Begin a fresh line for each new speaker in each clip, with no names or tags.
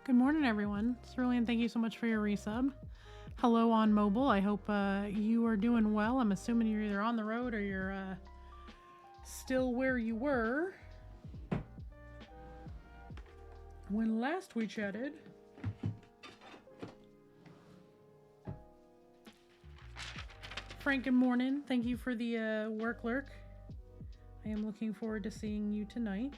Good morning, everyone. Cerulean, thank you so much for your resub. Hello on mobile. I hope you are doing well. I'm assuming you're either on the road or you're still where you were when last we chatted. Frank, good morning. Thank you for the work lurk. I am looking forward to seeing you tonight.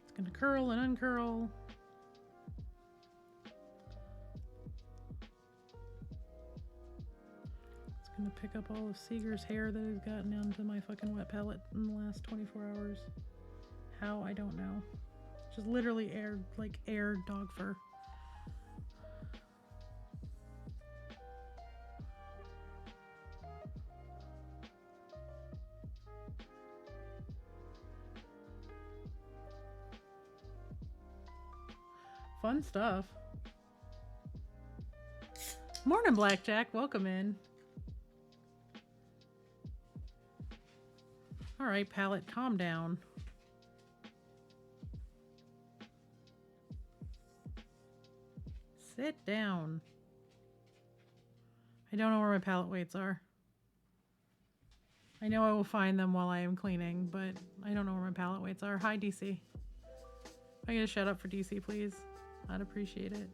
It's going to curl and uncurl. It's going to pick up all of Seeger's hair that has gotten onto my fucking wet palette in the last 24 hours. How, I don't know. Just literally air dog fur. Fun stuff. Morning, Blackjack. Welcome in. All right, palette, calm down. Sit down. I don't know where my palette weights are. I know I will find them while I am cleaning, but I don't know where my palette weights are. Hi, DC. If I get a shout out for DC, please. I'd appreciate it.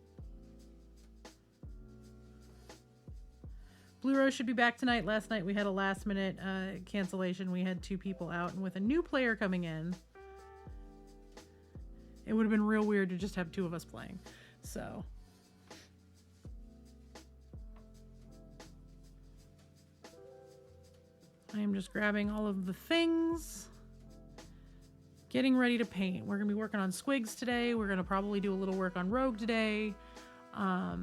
Blue Rose should be back tonight. Last night we had a last minute cancellation. We had 2 people out, and with a new player coming in, it would have been real weird to just have 2 of us playing. So I am just grabbing all of the things, getting ready to paint. We're going to be working on Squigs today. We're going to probably do a little work on Rogue today. I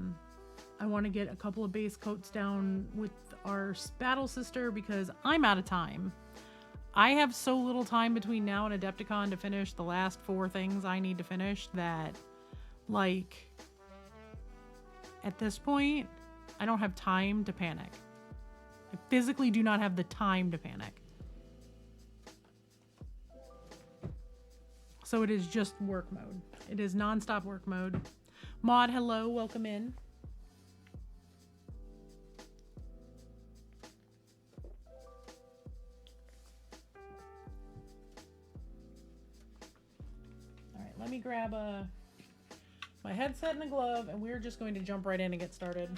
want to get a couple of base coats down with our Battle Sister because I'm out of time. I have so little time between now and Adepticon to finish the last 4 things I need to finish that, like, at this point, I don't have time to panic. I physically do not have the time to panic. So it is just work mode. It is nonstop work mode. Maud, hello, welcome in. All right, let me grab my headset and a glove, and we're just going to jump right in and get started.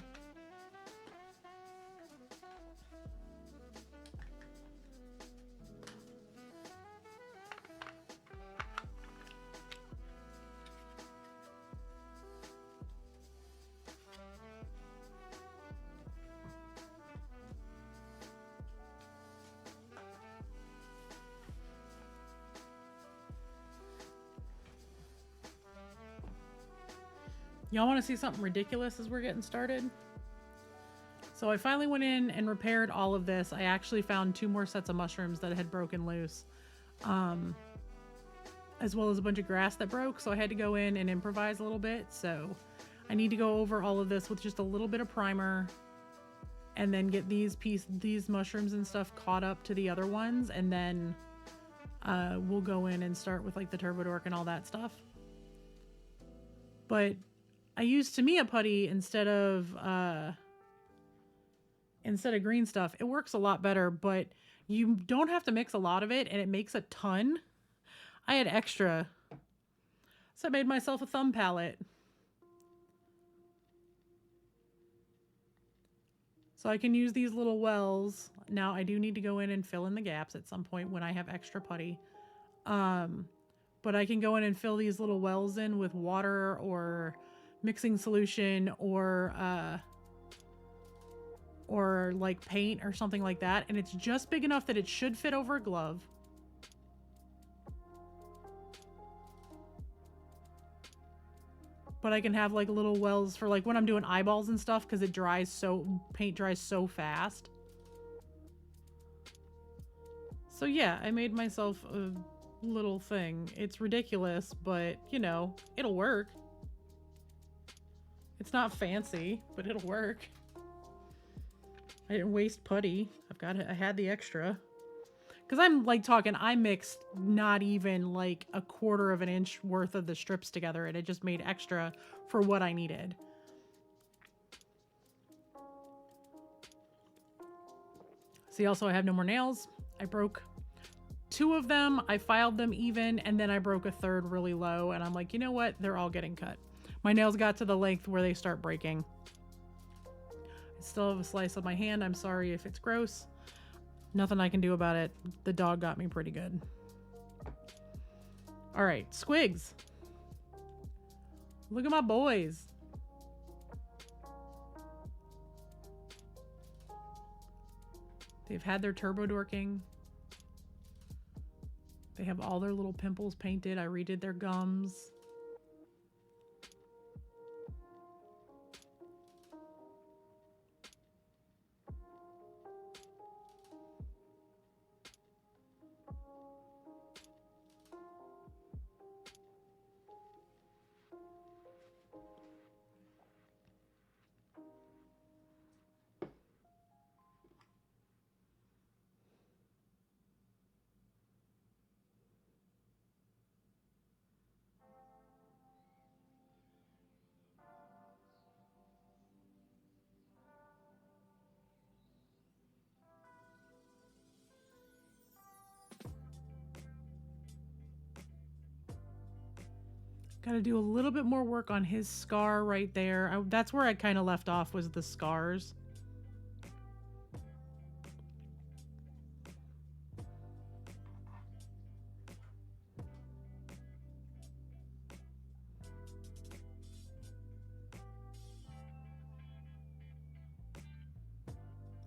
Y'all want to see something ridiculous as we're getting started? So I finally went in and repaired all of this. I actually found 2 more sets of mushrooms that had broken loose, as well as a bunch of grass that broke. So I had to go in and improvise a little bit. So I need to go over all of this with just a little bit of primer and then get these mushrooms and stuff caught up to the other ones. And then we'll go in and start with like the Turbodork and all that stuff. But I used Tamiya putty instead of green stuff. It works a lot better, but you don't have to mix a lot of it, and it makes a ton. I had extra, so I made myself a thumb palette. So I can use these little wells. Now I do need to go in and fill in the gaps at some point when I have extra putty. But I can go in and fill these little wells in with water or mixing solution or like paint or something like that. And it's just big enough that it should fit over a glove. But I can have like little wells for like when I'm doing eyeballs and stuff because paint dries so fast. So yeah, I made myself a little thing. It's ridiculous, but you know, it'll work. It's not fancy, but it'll work. I didn't waste putty. I had the extra. Because I'm like talking, I mixed not even like a quarter of an inch worth of the strips together, and it just made extra for what I needed. See, also I have no more nails. I broke 2 of them. I filed them even, and then I broke a third really low, and I'm like, you know what? They're all getting cut. My nails got to the length where they start breaking. I still have a slice on my hand. I'm sorry if it's gross. Nothing I can do about it. The dog got me pretty good. All right, Squigs. Look at my boys. They've had their turbo dorking. They have all their little pimples painted. I redid their gums. Got to do a little bit more work on his scar right there. That's where I kind of left off, was the scars.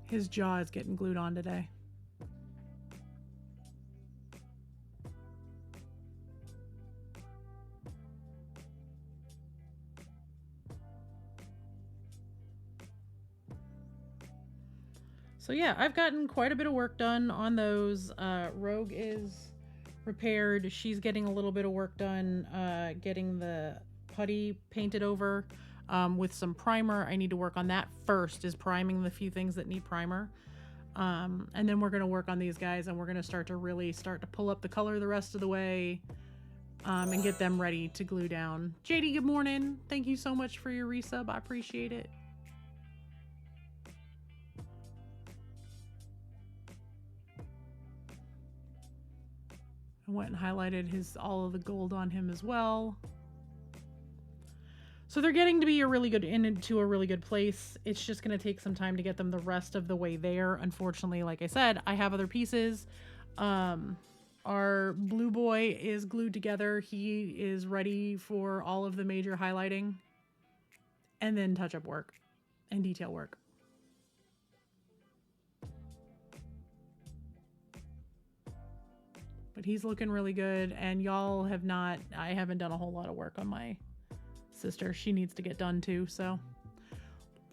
His jaw is getting glued on today. So yeah, I've gotten quite a bit of work done on those. Rogue is repaired. She's getting a little bit of work done getting the putty painted over with some primer. I need to work on that first, is priming the few things that need primer. And then we're going to work on these guys, and we're going to start to pull up the color the rest of the way and get them ready to glue down. JD, good morning. Thank you so much for your resub. I appreciate it. I went and highlighted all of the gold on him as well. So they're getting to be into a really good place. It's just going to take some time to get them the rest of the way there. Unfortunately, like I said, I have other pieces. Our blue boy is glued together. He is ready for all of the major highlighting and then touch-up work and detail work. But he's looking really good, and y'all have not, I haven't done a whole lot of work on my sister. She needs to get done too, so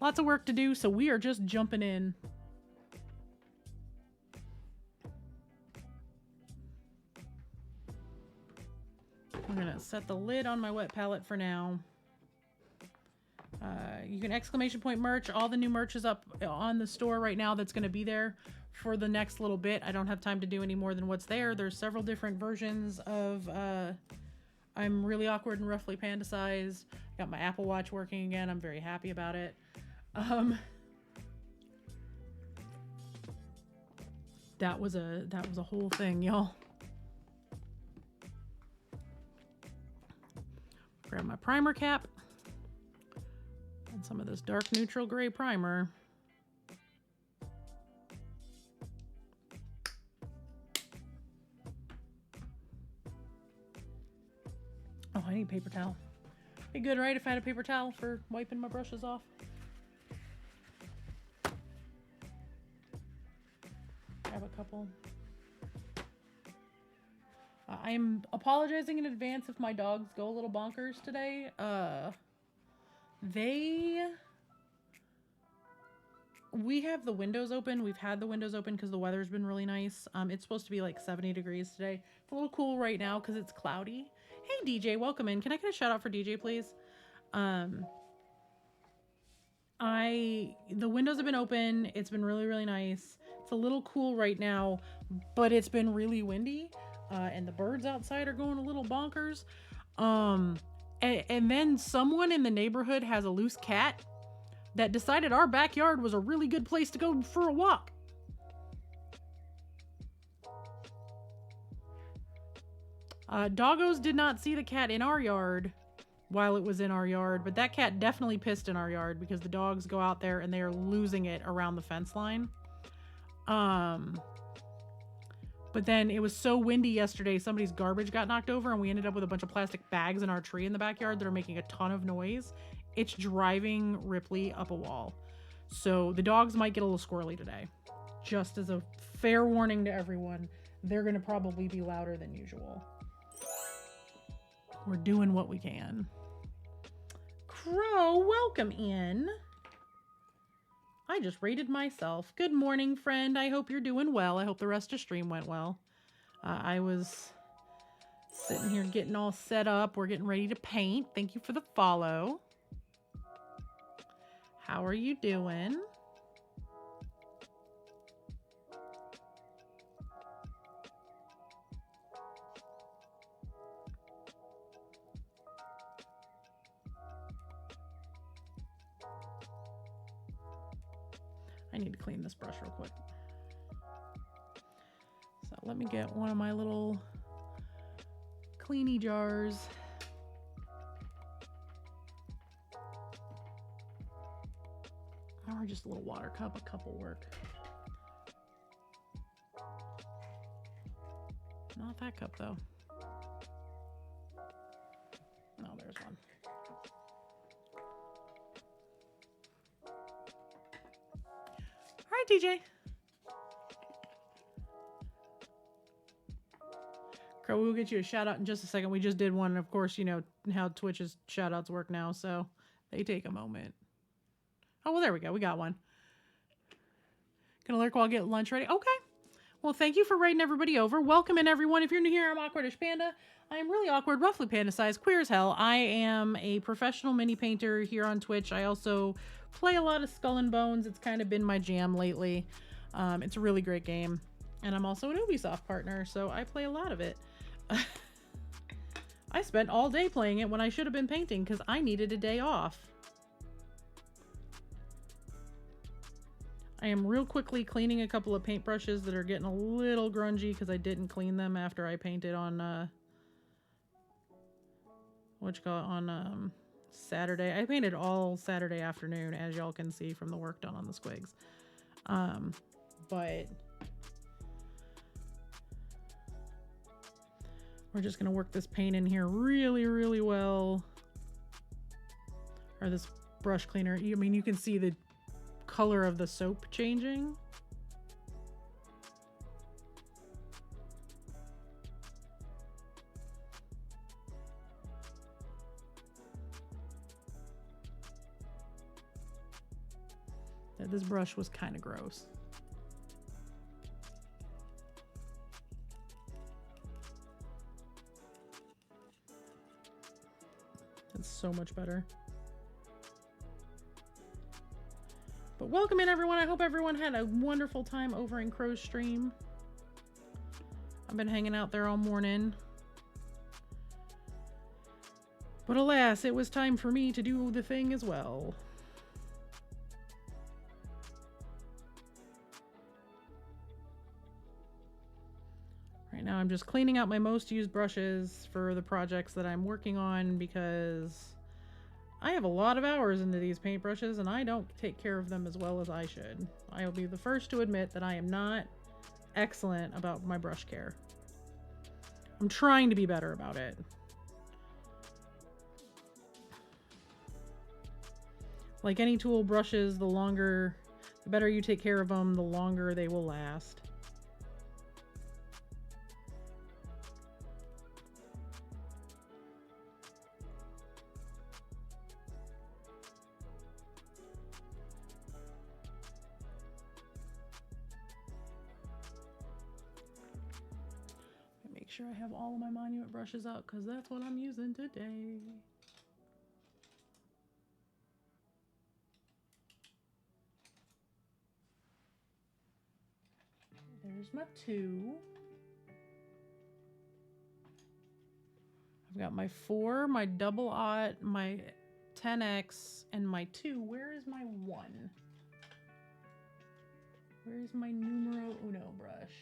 lots of work to do, so we are just jumping in. I'm gonna set the lid on my wet palette for now. You can exclamation point merch. All the new merch is up on the store right now. That's going to be there for the next little bit. I don't have time to do any more than what's there. There's several different versions of I'm really awkward and roughly panda sized. Got my Apple Watch working again. I'm very happy about it. That was a whole thing, y'all. Grab my primer cap and some of this dark neutral gray primer. Oh, I need paper towel. Be good, right, if I had a paper towel for wiping my brushes off? Grab a couple. I'm apologizing in advance if my dogs go a little bonkers today. We have the windows open. We've had the windows open because the weather's been really nice. It's supposed to be like 70 degrees today. It's a little cool right now because it's cloudy. Hey DJ, welcome in. Can I get a shout out for DJ, please? The windows have been open. It's been really, really nice. It's a little cool right now, but it's been really windy, and the birds outside are going a little bonkers. And then someone in the neighborhood has a loose cat that decided our backyard was a really good place to go for a walk. Doggos did not see the cat in our yard while it was in our yard, but that cat definitely pissed in our yard because the dogs go out there and they are losing it around the fence line. But then it was so windy yesterday, somebody's garbage got knocked over and we ended up with a bunch of plastic bags in our tree in the backyard that are making a ton of noise. It's driving Ripley up a wall. So the dogs might get a little squirrely today. Just as a fair warning to everyone, they're going to probably be louder than usual. We're doing what we can. Crow, welcome in. I just rated myself. Good morning, friend. I hope you're doing well. I hope the rest of stream went well. I was sitting here getting all set up. We're getting ready to paint. Thank you for the follow. How are you doing? I need to clean this brush real quick. So let me get one of my little cleany jars. Or just a little water cup, a cup will work. Not that cup though. No, there's one. All right, TJ. Crow, we'll get you a shout out in just a second. We just did one. Of course, you know how Twitch's shout outs work now, so they take a moment. Oh, well, there we go. We got one. Gonna lurk while I get lunch ready. Okay. Well, thank you for raiding everybody over. Welcome in, everyone. If you're new here, I'm Awkwardish Panda. I am really awkward, roughly panda-sized, queer as hell. I am a professional mini painter here on Twitch. I also play a lot of Skull and Bones. It's kind of been my jam lately. It's a really great game. And I'm also an Ubisoft partner, so I play a lot of it. I spent all day playing it when I should have been painting because I needed a day off. I am real quickly cleaning a couple of paintbrushes that are getting a little grungy because I didn't clean them after I painted on Saturday. I painted all Saturday afternoon, as y'all can see from the work done on the squigs. But we're just gonna work this paint in here really, really well. Or this brush cleaner. I mean, you can see the color of the soap changing. This brush was kind of gross. That's so much better. But welcome in, everyone. I hope everyone had a wonderful time over in Crow's stream. I've been hanging out there all morning. But alas, it was time for me to do the thing as well. Right now I'm just cleaning out my most used brushes for the projects that I'm working on because I have a lot of hours into these paintbrushes and I don't take care of them as well as I should. I will be the first to admit that I am not excellent about my brush care. I'm trying to be better about it. Like any tool, brushes, the better you take care of them, the longer they will last. Make sure I have all of my monument brushes out because that's what I'm using today. There's my 2. I've got my 4, my double aught, my 10X, and my 2. Where is my 1? Where's my numero uno brush?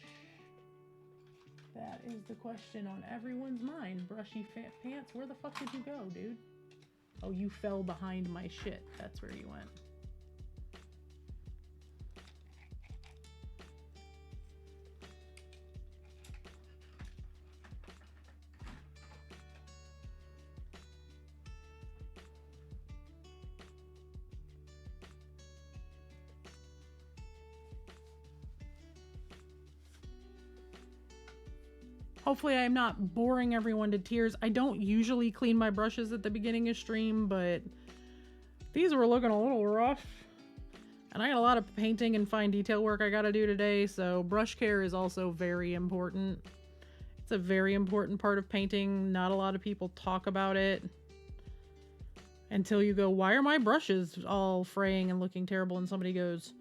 That is the question on everyone's mind. Brushy fat pants, where the fuck did you go, dude? Oh, you fell behind my shit. That's where you went. Hopefully I'm not boring everyone to tears. I don't usually clean my brushes at the beginning of stream, but these were looking a little rough. And I got a lot of painting and fine detail work I gotta do today, so brush care is also very important. It's a very important part of painting. Not a lot of people talk about it until you go, why are my brushes all fraying and looking terrible? And somebody goes,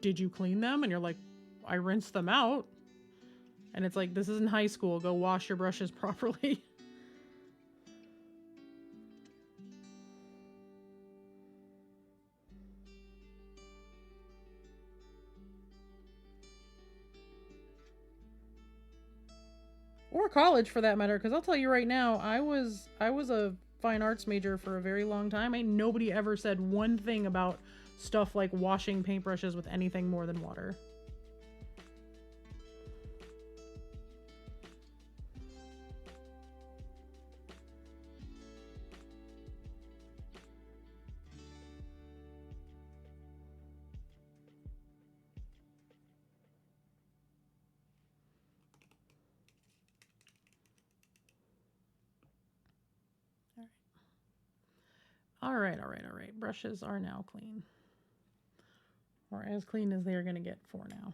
did you clean them? And you're like, I rinsed them out. And it's like, this isn't high school. Go wash your brushes properly. Or college for that matter, because I'll tell you right now, I was a fine arts major for a very long time. Ain't nobody ever said one thing about stuff like washing paintbrushes with anything more than water. All right. Brushes are now clean. Or as clean as they are going to get for now.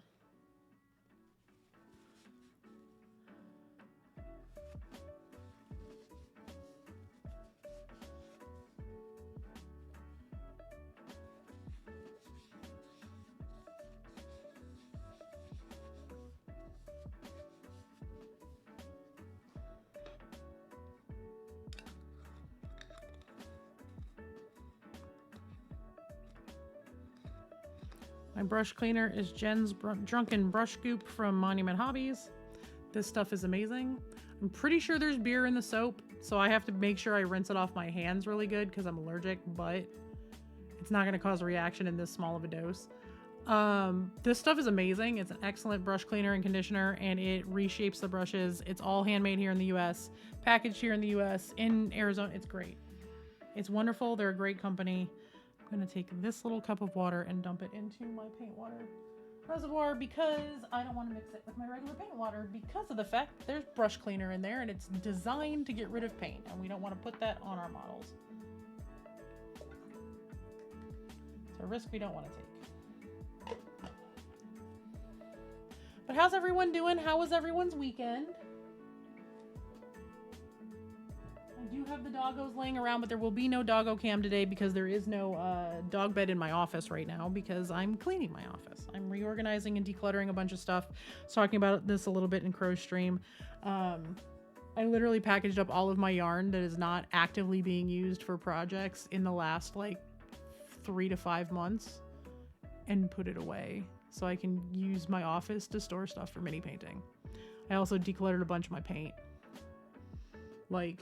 My brush cleaner is Jen's Drunken Brush Goop from Monument Hobbies. This stuff is amazing. I'm pretty sure there's beer in the soap, so I have to make sure I rinse it off my hands really good because I'm allergic, but it's not going to cause a reaction in this small of a dose. This stuff is amazing. It's an excellent brush cleaner and conditioner, and it reshapes the brushes. It's all handmade here in the US, packaged here in the US, in Arizona. It's great. It's wonderful. They're a great company. I'm going to take this little cup of water and dump it into my paint water reservoir because I don't want to mix it with my regular paint water because of the fact there's brush cleaner in there and it's designed to get rid of paint, and we don't want to put that on our models. It's a risk we don't want to take. But how's everyone doing? How was everyone's weekend? I do have the doggos laying around, but there will be no doggo cam today because there is no dog bed in my office right now because I'm cleaning my office. I'm reorganizing and decluttering a bunch of stuff. I was talking about this a little bit in Crow's stream. I literally packaged up all of my yarn that is not actively being used for projects in the last like 3 to 5 months and put it away so I can use my office to store stuff for mini painting. I also decluttered a bunch of my paint. Like,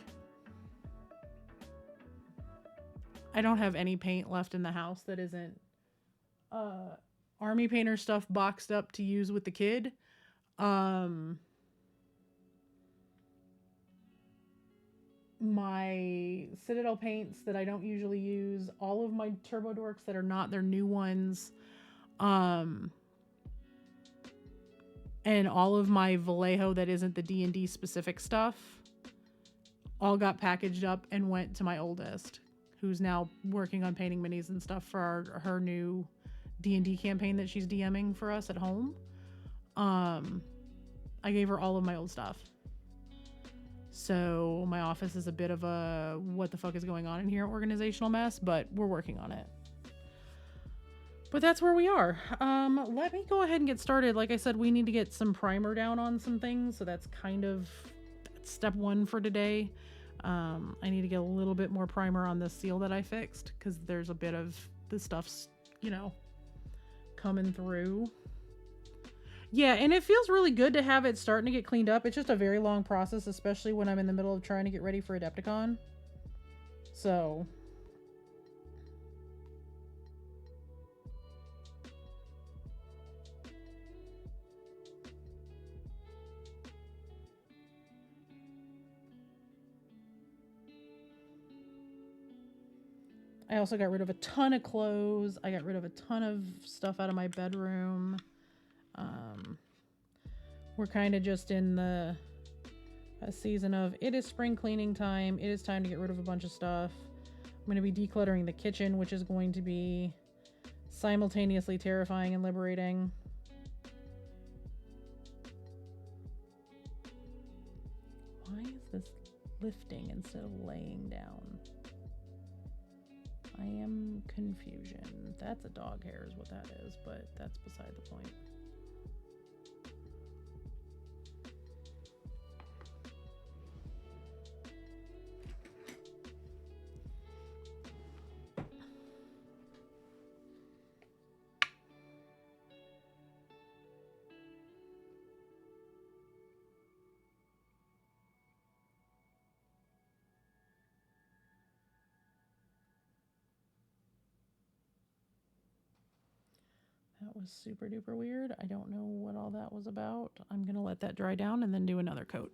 I don't have any paint left in the house that isn't Army Painter stuff boxed up to use with the kid. My Citadel paints that I don't usually use, all of my Turbo Dorks that are not their new ones, and all of my Vallejo that isn't the D&D specific stuff all got packaged up and went to my oldest, who's now working on painting minis and stuff for her new D&D campaign that she's DMing for us at home. I gave her all of my old stuff. So my office is a bit of a what the fuck is going on in here organizational mess, but we're working on it. But that's where we are. Let me go ahead and get started. Like I said, we need to get some primer down on some things, so that's kind of step one for today. I need to get a little bit more primer on the seal that I fixed, because there's a bit of the stuff's, you know, coming through. Yeah, and it feels really good to have it starting to get cleaned up. It's just a very long process, especially when I'm in the middle of trying to get ready for Adepticon. So I also got rid of a ton of clothes. I got rid of a ton of stuff out of my bedroom. We're kind of just in a season of it is spring cleaning time. It is time to get rid of a bunch of stuff. I'm going to be decluttering the kitchen, which is going to be simultaneously terrifying and liberating. Why is this lifting instead of laying down? I am confusion. That's a dog hair is what that is, but that's beside the point. That was super duper weird. I don't know what all that was about. I'm going to let that dry down and then do another coat.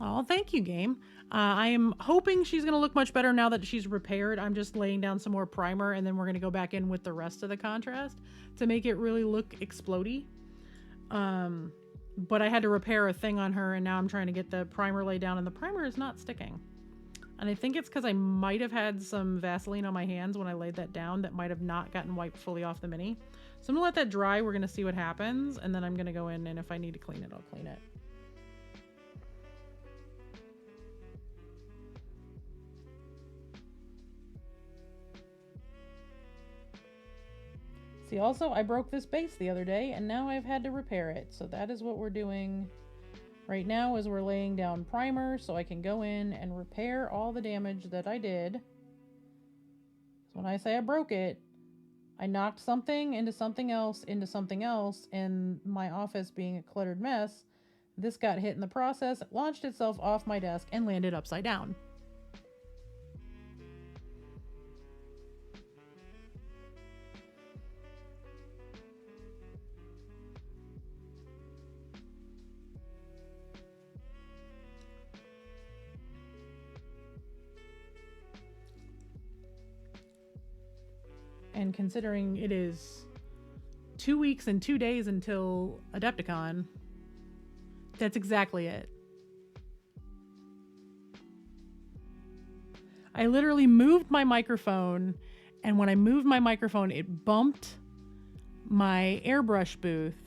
Oh, thank you, game. I am hoping she's going to look much better now that she's repaired. I'm just laying down some more primer, and then we're going to go back in with the rest of the contrast to make it really look explodey. But I had to repair a thing on her, and now I'm trying to get the primer laid down, and the primer is not sticking. And I think it's because I might have had some Vaseline on my hands when I laid that down that might have not gotten wiped fully off the mini. So I'm going to let that dry. We're going to see what happens, and then I'm going to go in, and if I need to clean it, I'll clean it. See, also, I broke this base the other day, and now I've had to repair it. So that is what we're doing right now, is we're laying down primer so I can go in and repair all the damage that I did. When I say I broke it, I knocked something into something else, and my office being a cluttered mess, this got hit in the process, launched itself off my desk, and landed upside down. And considering it is 2 weeks and 2 days until Adepticon, that's exactly it. I literally moved my microphone, and when I moved my microphone, it bumped my airbrush booth,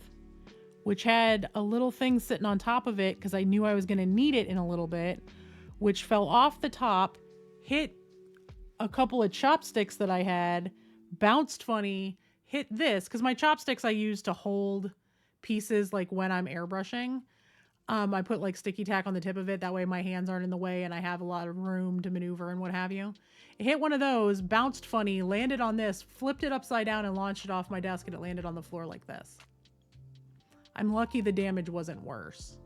which had a little thing sitting on top of it because I knew I was going to need it in a little bit, which fell off the top, hit a couple of chopsticks that I had, bounced funny, hit this, because my chopsticks I use to hold pieces like when I'm airbrushing. I put like sticky tack on the tip of it. That way my hands aren't in the way and I have a lot of room to maneuver and what have you. It hit one of those, bounced funny, landed on this, flipped it upside down and launched it off my desk, and it landed on the floor like this. I'm lucky the damage wasn't worse.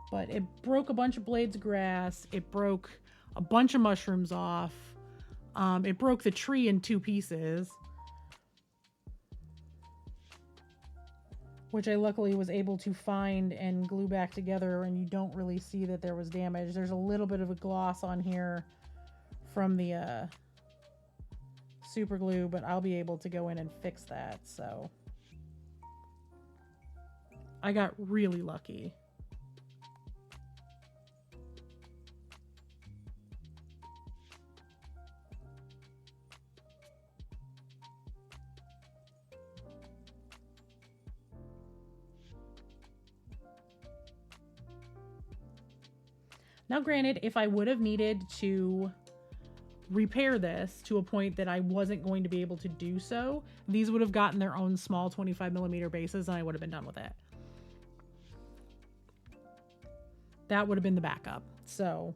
But it broke a bunch of blades of grass. It broke a bunch of mushrooms off. It broke the tree in 2 pieces, which I luckily was able to find and glue back together, and you don't really see that there was damage. There's a little bit of a gloss on here from the super glue, but I'll be able to go in and fix that. So I got really lucky. Now, granted, if I would have needed to repair this to a point that I wasn't going to be able to do so, these would have gotten their own small 25mm bases and I would have been done with it. That would have been the backup. So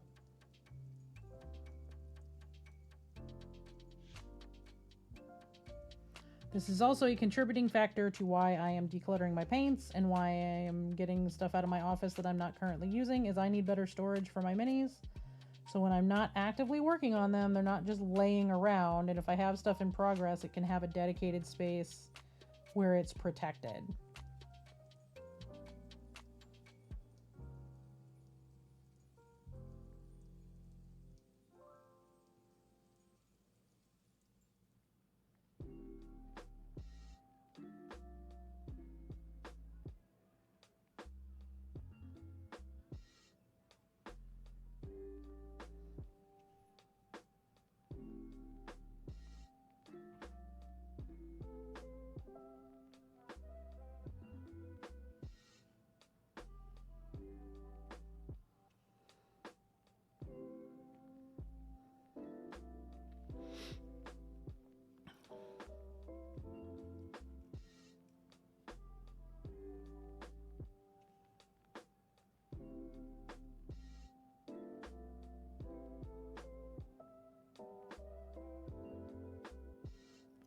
this is also a contributing factor to why I am decluttering my paints and why I am getting stuff out of my office that I'm not currently using, is I need better storage for my minis. So when I'm not actively working on them, they're not just laying around. And if I have stuff in progress, it can have a dedicated space where it's protected.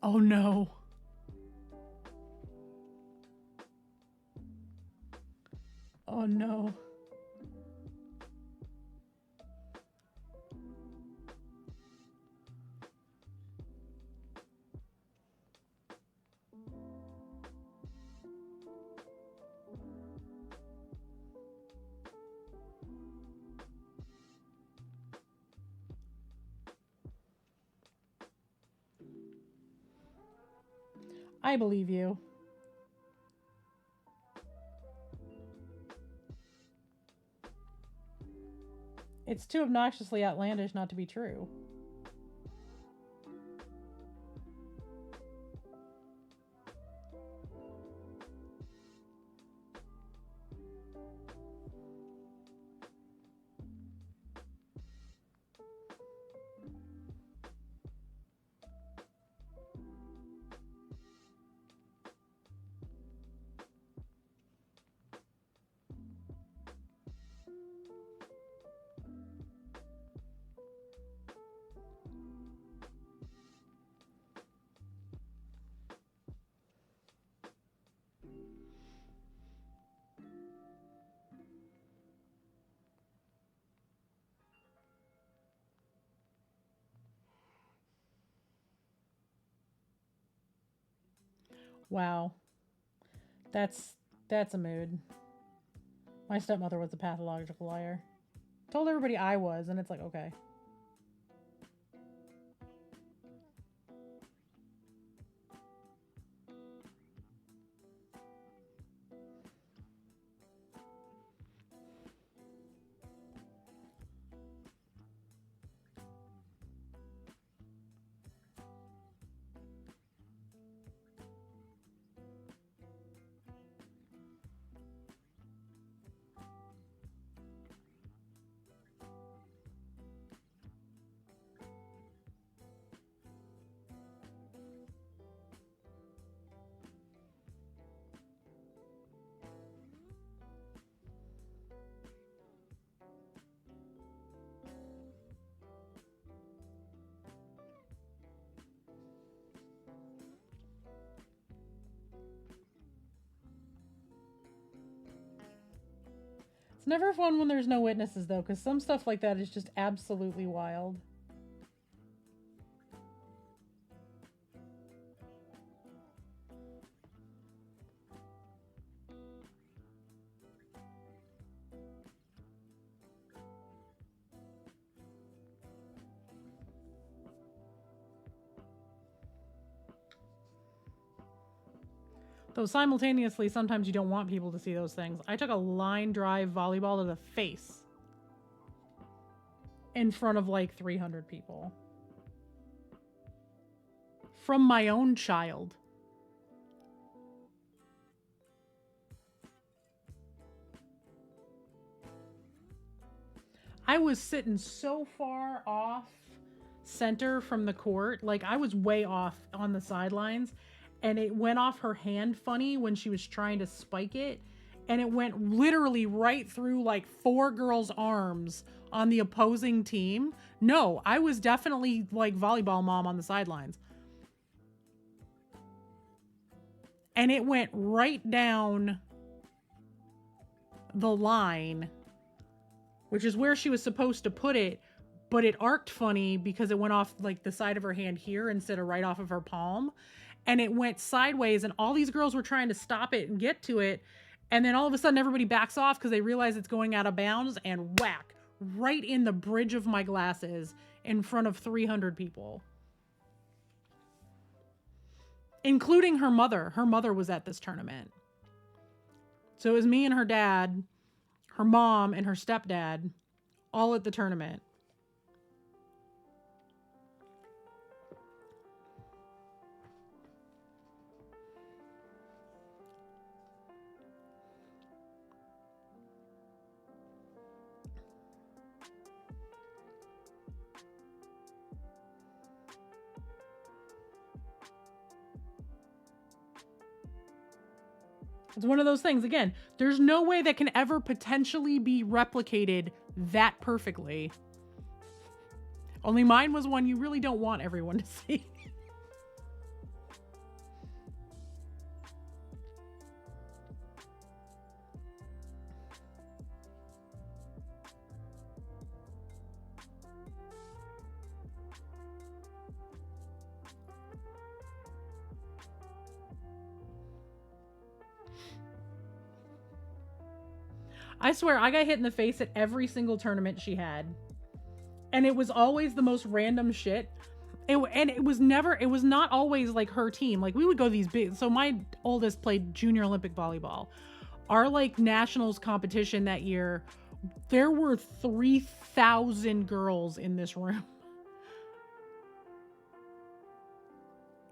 Oh no. Oh no. I believe you. It's too obnoxiously outlandish not to be true. Wow. That's a mood. My stepmother was a pathological liar. Told everybody I was, and it's like, okay. It's never fun when there's no witnesses, though, because some stuff like that is just absolutely wild. Though simultaneously, sometimes you don't want people to see those things. I took a line drive volleyball to the face in front of like 300 people. From my own child. I was sitting so far off center from the court. Like I was way off on the sidelines, and it went off her hand funny when she was trying to spike it. And it went literally right through like 4 girls' arms on the opposing team. No, I was definitely like volleyball mom on the sidelines. And it went right down the line, which is where she was supposed to put it, but it arced funny because it went off like the side of her hand here instead of right off of her palm. And it went sideways, and all these girls were trying to stop it and get to it. And then all of a sudden everybody backs off because they realize it's going out of bounds, and whack, right in the bridge of my glasses in front of 300 people. Including her mother. Her mother was at this tournament. So it was me and her dad, her mom and her stepdad, all at the tournament. It's one of those things, again, there's no way that can ever potentially be replicated that perfectly. Only mine was one you really don't want everyone to see. I swear, I got hit in the face at every single tournament she had. And it was always the most random shit. It was not always like her team. Like we would go these big, so my oldest played junior Olympic volleyball. Our like nationals competition that year, there were 3,000 girls in this room.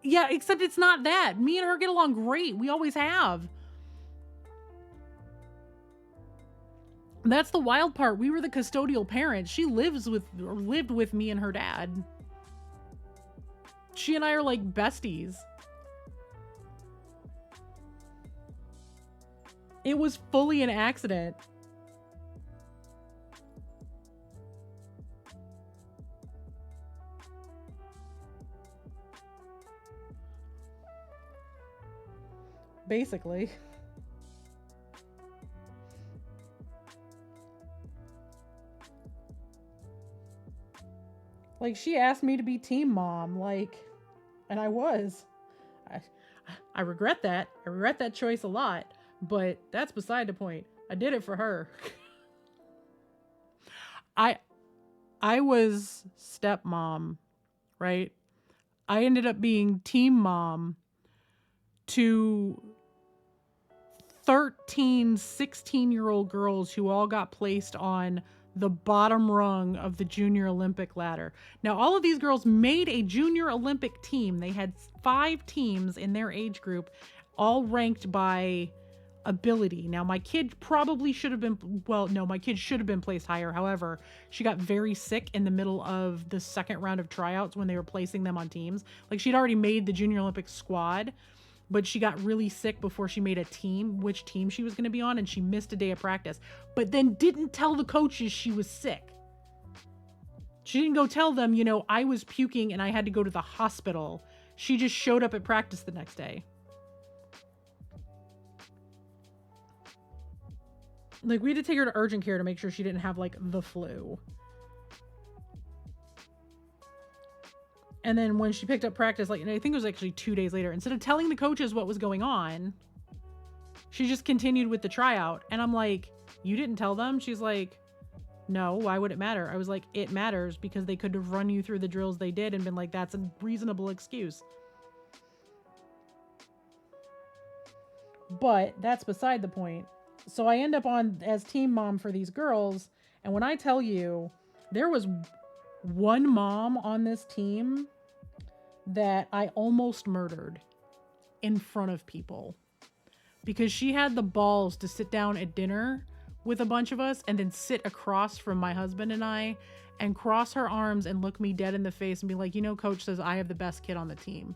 Yeah, except it's not that. Me and her get along great. We always have. That's the wild part. We were the custodial parents. She lived with me and her dad. She and I are like besties. It was fully an accident. Basically. Like, she asked me to be team mom, like, and I was. I regret that. I regret that choice a lot, but that's beside the point. I did it for her. I was stepmom, right? I ended up being team mom to 13, 16-year-old girls who all got placed on the bottom rung of the junior Olympic ladder. Now, all of these girls made a junior Olympic team. They had 5 teams in their age group, all ranked by ability. Now, my kid probably should have been, well, no, my kid should have been placed higher. However, she got very sick in the middle of the second round of tryouts when they were placing them on teams. Like, she'd already made the junior Olympic squad, but she got really sick before she made a team, which team she was going to be on, and she missed a day of practice, but then didn't tell the coaches she was sick. She didn't go tell them, you know, I was puking and I had to go to the hospital. She just showed up at practice the next day. Like, we had to take her to urgent care to make sure she didn't have, like, the flu. And then when she picked up practice, like, I think it was actually 2 days later, instead of telling the coaches what was going on, she just continued with the tryout. And I'm like, you didn't tell them? She's like, no, why would it matter? I was like, it matters because they could have run you through the drills they did and been like, that's a reasonable excuse. But that's beside the point. So I end up on as team mom for these girls. And when I tell you, there was one mom on this team that I almost murdered in front of people because she had the balls to sit down at dinner with a bunch of us and then sit across from my husband and I and cross her arms and look me dead in the face and be like, coach says I have the best kid on the team.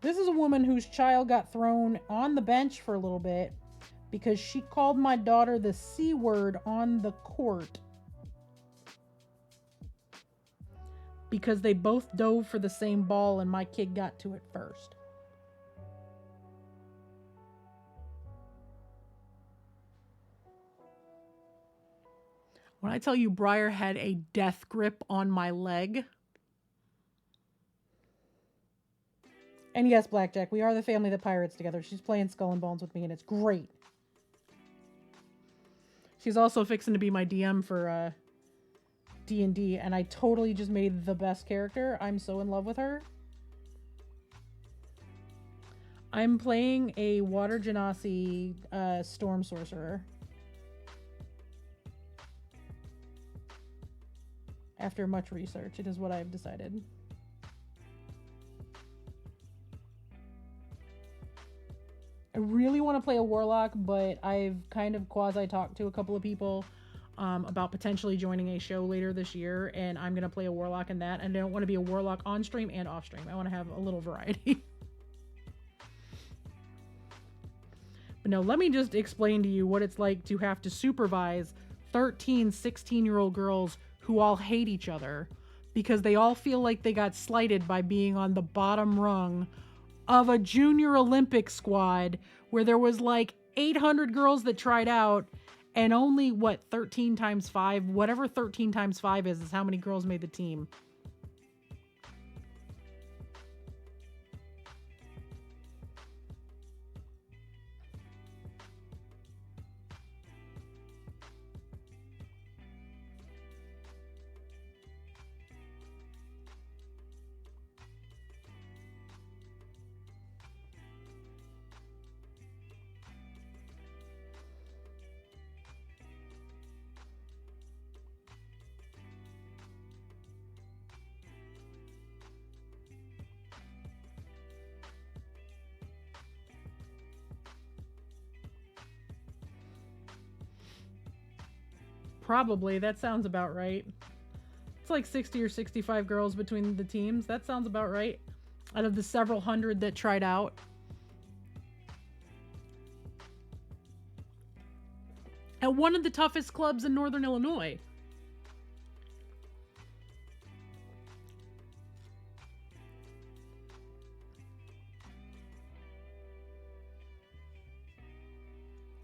This is a woman whose child got thrown on the bench for a little bit because she called my daughter the C word on the court because they both dove for the same ball and my kid got to it first. When I tell you Briar had a death grip on my leg. And yes, Blackjack, we are the family that pirates together. She's playing Skull and Bones with me, and it's great. She's also fixing to be my DM for D&D, and I totally just made the best character. I'm so in love with her. I'm playing a Water Genasi Storm Sorcerer. After much research, it is what I've decided. I really want to play a warlock, but I've kind of quasi-talked to a couple of people about potentially joining a show later this year, and I'm going to play a warlock in that, and I don't want to be a warlock on stream and off stream. I want to have a little variety. But no, let me just explain to you what it's like to have to supervise 13, 16-year-old girls who all hate each other because they all feel like they got slighted by being on the bottom rung of a junior Olympic squad where there was like 800 girls that tried out and only 13 times 5, whatever 13 times 5 is how many girls made the team. Probably. That sounds about right. It's like 60 or 65 girls between the teams. That sounds about right. Out of the several hundred that tried out. At one of the toughest clubs in Northern Illinois.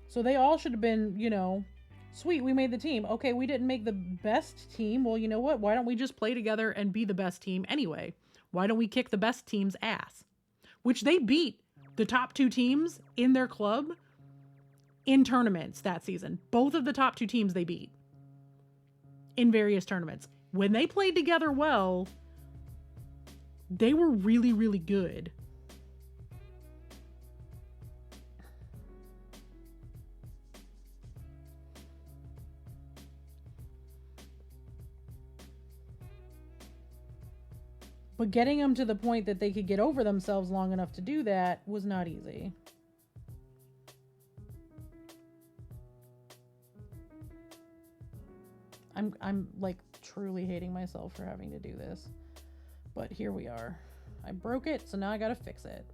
So they all should have been, sweet, we made the team. Okay, we didn't make the best team. Well, you know what? Why don't we just play together and be the best team anyway? Why don't we kick the best team's ass? Which they beat the top 2 teams in their club in tournaments that season. Both of the top 2 teams they beat in various tournaments. When they played together well, they were really, really good. But getting them to the point that they could get over themselves long enough to do that was not easy. I'm like truly hating myself for having to do this. But here we are. I broke it, so now I gotta fix it.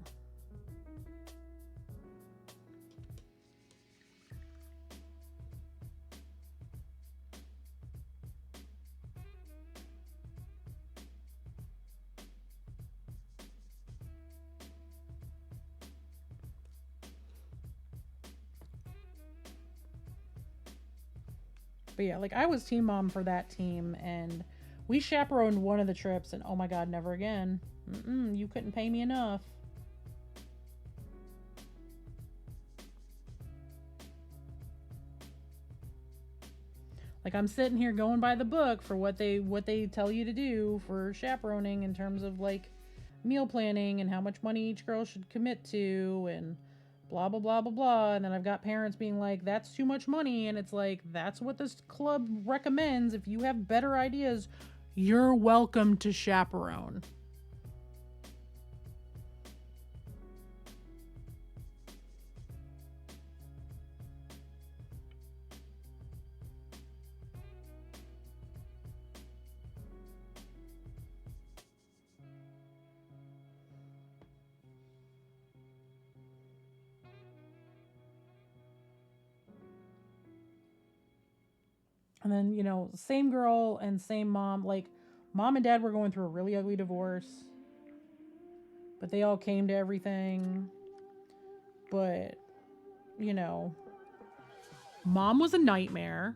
But yeah, like I was team mom for that team and we chaperoned one of the trips and oh my God, never again. You couldn't pay me enough. Like I'm sitting here going by the book for what they tell you to do for chaperoning in terms of like meal planning and how much money each girl should commit to and blah, blah, blah, blah, blah. And then I've got parents being like, that's too much money. And it's like, that's what this club recommends. If you have better ideas, you're welcome to chaperone. And then, you know, same girl and same mom. Like, mom and dad were going through a really ugly divorce, but they all came to everything. But, you know, mom was a nightmare.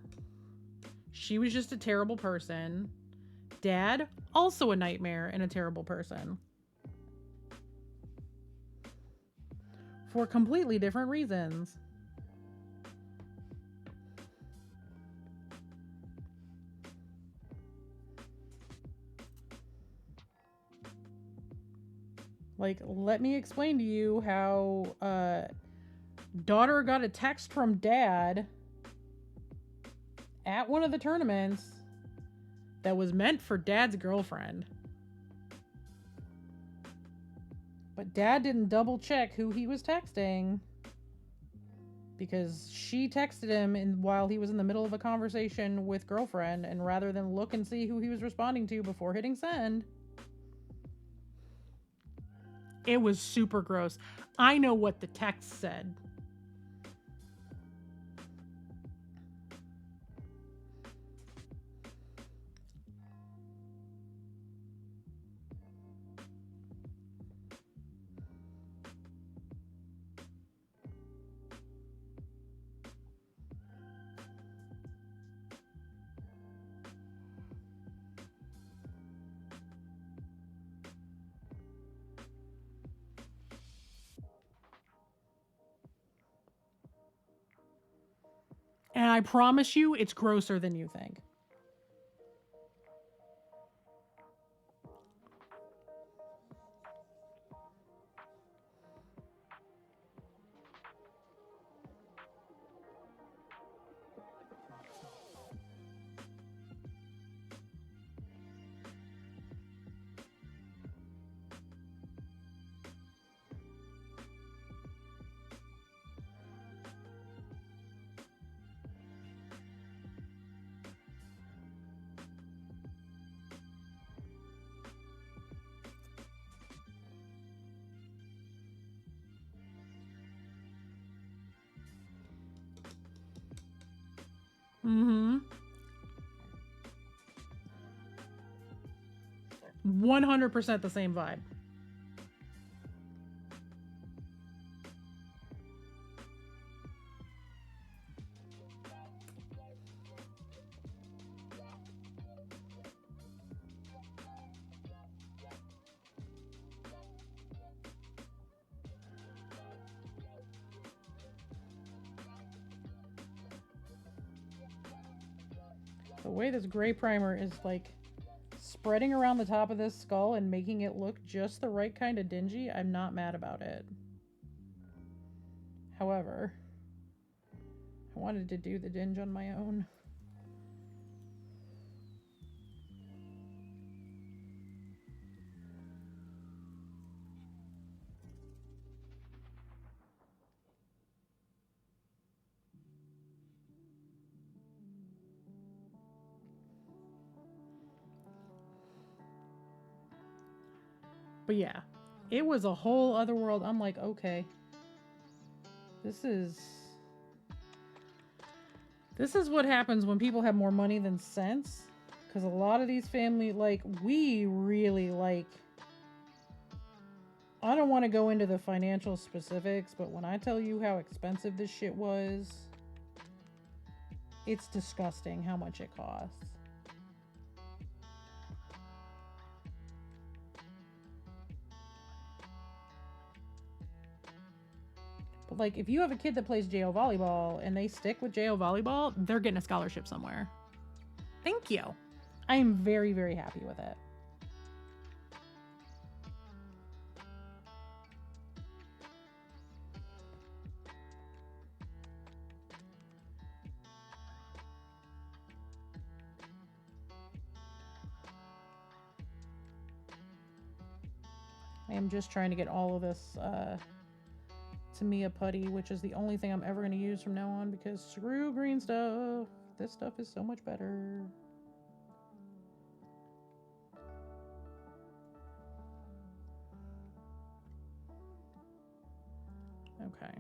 She was just a terrible person. Dad, also a nightmare and a terrible person. For completely different reasons. Like, let me explain to you how daughter got a text from dad at one of the tournaments that was meant for dad's girlfriend. But dad didn't double check who he was texting because she texted him while he was in the middle of a conversation with girlfriend, and rather than look and see who he was responding to before hitting send, it was super gross. I know what the text said. And I promise you, it's grosser than you think. Mm-hmm. 100% the same vibe. The way this gray primer is like spreading around the top of this skull and making it look just the right kind of dingy, I'm not mad about it. However, I wanted to do the dinge on my own. But yeah, it was a whole other world. I'm like, okay, this is what happens when people have more money than sense. Because a lot of these family, like, we really like. I don't want to go into the financial specifics, but when I tell you how expensive this shit was, it's disgusting how much it costs. But like, if you have a kid that plays JO volleyball and they stick with JO volleyball, they're getting a scholarship somewhere. Thank you. I am very, very happy with it. I am just trying to get all of this Tamiya putty, which is the only thing I'm ever going to use from now on, because screw green stuff. This stuff is so much better. Okay.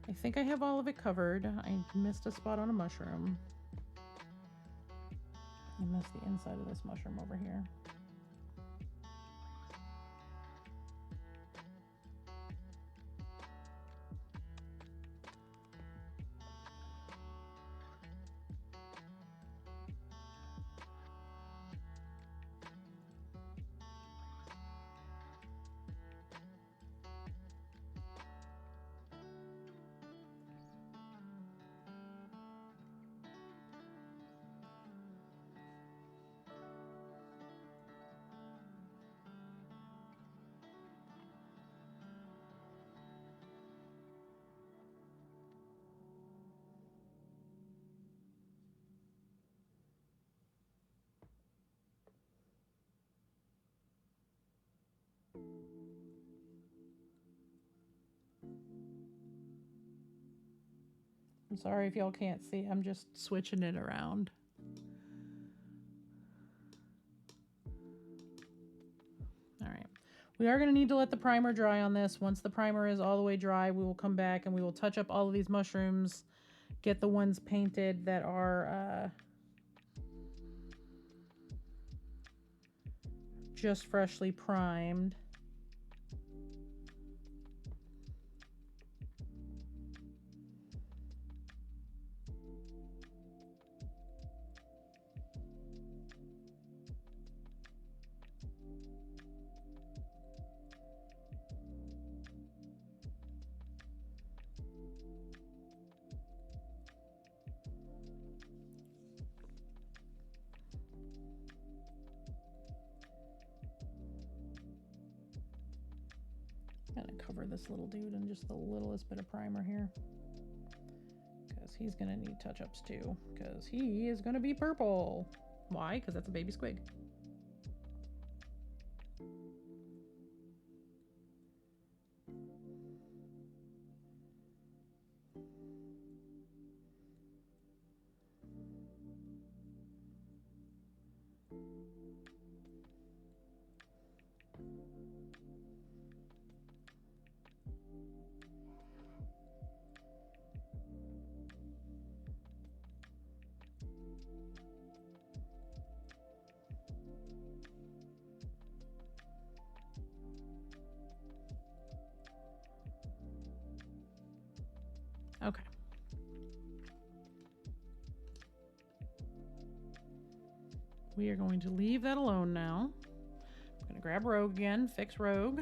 I think I have all of it covered. I missed a spot on a mushroom. I missed the inside of this mushroom over here. I'm sorry if y'all can't see. I'm just switching it around. All right. We are going to need to let the primer dry on this. Once the primer is all the way dry, we will come back and we will touch up all of these mushrooms, get the ones painted that are just freshly primed. I'm gonna cover this little dude in just the littlest bit of primer here, because he's gonna need touch-ups too, because he is gonna be purple. Why? Because that's a baby squig. Okay. We are going to leave that alone now. I'm going to grab Rogue again, fix Rogue.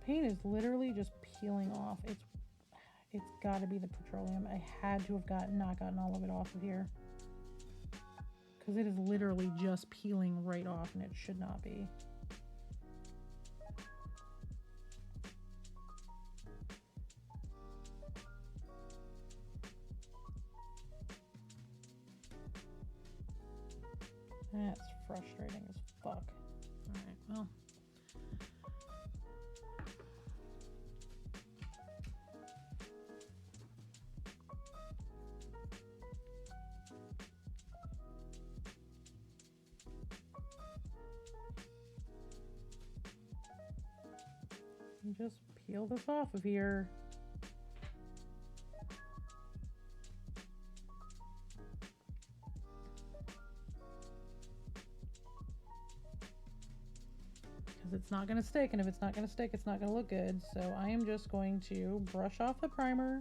Paint is literally just peeling off. It's got to be the petroleum. I had to have not gotten all of it off of here, because it is literally just peeling right off, and it should not be. That's frustrating as fuck. All right, well. Just peel this off of here. because it's not going to stick, and if it's not going to stick, it's not going to look good. So I am just going to brush off the primer.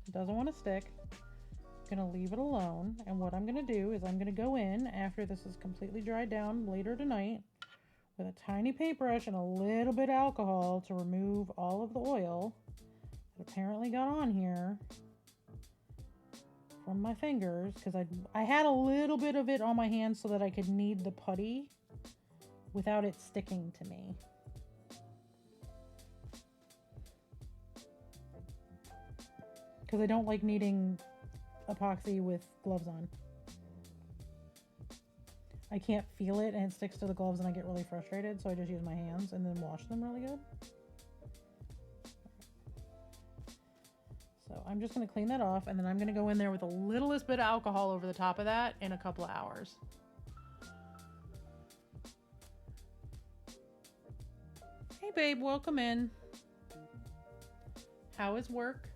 It doesn't want to stick. I'm going to leave it alone, and what I'm going to do is I'm going to go in after this is completely dried down later tonight with a tiny paintbrush and a little bit of alcohol to remove all of the oil that apparently got on here from my fingers, because I had a little bit of it on my hands so that I could knead the putty without it sticking to me. Because I don't like kneading epoxy with gloves on. I can't feel it and it sticks to the gloves and I get really frustrated, so I just use my hands and then wash them really good. So I'm just going to clean that off, and then I'm going to go in there with the littlest bit of alcohol over the top of that in a couple of hours. Hey babe, welcome in. How is work?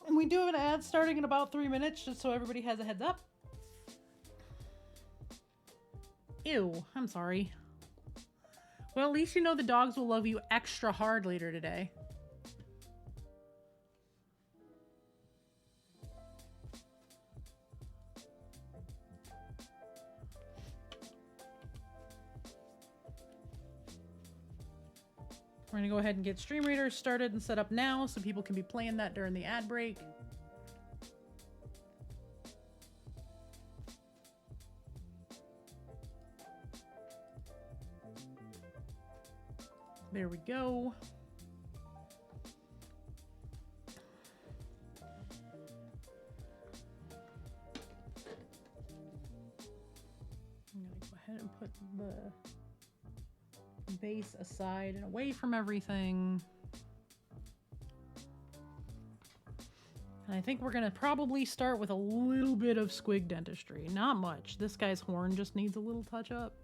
And we do have an ad starting in about 3 minutes, just so everybody has a heads up. Ew, I'm sorry. Well, at least you know the dogs will love you extra hard later today. We're going to go ahead and get Stream Reader started and set up now so people can be playing that during the ad break. There we go. I'm going to go ahead and put the base aside and away from everything. And I think we're going to probably start with a little bit of squig dentistry. Not much. This guy's horn just needs a little touch up.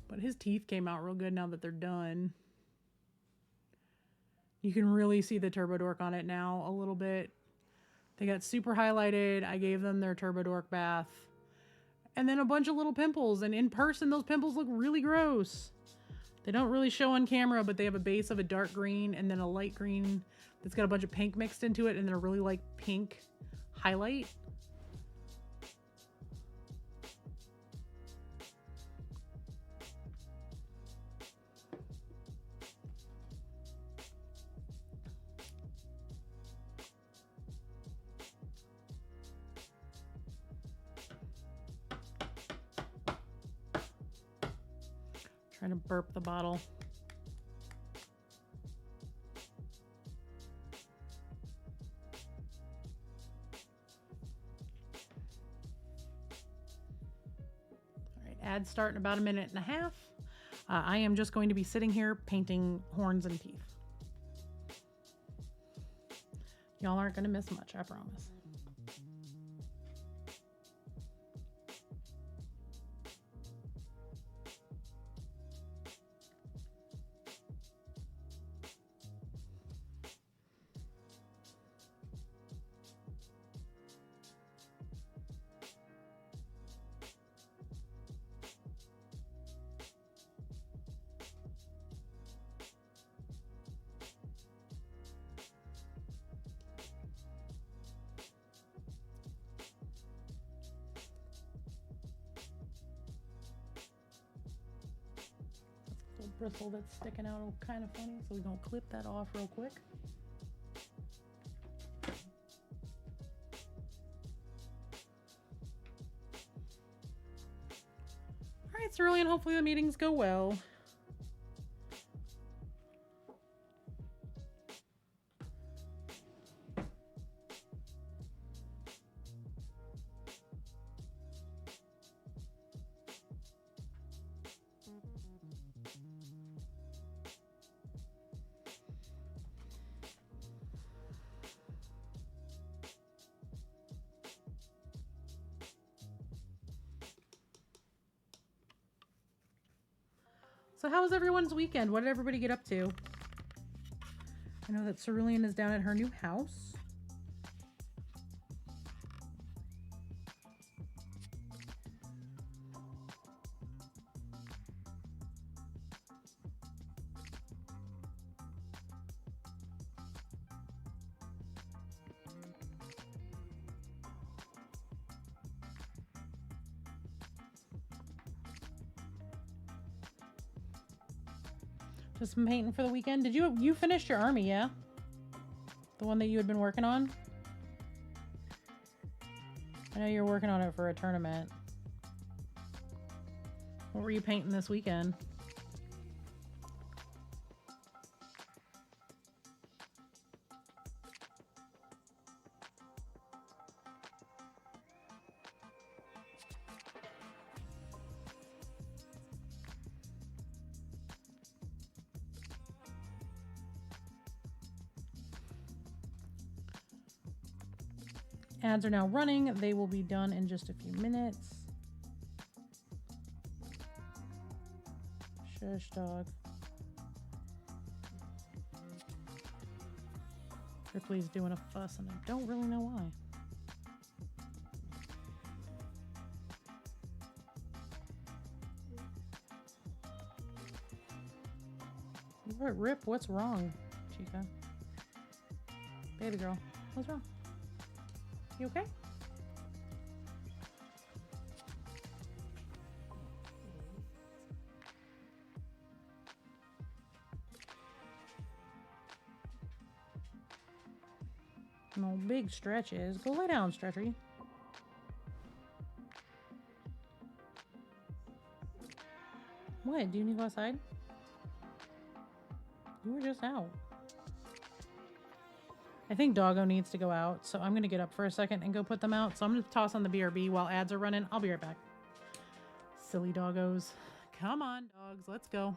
But his teeth came out real good now that they're done. You can really see the TurboDork on it now a little bit. They got super highlighted. I gave them their TurboDork bath. And then a bunch of little pimples. And in person, those pimples look really gross. They don't really show on camera, but they have a base of a dark green and then a light green that's got a bunch of pink mixed into it, and then a really like pink highlight. Trying to burp the bottle. All right, ad start in about a minute and a half. I am just going to be sitting here painting horns and teeth. Y'all aren't going to miss much, I promise. Bristle that's sticking out kind of funny, so we're gonna clip that off real quick. All right, Cerulean, hopefully the meetings go well. So how was everyone's weekend? What did everybody get up to? I know that Cerulean is down at her new house. Just some painting for the weekend. Did you finished your army, yeah? The one that you had been working on? I know you're working on it for a tournament. What were you painting this weekend? Ads are now running. They will be done in just a few minutes. Shush, dog. Ripley's doing a fuss, and I don't really know why. What, Rip? What's wrong, Chica? Baby girl, what's wrong? You okay? No big stretches. Go lay down, Stretchy. What? Do you need to go outside? You were just out. I think Doggo needs to go out, so I'm going to get up for a second and go put them out. So I'm going to toss on the BRB while ads are running. I'll be right back. Silly doggos. Come on, dogs. Let's go.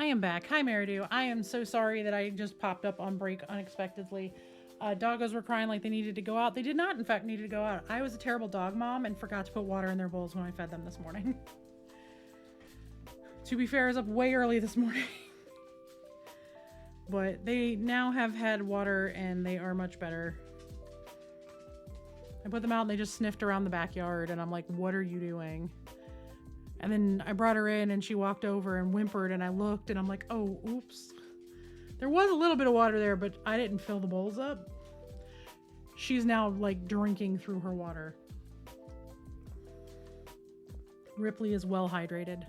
am back. Hi, Maridu. I am so sorry that I just popped up on break unexpectedly. Doggos were crying like they needed to go out. They did not, in fact, need to go out. I was a terrible dog mom and forgot to put water in their bowls when I fed them this morning. To be fair, I was up way early this morning. But they now have had water and they are much better. I put them out and they just sniffed around the backyard and I'm like, what are you doing? And then I brought her in and she walked over and whimpered and I looked and I'm like, oh, oops. There was a little bit of water there, but I didn't fill the bowls up. She's now like drinking through her water. Ripley is well hydrated.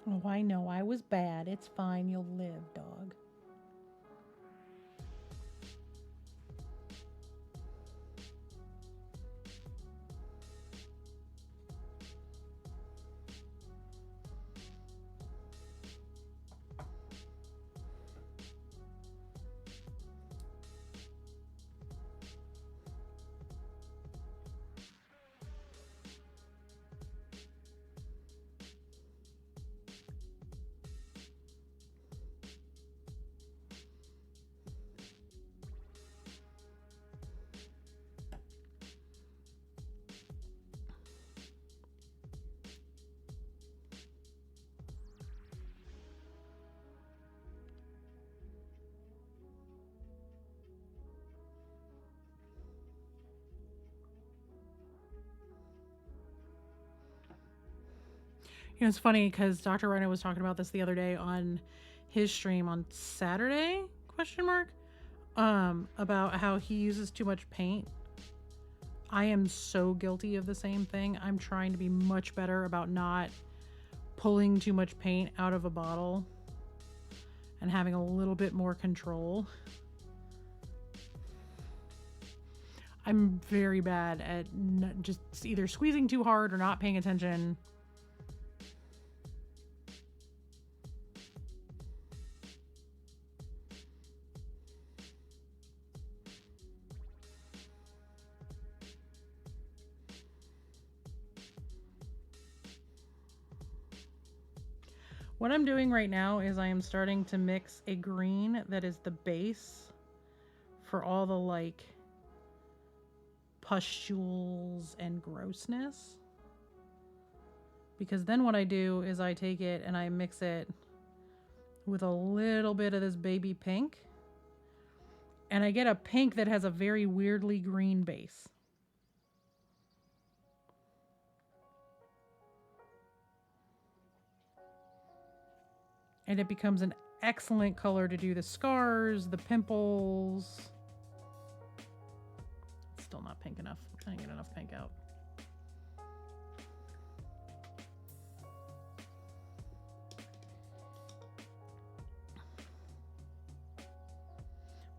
Oh, I know. I was bad. It's fine. You'll live, dog. You know, it's funny because Dr. Rhino was talking about this the other day on his stream on Saturday, question mark, about how he uses too much paint. I am so guilty of the same thing. I'm trying to be much better about not pulling too much paint out of a bottle and having a little bit more control. I'm very bad at just either squeezing too hard or not paying attention. What I'm doing right now is I am starting to mix a green that is the base for all the like pustules and grossness. Because then what I do is I take it and I mix it with a little bit of this baby pink. And I get a pink that has a very weirdly green base. And it becomes an excellent color to do the scars, the pimples. It's still not pink enough. I didn't get enough pink out.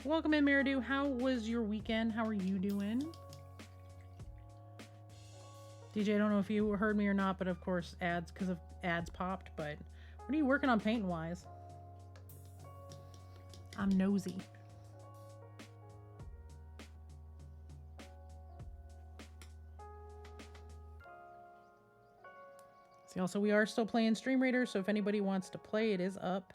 Welcome in, Maridu. How was your weekend? How are you doing? DJ, I don't know if you heard me or not, but of course ads, because of ads popped, but what are you working on painting wise? I'm nosy. See, also we are still playing Stream Raider, so if anybody wants to play, it is up.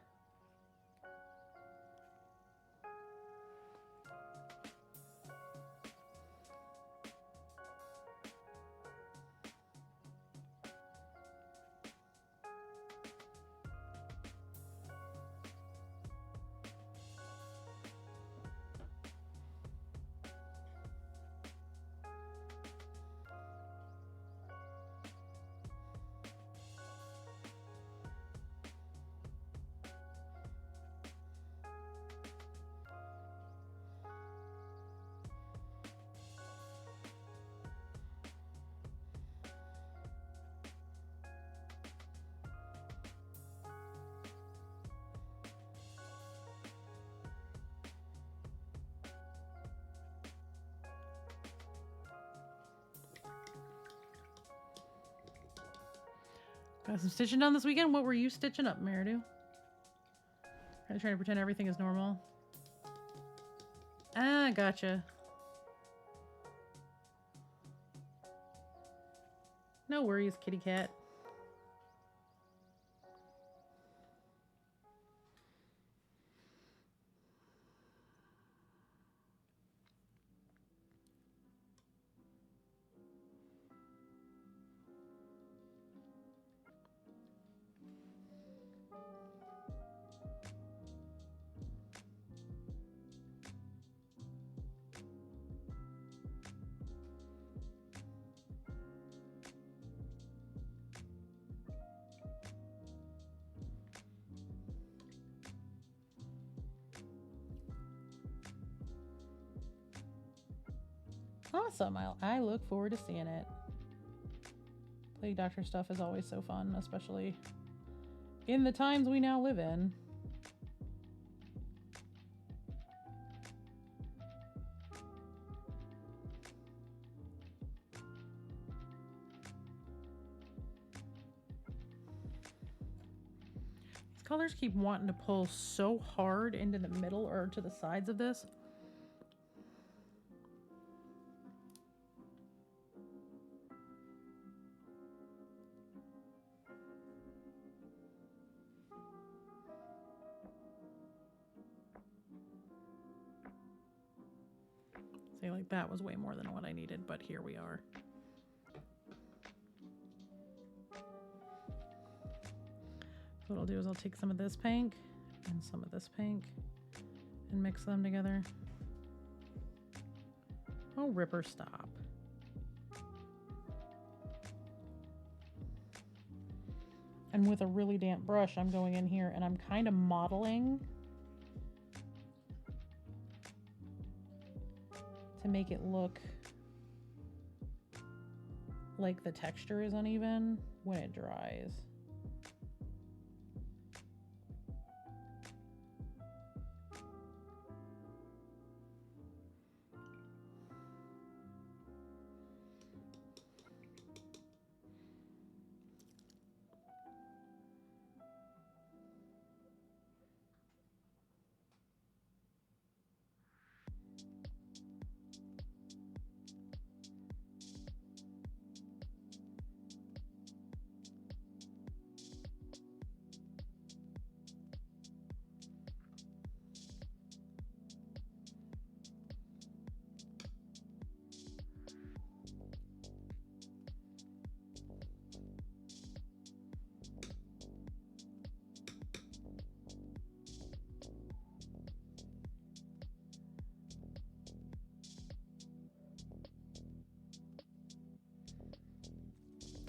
Got some stitching done this weekend. What were you stitching up, Meridu? Are you trying to pretend everything is normal? Ah, gotcha. No worries, kitty cat. Awesome. I look forward to seeing it. Plague Doctor stuff is always so fun, especially in the times we now live in. These colors keep wanting to pull so hard into the middle or to the sides of this. See, like that was way more than what I needed, but here we are. So what I'll do is I'll take some of this pink and some of this pink and mix them together. Oh, Ripper, stop. And with a really damp brush, I'm going in here and I'm kind of modeling to make it look like the texture is uneven when it dries.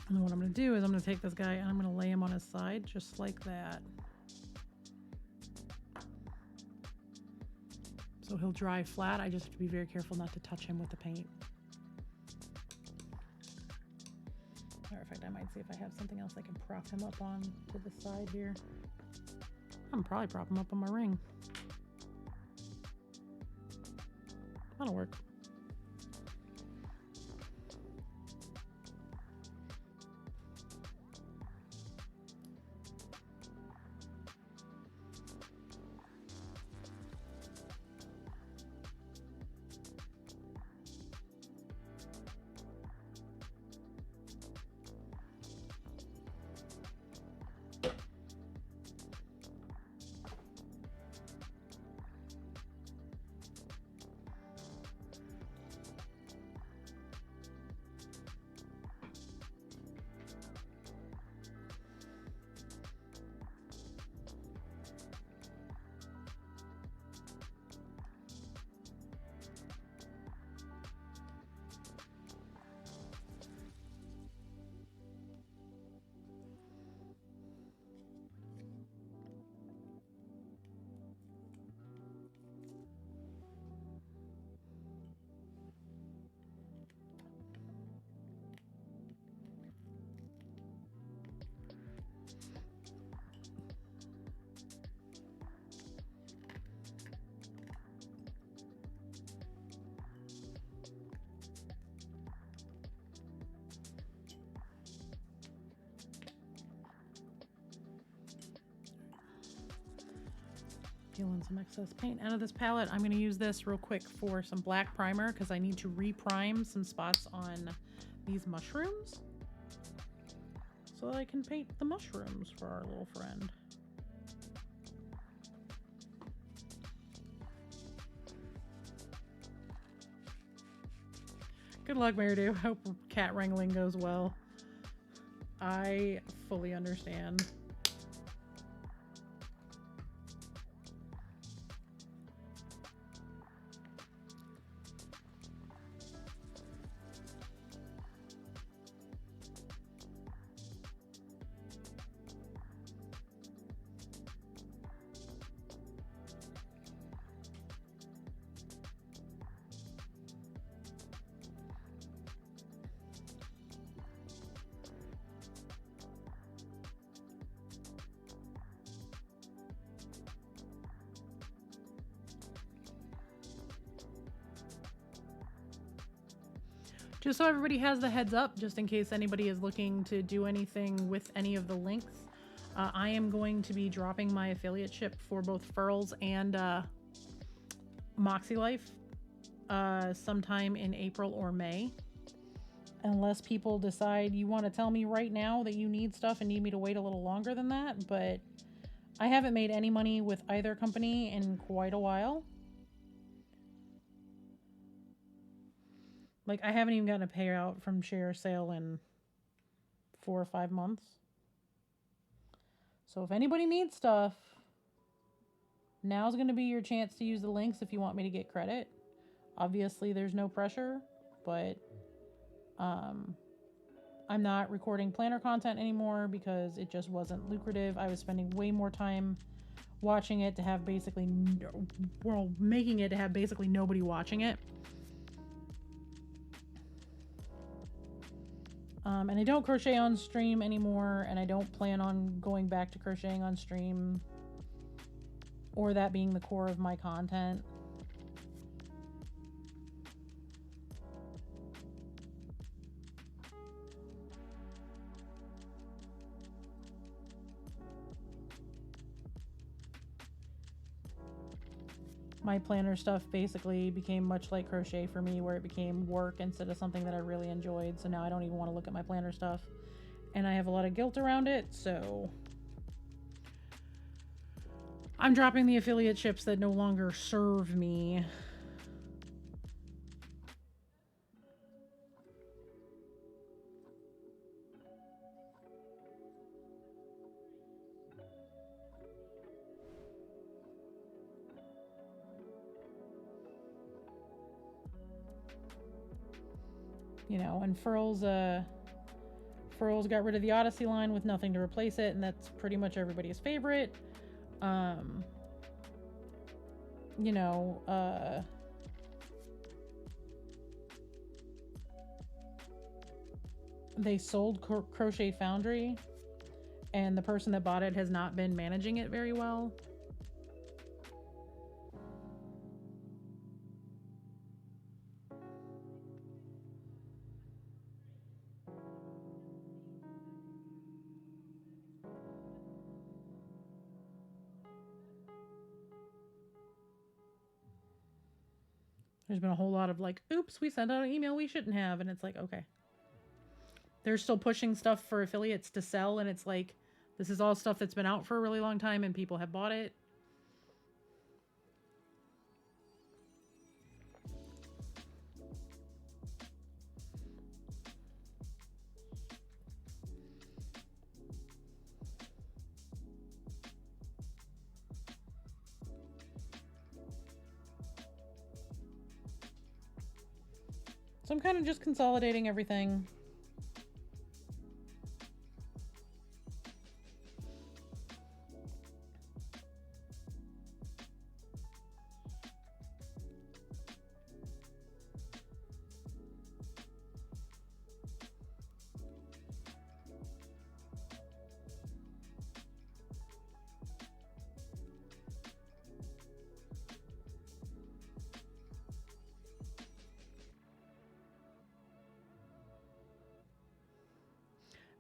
And then what I'm going to do is I'm going to take this guy and I'm going to lay him on his side just like that. So he'll dry flat. I just have to be very careful not to touch him with the paint. Matter of fact, I might see if I have something else I can prop him up on to the side here. I'm probably prop him up on my ring. That'll work. Peeling some excess paint out of this palette. I'm going to use this real quick for some black primer because I need to reprime some spots on these mushrooms so that I can paint the mushrooms for our little friend. Good luck, Maridu. Hope cat wrangling goes well. I fully understand. Just so everybody has the heads up, just in case anybody is looking to do anything with any of the links, I am going to be dropping my affiliate ship for both Furls and Moxie Life sometime in April or May. Unless people decide you want to tell me right now that you need stuff and need me to wait a little longer than that, but I haven't made any money with either company in quite a while. Like, I haven't even gotten a payout from Share Sale in 4 or 5 months. So if anybody needs stuff, now's going to be your chance to use the links if you want me to get credit. Obviously, there's no pressure, but I'm not recording planner content anymore because it just wasn't lucrative. I was spending way more time watching it to have basically, making it to have basically nobody watching it. And I don't crochet on stream anymore, and I don't plan on going back to crocheting on stream or that being the core of my content. My planner stuff basically became much like crochet for me, where it became work instead of something that I really enjoyed. So now I don't even want to look at my planner stuff, and I have a lot of guilt around it. So I'm dropping the affiliate ships that no longer serve me. You know, and Furls got rid of the Odyssey line with nothing to replace it, and that's pretty much everybody's favorite. You know, they sold Crochet Foundry, and the person that bought it has not been managing it very well. There's been a whole lot of like, oops, we sent out an email we shouldn't have. And it's like, okay. They're still pushing stuff for affiliates to sell. And it's like, this is all stuff that's been out for a really long time and people have bought it. So I'm kind of just consolidating everything.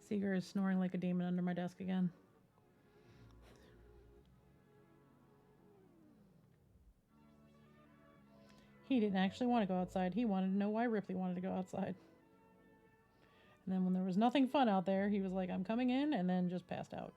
Seeger is snoring like a demon under my desk again. He didn't actually want to go outside. He wanted to know why Ripley wanted to go outside. And then when there was nothing fun out there, he was like, I'm coming in, and then just passed out.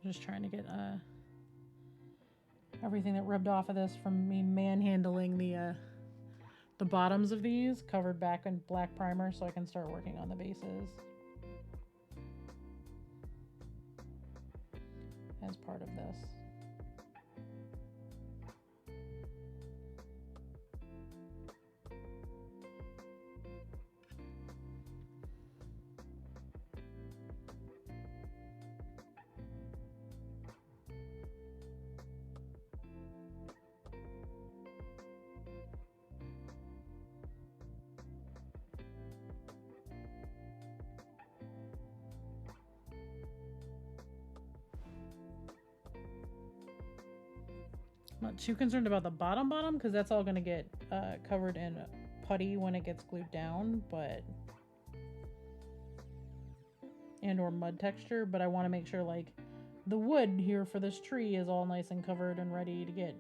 Just trying to get everything that rubbed off of this from me manhandling the bottoms of these covered back in black primer so I can start working on the bases as part of this. I'm not too concerned about the bottom because that's all going to get covered in putty when it gets glued down, but and or mud texture, but I want to make sure like the wood here for this tree is all nice and covered and ready to get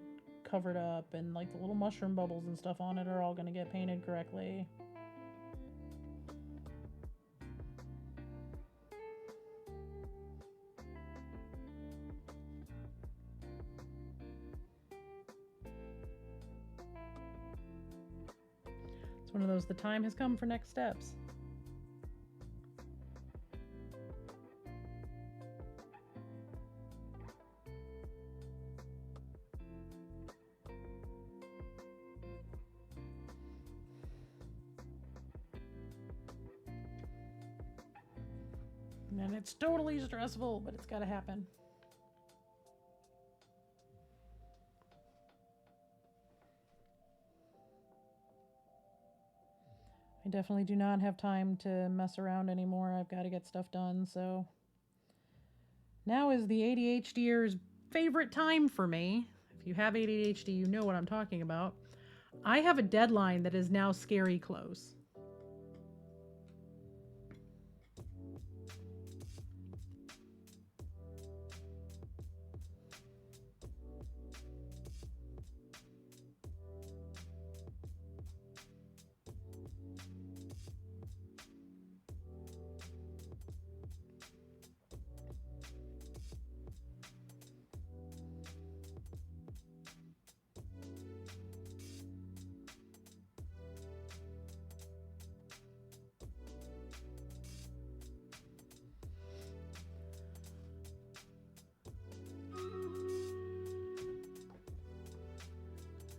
covered up, and like the little mushroom bubbles and stuff on it are all going to get painted correctly. It's one of those, the time has come for next steps. And it's totally stressful, but it's got to happen. I definitely do not have time to mess around anymore. I've got to get stuff done, so now is the ADHDer's favorite time for me. If you have ADHD, you know what I'm talking about. I have a deadline that is now scary close.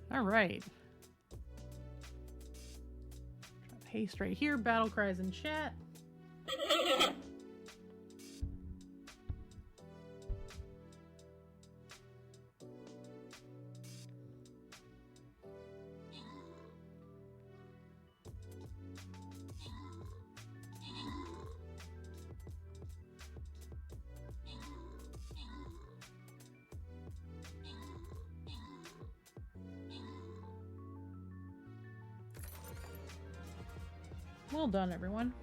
All right. Paste right here. Battle cries in chat. Well done, everyone.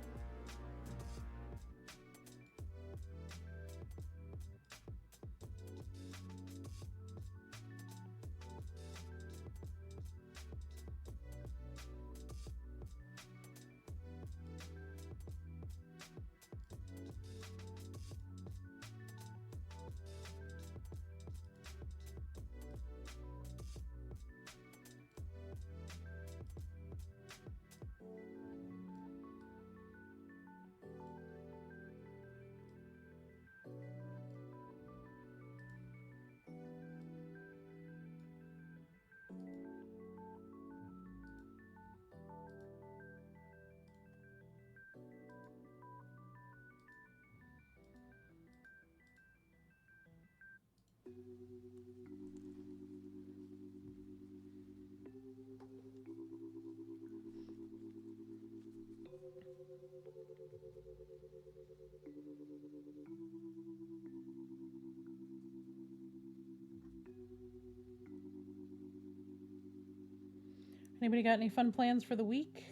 Anybody got any fun plans for the week?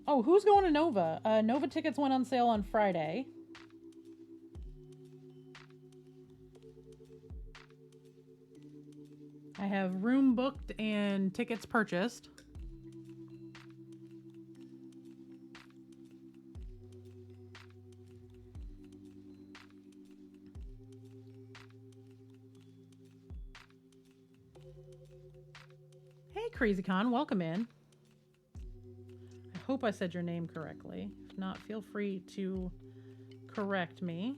Oh, who's going to Nova? Nova tickets went on sale on Friday. I have room booked and tickets purchased. Hey, CrazyCon, welcome in. I hope I said your name correctly. If not, feel free to correct me.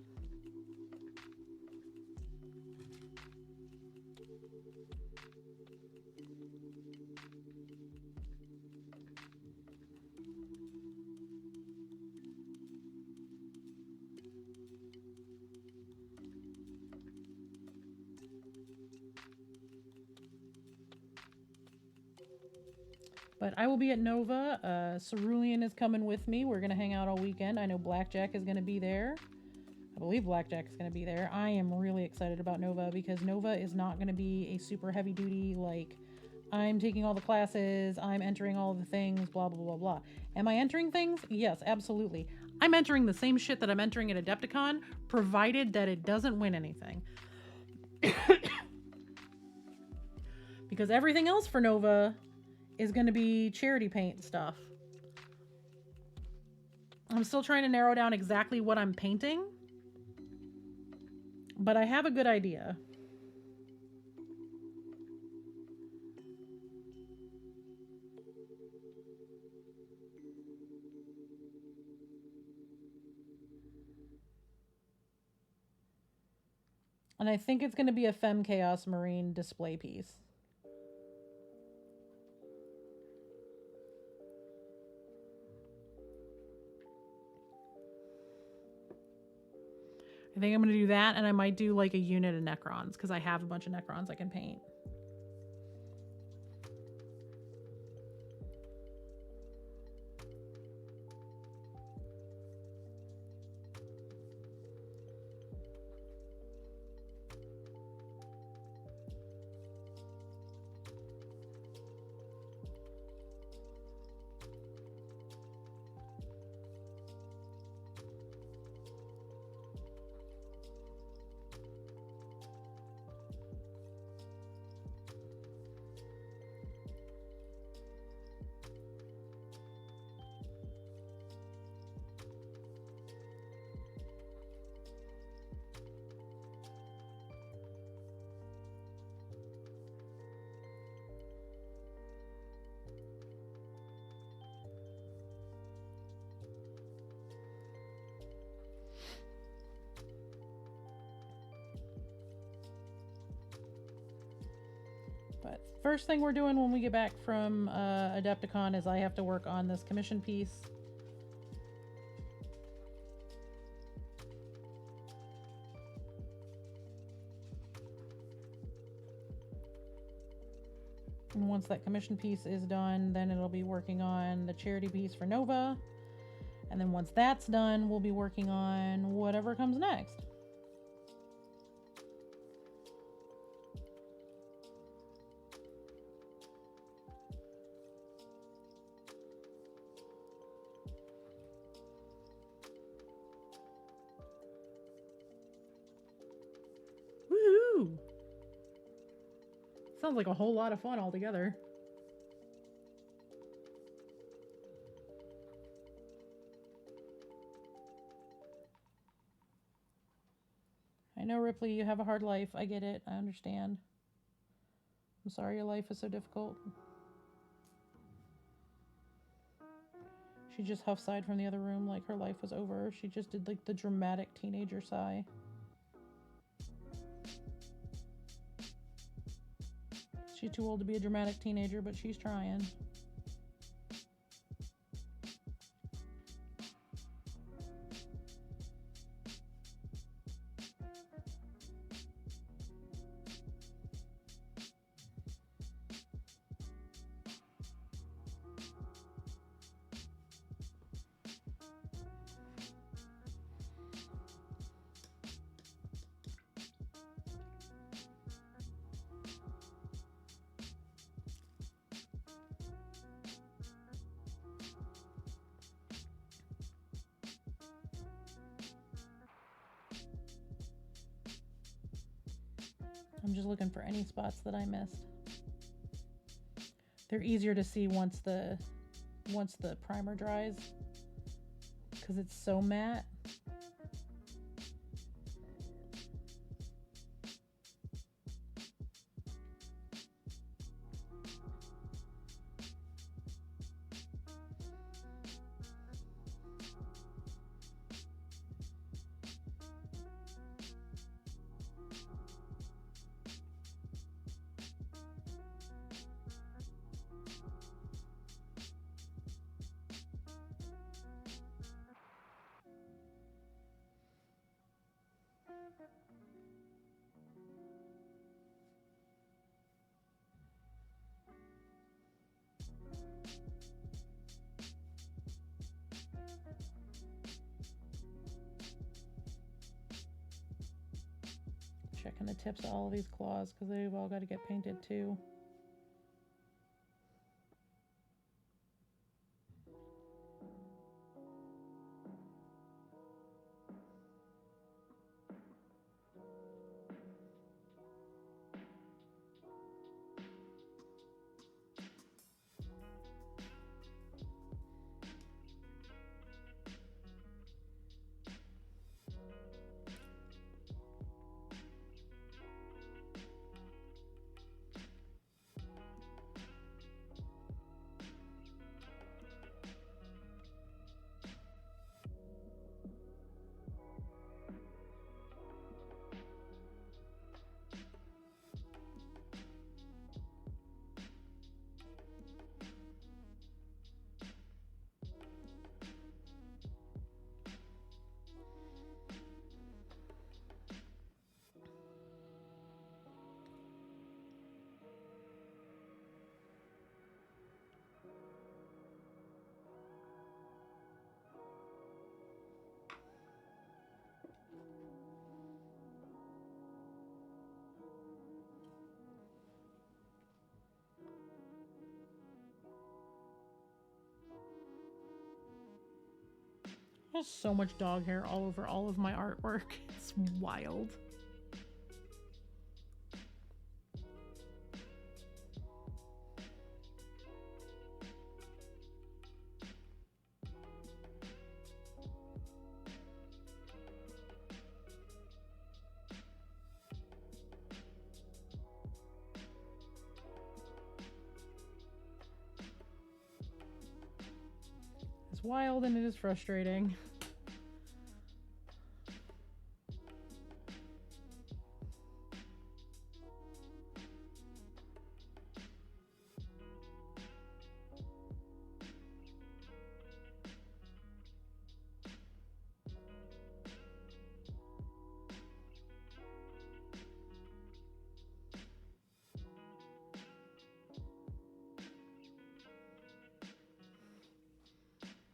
But I will be at Nova. Cerulean is coming with me. We're going to hang out all weekend. I know Blackjack is going to be there. I believe Blackjack is going to be there. I am really excited about Nova because Nova is not going to be a super heavy duty, like, I'm taking all the classes, I'm entering all of the things, blah, blah, blah, blah. Am I entering things? Yes, absolutely. I'm entering the same shit that I'm entering at Adepticon, provided that it doesn't win anything. Because everything else for Nova is going to be charity paint stuff. I'm still trying to narrow down exactly what I'm painting, but I have a good idea. And I think it's going to be a Femme Chaos Marine display piece. I think I'm going to do that, and I might do like a unit of Necrons, because I have a bunch of Necrons I can paint. But first thing we're doing when we get back from Adepticon is I have to work on this commission piece. And once that commission piece is done, then it'll be working on the charity piece for Nova. And then once that's done, we'll be working on whatever comes next. Woohoo! Sounds like a whole lot of fun altogether. I know, Ripley, you have a hard life. I get it. I understand. I'm sorry your life is so difficult. She just huff-sighed from the other room like her life was over. She just did like the dramatic teenager sigh. She's too old to be a dramatic teenager, but she's trying. I'm just looking for any spots that I missed. They're easier to see once the primer dries because it's so matte. Checking the tips of all of these claws because they've all got to get painted too. There's so much dog hair all over all of my artwork. It's wild. It's wild and it is frustrating.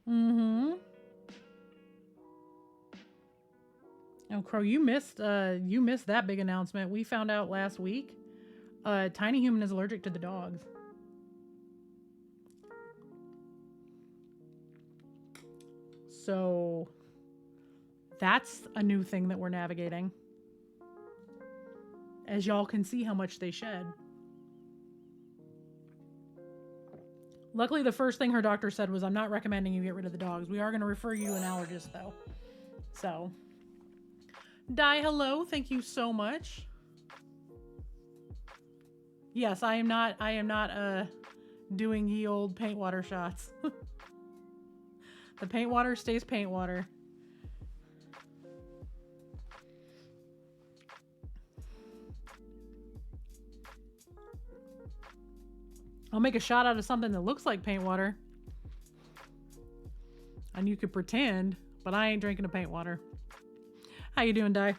Mm-hmm. Oh, Crow, you missed that big announcement. We found out last week. Tiny Human is allergic to the dogs. So that's a new thing that we're navigating. As y'all can see how much they shed. Luckily, the first thing her doctor said was, I'm not recommending you get rid of the dogs. We are going to refer you to an allergist, though. So, Di, hello. Thank you so much. Yes, I am not doing ye old paint water shots. The paint water stays paint water. I'll make a shot out of something that looks like paint water. And you could pretend, but I ain't drinking the paint water. How you doing, Di? I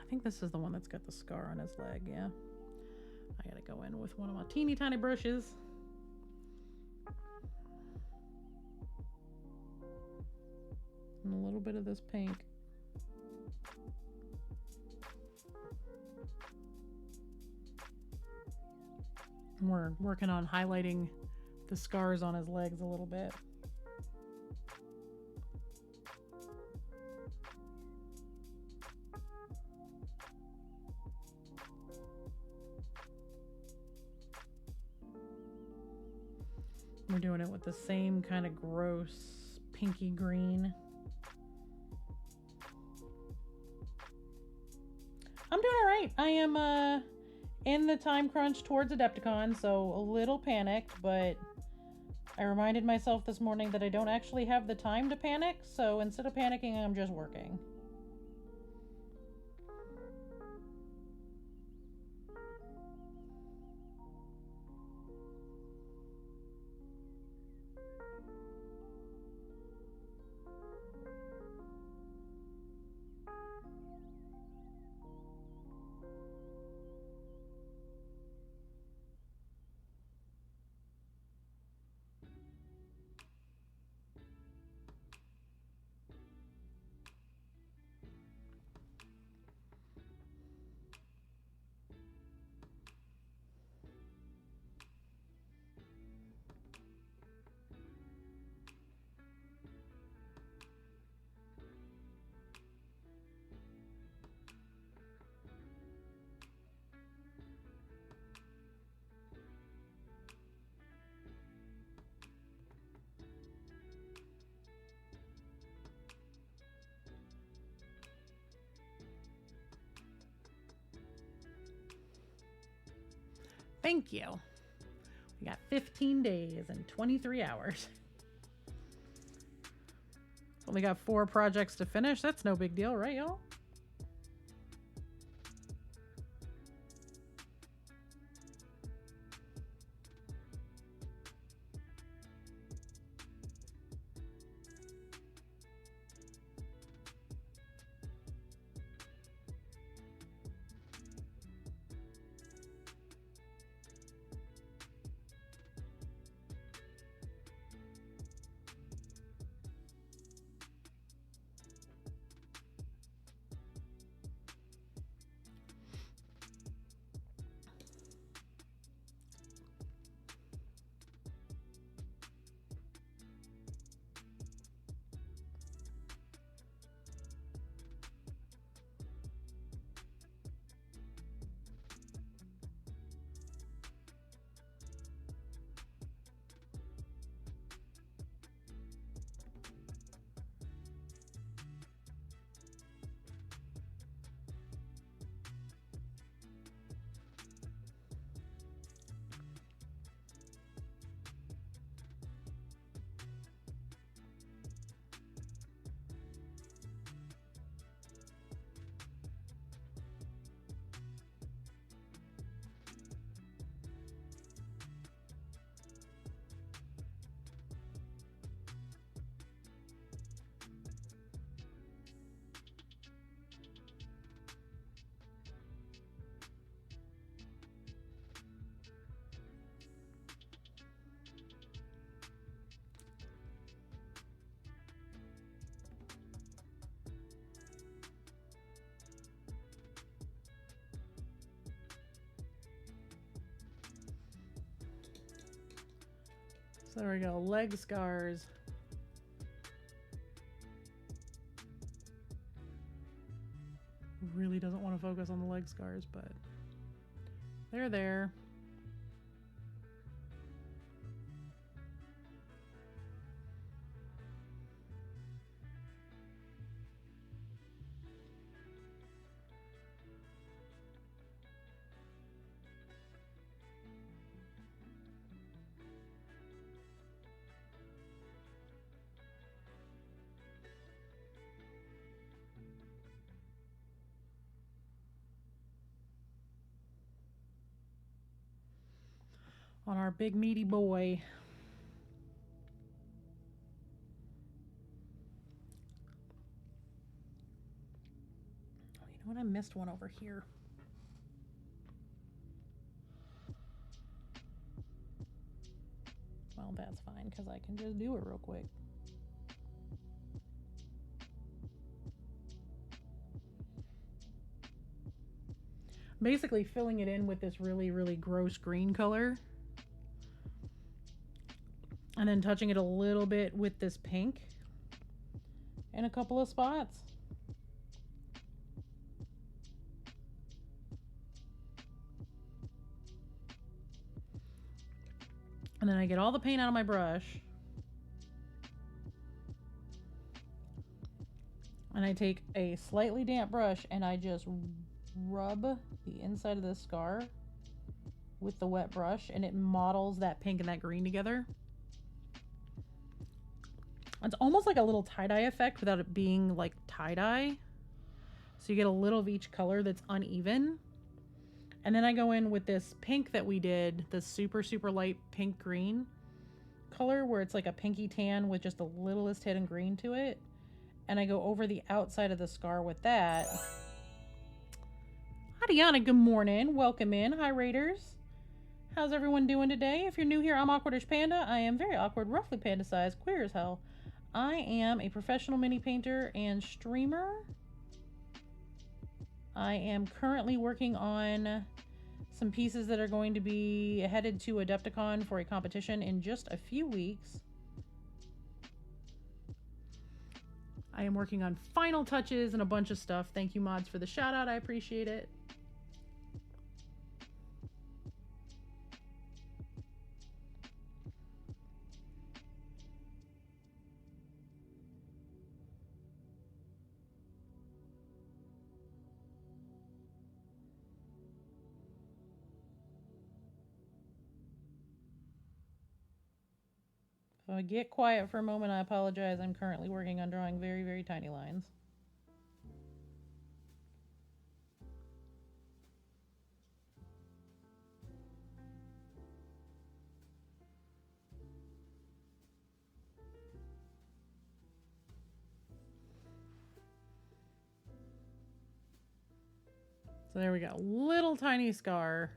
think this is the one that's got the scar on his leg, yeah. I gotta go in with one of my teeny tiny brushes. And a little bit of this pink. We're working on highlighting the scars on his legs a little bit. We're doing it with the same kind of gross pinky green. I'm doing all right. I am in the time crunch towards Adepticon, so a little panicked, but I reminded myself this morning that I don't actually have the time to panic, so instead of panicking, I'm just working. Thank you. We got 15 days and 23 hours. Only got 4 projects to finish. That's no big deal, right, y'all? So there we go, leg scars. Really doesn't want to focus on the leg scars, but they're there. On our big meaty boy. Oh, you know what? I missed one over here. Well, that's fine, because I can just do it real quick. Basically filling it in with this really, really gross green color. And then touching it a little bit with this pink in a couple of spots. And then I get all the paint out of my brush. And I take a slightly damp brush and I just rub the inside of this scar with the wet brush, and it models that pink and that green together. It's almost like a little tie-dye effect without it being like tie-dye. So you get a little of each color that's uneven. And then I go in with this pink that we did, the super, super light pink green color, where it's like a pinky tan with just the littlest hit of green to it. And I go over the outside of the scar with that. Hi, Diana. Good morning. Welcome in. Hi, Raiders. How's everyone doing today? If you're new here, I'm Awkwardish Panda. I am very awkward, roughly panda-sized, queer as hell. I am a professional mini painter and streamer. I am currently working on some pieces that are going to be headed to Adepticon for a competition in just a few weeks. I am working on final touches and a bunch of stuff. Thank you, mods, for the shout out. I appreciate it. If I get quiet for a moment, I apologize. I'm currently working on drawing very, very tiny lines. So there we go. Little tiny scar.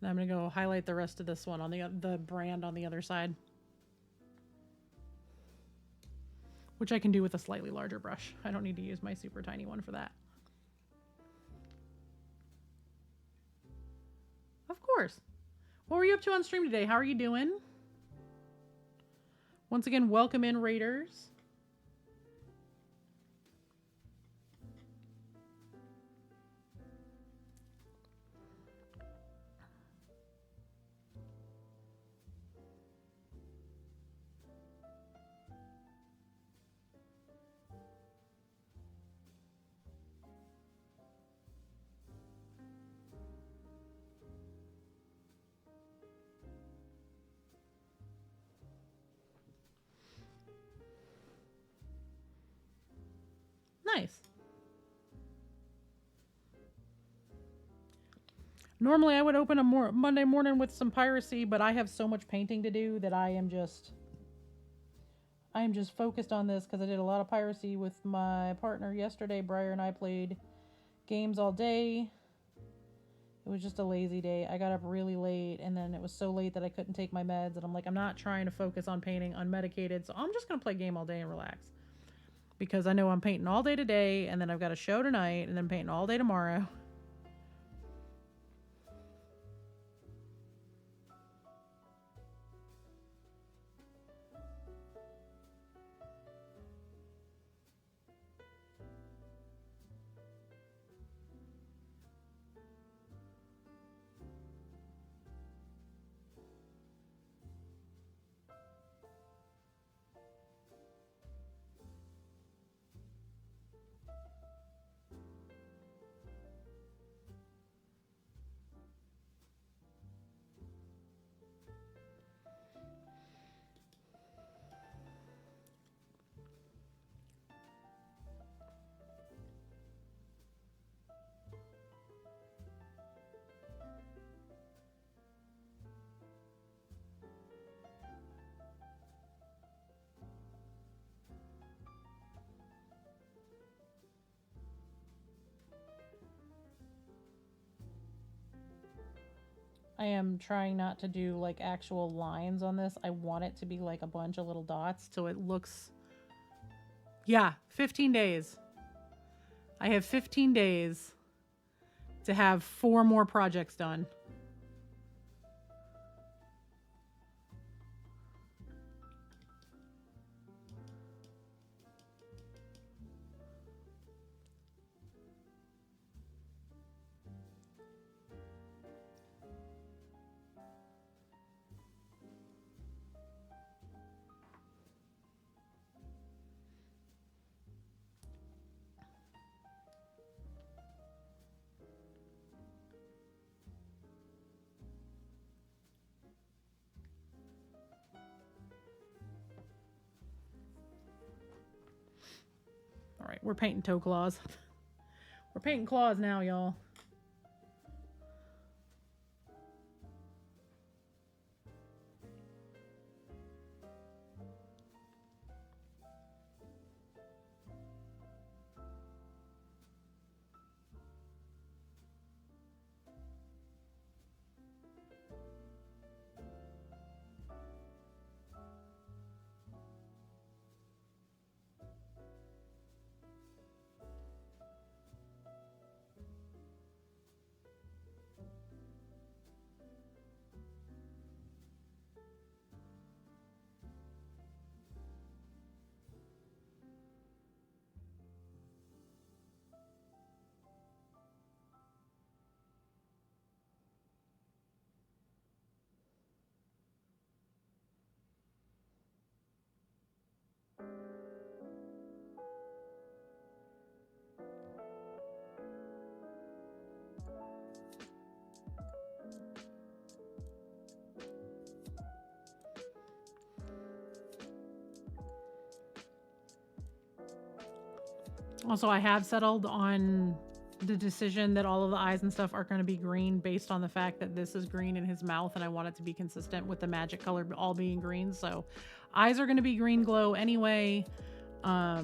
And I'm going to go highlight the rest of this one on the brand on the other side. Which I can do with a slightly larger brush. I don't need to use my super tiny one for that. Of course. What were you up to on stream today? How are you doing? Once again, welcome in, Raiders. Nice. Normally I would open a Monday morning with some piracy, but I have so much painting to do that I am just focused on this because I did a lot of piracy with my partner yesterday. Briar and I played games all day. It was just a lazy day. I got up really late, and then it was so late that I couldn't take my meds, and I'm like, I'm not trying to focus on painting unmedicated, so I'm just going to play game all day and relax. Because I know I'm painting all day today, and then I've got a show tonight, and then painting all day tomorrow. I am trying not to do like actual lines on this. I want it to be like a bunch of little dots so it looks... Yeah, 15 days. I have 15 days to have 4 more projects done. All right, we're painting toe claws. We're painting claws now, y'all. Also, I have settled on the decision that all of the eyes and stuff are going to be green based on the fact that this is green in his mouth, and I want it to be consistent with the magic color all being green. So eyes are going to be green glow anyway. I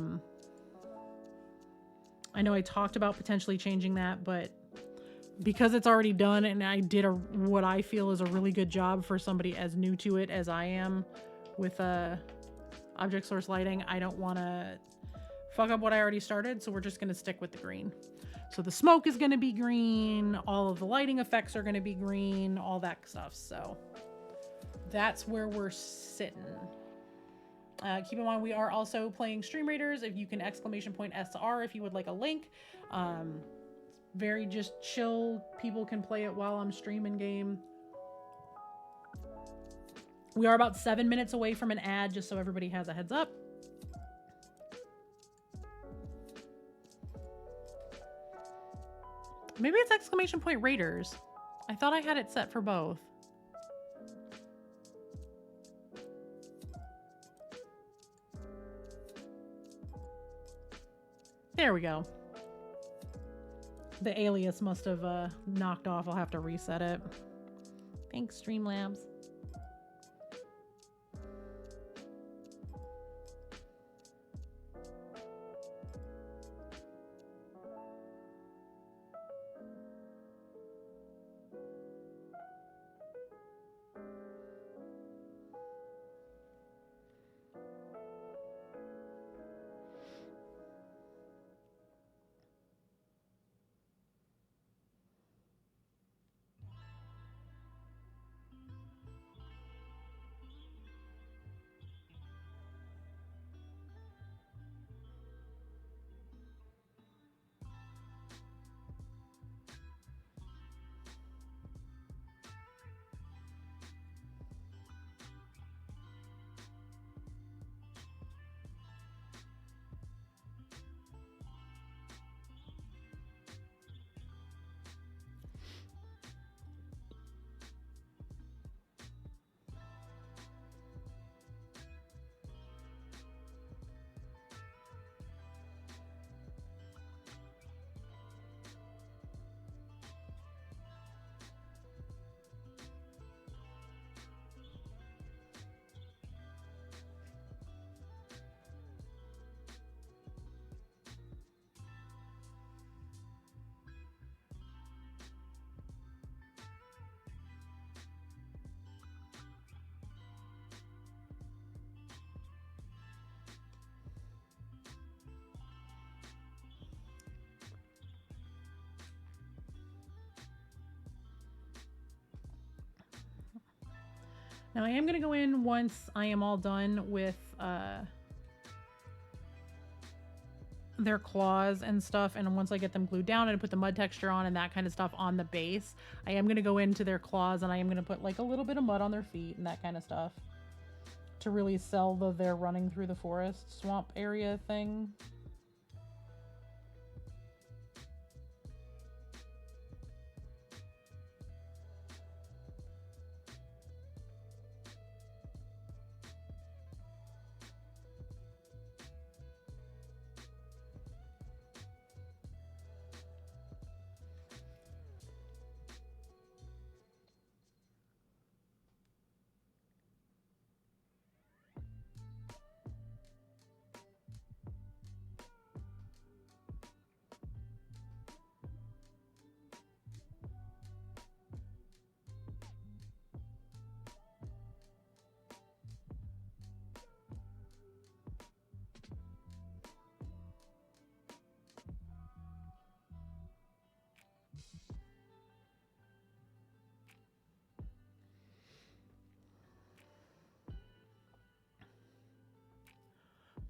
know I talked about potentially changing that, but because it's already done and I did what I feel is a really good job for somebody as new to it as I am with object source lighting, I don't want to fuck up what I already started, so we're just going to stick with the green. So the smoke is going to be green, all of the lighting effects are going to be green, all that stuff. So that's where we're sitting. Keep in mind, we are also playing Stream Raiders. If you can !SR if you would like a link. Very just chill. People can play it while I'm streaming game. We are about 7 minutes away from an ad, just so everybody has a heads up. Maybe it's !Raiders. I thought I had it set for both. There we go. The alias must have knocked off. I'll have to reset it. Thanks, Streamlabs. Now I am going to go in once I am all done with their claws and stuff, and once I get them glued down and put the mud texture on and that kind of stuff on the base, I am going to go into their claws and I am going to put like a little bit of mud on their feet and that kind of stuff to really sell the they're running through the forest swamp area thing.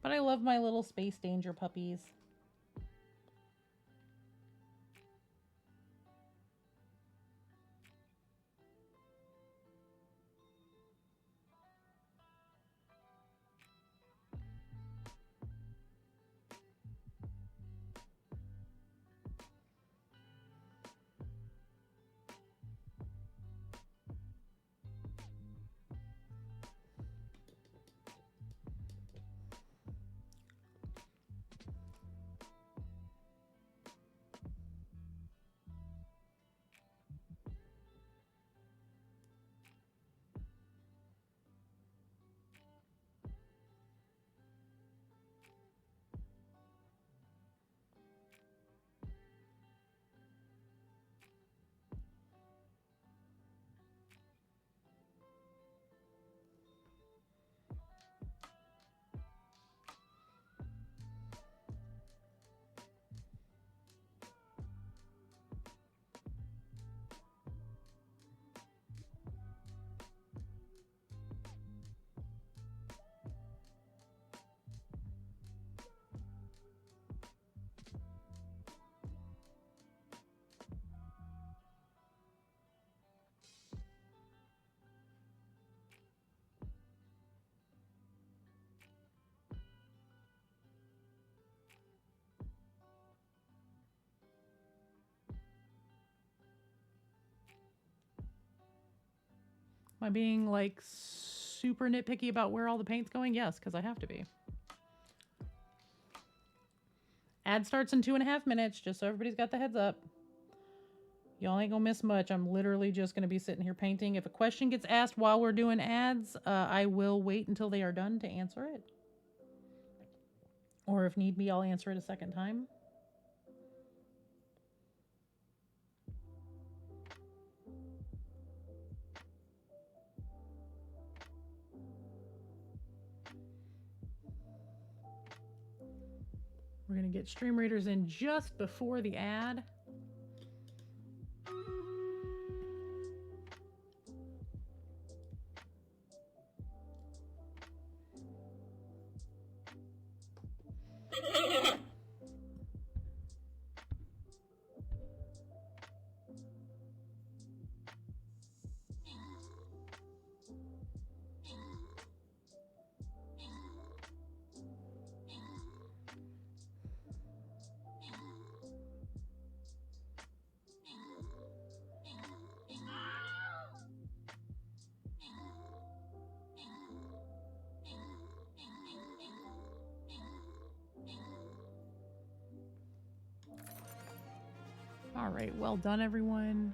But I love my little Space Danger puppies. Am I being like super nitpicky about where all the paint's going? Yes, because I have to be. Ad starts in 2.5 minutes, just so everybody's got the heads up. Y'all ain't gonna miss much. I'm literally just gonna be sitting here painting. If a question gets asked while we're doing ads, I will wait until they are done to answer it. Or if need be, I'll answer it a second time. We're gonna get stream readers in just before the ad. All right, well done, everyone.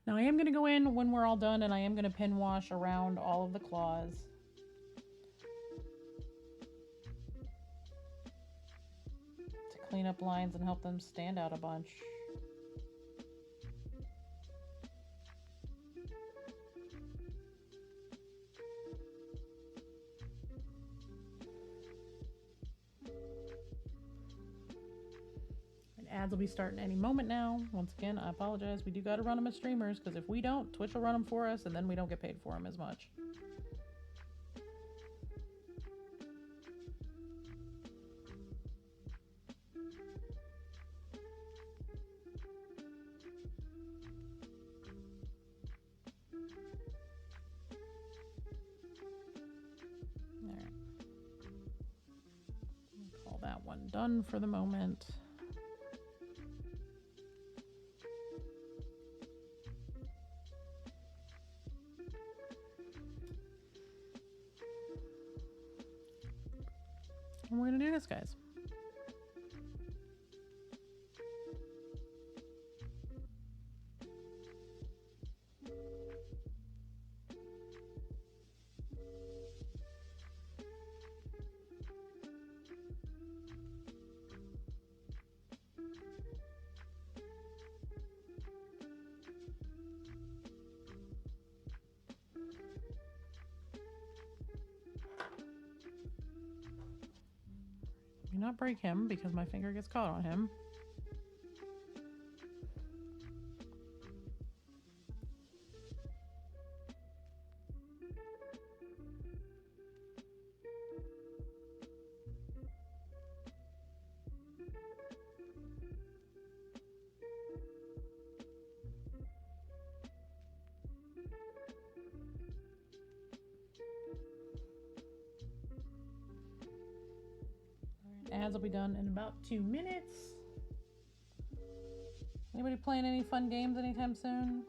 Now I am going to go in when we're all done, and I am going to pin wash around all of the claws. To clean up lines and help them stand out a bunch. Ads will be starting any moment now. Once again, I apologize. We do got to run them as streamers, because if we don't, Twitch will run them for us, and then we don't get paid for them as much. All right. Call that one done for the moment. And we're gonna do this, guys. Do not break him because my finger gets caught on him. Ads will be done in about 2 minutes. Anybody playing any fun games anytime soon?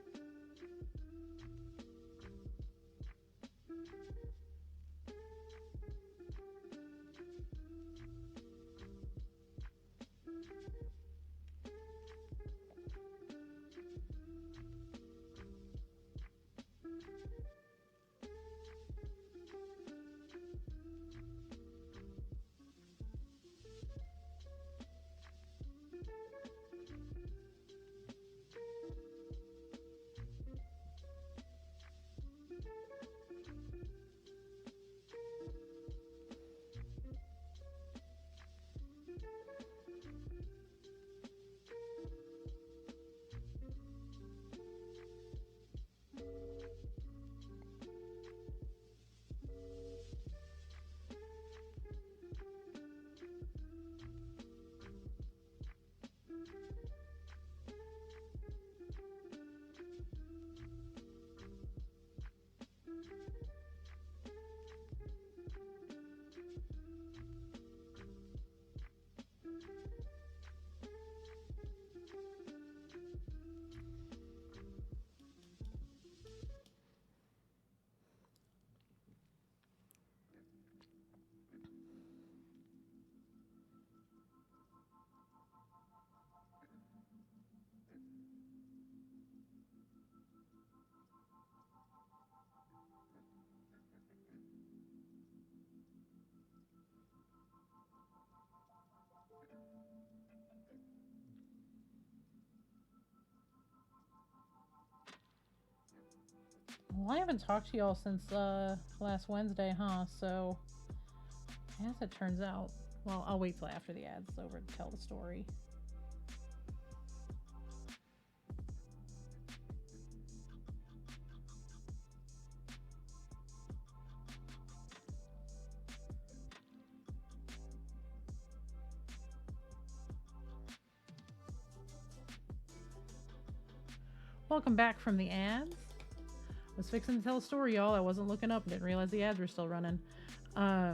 Well, I haven't talked to y'all since last Wednesday, huh? So, as it turns out, well, I'll wait till after the ad's over to tell the story. Welcome back from the ads. I was fixing to tell a story, y'all. I wasn't looking up and didn't realize the ads were still running. I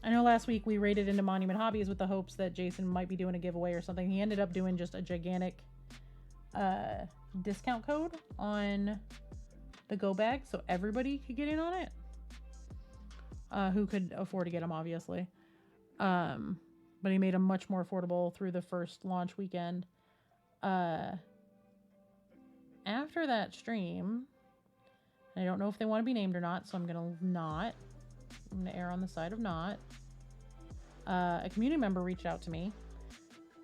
know last week we raided into Monument Hobbies with the hopes that Jason might be doing a giveaway or something. He ended up doing just a gigantic discount code on the go bag so everybody could get in on it. Who could afford to get them, obviously. But he made them much more affordable through the first launch weekend. As after that stream, I don't know if they want to be named or not, so I'm going to not. I'm going to err on the side of not. A community member reached out to me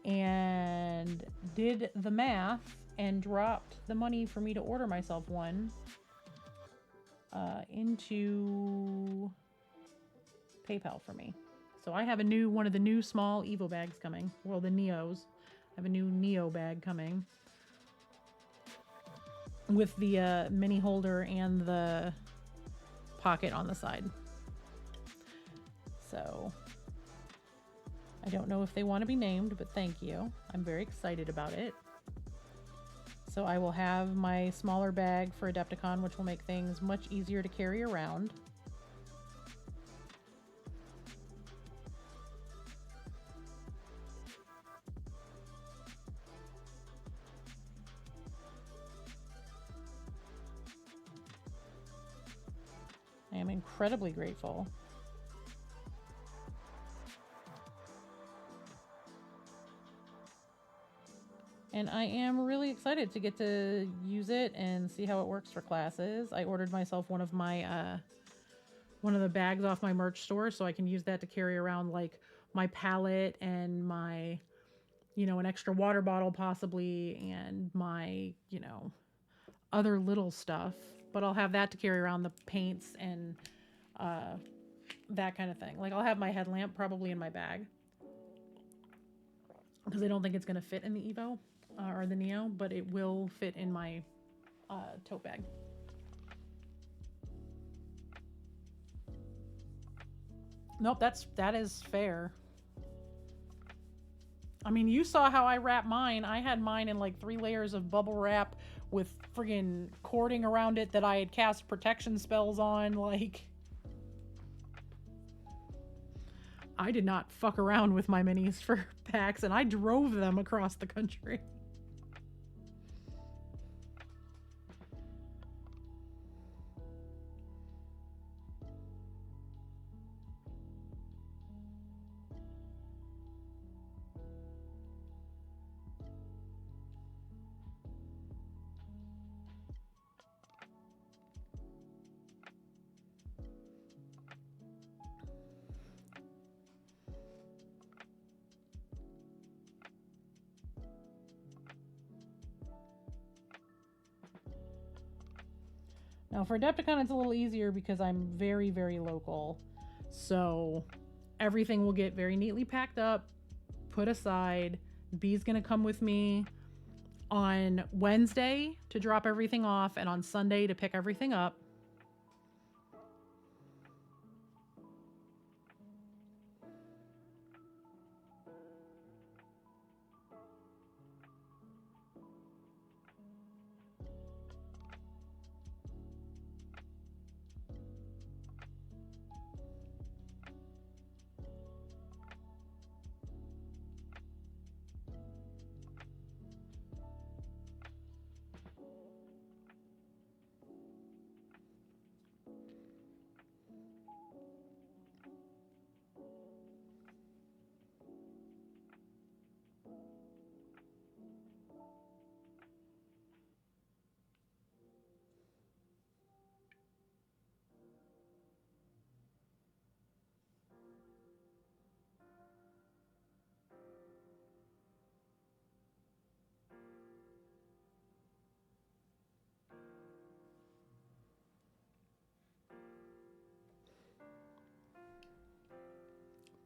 and did the math and dropped the money for me to order myself one into PayPal for me. So I have one of the new small Evo bags coming. Well, the Neos. I have a new Neo bag coming with the mini holder and the pocket on the side. So I don't know if they want to be named, but thank you. I'm very excited about it. So I will have my smaller bag for Adepticon, which will make things much easier to carry around. I am incredibly grateful. And I am really excited to get to use it and see how it works for classes. I ordered myself one of my one of the bags off my merch store, so I can use that to carry around like my palette and my, you know, an extra water bottle possibly, and my, you know, other little stuff. But I'll have that to carry around, the paints and that kind of thing. Like I'll have my headlamp probably in my bag because I don't think it's going to fit in the Evo. Or the Neo, but it will fit in my tote bag. Nope, that is fair. I mean, you saw how I wrapped mine. I had mine in like 3 layers of bubble wrap with friggin' cording around it that I had cast protection spells on. Like, I did not fuck around with my minis for packs, and I drove them across the country. Now for Adepticon, it's a little easier because I'm very, very local. So everything will get very neatly packed up, put aside. B's gonna come with me on Wednesday to drop everything off and on Sunday to pick everything up.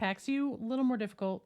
Paxu, a little more difficult.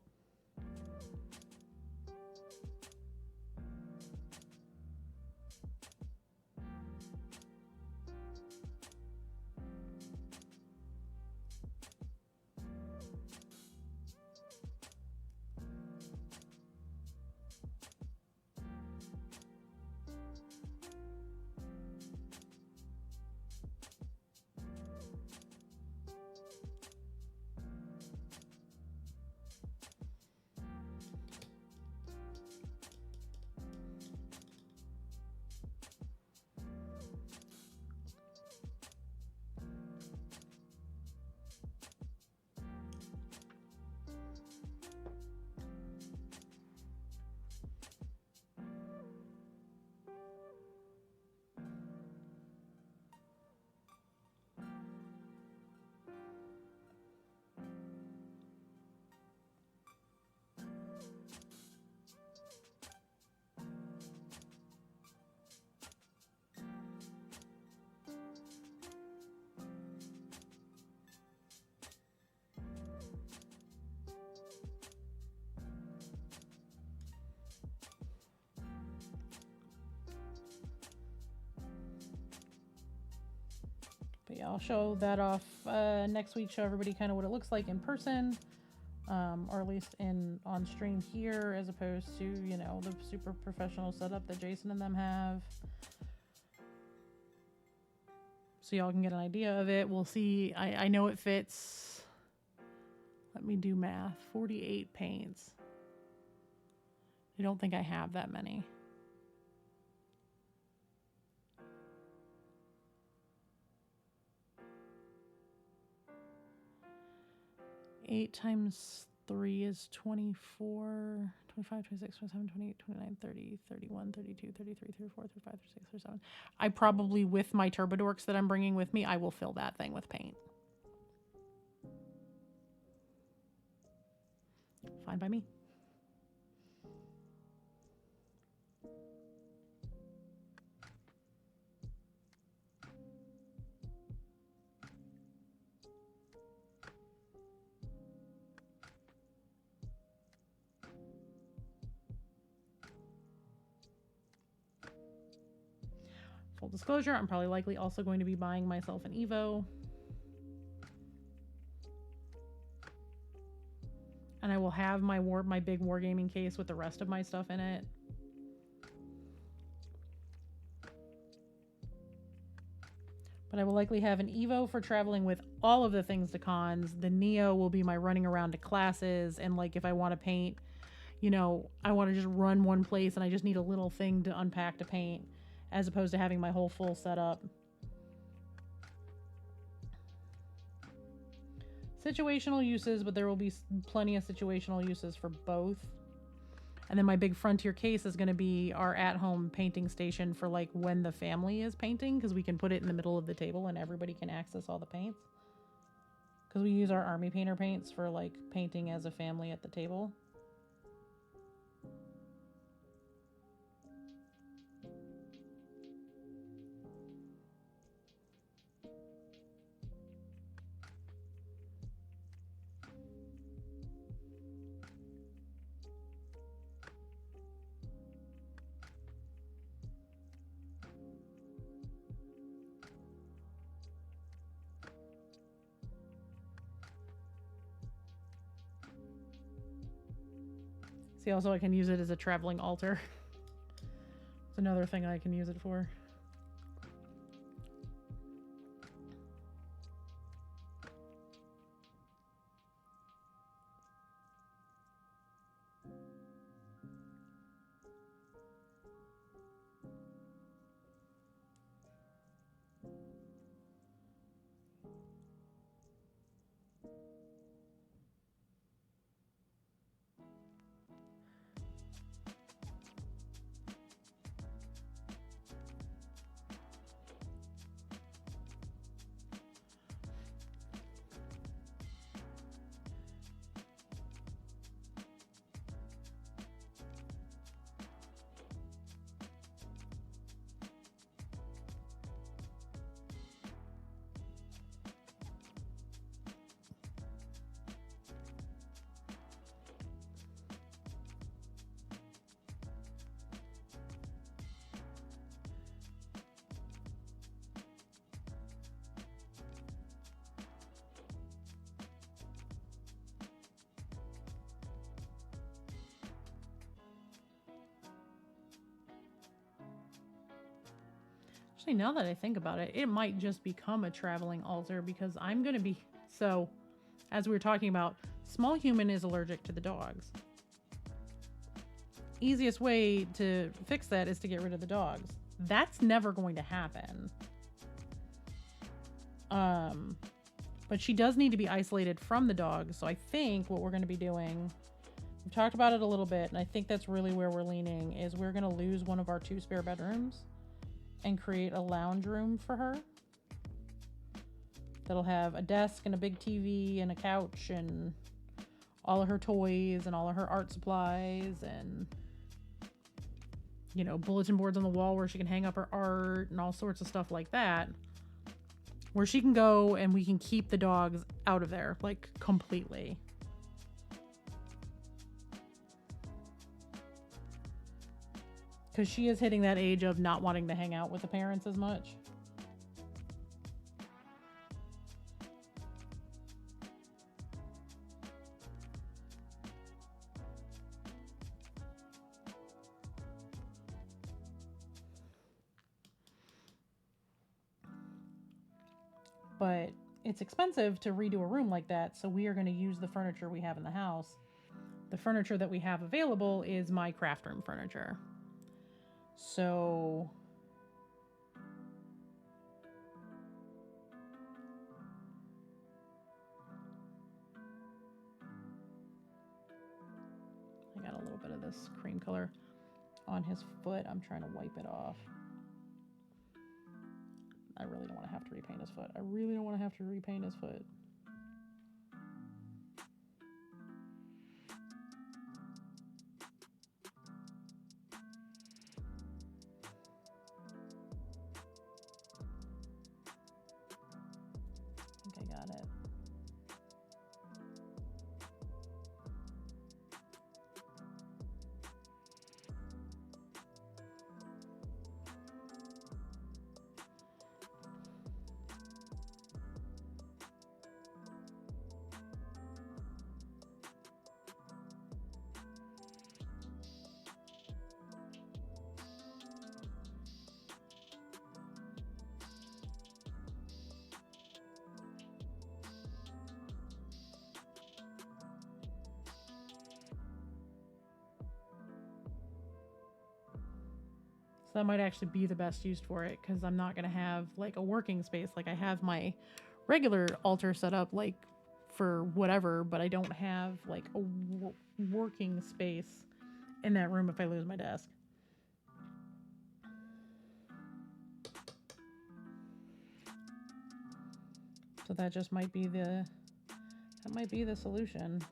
But yeah, I'll show that off next week, show everybody kind of what it looks like in person, or at least on stream here, as opposed to, you know, the super professional setup that Jason and them have. So y'all can get an idea of it. We'll see. I know it fits. Let me do math. 48 paints. I don't think I have that many. 8 times 3 is 24, 25, 26, 27, 28, 29, 30, 31, 32, 33, 34, 35, 36, 37. I probably, with my Turbodorks that I'm bringing with me, I will fill that thing with paint. Fine by me. Full disclosure, I'm probably likely also going to be buying myself an Evo. And I will have my big wargaming case with the rest of my stuff in it. But I will likely have an Evo for traveling with all of the things to cons. The Neo will be my running around to classes, and like if I want to paint, you know, I want to just run one place and I just need a little thing to unpack to paint, as opposed to having my whole full setup. Situational uses, but there will be plenty of situational uses for both. And then my big Frontier case is going to be our at-home painting station for like when the family is painting, because we can put it in the middle of the table and everybody can access all the paints. Because we use our Army Painter paints for like painting as a family at the table. See, also I can use it as a traveling altar. It's another thing I can use it for. Actually, now that I think about it, it might just become a traveling altar, because I'm going to be... So, as we were talking about, small human is allergic to the dogs. Easiest way to fix that is to get rid of the dogs. That's never going to happen. But she does need to be isolated from the dogs, so I think what we're going to be doing... We've talked about it a little bit, and I think that's really where we're leaning, is we're going to lose one of our 2 spare bedrooms and create a lounge room for her that'll have a desk and a big TV and a couch and all of her toys and all of her art supplies and, you know, bulletin boards on the wall where she can hang up her art and all sorts of stuff like that, where she can go and we can keep the dogs out of there, like, completely. Because she is hitting that age of not wanting to hang out with the parents as much. but it's expensive to redo a room like that, so we are going to use the furniture we have in the house. The furniture that we have available is my craft room furniture. So I got a little bit of this cream color on his foot. I'm trying to wipe it off. I really don't want to have to repaint his foot. I really don't want to have to repaint his foot. I think I got it. So that might actually be the best use for it, because I'm not going to have like a working space. Like I have my regular altar set up like for whatever, but I don't have like a working space in that room if I lose my desk. So that just might be the solution.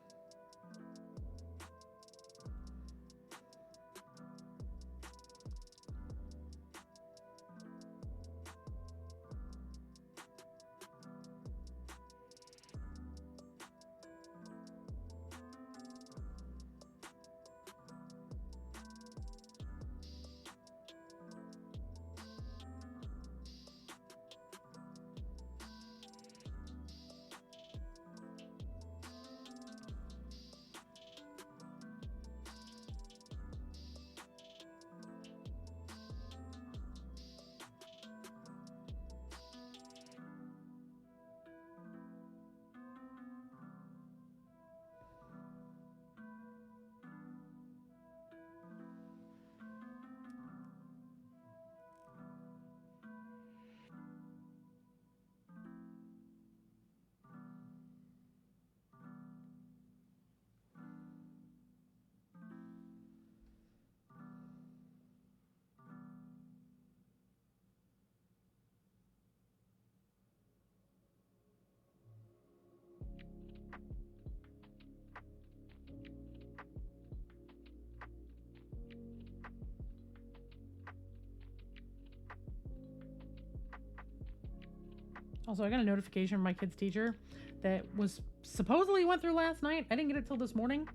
Also, I got a notification from my kid's teacher that was supposedly went through last night. I didn't get it till this morning.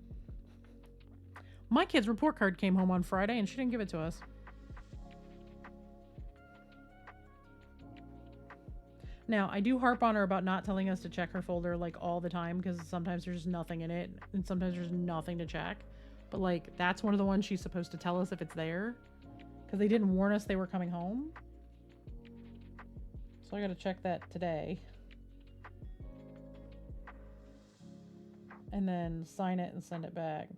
My kid's report card came home on Friday and she didn't give it to us. Now, I do harp on her about not telling us to check her folder like all the time, because sometimes there's nothing in it and sometimes there's nothing to check. But like, that's one of the ones she's supposed to tell us if it's there, because they didn't warn us they were coming home. So I gotta check that today. And then sign it and send it back.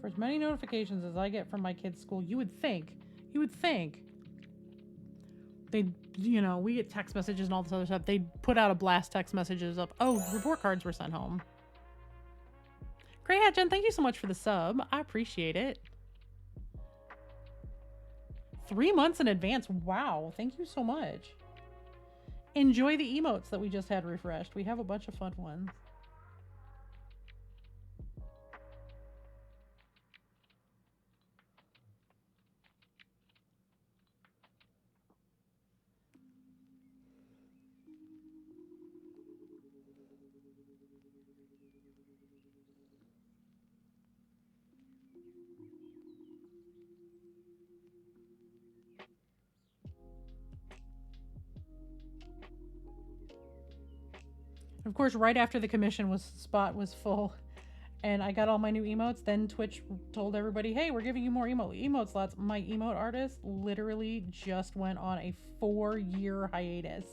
For as many notifications as I get from my kids' school, you would think they, you know, we get text messages and all this other stuff. They put out a blast text messages of, oh, report cards were sent home. Grey Hat Jen, thank you so much for the sub. I appreciate it. 3 months in advance. Wow. Thank you so much. Enjoy the emotes that we just had refreshed. We have a bunch of fun ones. Of course, right after the commission spot was full and I got all my new emotes, then Twitch told everybody, hey, we're giving you more emote slots. My emote artist literally just went on a 4-year hiatus.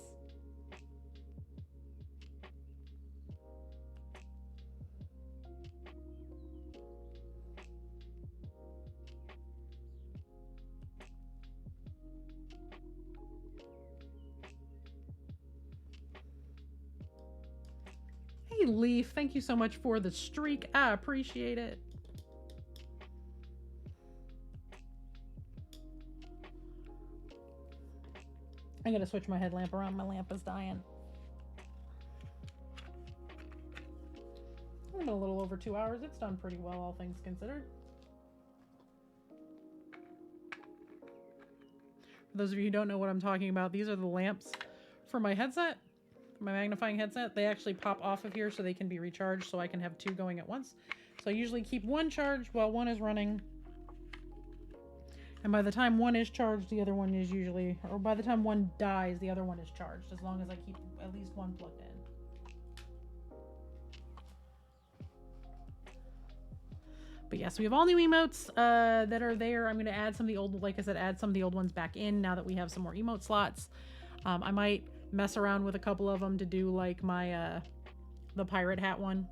Hey, Leaf, thank you so much for the streak. I appreciate it. I gotta switch my headlamp around. My lamp is dying. It's been a little over 2 hours. It's done pretty well, all things considered. For those of you who don't know what I'm talking about, these are the lamps for my headset. My magnifying headset. They actually pop off of here so they can be recharged, so I can have 2 going at once. So I usually keep 1 charged while 1 is running, and by the time 1 is charged, the other one is usually, or by the time 1 dies, the other one is charged, as long as I keep at least 1 plugged in. But yes, we have all new emotes that are there. I'm going to add some of the old, like I said, add some of the old ones back in now that we have some more emote slots. I might mess around with a couple of them to do like my the pirate hat one,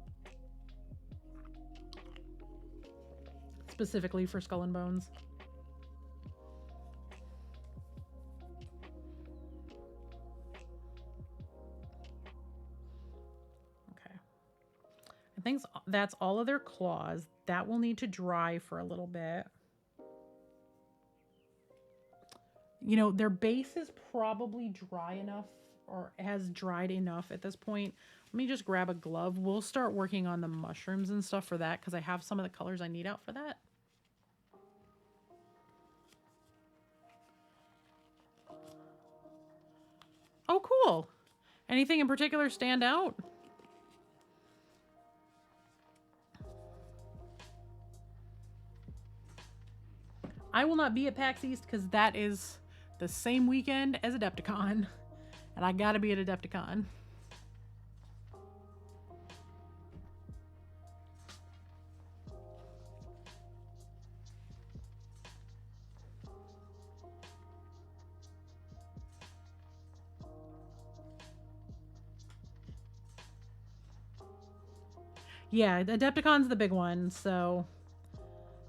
specifically for Skull and Bones. Okay, I think that's all of their claws. That will need to dry for a little bit. You know, their base is probably dry enough, or has dried enough at this point. Let me just grab a glove. We'll start working on the mushrooms and stuff for that, because I have some of the colors I need out for that. Oh, cool. Anything in particular stand out? I will not be at PAX East because that is the same weekend as Adepticon. And I gotta be at Adepticon. Yeah, Adepticon's the big one, so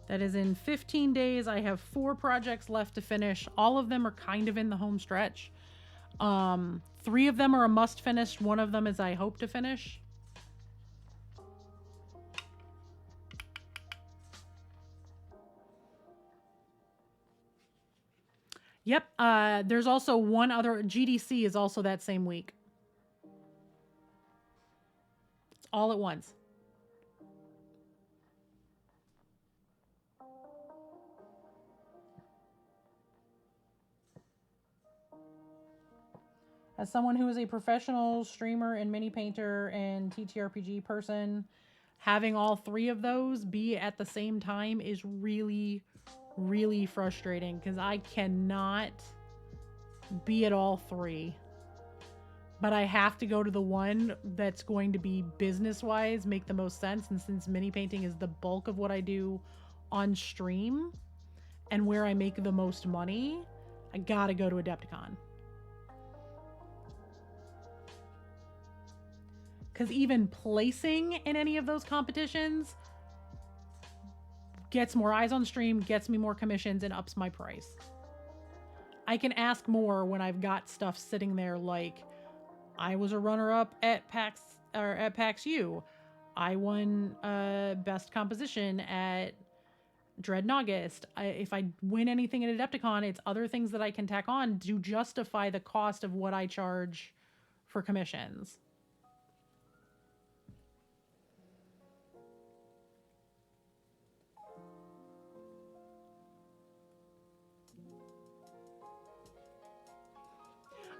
that is in 15 days. I have 4 projects left to finish. All of them are kind of in the home stretch. 3 of them are a must finish. 1 of them is I hope to finish. Yep. There's also 1 other. GDC is also that same week. It's all at once. As someone who is a professional streamer and mini painter and TTRPG person, having all 3 of those be at the same time is really, really frustrating, because I cannot be at all 3. But I have to go to the one that's going to be business-wise make the most sense, and since mini painting is the bulk of what I do on stream and where I make the most money, I gotta go to Adepticon. Because even placing in any of those competitions gets more eyes on stream, gets me more commissions, and ups my price. I can ask more when I've got stuff sitting there, like I was a runner-up at PAX U. I won best composition at Dread in August. If I win anything at Adepticon, it's other things that I can tack on to justify the cost of what I charge for commissions.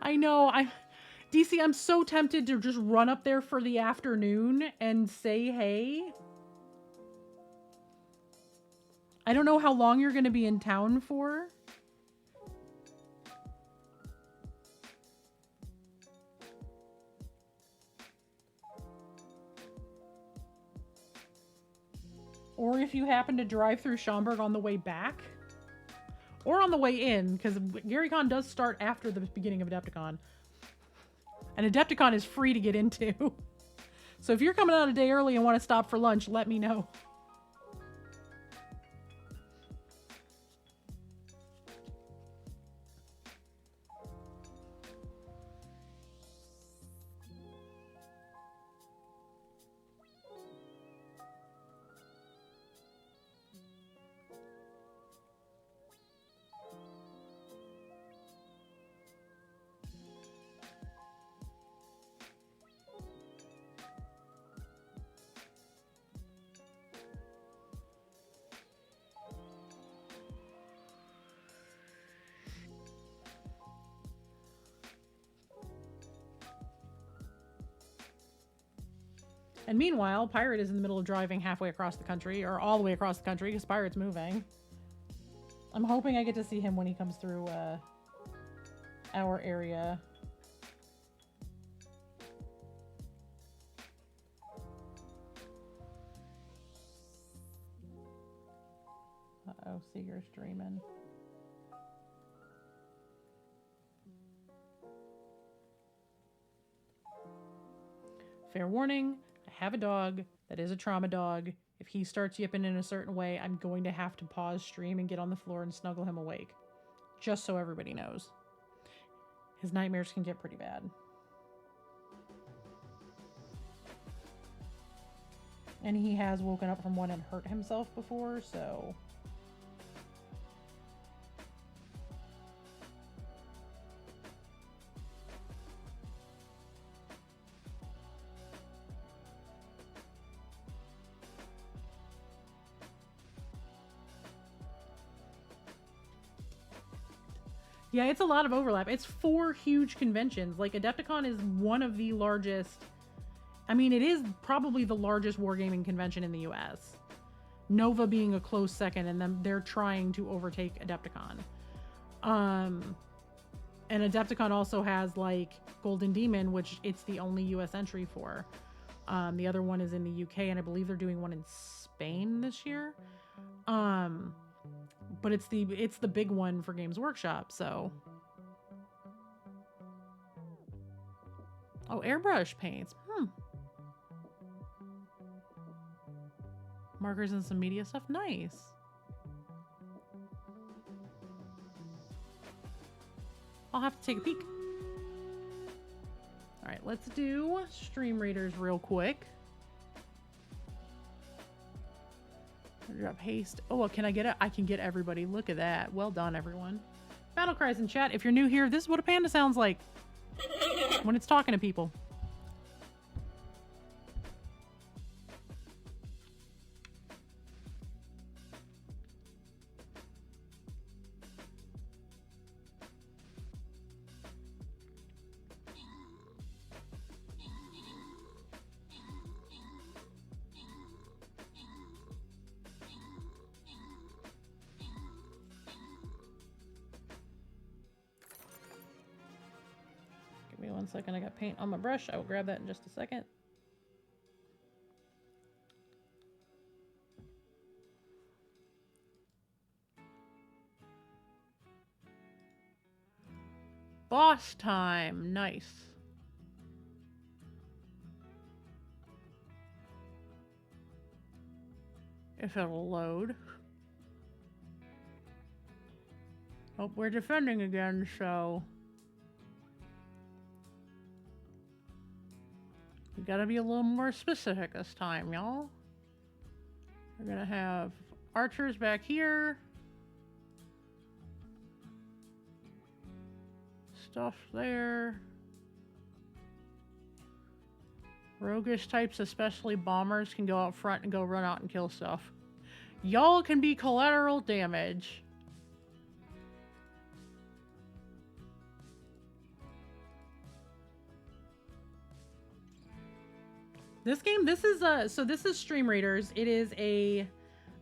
I know, DC, I'm so tempted to just run up there for the afternoon and say hey. I don't know how long you're going to be in town for. Or if you happen to drive through Schaumburg on the way back. Or on the way in, because GaryCon does start after the beginning of Adepticon. And Adepticon is free to get into. So if you're coming out a day early and want to stop for lunch, let me know. And meanwhile, Pirate is in the middle of driving halfway across the country, or all the way across the country, because Pirate's moving. I'm hoping I get to see him when he comes through our area. Uh-oh, Seeger's dreaming. Fair warning, I have a dog that is a trauma dog. If he starts yipping in a certain way, I'm going to have to pause stream and get on the floor and snuggle him awake. Just so everybody knows. His nightmares can get pretty bad. And he has woken up from one and hurt himself before, so... Yeah, it's a lot of overlap. It's 4 huge conventions. Like, Adepticon is one of the largest... I mean, it is probably the largest wargaming convention in the US. Nova being a close second, and then they're trying to overtake Adepticon. And Adepticon also has, like, Golden Demon, which it's the only US entry for. The other one is in the UK, and I believe they're doing one in Spain this year. But it's the big one for Games Workshop, so... Oh, airbrush paints. Markers and some media stuff. Nice. I'll have to take a peek. All right, let's do Stream Raiders real quick. Drop haste. Oh, well, can I get it? I can get everybody. Look at that. Well done, everyone. Battle cries in chat. If you're new here, this is what a panda sounds like when it's talking to people. Give me 1 second. I got paint on my brush. I will grab that in just a second. Boss time. Nice. If it'll load. Oh, we're defending again, so we gotta be a little more specific this time, y'all. We're gonna have archers back here. Stuff there. Roguish types, especially bombers, can go out front and go run out and kill stuff. Y'all can be collateral damage. This game, this is Stream Raiders. It is a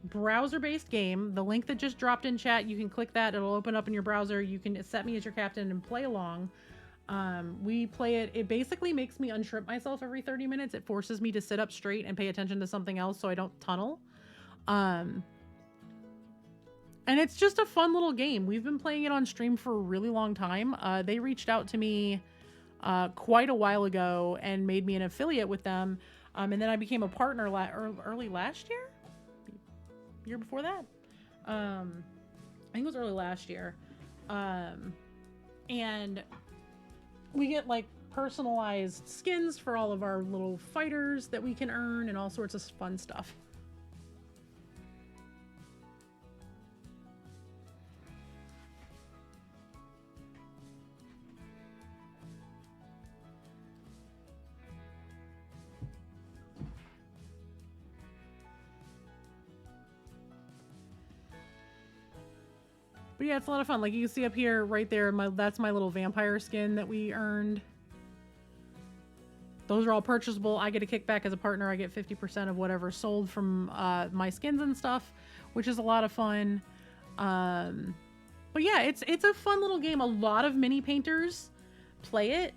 browser-based game. The link that just dropped in chat, you can click that. It'll open up in your browser. You can set me as your captain and play along. We play it. It basically makes me unshrimp myself every 30 minutes. It forces me to sit up straight and pay attention to something else so I don't tunnel. And it's just a fun little game. We've been playing it on stream for a really long time. They reached out to me quite a while ago and made me an affiliate with them. And then I became a partner early last year? Year before that? I think it was early last year. And we get like personalized skins for all of our little fighters that we can earn and all sorts of fun stuff. But yeah, it's a lot of fun. Like you can see up here, right there, that's my little vampire skin that we earned. Those are all purchasable. I get a kickback as a partner. I get 50% of whatever sold from my skins and stuff, which is a lot of fun. But yeah, it's a fun little game. A lot of mini painters play it.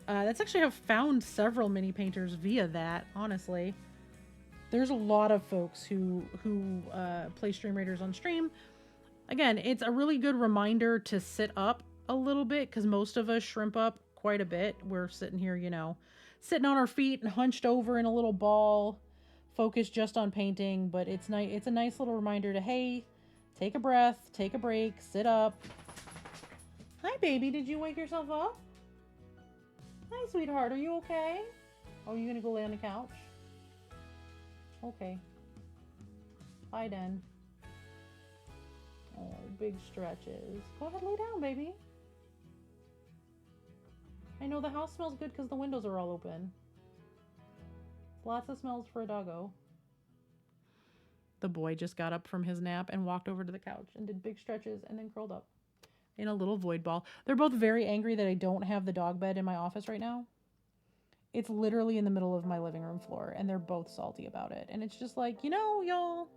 That's actually, I've found several mini painters via that, honestly. There's a lot of folks who play Stream Raiders on stream. Again, it's a really good reminder to sit up a little bit because most of us shrimp up quite a bit. We're sitting here, you know, sitting on our feet and hunched over in a little ball, focused just on painting. But it's nice. It's a nice little reminder to, hey, take a breath, take a break, sit up. Hi, baby. Did you wake yourself up? Hi, sweetheart. Are you okay? Oh, are you gonna go lay on the couch? Okay. Bye, then. Oh, big stretches. Go ahead, lay down, baby. I know the house smells good because the windows are all open. Lots of smells for a doggo. The boy just got up from his nap and walked over to the couch and did big stretches and then curled up in a little void ball. They're both very angry that I don't have the dog bed in my office right now. It's literally in the middle of my living room floor and they're both salty about it. And it's just like, you know, y'all,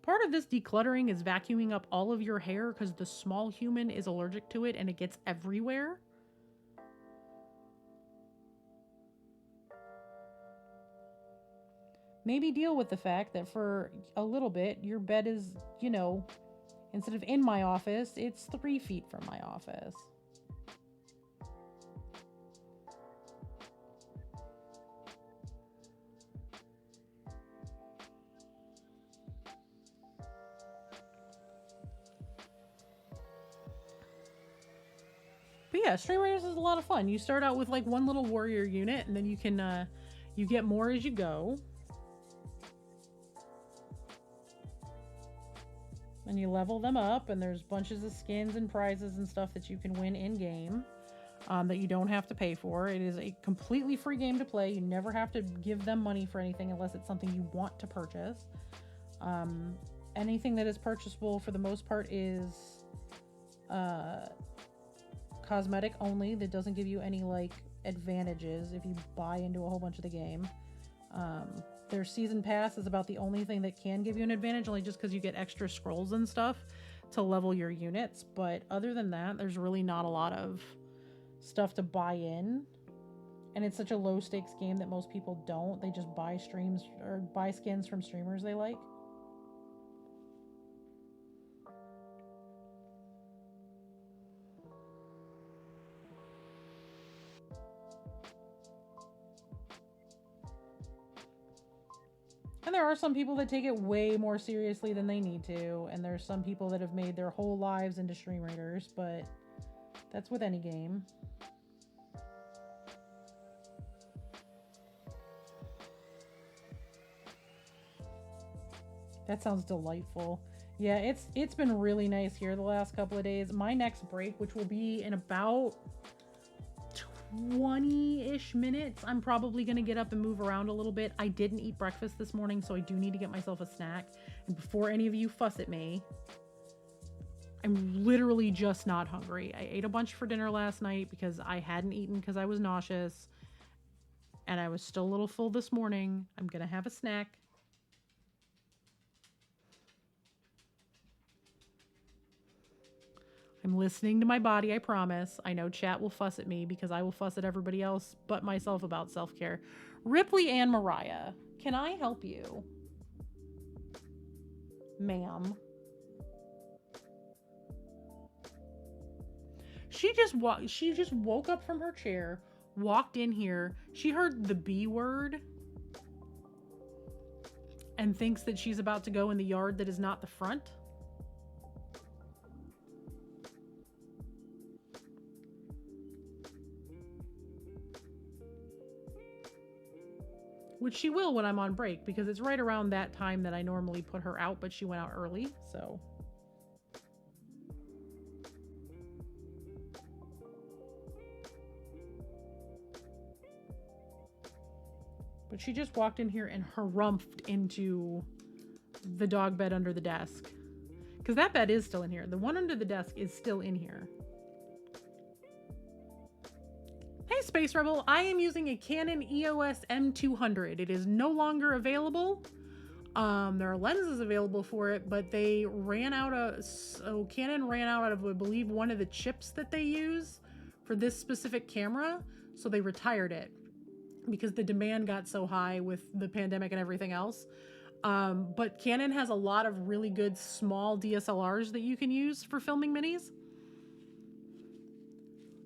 part of this decluttering is vacuuming up all of your hair because the small human is allergic to it and it gets everywhere. Maybe deal with the fact that for a little bit, your bed is, you know, instead of in my office, it's 3 feet from my office. But yeah, Stream Raiders is a lot of fun. You start out with like one little warrior unit and then you can, you get more as you go. And you level them up, and there's bunches of skins and prizes and stuff that you can win in-game that you don't have to pay for. It is a completely free game to play. You never have to give them money for anything unless it's something you want to purchase. Anything that is purchasable for the most part is cosmetic only. That doesn't give you any like advantages if you buy into a whole bunch of the game. Their season pass is about the only thing that can give you an advantage, only just because you get extra scrolls and stuff to level your units. But other than that, there's really not a lot of stuff to buy in. And it's such a low stakes game that most people don't. They just buy streams or buy skins from streamers they like. And And there are some people that take it way more seriously than they need to. And there's some people that have made their whole lives into stream raiders, but that's with any game. That sounds delightful. Yeah, it's been really nice here the last couple of days. My next break, which will be in about 20-ish minutes, I'm probably going to get up and move around a little bit. I didn't eat breakfast this morning, so I do need to get myself a snack. And before any of you fuss at me, I'm literally just not hungry. I ate a bunch for dinner last night because I hadn't eaten because I was nauseous. And I was still a little full this morning. I'm going to have a snack. I'm listening to my body, I promise. I know chat will fuss at me because I will fuss at everybody else but myself about self-care. Ripley and Mariah, can I help you? Ma'am. She just woke up from her chair, walked in here. She heard the B word and thinks that she's about to go in the yard that is not the front. Which she will when I'm on break, because it's right around that time that I normally put her out, but she went out early, so. But she just walked in here and harumphed into the dog bed under the desk. Because that bed is still in here. The one under the desk is still in here. Hey Space Rebel, I am using a Canon EOS M200. It is no longer available. There are lenses available for it, but they ran out of, so Canon ran out of, I believe, one of the chips that they use for this specific camera. So they retired it because the demand got so high with the pandemic and everything else. But Canon has a lot of really good small DSLRs that you can use for filming minis.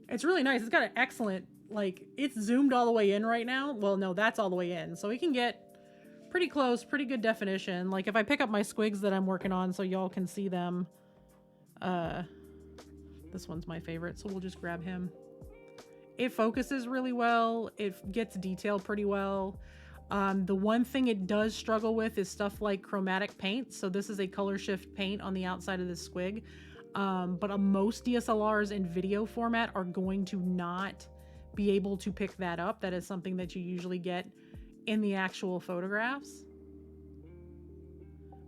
It's really nice. It's got an excellent, like, it's zoomed all the way in right now. Well, no, that's all the way in. So we can get pretty close, pretty good definition. Like, if I pick up my squigs that I'm working on so y'all can see them. This one's my favorite, so we'll just grab him. It focuses really well. It gets detail pretty well. The one thing it does struggle with is stuff like chromatic paint. So this is a color shift paint on the outside of the squig. But most DSLRs in video format are going to not be able to pick that up. That is something that you usually get in the actual photographs.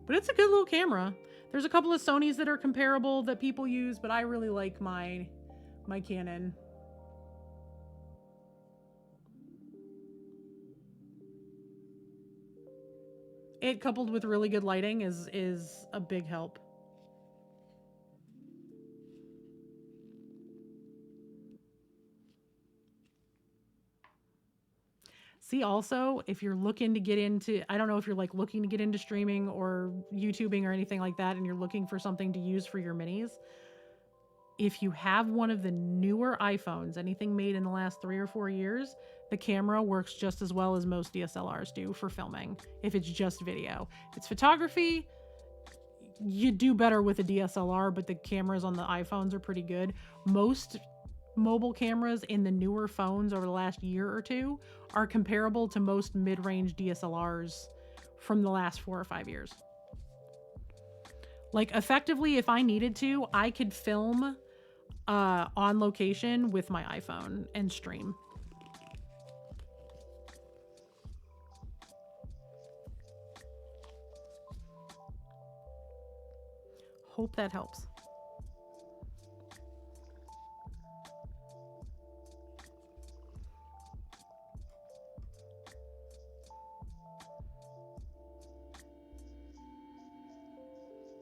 But it's a good little camera. There's a couple of Sonys that are comparable that people use, but I really like my Canon. It coupled with really good lighting is a big help. See, also, if you're looking to get into, I don't know if you're like looking to get into streaming or YouTubing or anything like that, and you're looking for something to use for your minis, if you have one of the newer iPhones, anything made in the last 3 or 4 years, the camera works just as well as most DSLRs do for filming, if it's just video. If it's photography, you do better with a DSLR, but the cameras on the iPhones are pretty good. Most mobile cameras in the newer phones over the last year or two are comparable to most mid-range DSLRs from the last 4 or 5 years. Like, effectively, if I needed to, I could film on location with my iPhone and stream. Hope that helps.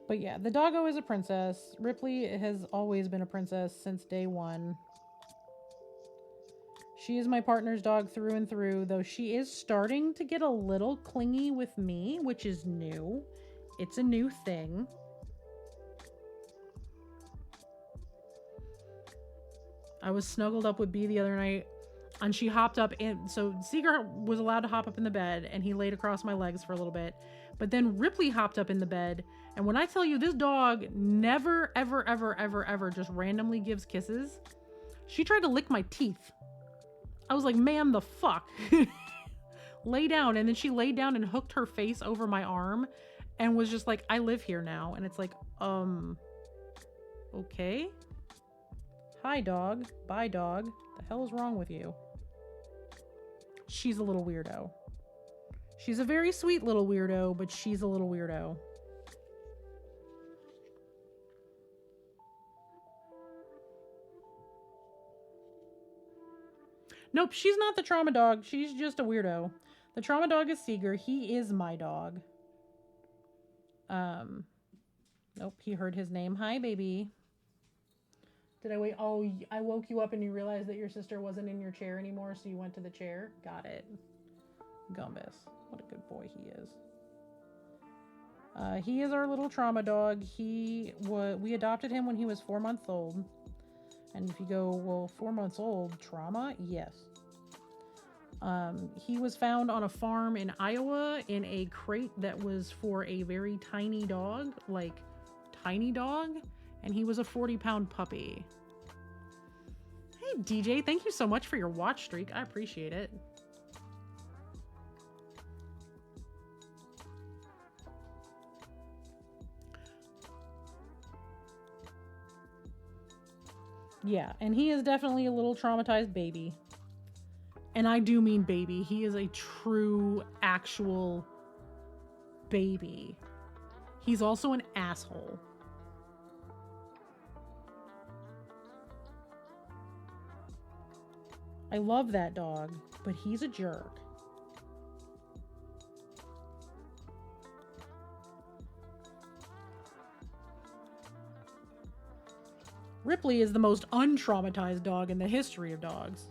But yeah, the doggo is a princess. Ripley has always been a princess since day one. She is my partner's dog through and through, though she is starting to get a little clingy with me, which is new. It's a new thing. I was snuggled up with Bee the other night. And she hopped up in. So Seeger was allowed to hop up in the bed, and he laid across my legs for a little bit. But then Ripley hopped up in the bed. And when I tell you this dog never, ever, ever, ever, ever just randomly gives kisses, she tried to lick my teeth. I was like, man, the fuck? Lay down. And then she laid down and hooked her face over my arm and was just like, I live here now. And it's like, okay. Hi, dog. Bye, dog. The hell is wrong with you? She's a little weirdo. She's a very sweet little weirdo, but she's a little weirdo. Nope, she's not the trauma dog. She's just a weirdo. The trauma dog is Seeger. He is my dog. Nope, he heard his name. Hi, baby. Did I wait? Oh, I woke you up and you realized that your sister wasn't in your chair anymore, so you went to the chair? Got it. Gumbus. What a good boy he is. He is our little trauma dog. We adopted him when he was 4 months old. And if you go, well, 4 months old, trauma? Yes. He was found on a farm in Iowa in a crate that was for a very tiny dog, like tiny dog, and he was a 40-pound puppy. Hey, DJ, thank you so much for your watch streak. I appreciate it. Yeah, and he is definitely a little traumatized baby. And I do mean baby. He is a true, actual baby. He's also an asshole. I love that dog, but he's a jerk. Ripley is the most untraumatized dog in the history of dogs.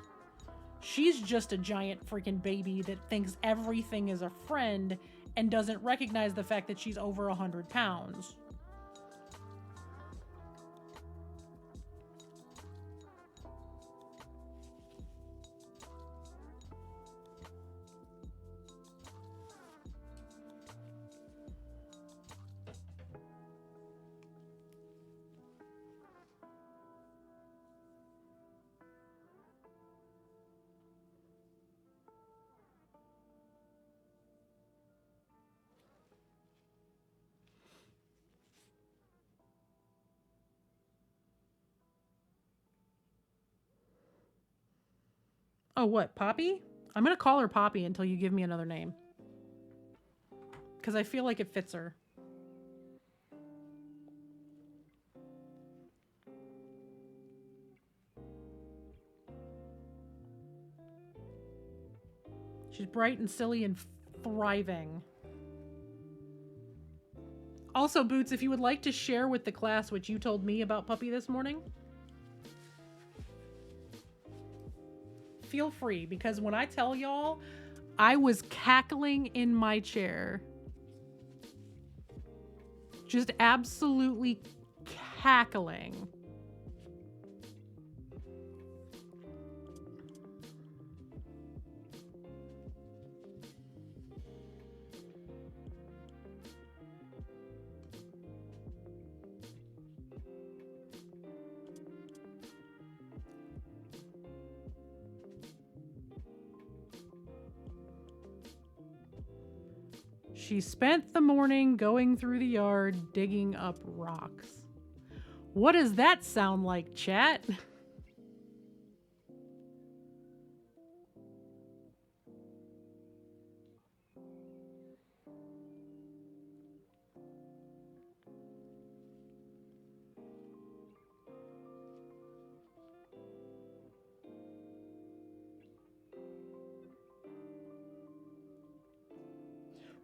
She's just a giant freaking baby that thinks everything is a friend and doesn't recognize the fact that she's over 100 pounds. Oh, what? Poppy? I'm going to call her Poppy until you give me another name. Because I feel like it fits her. She's bright and silly and thriving. Also, Boots, if you would like to share with the class what you told me about Puppy this morning, feel free, because when I tell y'all, I was cackling in my chair. Just absolutely cackling. She spent the morning going through the yard digging up rocks. What does that sound like, chat?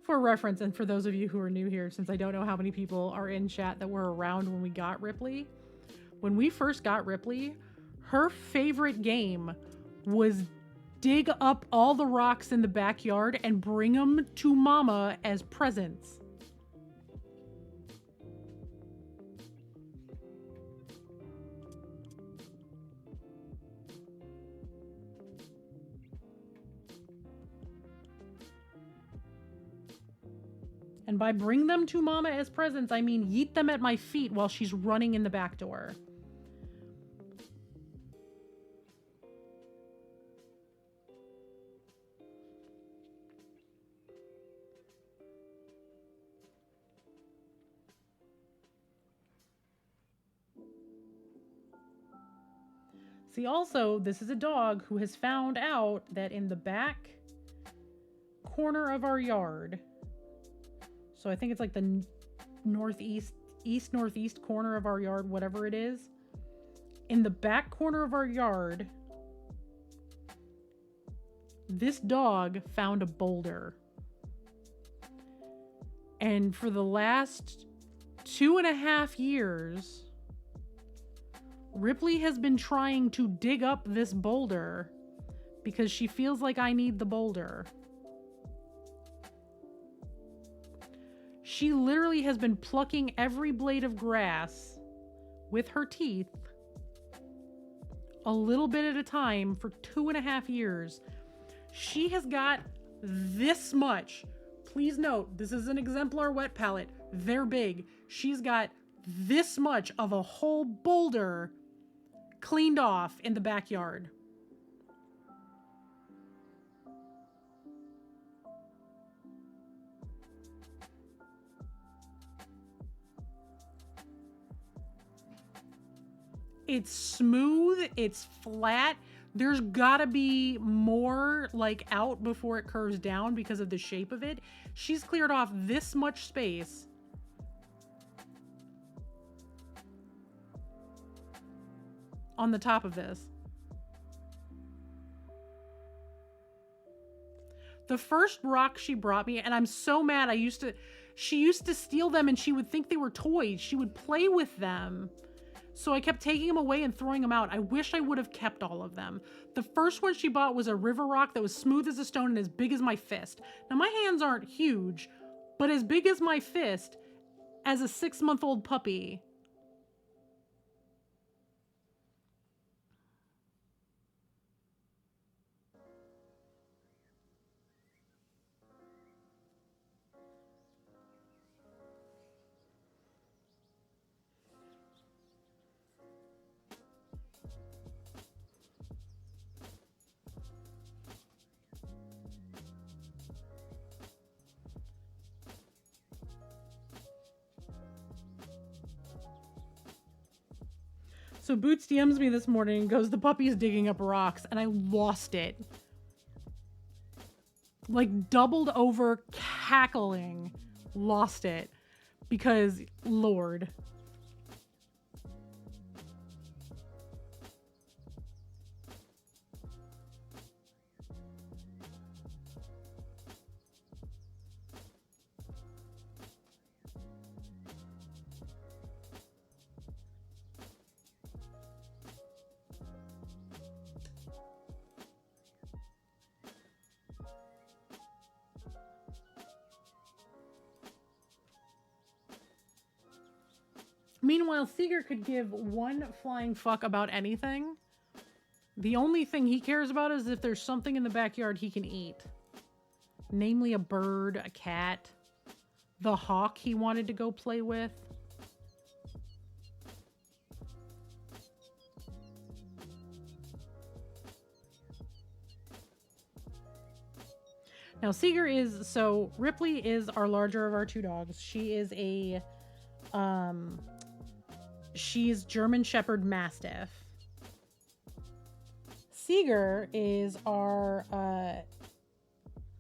For reference, and for those of you who are new here, since I don't know how many people are in chat that were around when we got Ripley, when we first got Ripley, her favorite game was dig up all the rocks in the backyard and bring them to Mama as presents. And by bring them to Mama as presents, I mean yeet them at my feet while she's running in the back door. See, also, this is a dog who has found out that in the back corner of our yard, so I think it's like the northeast corner of our yard, whatever it is, in the back corner of our yard, this dog found a boulder. And for the last 2.5 years, Ripley has been trying to dig up this boulder because she feels like I need the boulder. She literally has been plucking every blade of grass with her teeth a little bit at a time for 2.5 years. She has got this much. Please note, this is an exemplar wet palette. They're big. She's got this much of a whole boulder cleaned off in the backyard. It's smooth, it's flat. There's gotta be more like out before it curves down because of the shape of it. She's cleared off this much space. On the top of this. The first rock she brought me, and I'm so mad, she used to steal them and she would think they were toys. She would play with them. So I kept taking them away and throwing them out. I wish I would have kept all of them. The first one she bought was a river rock that was smooth as a stone and as big as my fist. Now my hands aren't huge, but as big as my fist as a 6-month-old puppy. So Boots DMs me this morning and goes, the puppy is digging up rocks, and I lost it. Like doubled over, cackling, lost it. Because, Lord. Meanwhile, Seeger could give one flying fuck about anything. The only thing he cares about is if there's something in the backyard he can eat. Namely a bird, a cat, the hawk he wanted to go play with. Now Seeger is, so Ripley is our larger of our two dogs. She is a, she's German Shepherd Mastiff. Seeger is our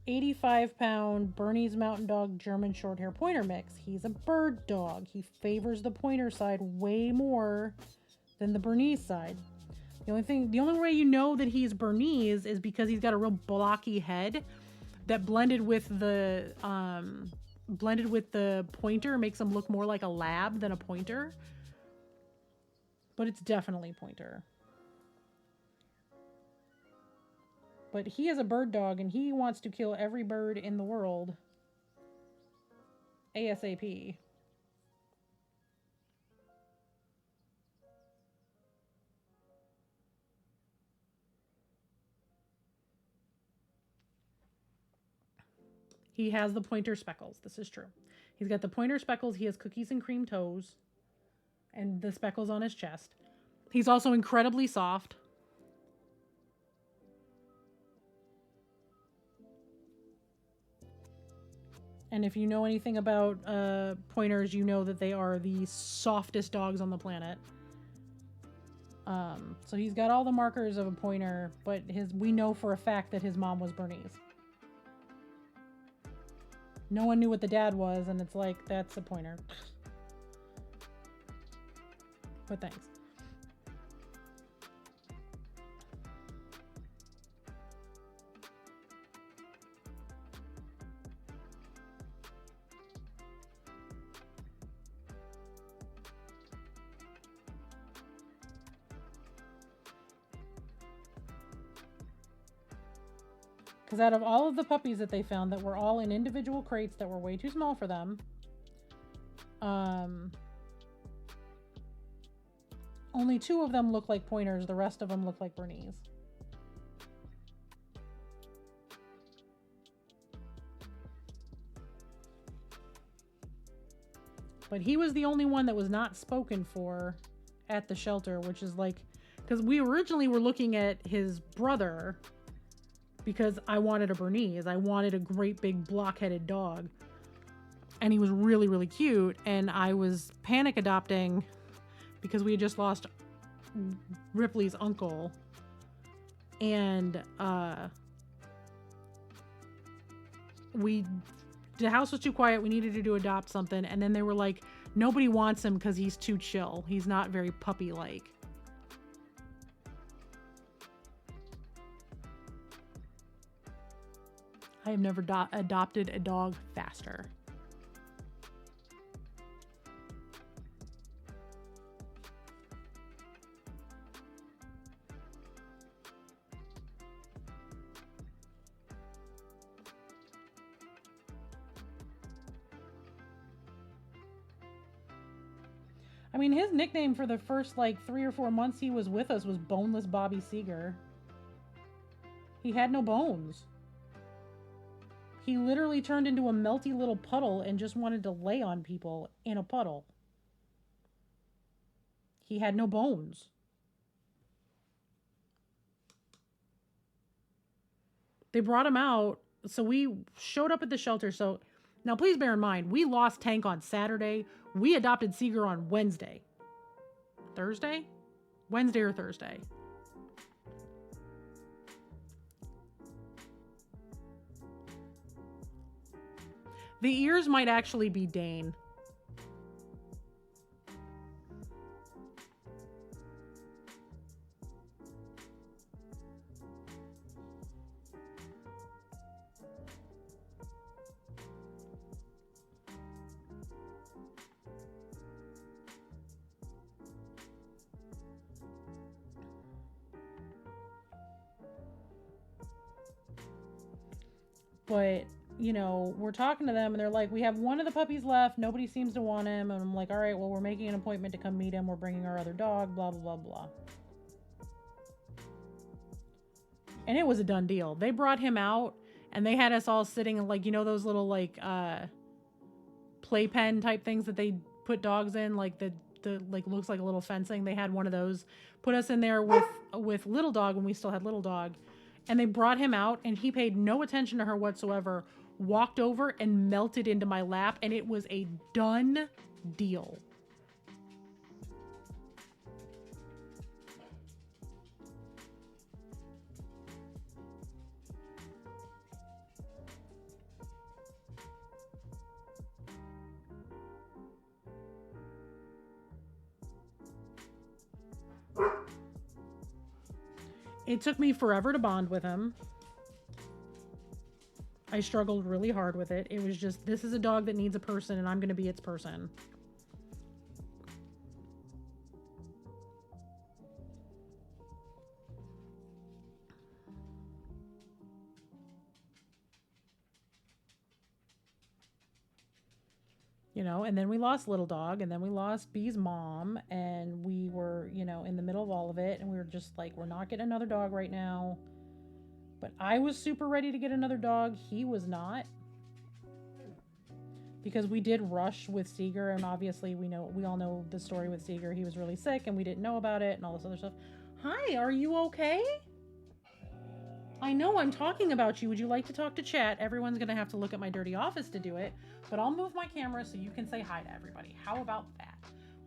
85-pound Bernese Mountain Dog German Shorthair Pointer mix. He's a bird dog. He favors the pointer side way more than the Bernese side. The only way you know that he's Bernese is because he's got a real blocky head that blended with the pointer makes him look more like a lab than a pointer. But it's definitely pointer. But he is a bird dog and he wants to kill every bird in the world ASAP. He has the pointer speckles. This is true. He's got the pointer speckles. He has cookies and cream toes and the speckles on his chest. He's also incredibly soft. And if you know anything about pointers, you know that they are the softest dogs on the planet. So he's got all the markers of a pointer, but we know for a fact that his mom was Bernese. No one knew what the dad was, and it's like, that's a pointer. But thanks. Because out of all of the puppies that they found that were all in individual crates that were way too small for them, only 2 of them look like pointers. The rest of them look like Bernese. But he was the only one that was not spoken for at the shelter, which is like, because we originally were looking at his brother because I wanted a Bernese. I wanted a great big block-headed dog. And he was really, really cute. And I was panic adopting because we had just lost Ripley's uncle. And the house was too quiet. We needed to adopt something. And then they were like, nobody wants him because he's too chill. He's not very puppy-like. I have never adopted a dog faster. I mean, his nickname for the first like 3 or 4 months he was with us was Boneless Bobby Seeger. He had no bones. He literally turned into a melty little puddle and just wanted to lay on people in a puddle. He had no bones. They brought him out. So we showed up at the shelter. So now please bear in mind, we lost Tank on Saturday. We adopted Seeger on Wednesday. Thursday? Wednesday or Thursday. The ears might actually be Dane. But, you know, we're talking to them and they're like, we have one of the puppies left. Nobody seems to want him. And I'm like, all right, well, we're making an appointment to come meet him. We're bringing our other dog, blah, blah, blah, blah. And it was a done deal. They brought him out and they had us all sitting in, like, you know, those little, like, playpen type things that they put dogs in, like the like looks like a little fencing. They had one of those, put us in there with Little Dog when we still had Little Dog. And they brought him out and he paid no attention to her whatsoever, walked over and melted into my lap, and it was a done deal. It took me forever to bond with him. I struggled really hard with it. It was just, this is a dog that needs a person and I'm going to be its person. You know, and then we lost Little Dog, and then we lost Bee's mom, and we were, you know, in the middle of all of it, and we were just like, we're not getting another dog right now. But I was super ready to get another dog. He was not. because we did rush with Seeger, and obviously we all know the story with Seeger. He was really sick and we didn't know about it and all this other stuff. Hi, are you okay? I know I'm talking about you. Would you like to talk to chat? Everyone's gonna have to look at my dirty office to do it, but I'll move my camera so you can say hi to everybody. How about that?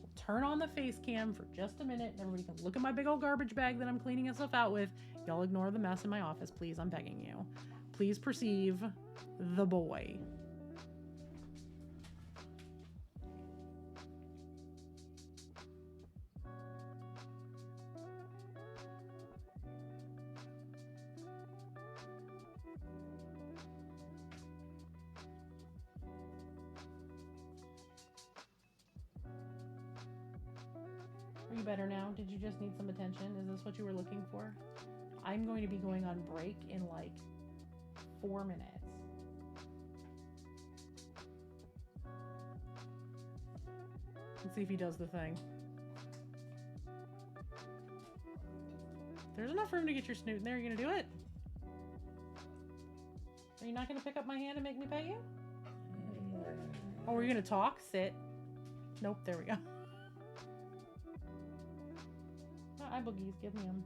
We'll turn on the face cam for just a minute and everybody can look at my big old garbage bag that I'm cleaning stuff out with. Y'all ignore the mess in my office, please. I'm begging you. Please perceive the boy. Are you better now? Did you just need some attention? Is this what you were looking for? I'm going to be going on break in like 4 minutes. Let's see if he does the thing. There's enough room to get your snoot in there. Are you gonna do it? Are you not gonna pick up my hand and make me pet you? Oh, are you gonna talk? Sit. Nope, there we go. Eye boogies, give me them.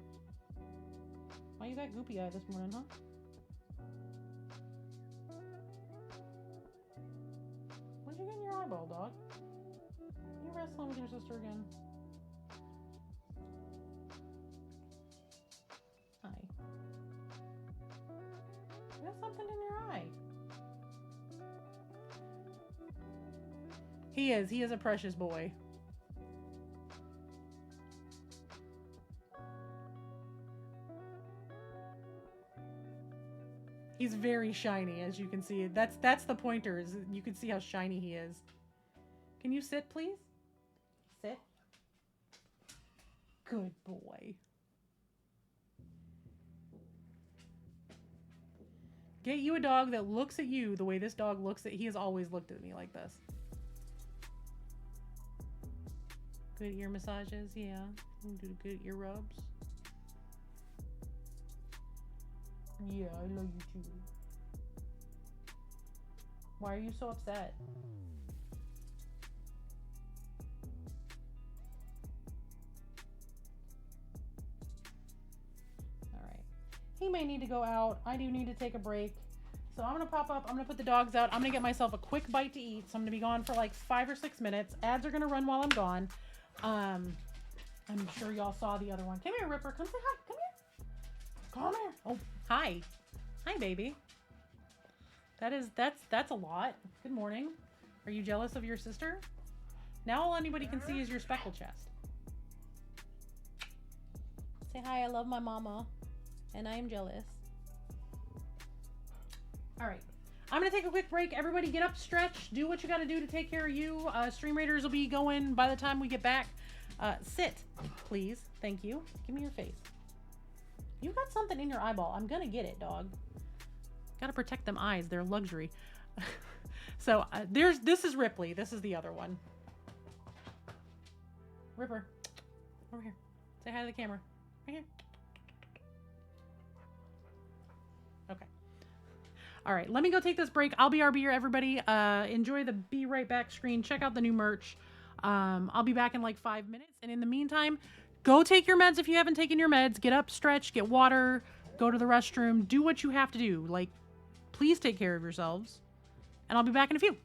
Why you got goopy eye this morning, huh? What'd you get in your eyeball, dog? You wrestling with your sister again? Hi. You got something in your eye. He is a precious boy. He's very shiny, as you can see. That's the pointer. Is you can see how shiny he is. Can you sit, please? Sit. Good boy. Get you a dog that looks at you the way this dog looks at. He has always looked at me like this. Good ear massages, yeah. Do good ear rubs. Yeah, I love you too. Why are you so upset? Alright. He may need to go out. I do need to take a break. So I'm going to pop up. I'm going to put the dogs out. I'm going to get myself a quick bite to eat. So I'm going to be gone for like 5 or 6 minutes. Ads are going to run while I'm gone. I'm sure y'all saw the other one. Come here, Ripper. Come say hi. Come here. Come here. Oh, hi. Hi, baby. That's a lot. Good morning. Are you jealous of your sister? Now all anybody can see is your speckle chest. Say hi, I love my mama. And I am jealous. Alright. I'm going to take a quick break. Everybody get up, stretch, do what you got to do to take care of you. Stream Raiders will be going by the time we get back. Sit, please. Thank you. Give me your face. You got something in your eyeball. I'm going to get it, dog. Got to protect them eyes. They're luxury. So this is Ripley. This is the other one. Ripper, over here. Say hi to the camera. Right here. Okay. All right, let me go take this break. I'll BRB here, everybody. Enjoy the Be Right Back screen. Check out the new merch. I'll be back in like 5 minutes. And in the meantime, go take your meds if you haven't taken your meds. Get up, stretch, get water, go to the restroom. Do what you have to do. Like, please take care of yourselves. And I'll be back in a few.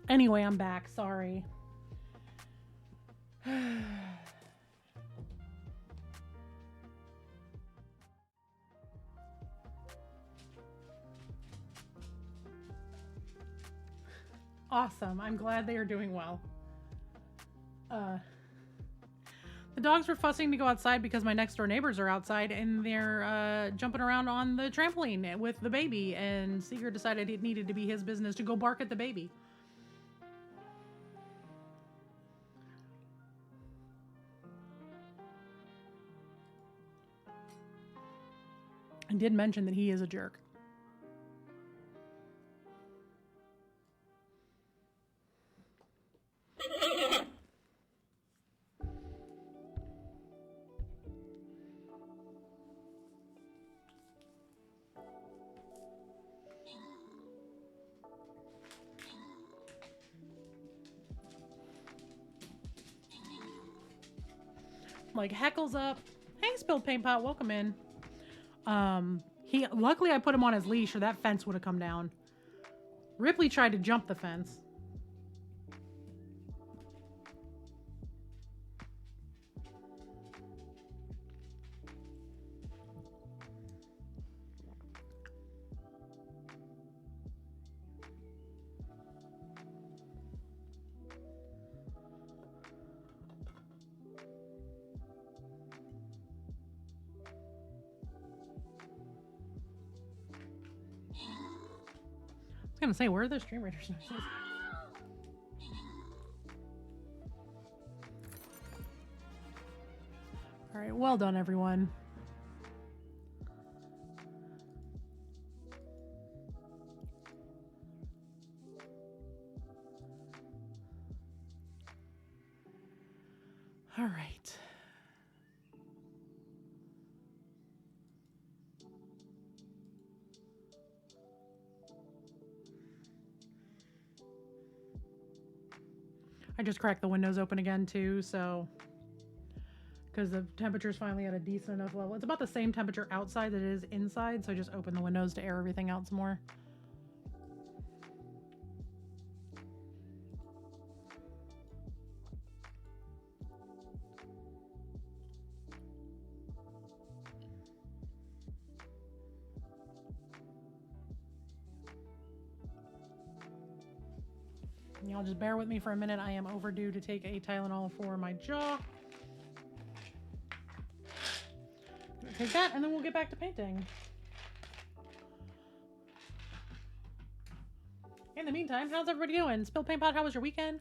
Anyway, I'm back. Sorry. Awesome. I'm glad they are doing well. The dogs were fussing to go outside because my next door neighbors are outside and they're jumping around on the trampoline with the baby, and Seeger decided it needed to be his business to go bark at the baby. I did mention that he is a jerk. Like heckles up. Hey, Spilled Paint Pot, welcome in. Luckily I put him on his leash or that fence would have come down. Ripley tried to jump the fence. I was gonna say, where are the Stream Raiders noises? All right, well done, everyone. All right. I just cracked the windows open again too, so because the temperature's finally at a decent enough level. It's about the same temperature outside that it is inside, so I just opened the windows to air everything out some more. Y'all just bear with me for a minute. I am overdue to take a Tylenol for my jaw. Take that, and then we'll get back to painting. In the meantime, how's everybody doing? Spill Paint Pot, how was your weekend?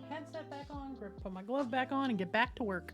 Headset back on, put my glove back on, and get back to work.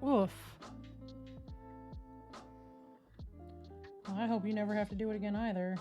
Oof. Well, I hope you never have to do it again either.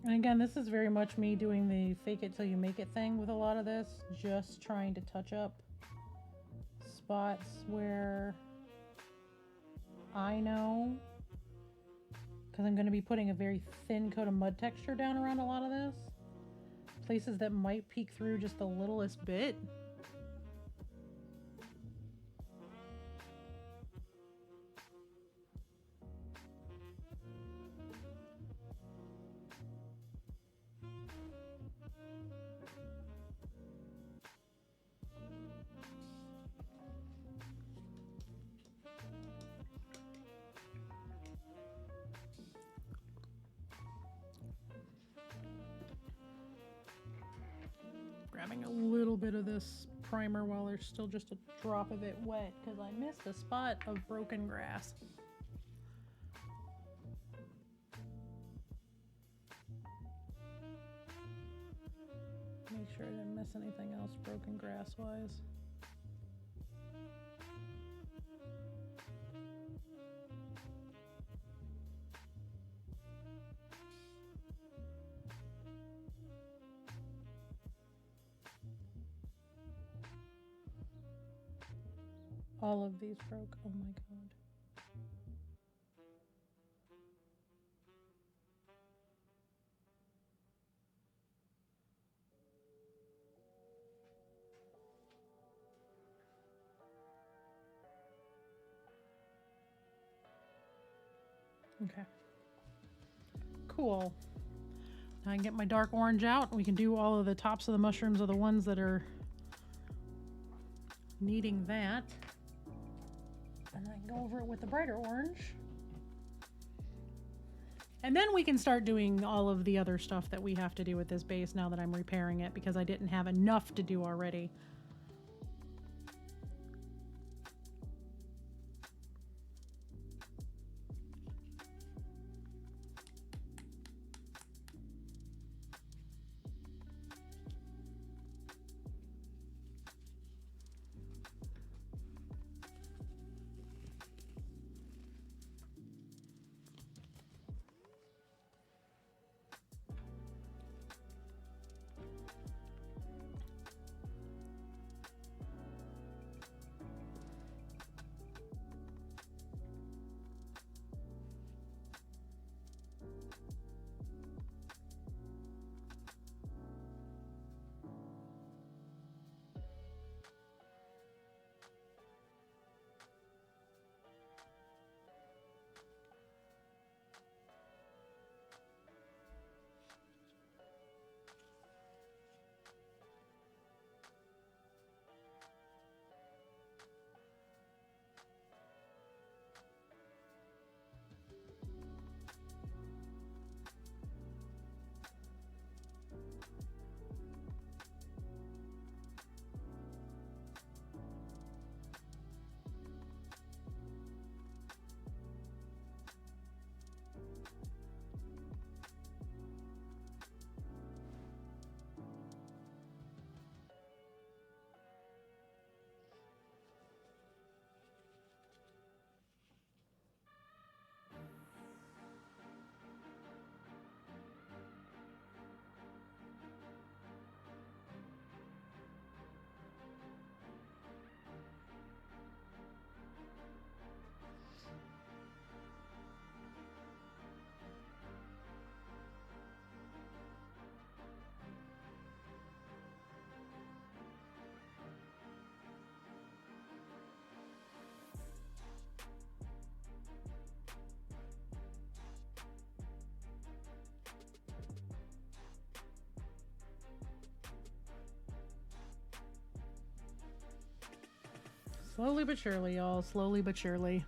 And again, this is very much me doing the fake it till you make it thing with a lot of this. Just trying to touch up spots where I know, because I'm going to be putting a very thin coat of mud texture down around a lot of this. Places that might peek through just the littlest bit. Grabbing a little bit of this primer while there's still just a drop of it wet because I missed a spot of broken grass. Make sure I didn't miss anything else broken grass wise. All of these broke. Oh my god. Okay. Cool. Now I can get my dark orange out. We can do all of the tops of the mushrooms are the ones that are needing that. And I can go over it with the brighter orange. And then we can start doing all of the other stuff that we have to do with this base now that I'm repairing it, because I didn't have enough to do already. Slowly but surely, y'all. Slowly but surely.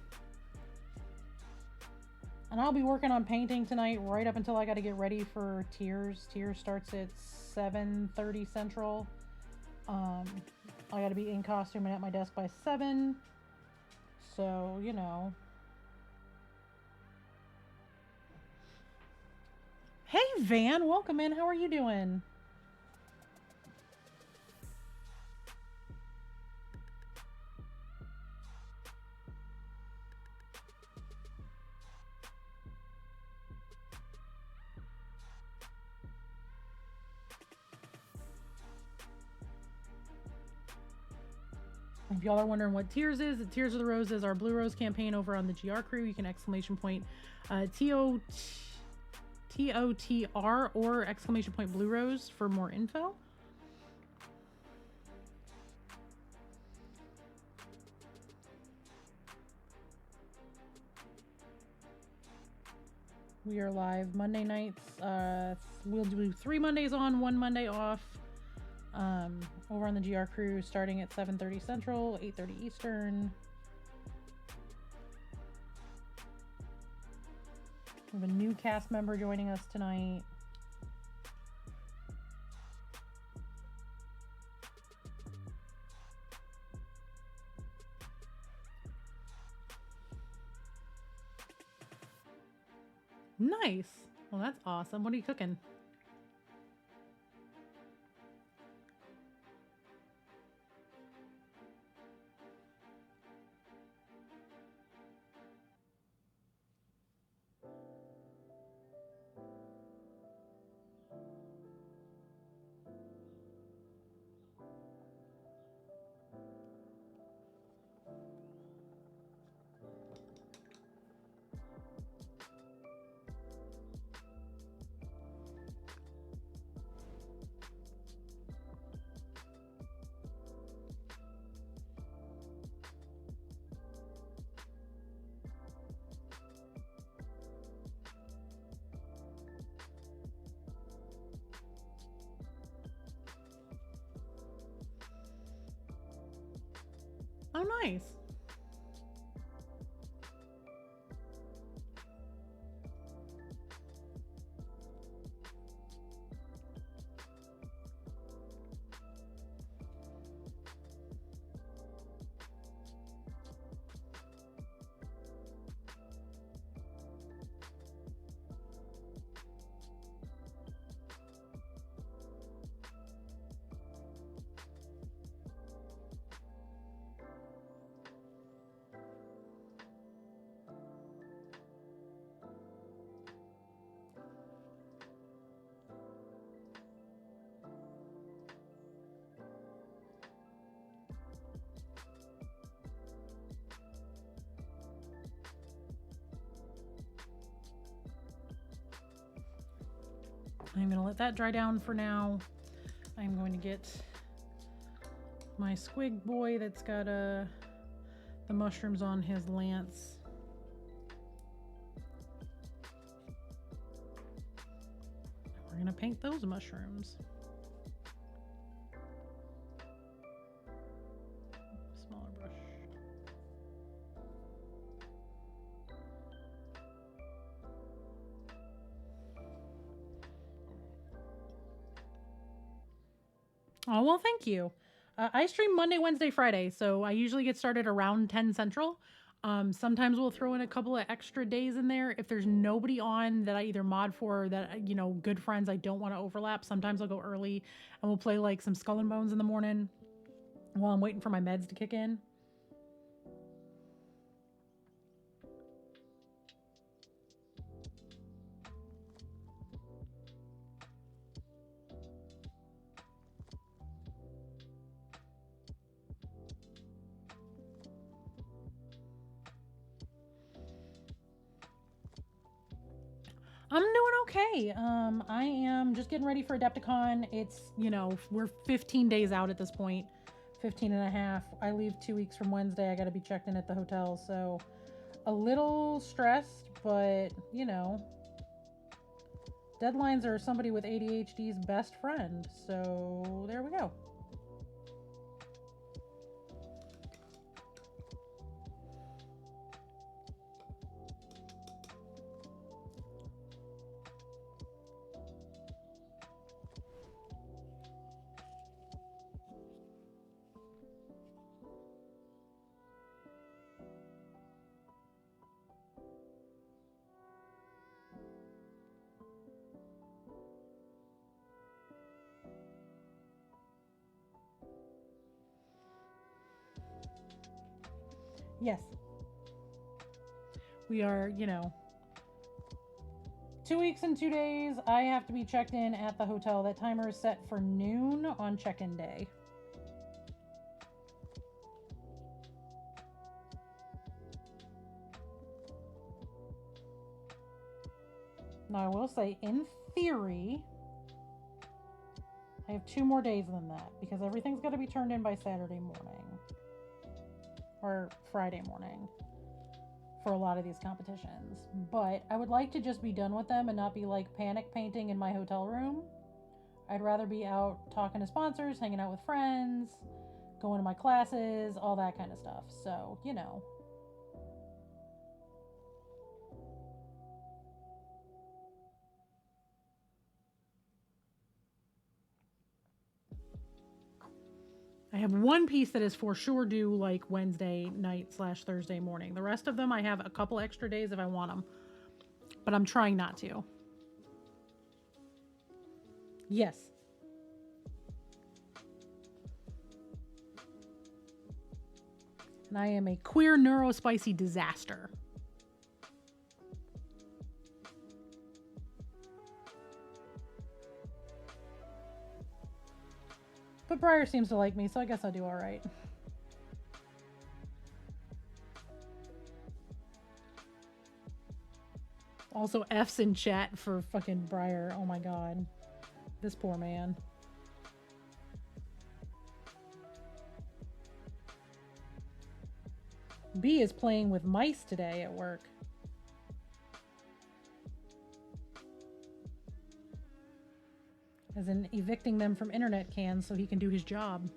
And I'll be working on painting tonight right up until I got to get ready for Tears. Tears starts at 7:30 Central. I got to be in costume and at my desk by 7. So, you know. Hey, Van. Welcome in. How are you doing? If y'all are wondering what Tears is, the Tears of the Rose is our Blue Rose campaign over on the GR crew. You can exclamation point TOTR or exclamation point Blue Rose for more info. We are live Monday nights. We'll do 3 Mondays on, 1 Monday off. Over on the GR crew, starting at 7:30 Central, 8:30 Eastern. We have a new cast member joining us tonight. Nice. Well, that's awesome. What are you cooking? Oh, nice. I'm going to let that dry down for now. I'm going to get my squig boy that's got the mushrooms on his lance. We're going to paint those mushrooms. Smaller brush. Oh, well, thank you. I stream Monday, Wednesday, Friday, so I usually get started around 10 Central. Sometimes we'll throw in a couple of extra days in there if there's nobody on that I either mod for or that, you know, good friends I don't want to overlap. Sometimes I'll go early and we'll play like some Skull and Bones in the morning while I'm waiting for my meds to kick in. I'm doing okay. I am just getting ready for Adepticon. It's, you know, we're 15 days out at this point, 15 and a half. I leave 2 weeks from Wednesday. I got to be checked in at the hotel. So a little stressed, but, you know, deadlines are somebody with ADHD's best friend. So there we go. Yes. We are, you know, 2 weeks and 2 days. I have to be checked in at the hotel. That timer is set for noon on check-in day. Now, I will say, in theory, I have 2 more days than that because everything's got to be turned in by Saturday morning or Friday morning for a lot of these competitions. But I would like to just be done with them and not be like panic painting in my hotel room. I'd rather be out talking to sponsors, hanging out with friends, going to my classes, all that kind of stuff. So, you know. I have one piece that is for sure due like Wednesday night / Thursday morning. The rest of them, I have a couple extra days if I want them. But I'm trying not to. Yes. And I am a queer neurospicy disaster. But Briar seems to like me, so I guess I'll do all right. Also, F's in chat for fucking Briar. Oh my god. This poor man. B is playing with mice today at work. As in evicting them from internet cans so he can do his job.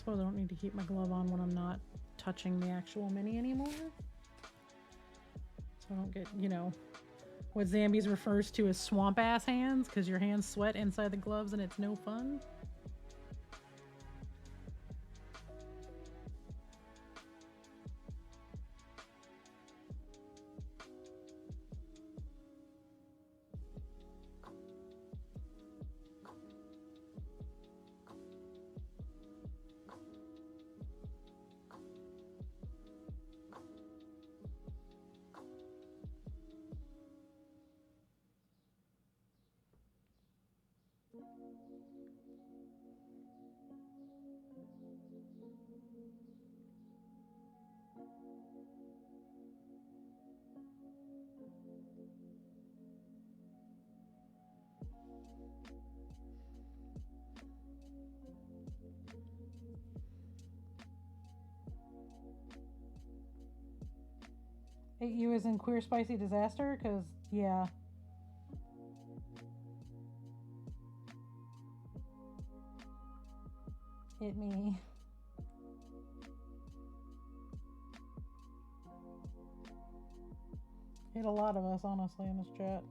suppose I don't need to keep my glove on when I'm not touching the actual mini anymore. So I don't get, you know, what Zambies refers to as swamp ass hands, because your hands sweat inside the gloves and it's no fun. You as in queer spicy disaster? Because, yeah. Hit me. Hit a lot of us, honestly, in this chat.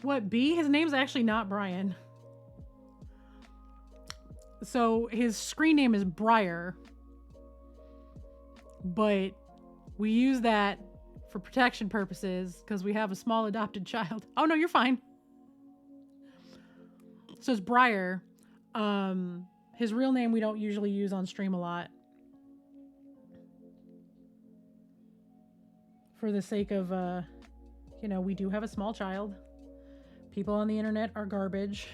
What, B? His name's actually not Brian. So his screen name is Briar. But we use that for protection purposes because we have a small adopted child. Oh, no, you're fine. So it's Briar. His real name we don't usually use on stream a lot. For the sake of, you know, we do have a small child. People on the internet are garbage.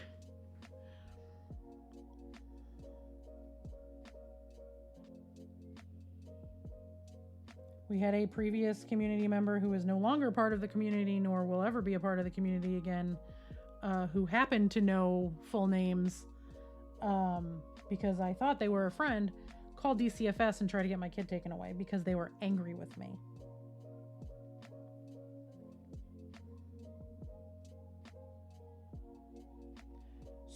We had a previous community member who is no longer part of the community, nor will ever be a part of the community again, who happened to know full names because I thought they were a friend, called DCFS and tried to get my kid taken away because they were angry with me.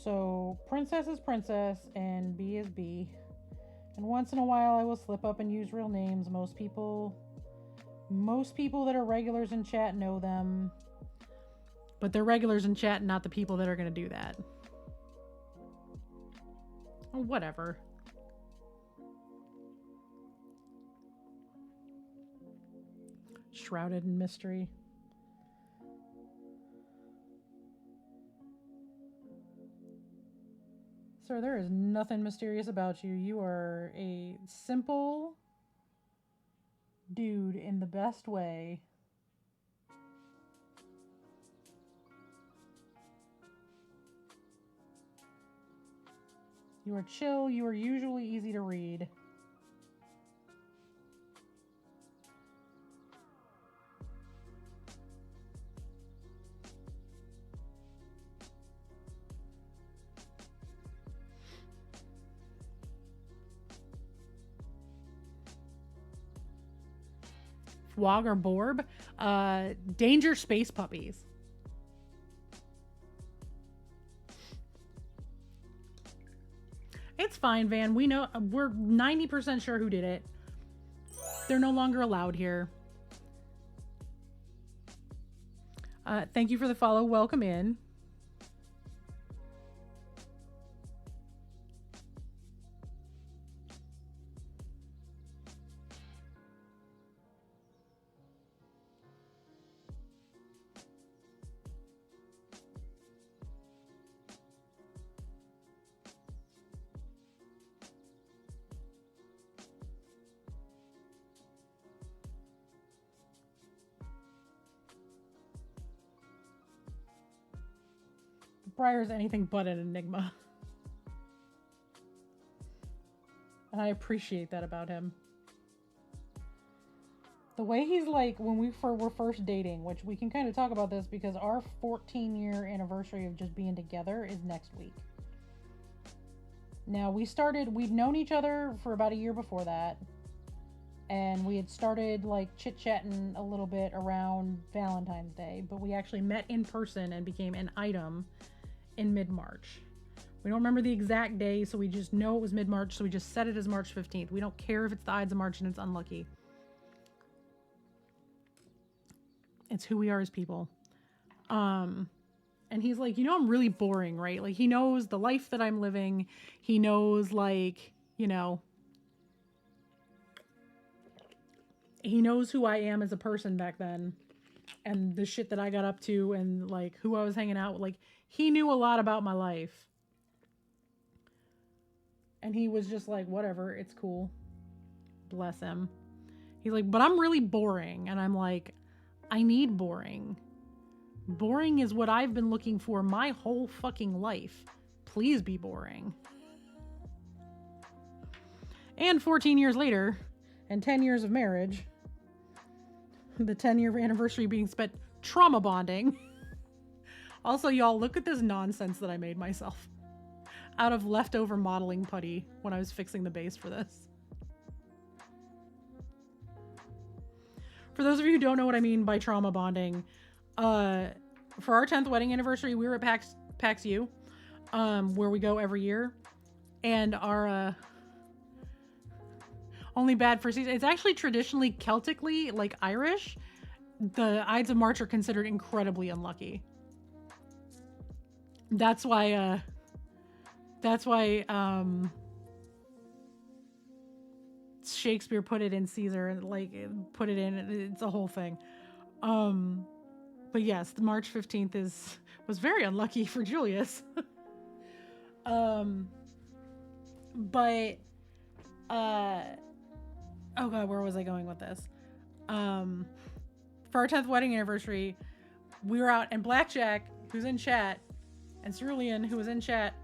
So Princess is Princess and B is B. And once in a while I will slip up and use real names. Most people that are regulars in chat know them. But they're regulars in chat, not the people that are going to do that. Whatever. Shrouded in mystery. Sir, there is nothing mysterious about you. You are a simple dude in the best way. You are chill. You are usually easy to read. Fwog or Borb? Danger space puppies. It's fine, Van. We know, we're 90% sure who did it. They're no longer allowed here. Thank you for the follow. Welcome in. Briar's anything but an enigma. And I appreciate that about him. The way he's like, when we were first dating, which we can kind of talk about this because our 14-year anniversary of just being together is next week. Now, we'd known each other for about a year before that. and we had started like chit-chatting a little bit around Valentine's Day, but we actually met in person and became an item in mid-March. We don't remember the exact day, so we just know it was mid-March, so we just set it as March 15th. We don't care if it's the Ides of March and it's unlucky. It's who we are as people. And he's like, you know, I'm really boring, right? Like, he knows the life that I'm living. He knows, like, you know, he knows who I am as a person back then and the shit that I got up to and, like, who I was hanging out with. Like, he knew a lot about my life. And he was just like, whatever, it's cool. Bless him. He's like, but I'm really boring. And I'm like, I need boring. Boring is what I've been looking for my whole fucking life. Please be boring. And 14 years later, and 10 years of marriage, the 10-year anniversary being spent trauma bonding. Also, y'all, look at this nonsense that I made myself out of leftover modeling putty when I was fixing the base for this. For those of you who don't know what I mean by trauma bonding, for our 10th wedding anniversary, we were at PAX U, where we go every year. And our only bad for season, it's actually traditionally Celtically, like Irish. The Ides of March are considered incredibly unlucky. That's why Shakespeare put it in Caesar and like put it in. It's a whole thing. But yes, the March 15th was very unlucky for Julius. But oh god, where was I going with this? For our 10th wedding anniversary, we were out, and Blackjack, who's in chat, and Cerulean, who was in chat,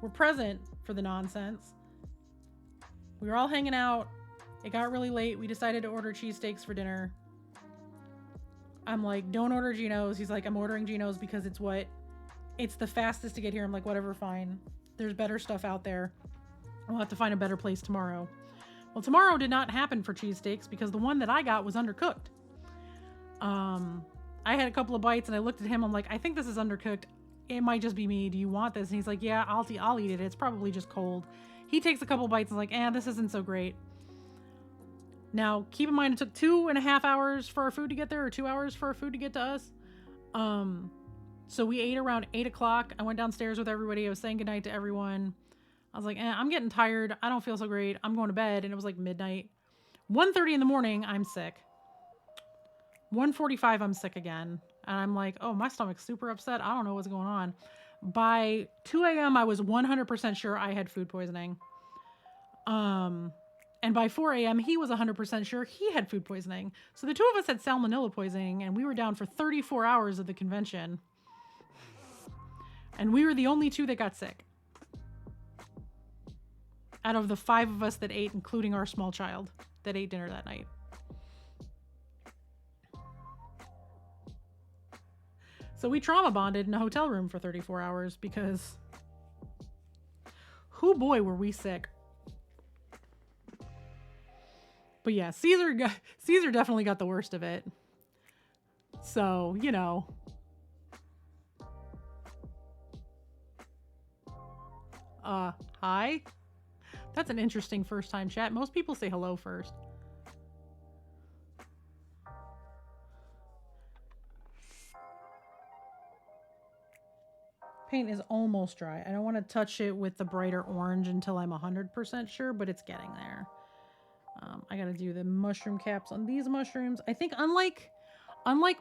were present for the nonsense. We were all hanging out. It got really late. We decided to order cheesesteaks for dinner. I'm like, don't order Geno's. He's like, I'm ordering Geno's because it's the fastest to get here. I'm like, whatever, fine. There's better stuff out there. We'll have to find a better place tomorrow. Well, tomorrow did not happen for cheesesteaks because the one that I got was undercooked. I had a couple of bites and I looked at him. I'm like, I think this is undercooked. It might just be me. Do you want this? And he's like, yeah, I'll eat it. It's probably just cold. He takes a couple bites and is like, this isn't so great. Now, keep in mind, it took 2.5 hours for our food to get there, or 2 hours for our food to get to us. So we ate around 8 o'clock. I went downstairs with everybody. I was saying goodnight to everyone. I was like, I'm getting tired. I don't feel so great. I'm going to bed. And it was like midnight. 1:30 in the morning, I'm sick. 1:45, I'm sick again. And I'm like, oh, my stomach's super upset. I don't know what's going on. By 2 a.m., I was 100% sure I had food poisoning. And by 4 a.m., he was 100% sure he had food poisoning. So the two of us had salmonella poisoning, and we were down for 34 hours of the convention. And we were the only two that got sick out of the 5 of us that ate, including our small child that ate dinner that night. So we trauma bonded in a hotel room for 34 hours because, hoo boy, were we sick. But yeah, Caesar definitely got the worst of it. So, you know. Hi? That's an interesting first time chat. Most people say hello first. Paint is almost dry. I don't want to touch it with the brighter orange until I'm 100% sure, but it's getting there. I gotta do the mushroom caps on these mushrooms. I think unlike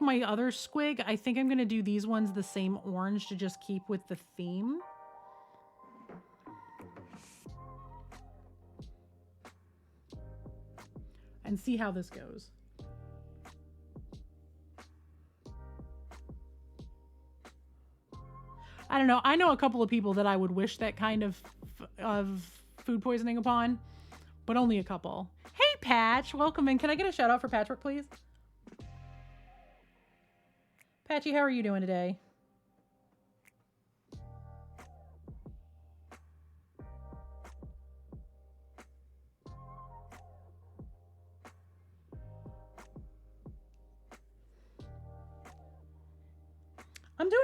my other squig, I think I'm gonna do these ones the same orange to just keep with the theme. And see how this goes. I don't know. I know a couple of people that I would wish that kind of food poisoning upon, but only a couple. Hey, Patch, welcome in. Can I get a shout out for Patrick, please? Patchy, how are you doing today?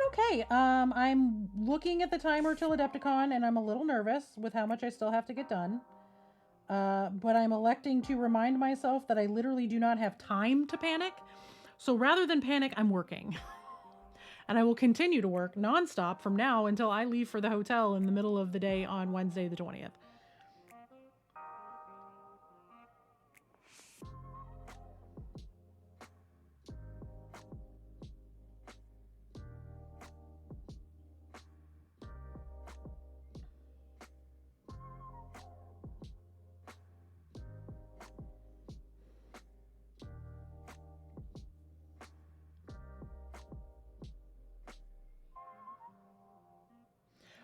okay. I'm looking at the timer till Adepticon, and I'm a little nervous with how much I still have to get done. But I'm electing to remind myself that I literally do not have time to panic. So rather than panic, I'm working. And I will continue to work nonstop from now until I leave for the hotel in the middle of the day on Wednesday the 20th.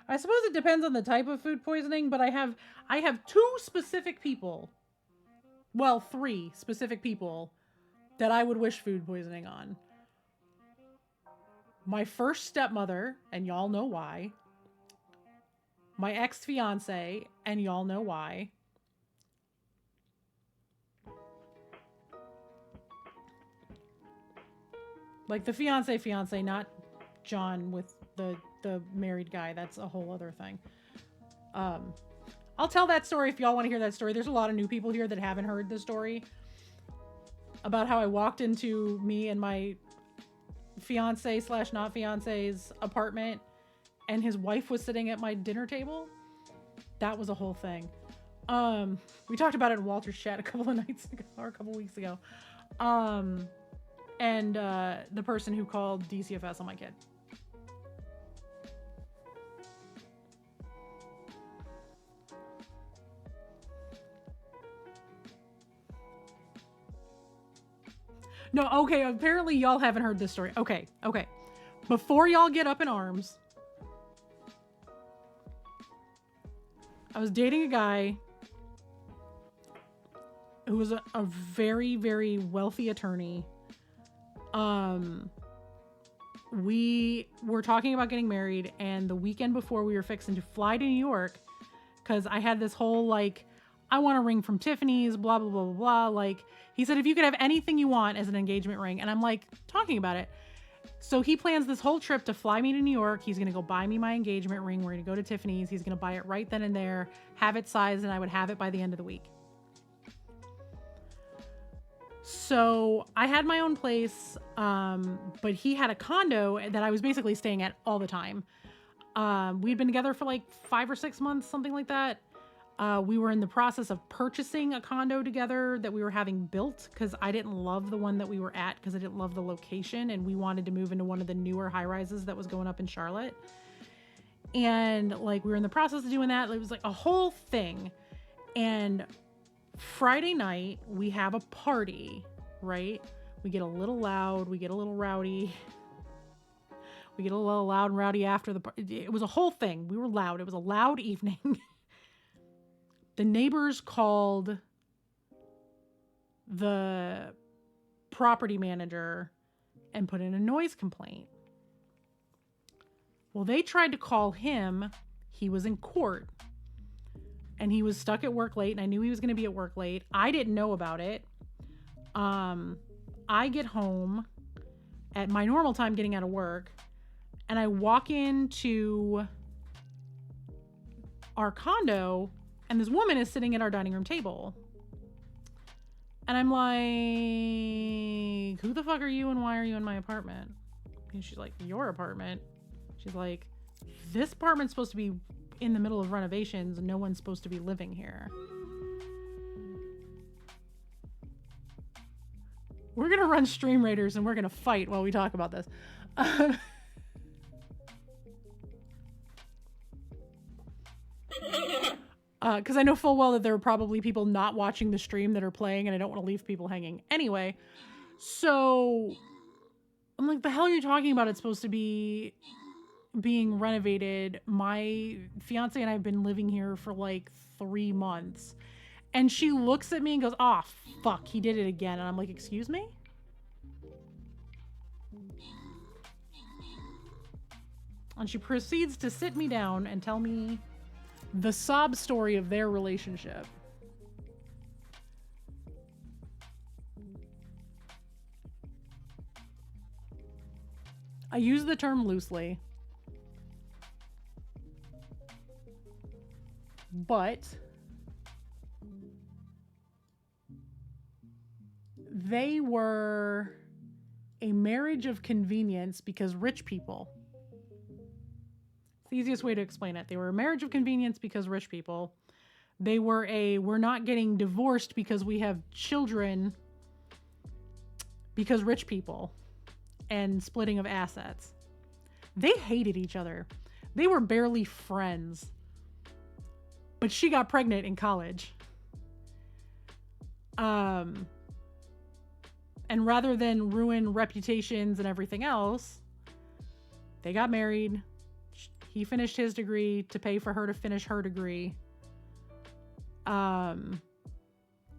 I suppose it depends on the type of food poisoning, but I have 2 specific people. Well, 3 specific people that I would wish food poisoning on. My first stepmother, and y'all know why. My ex-fiance, and y'all know why. Like the fiance, not John with the married guy. That's a whole other thing. I'll tell that story if y'all want to hear that story. There's a lot of new people here that haven't heard the story about how I walked into me and my fiance / not fiance's apartment and his wife was sitting at my dinner table. That was a whole thing. We talked about it in Walter's chat a couple of nights ago or a couple weeks ago. And the person who called DCFS on my kid. No, okay, apparently y'all haven't heard this story. Okay. Before y'all get up in arms, I was dating a guy who was a very, very wealthy attorney. We were talking about getting married, and the weekend before we were fixing to fly to New York, because I had this whole, like, I want a ring from Tiffany's, blah, blah, blah, blah, blah. Like, he said, if you could have anything you want as an engagement ring. And I'm like, talking about it. So he plans this whole trip to fly me to New York. He's going to go buy me my engagement ring. We're going to go to Tiffany's. He's going to buy it right then and there, have it sized, and I would have it by the end of the week. So I had my own place, but he had a condo that I was basically staying at all the time. We'd been together for like 5 or 6 months, something like that. We were in the process of purchasing a condo together that we were having built because I didn't love the one that we were at because I didn't love the location, and we wanted to move into one of the newer high rises that was going up in Charlotte. And like we were in the process of doing that. It was like a whole thing. And Friday night we have a party, right? We get a little loud, we get a little rowdy. We get a little loud and rowdy after the party. It was a whole thing. We were loud. It was a loud evening. The neighbors called the property manager and put in a noise complaint. Well, they tried to call him. He was in court. And he was stuck at work late, and I knew he was going to be at work late. I didn't know about it. I get home at my normal time getting out of work, and I walk into our condo, and this woman is sitting at our dining room table. And I'm like, who the fuck are you and why are you in my apartment? And she's like, your apartment? She's like, this apartment's supposed to be in the middle of renovations. No one's supposed to be living here. We're going to run Stream Raiders and we're going to fight while we talk about this. Because I know full well that there are probably people not watching the stream that are playing, and I don't want to leave people hanging. Anyway, so I'm like, the hell are you talking about? It's supposed to be being renovated. My fiance and I have been living here for like 3 months. And she looks at me and goes, oh, fuck, he did it again. And I'm like, excuse me? And she proceeds to sit me down and tell me the sob story of their relationship. I use the term loosely. But they were a marriage of convenience because rich people. It's the easiest way to explain it. They were a marriage of convenience because rich people. They were we're not getting divorced because we have children because rich people, and splitting of assets. They hated each other. They were barely friends. But she got pregnant in college. And rather than ruin reputations and everything else, they got married. He finished his degree to pay for her to finish her degree. And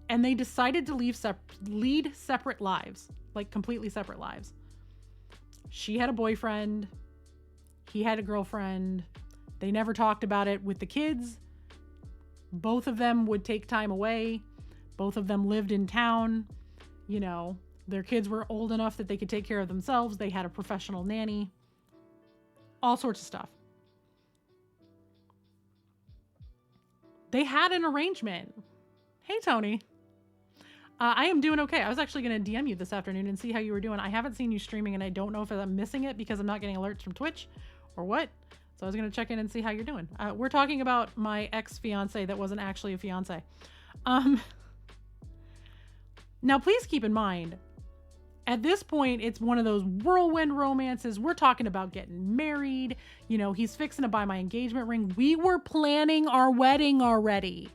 they decided to lead separate lives, like completely separate lives. She had a boyfriend. He had a girlfriend. They never talked about it with the kids. Both of them would take time away. Both of them lived in town. You know, their kids were old enough that they could take care of themselves. They had a professional nanny. All sorts of stuff. They had an arrangement. Hey, Tony. I am doing okay. I was actually going to DM you this afternoon and see how you were doing. I haven't seen you streaming, and I don't know if I'm missing it because I'm not getting alerts from Twitch or what. So I was going to check in and see how you're doing. We're talking about my ex-fiance that wasn't actually a fiance. Now, please keep in mind, at this point, it's one of those whirlwind romances. We're talking about getting married. You know, he's fixing to buy my engagement ring. We were planning our wedding already.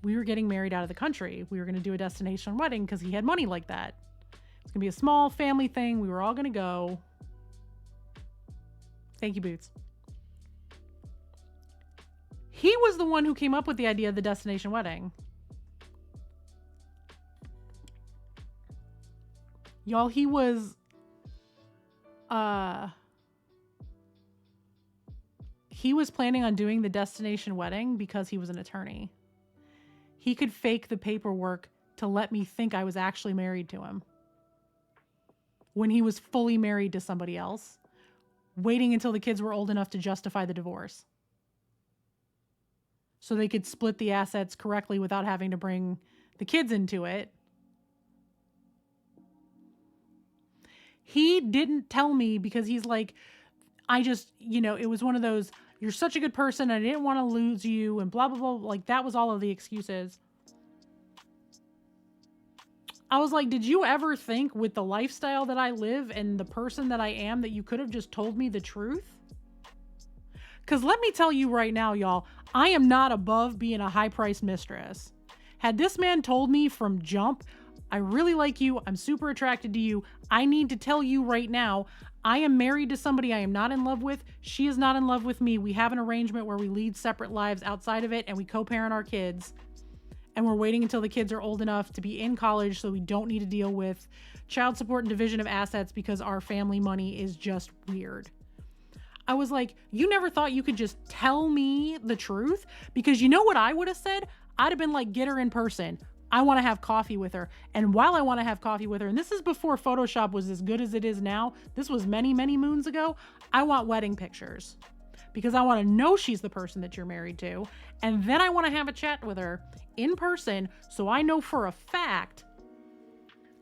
We were getting married out of the country. We were going to do a destination wedding because he had money like that. It's going to be a small family thing. We were all going to go. Thank you, Boots. He was the one who came up with the idea of the destination wedding. Y'all, he was planning on doing the destination wedding because he was an attorney. He could fake the paperwork to let me think I was actually married to him when he was fully married to somebody else, waiting until the kids were old enough to justify the divorce so they could split the assets correctly without having to bring the kids into it. He didn't tell me because he's like, it was one of those, you're such a good person, I didn't want to lose you, and blah, blah, blah. Like, that was all of the excuses. I was like, did you ever think with the lifestyle that I live and the person that I am that you could have just told me the truth? Because let me tell you right now, y'all, I am not above being a high-priced mistress. Had this man told me from jump, I really like you, I'm super attracted to you, I need to tell you right now, I am married to somebody I am not in love with. She is not in love with me. We have an arrangement where we lead separate lives outside of it and we co-parent our kids. And we're waiting until the kids are old enough to be in college so we don't need to deal with child support and division of assets because our family money is just weird. I was like, you never thought you could just tell me the truth? Because you know what I would have said? I'd have been like, get her in person. I want to have coffee with her. And while I want to have coffee with her, and this is before Photoshop was as good as it is now, this was many, many moons ago, I want wedding pictures because I want to know she's the person that you're married to. And then I want to have a chat with her in person so I know for a fact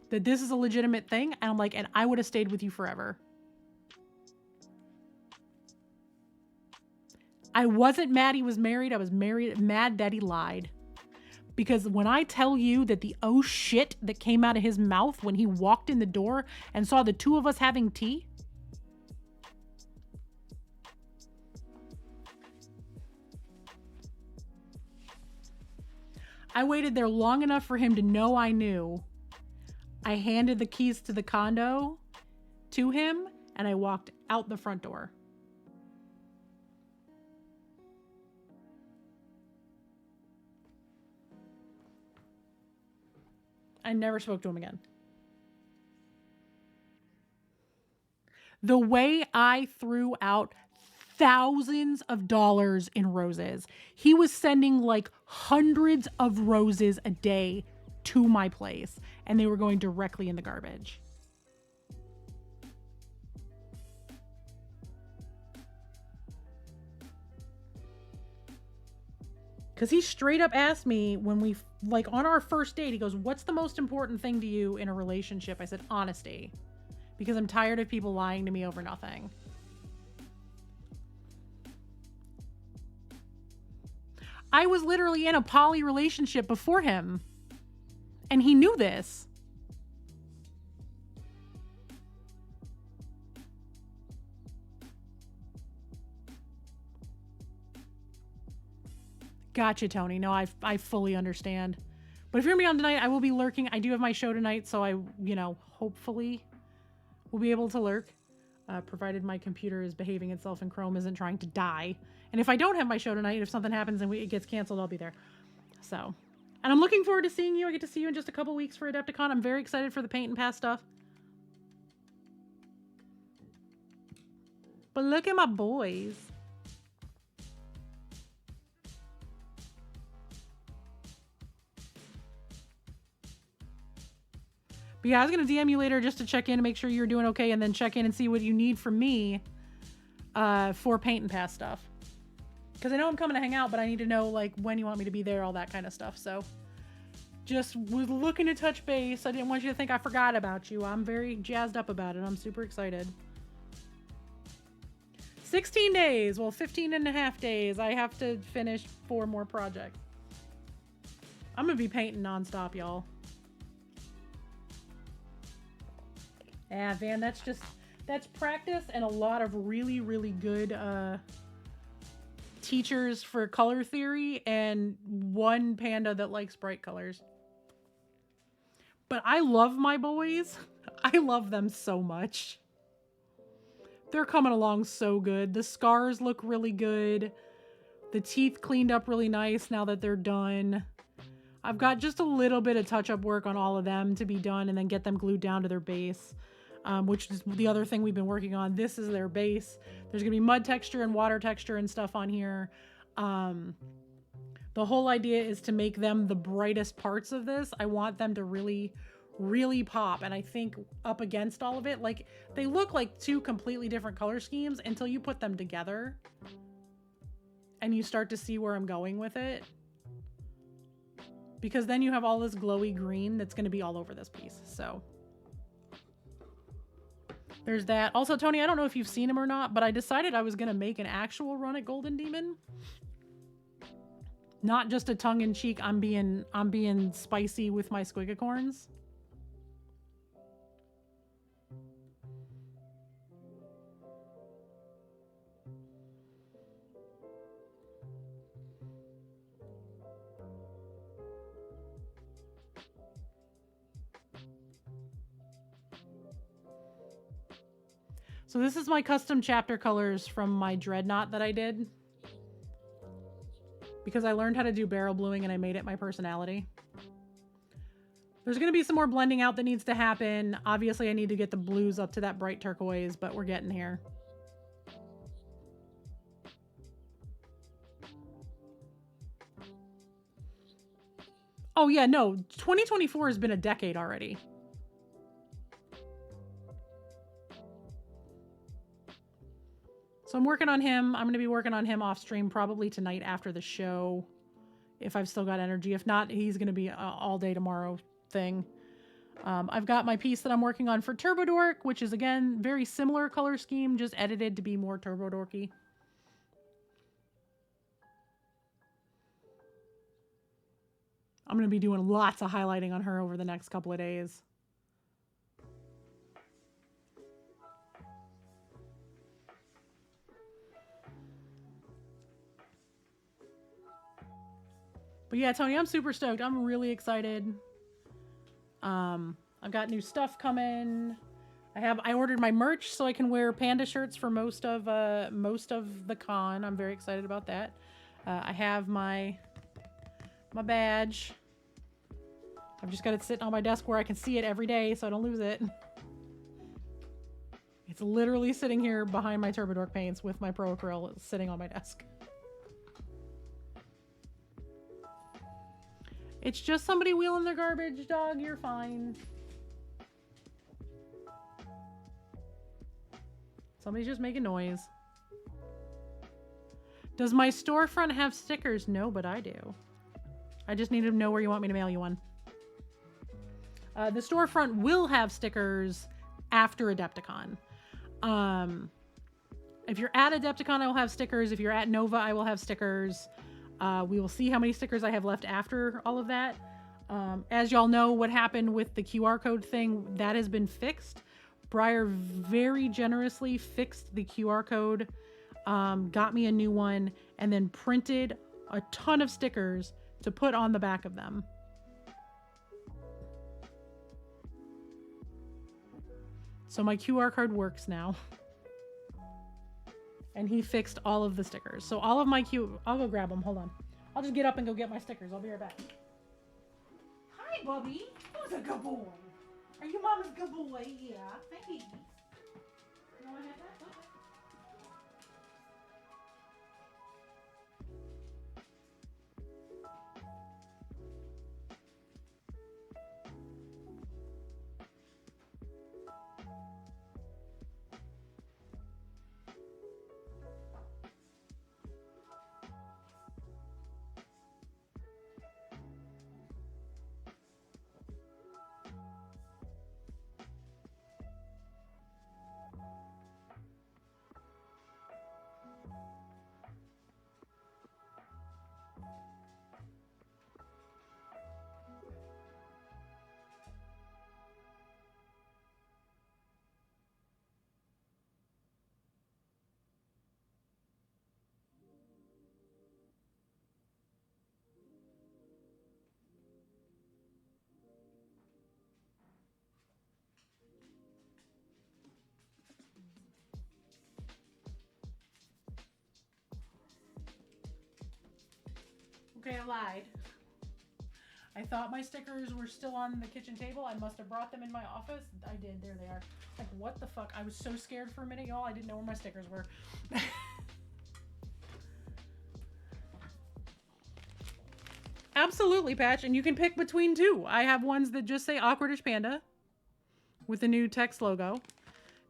that this is a legitimate thing. And I'm like, and I would have stayed with you forever. I wasn't mad he was married. I was mad that he lied. Because when I tell you that the oh shit that came out of his mouth when he walked in the door and saw the two of us having tea. I waited there long enough for him to know I knew. I handed the keys to the condo to him and I walked out the front door. I never spoke to him again. The way I threw out thousands of dollars in roses. He was sending like hundreds of roses a day to my place, and they were going directly in the garbage. Because he straight up asked me when we, like, on our first date, he goes, what's the most important thing to you in a relationship? I said, honesty. Because I'm tired of people lying to me over nothing. I was literally in a poly relationship before him. And he knew this. Gotcha, Tony. No, I fully understand. But if you're going to be on tonight, I will be lurking. I do have my show tonight, so I, hopefully will be able to lurk. Provided my computer is behaving itself and Chrome isn't trying to die. And if I don't have my show tonight, if something happens and it gets canceled, I'll be there. So, and I'm looking forward to seeing you. I get to see you in just a couple weeks for Adepticon. I'm very excited for the paint and pass stuff. But look at my boys. But yeah, I was going to DM you later just to check in and make sure you're doing okay, and then check in and see what you need from me for paint and pass stuff. Because I know I'm coming to hang out, but I need to know like when you want me to be there, all that kind of stuff. So just was looking to touch base. I didn't want you to think I forgot about you. I'm very jazzed up about it. I'm super excited. 16 days. Well, 15 and a half days. I have to finish 4 more projects. I'm going to be painting nonstop, y'all. Yeah, Van, that's practice and a lot of really, really good teachers for color theory and one panda that likes bright colors. But I love my boys. I love them so much. They're coming along so good. The scars look really good. The teeth cleaned up really nice now that they're done. I've got just a little bit of touch-up work on all of them to be done and then get them glued down to their base. Which is the other thing we've been working on. This is their base. There's gonna be mud texture and water texture and stuff on here. The whole idea is to make them the brightest parts of this. I want them to really, really pop. And I think up against all of it, like they look like 2 completely different color schemes until you put them together and you start to see where I'm going with it. Because then you have all this glowy green that's gonna be all over this piece, so. There's that. Also, Tony, I don't know if you've seen him or not, but I decided I was going to make an actual run at Golden Demon. Not just a tongue-in-cheek, I'm being spicy with my Squigacorns. So this is my custom chapter colors from my Dreadnought that I did. Because I learned how to do barrel bluing and I made it my personality. There's going to be some more blending out that needs to happen. Obviously, I need to get the blues up to that bright turquoise, but we're getting here. Oh yeah, no, 2024 has been a decade already. So I'm working on him. I'm going to be working on him off stream probably tonight after the show. If I've still got energy. If not, he's going to be all day tomorrow thing. I've got my piece that I'm working on for Turbo Dork, which is again, very similar color scheme, just edited to be more Turbo Dorky. I'm going to be doing lots of highlighting on her over the next couple of days. But yeah, Tony, I'm super stoked. I'm really excited. I've got new stuff coming. I ordered my merch so I can wear panda shirts for most of the con. I'm very excited about that. I have my badge. I've just got it sitting on my desk where I can see it every day so I don't lose it. It's literally sitting here behind my Turbo Dork paints with my Pro Acryl sitting on my desk. It's just somebody wheeling their garbage, dog. You're fine. Somebody's just making noise. Does my storefront have stickers? No, but I do. I just need to know where you want me to mail you one. The storefront will have stickers after Adepticon. If you're at Adepticon, I will have stickers. If you're at Nova, I will have stickers. We will see how many stickers I have left after all of that. As y'all know, what happened with the QR code thing, that has been fixed. Briar very generously fixed the QR code, got me a new one, and then printed a ton of stickers to put on the back of them. So my QR code works now. And he fixed all of the stickers. So all of my I'll go grab them. Hold on. I'll just get up and go get my stickers. I'll be right back. Hi, Bubby. Who's a good boy? Are you mama's good boy? Yeah. Thank you. You want to have that? Okay. Okay, I lied. I thought my stickers were still on the kitchen table. I must have brought them in my office. I did. There they are. Like, what the fuck? I was so scared for a minute, y'all. I didn't know where my stickers were. Absolutely, Patch. And you can pick between two. I have ones that just say Awkwardish Panda with the new text logo.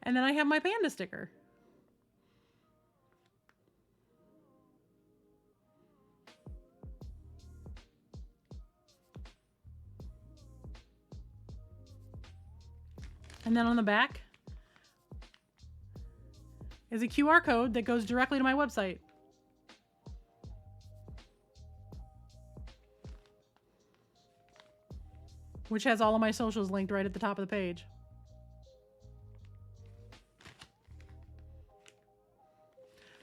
And then I have my panda sticker. And then on the back is a QR code that goes directly to my website. Which has all of my socials linked right at the top of the page.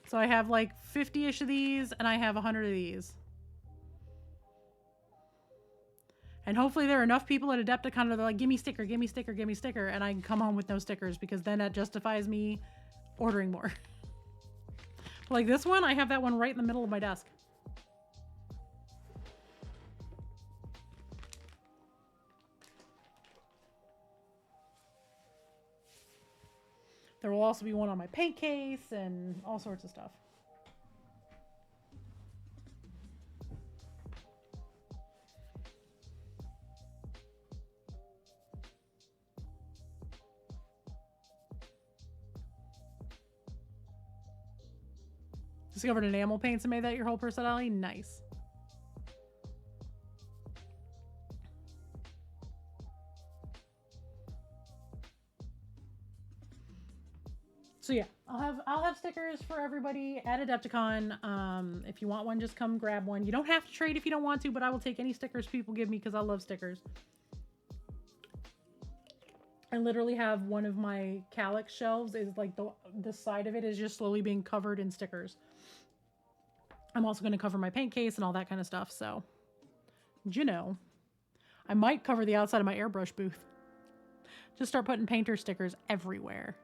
So I have like 50-ish of these and I have 100 of these. And hopefully there are enough people at Adepticon that are like, give me sticker, give me sticker, give me sticker. And I can come home with no stickers because then that justifies me ordering more. Like this one, I have that one right in the middle of my desk. There will also be one on my paint case and all sorts of stuff. Discovered enamel paints and made that your whole personality? Nice. So yeah, I'll have stickers for everybody at Adepticon. If you want one, just come grab one. You don't have to trade if you don't want to, but I will take any stickers people give me because I love stickers. I literally have one of my Calyx shelves is like the side of it is just slowly being covered in stickers. I'm also going to cover my paint case and all that kind of stuff. So, you know, I might cover the outside of my airbrush booth. Just start putting painter stickers everywhere.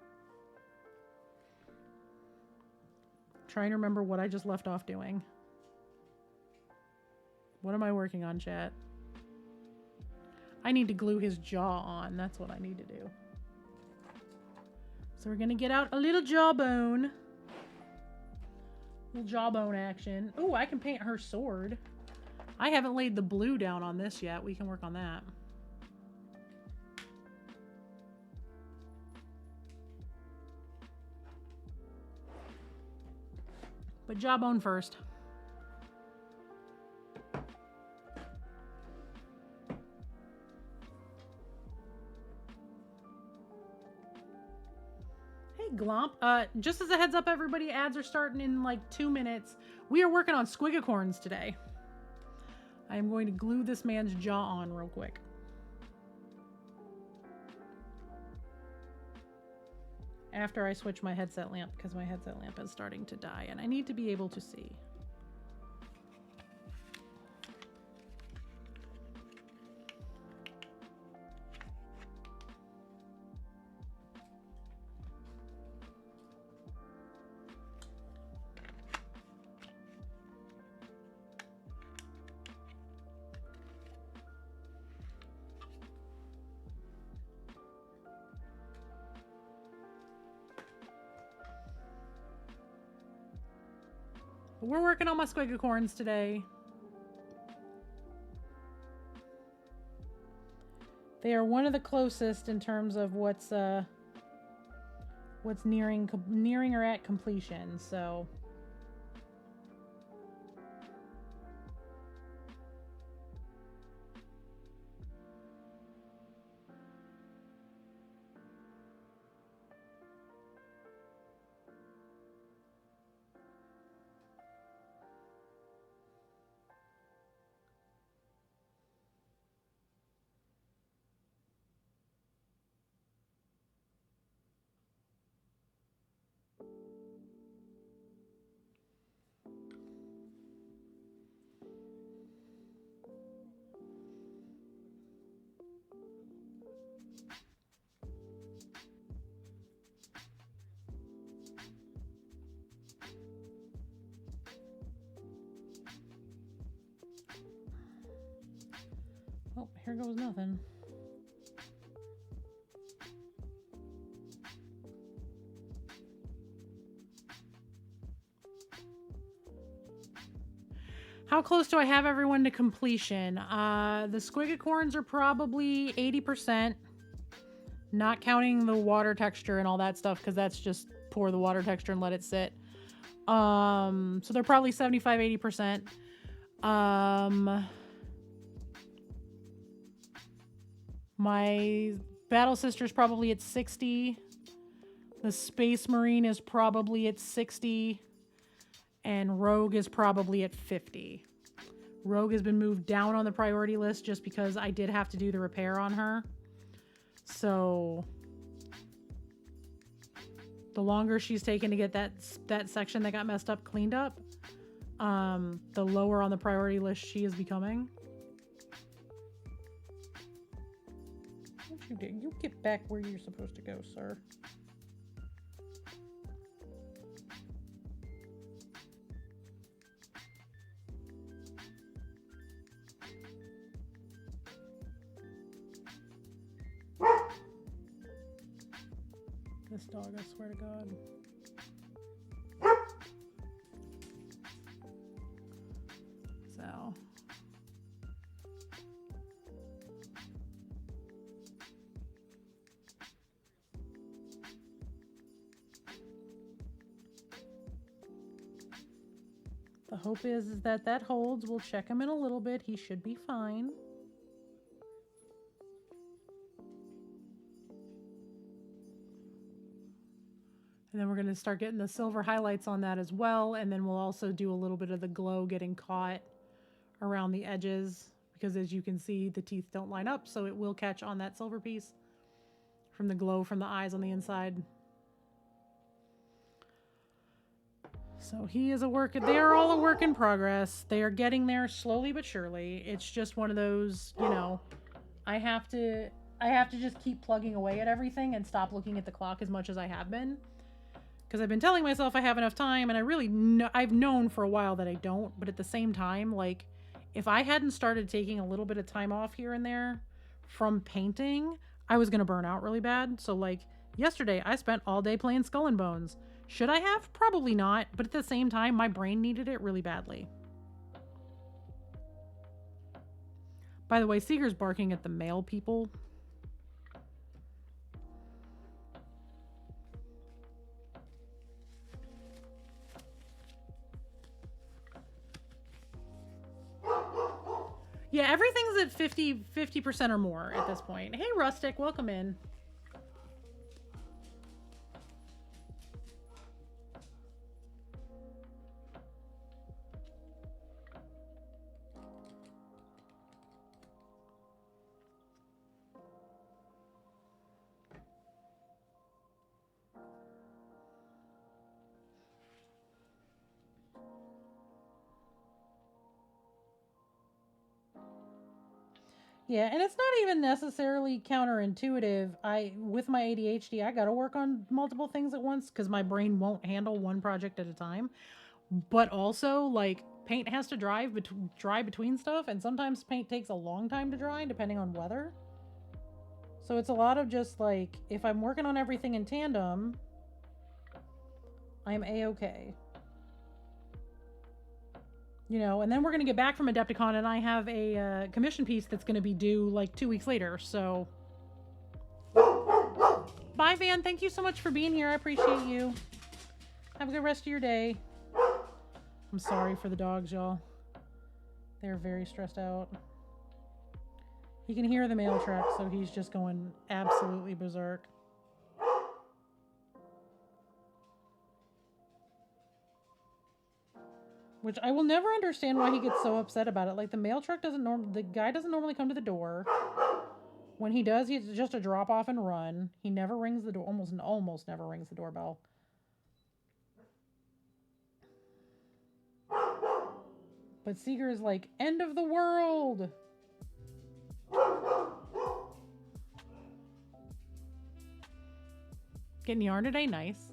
Trying to remember what I just left off doing. What am I working on, chat? I need to glue his jaw on. That's what I need to do. So we're going to get out a little jawbone. Little jawbone action. Oh, I can paint her sword. I haven't laid the blue down on this yet. We can work on that. But jawbone first. Hey, Glomp. Just as a heads up, everybody, ads are starting in like 2 minutes. We are working on squigacorns today. I am going to glue this man's jaw on real quick. After I switch my headset lamp, because my headset lamp is starting to die and I need to be able to see. We're working on my squigacorns today. They are one of the closest in terms of what's nearing or at completion. So oh, here goes nothing. How close do I have everyone to completion? The squigacorns are probably 80%, not counting the water texture and all that stuff, because that's just pour the water texture and let it sit. So they're probably 75-80%. My Battle Sister's probably at 60. The Space Marine is probably at 60. And Rogue is probably at 50. Rogue has been moved down on the priority list just because I did have to do the repair on her. So the longer she's taken to get that section that got messed up cleaned up, the lower on the priority list she is becoming. What you do? You get back where you're supposed to go, sir. This dog, I swear to God. So. The hope is that that holds. We'll check him in a little bit. He should be fine. And then we're going to start getting the silver highlights on that as well. And then we'll also do a little bit of the glow getting caught around the edges, because as you can see, the teeth don't line up. So it will catch on that silver piece from the glow from the eyes on the inside. So he is a work. They are all a work in progress. They are getting there slowly but surely. It's just one of those, you know, I have to just keep plugging away at everything and stop looking at the clock as much as I have been. Because I've been telling myself I have enough time, and I really I've known for a while that I don't. But at the same time, like, if I hadn't started taking a little bit of time off here and there from painting, I was going to burn out really bad. So, like, yesterday I spent all day playing Skull and Bones. Should I have? Probably not. But at the same time, my brain needed it really badly. By the way, Seeger's barking at the male people. Yeah, everything's at 50% or more at this point. Hey, Rustic, welcome in. Yeah, and it's not even necessarily counterintuitive. With my ADHD, I got to work on multiple things at once because my brain won't handle one project at a time. But also, like, paint has to dry between stuff, and sometimes paint takes a long time to dry depending on weather. So it's a lot of just like, if I'm working on everything in tandem, I'm A-okay. You know, and then we're going to get back from Adepticon, and I have a commission piece that's going to be due like 2 weeks later, so... Bye, Van. Thank you so much for being here. I appreciate you. Have a good rest of your day. I'm sorry for the dogs, y'all. They're very stressed out. He can hear the mail truck, so he's just going absolutely berserk. Which I will never understand why he gets so upset about it. Like, the mail truck the guy doesn't normally come to the door. When he does, he's just a drop off and run. He never rings the door, almost never rings the doorbell. But Seeger is like, end of the world! Getting yarn today? Nice.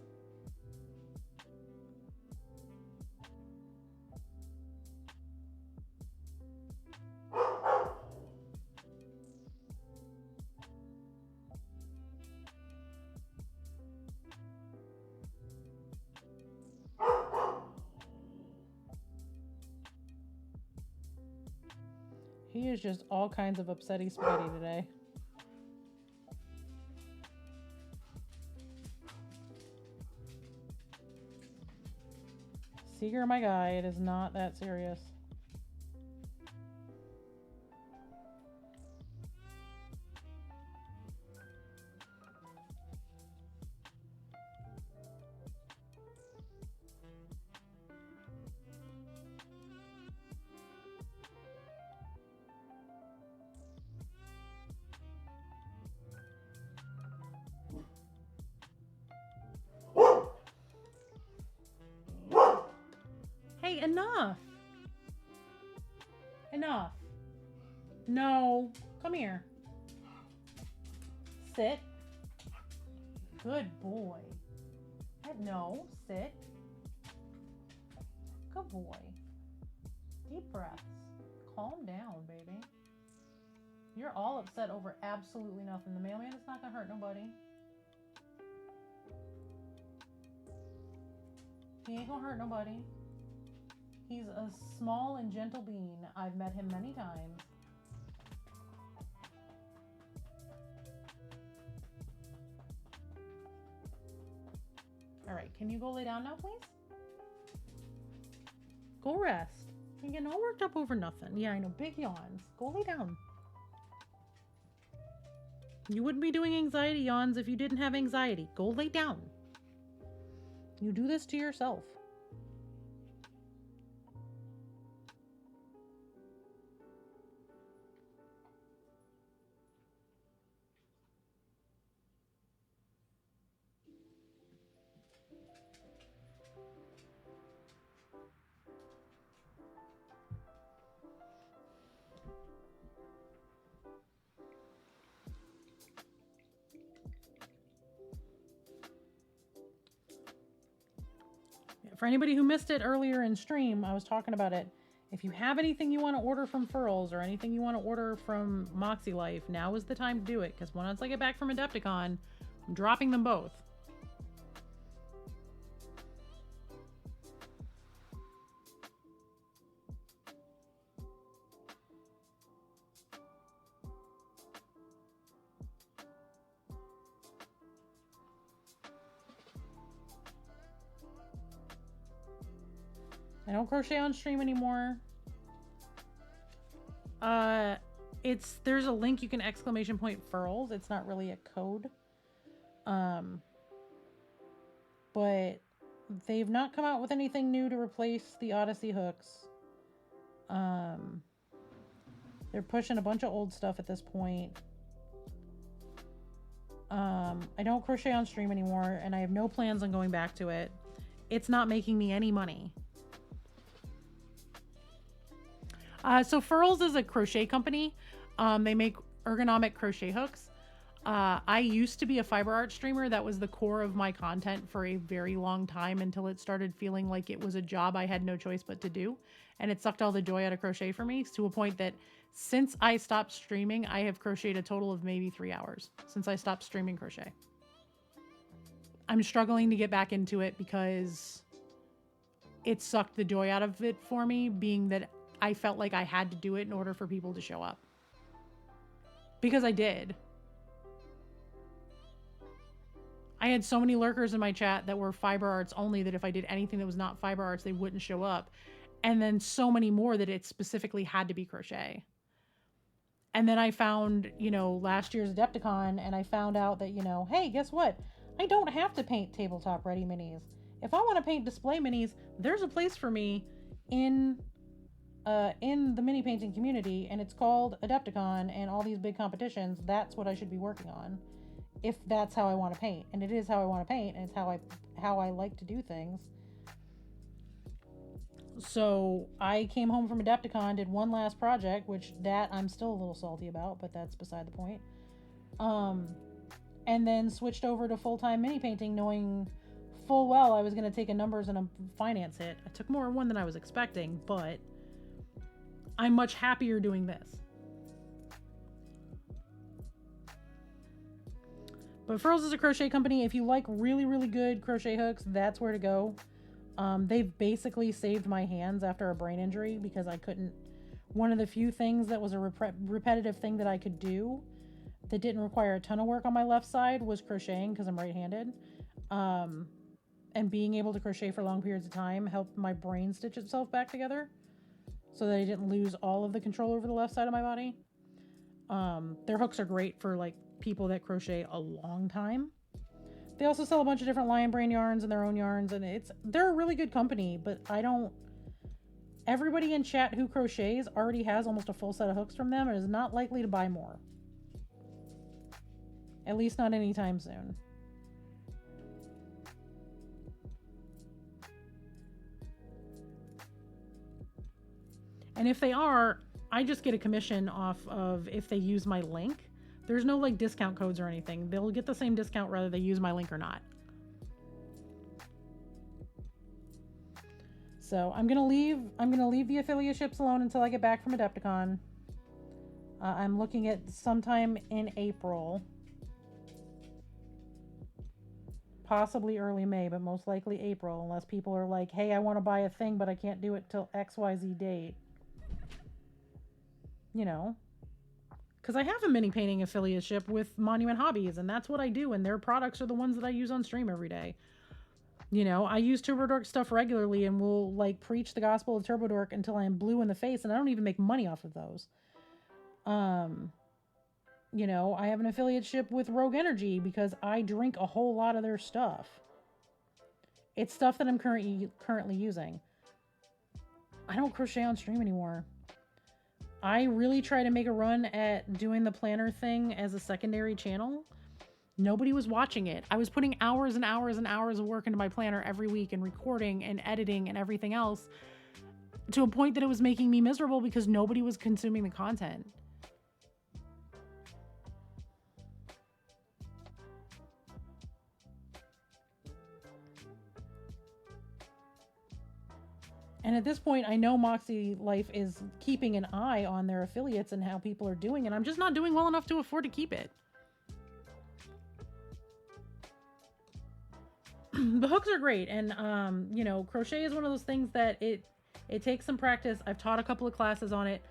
He is just all kinds of upsetty spaghetti today. Seeger, my guy, it is not that serious. Hey, enough! Enough. No. Come here. Sit. Good boy. No, sit. Good boy. Deep breaths. Calm down, baby. You're all upset over absolutely nothing. The mailman is not gonna hurt nobody. He ain't gonna hurt nobody. He's a small and gentle being. I've met him many times. Alright, can you go lay down now, please? Go rest. You're getting all worked up over nothing. Yeah, I know. Big yawns. Go lay down. You wouldn't be doing anxiety yawns if you didn't have anxiety. Go lay down. You do this to yourself. For anybody who missed it earlier in stream, I was talking about it. If you have anything you want to order from Furls or anything you want to order from Moxie Life, now is the time to do it, because once I get back from Adepticon, I'm dropping them both. I don't crochet on stream anymore. There's a link you can exclamation point furls. It's not really a code. But they've not come out with anything new to replace the Odyssey hooks. They're pushing a bunch of old stuff at this point. I don't crochet on stream anymore, and I have no plans on going back to it. It's not making me any money. So Furls is a crochet company. They make ergonomic crochet hooks. I used to be a fiber art streamer. That was the core of my content for a very long time until it started feeling like it was a job I had no choice but to do. And it sucked all the joy out of crochet for me, to a point that since I stopped streaming, I have crocheted a total of maybe 3 hours since I stopped streaming crochet. I'm struggling to get back into it because it sucked the joy out of it for me, being that I felt like I had to do it in order for people to show up. Because I did. I had so many lurkers in my chat that were fiber arts only, that if I did anything that was not fiber arts, they wouldn't show up. And then so many more that it specifically had to be crochet. And then I found, last year's Adepticon, and I found out that, hey, guess what? I don't have to paint tabletop ready minis. If I want to paint display minis, there's a place for me in the mini painting community, and it's called Adepticon, and all these big competitions. That's what I should be working on, if that's how I want to paint. And it is how I want to paint, and it's how I like to do things. So I came home from Adepticon, did one last project, which that I'm still a little salty about, but that's beside the point. And then switched over to full-time mini painting, knowing full well I was going to take a numbers and a finance hit. I took more one than I was expecting, but I'm much happier doing this. But Furls is a crochet company. If you like really, really good crochet hooks, that's where to go. They've basically saved my hands after a brain injury, because I couldn't... One of the few things that was a repetitive thing that I could do that didn't require a ton of work on my left side was crocheting, because I'm right-handed. And being able to crochet for long periods of time helped my brain stitch itself back together, so that I didn't lose all of the control over the left side of my body. Their hooks are great for people that crochet a long time. They also sell a bunch of different Lion Brain yarns and their own yarns, and they're a really good company, but everybody in chat who crochets already has almost a full set of hooks from them and is not likely to buy more. At least not anytime soon. And if they are, I just get a commission off of if they use my link. There's no discount codes or anything. They'll get the same discount whether they use my link or not. So I'm gonna leave the affiliateships alone until I get back from Adepticon. I'm looking at sometime in April. Possibly early May, but most likely April, unless people are like, hey, I want to buy a thing, but I can't do it till XYZ date. Because I have a mini painting affiliateship with Monument Hobbies, and that's what I do, and their products are the ones that I use on stream every day. I use TurboDork stuff regularly, and will preach the gospel of TurboDork until I am blue in the face, and I don't even make money off of those. I have an affiliateship with Rogue Energy because I drink a whole lot of their stuff. It's stuff that I'm currently using. I don't crochet on stream anymore. I really try to make a run at doing the planner thing as a secondary channel. Nobody was watching it. I was putting hours and hours and hours of work into my planner every week, and recording and editing and everything else, to a point that it was making me miserable because nobody was consuming the content. And at this point, I know Moxie Life is keeping an eye on their affiliates and how people are doing, and I'm just not doing well enough to afford to keep it. The hooks are great, and crochet is one of those things that it takes some practice. I've taught a couple of classes on it.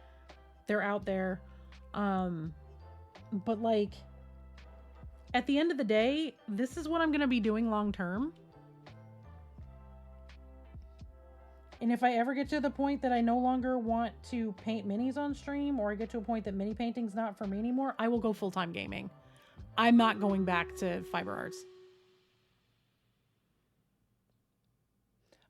They're out there. But at the end of the day, this is what I'm going to be doing long term. And if I ever get to the point that I no longer want to paint minis on stream, or I get to a point that mini painting's not for me anymore, I will go full-time gaming. I'm not going back to fiber arts.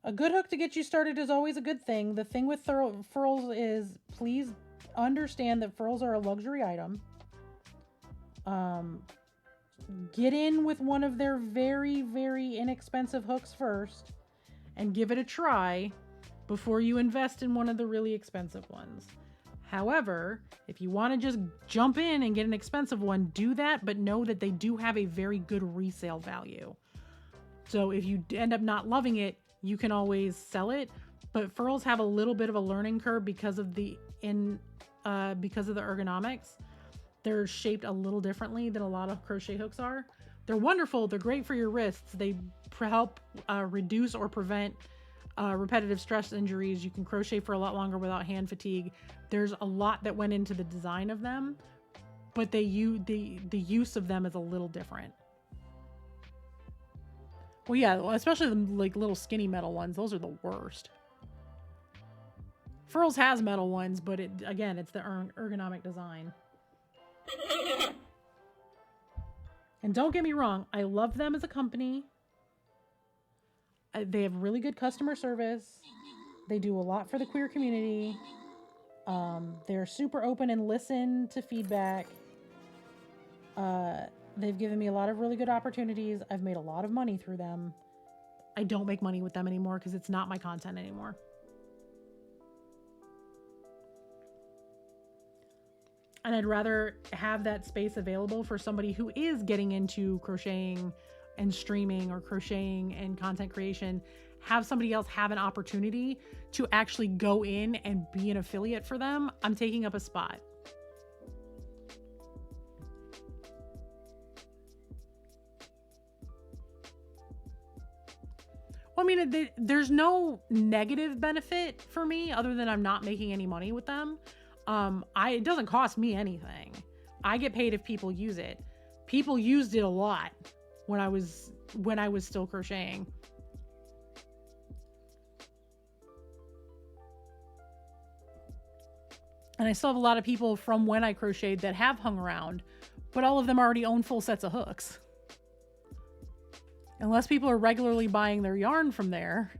A good hook to get you started is always a good thing. The thing with furls is, please understand that furls are a luxury item. Get in with one of their very, very inexpensive hooks first and give it a try before you invest in one of the really expensive ones. However, if you want to just jump in and get an expensive one, do that, but know that they do have a very good resale value. So if you end up not loving it, you can always sell it. But furls have a little bit of a learning curve because of the ergonomics. They're shaped a little differently than a lot of crochet hooks are. They're wonderful. They're great for your wrists. They help reduce or prevent repetitive stress injuries. You can crochet for a lot longer without hand fatigue. There's a lot that went into the design of them, but the use of them is a little different. Well, yeah, especially the like little skinny metal ones. Those are the worst. Furls has metal ones, but again, it's the ergonomic design. And don't get me wrong, I love them as a company. They have really good customer service. They do a lot for the queer community. They're super open and listen to feedback. They've given me a lot of really good opportunities. I've made a lot of money through them. I don't make money with them anymore because it's not my content anymore. And I'd rather have that space available for somebody who is getting into crocheting and streaming or crocheting and content creation, have somebody else have an opportunity to actually go in and be an affiliate for them. I'm taking up a spot. Well, I mean, there's no negative benefit for me other than I'm not making any money with them. It doesn't cost me anything. I get paid if people use it. People used it a lot when I was still crocheting. And I still have a lot of people from when I crocheted that have hung around, but all of them already own full sets of hooks. Unless people are regularly buying their yarn from there.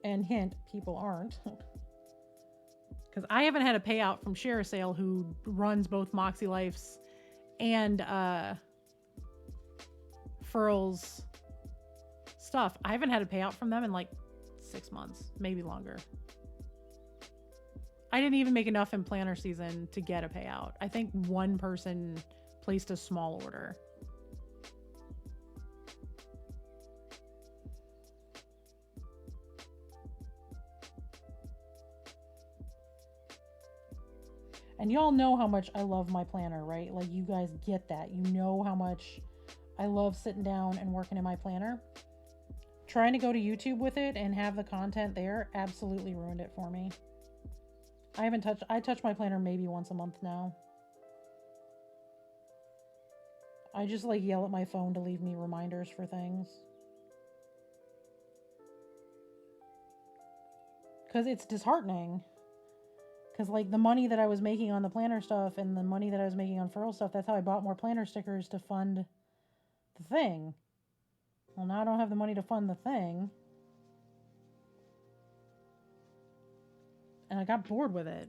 And hint, people aren't. Because I haven't had a payout from ShareASale, who runs both Moxie Life's and Furls stuff. I haven't had a payout from them in like 6 months, maybe longer. I didn't even make enough in planner season to get a payout. I think one person placed a small order. And y'all know how much I love my planner, right? Like, you guys get that. You know how much I love sitting down and working in my planner. Trying to go to YouTube with it and have the content there absolutely ruined it for me. I touch my planner maybe once a month now. I just like yell at my phone to leave me reminders for things. Because it's disheartening. Because, like, the money that I was making on the planner stuff and the money that I was making on Furl stuff, that's how I bought more planner stickers to fund the thing. Well, now I don't have the money to fund the thing. And I got bored with it.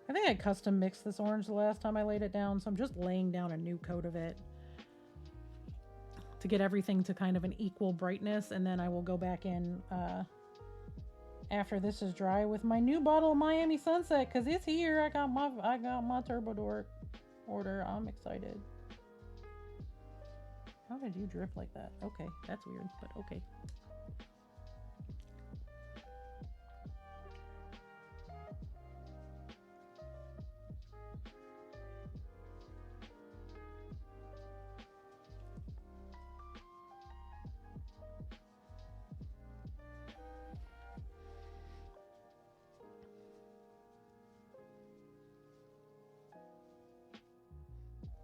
I think I custom mixed this orange the last time I laid it down, so I'm just laying down a new coat of it to get everything to kind of an equal brightness, and then I will go back in after this is dry with my new bottle of Miami Sunset, because it's here. I got my Turbo Dork order. I'm excited. How did you drip like that? Okay, that's weird, but okay.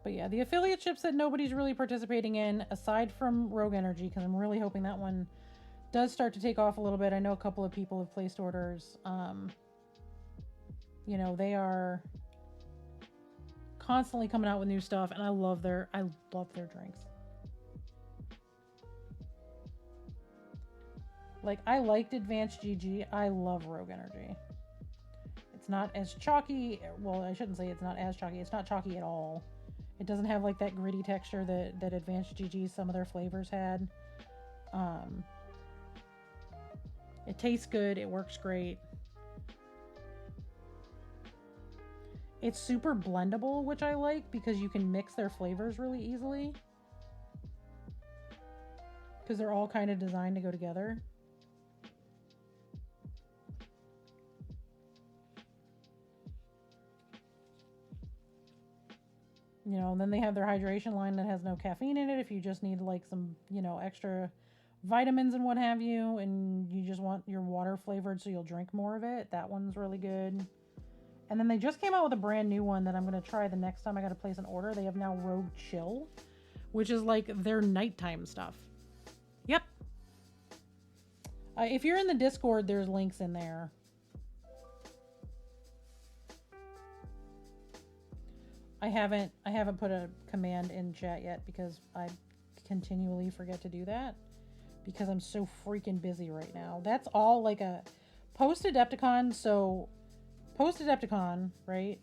But yeah, the affiliate ships that nobody's really participating in, aside from Rogue Energy, because I'm really hoping that one does start to take off a little bit. I know a couple of people have placed orders. You know, they are constantly coming out with new stuff, and I love their drinks. Like, I liked Advanced GG. I love Rogue Energy. It's not as chalky. Well, I shouldn't say it's not as chalky. It's not chalky at all. It doesn't have like that gritty texture that Advanced GG, some of their flavors had. It tastes good. It works great. It's super blendable, which I like because you can mix their flavors really easily. Because they're all kind of designed to go together. You know, and then they have their hydration line that has no caffeine in it if you just need like some, you know, extra vitamins and what have you, and you just want your water flavored so you'll drink more of it. That one's really good. And then they just came out with a brand new one that I'm going to try the next time I got to place an order. They have now Rogue Chill, which is like their nighttime stuff. Yep. If you're in the Discord, there's links in there. I haven't put a command in chat yet because I continually forget to do that because I'm so freaking busy right now. That's all like a post-Adepticon. So post-Adepticon, right?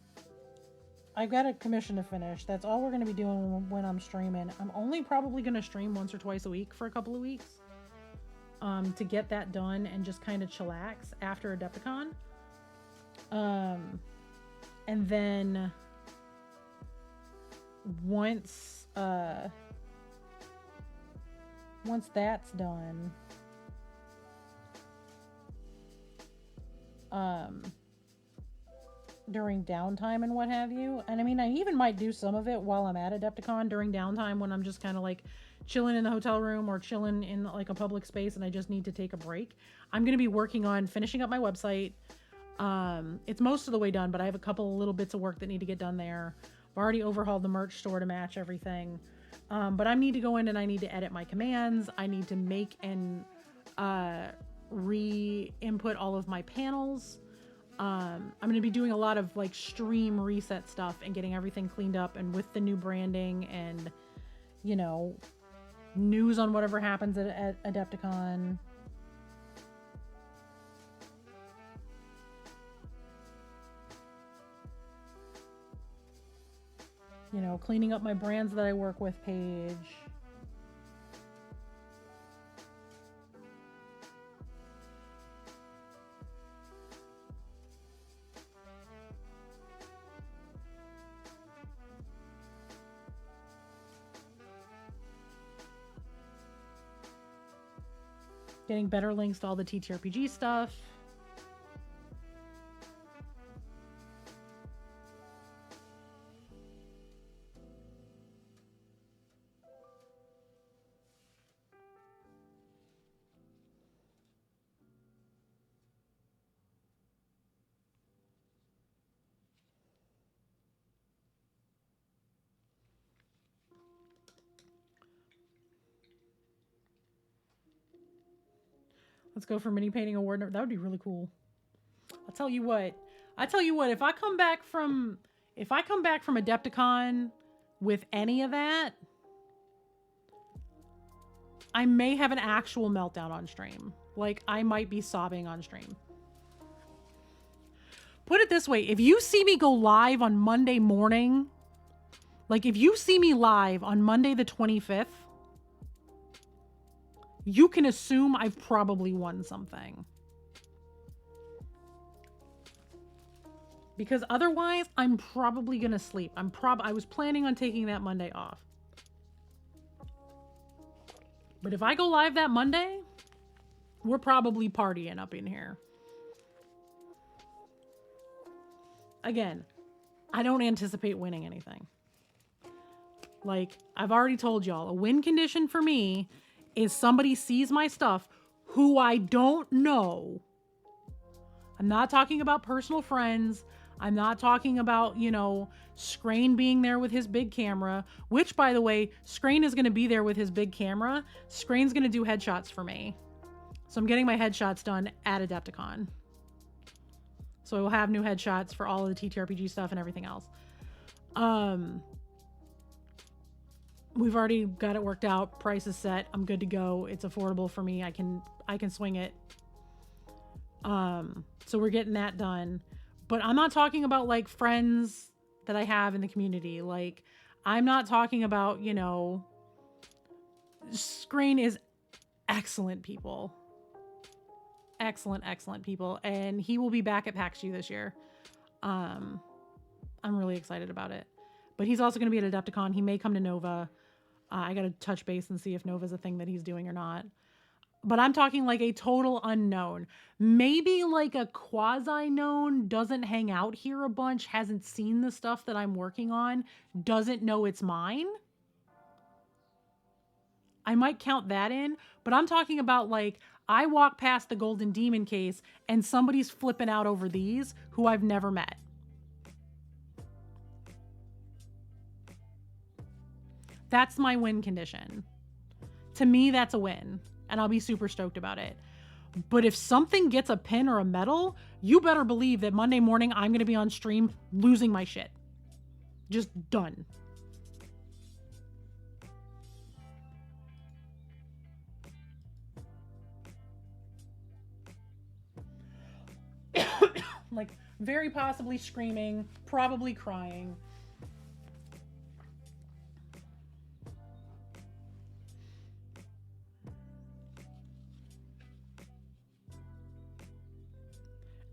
I've got a commission to finish. That's all we're going to be doing when I'm streaming. I'm only probably going to stream once or twice a week for a couple of weeks to get that done and just kind of chillax after Adepticon. And then once that's done, during downtime and what have you, and I mean, I even might do some of it while I'm at Adepticon during downtime when I'm just kind of like chilling in the hotel room or chilling in like a public space and I just need to take a break. I'm going to be working on finishing up my website. It's most of the way done, but I have a couple of little bits of work that need to get done there. I've already overhauled the merch store to match everything. But I need to go in and I need to edit my commands. I need to make and re-input all of my panels. I'm going to be doing a lot of like stream reset stuff and getting everything cleaned up and with the new branding and, you know, news on whatever happens at Adepticon. You know, cleaning up my brands that I work with page. Getting better links to all the TTRPG stuff. Let's go for mini painting award. That would be really cool. I'll tell you what. If I come back from Adepticon with any of that, I may have an actual meltdown on stream. Like, I might be sobbing on stream. Put it this way, if you see me go live on Monday morning, like if you see me live on Monday the 25th, you can assume I've probably won something. Because otherwise, I'm probably gonna sleep. I was planning on taking that Monday off. But if I go live that Monday, we're probably partying up in here. Again, I don't anticipate winning anything. Like, I've already told y'all, a win condition for me is somebody sees my stuff who I don't know. I'm not talking about personal friends. I'm not talking about, you know, Scrain being there with his big camera, which, by the way, Scrain is going to be there with his big camera. Scrain's going to do headshots for me. So I'm getting my headshots done at Adepticon. So I will have new headshots for all of the TTRPG stuff and everything else. We've already got it worked out. Price is set. I'm good to go. It's affordable for me. I can swing it. So we're getting that done. But I'm not talking about like friends that I have in the community. Like, I'm not talking about, you know, Screen is excellent people. Excellent people. And he will be back at PAX G this year. I'm really excited about it. But he's also going to be at Adepticon. He may come to Nova. I got to touch base and see if Nova's a thing that he's doing or not. But I'm talking like a total unknown. Maybe like a quasi-known, doesn't hang out here a bunch, hasn't seen the stuff that I'm working on, doesn't know it's mine. I might count that in, but I'm talking about like, I walk past the Golden Demon case and somebody's flipping out over these who I've never met. That's my win condition. To me, that's a win, and I'll be super stoked about it. But if something gets a pin or a medal, you better believe that Monday morning I'm going to be on stream losing my shit. Just done. Like, very possibly screaming, probably crying.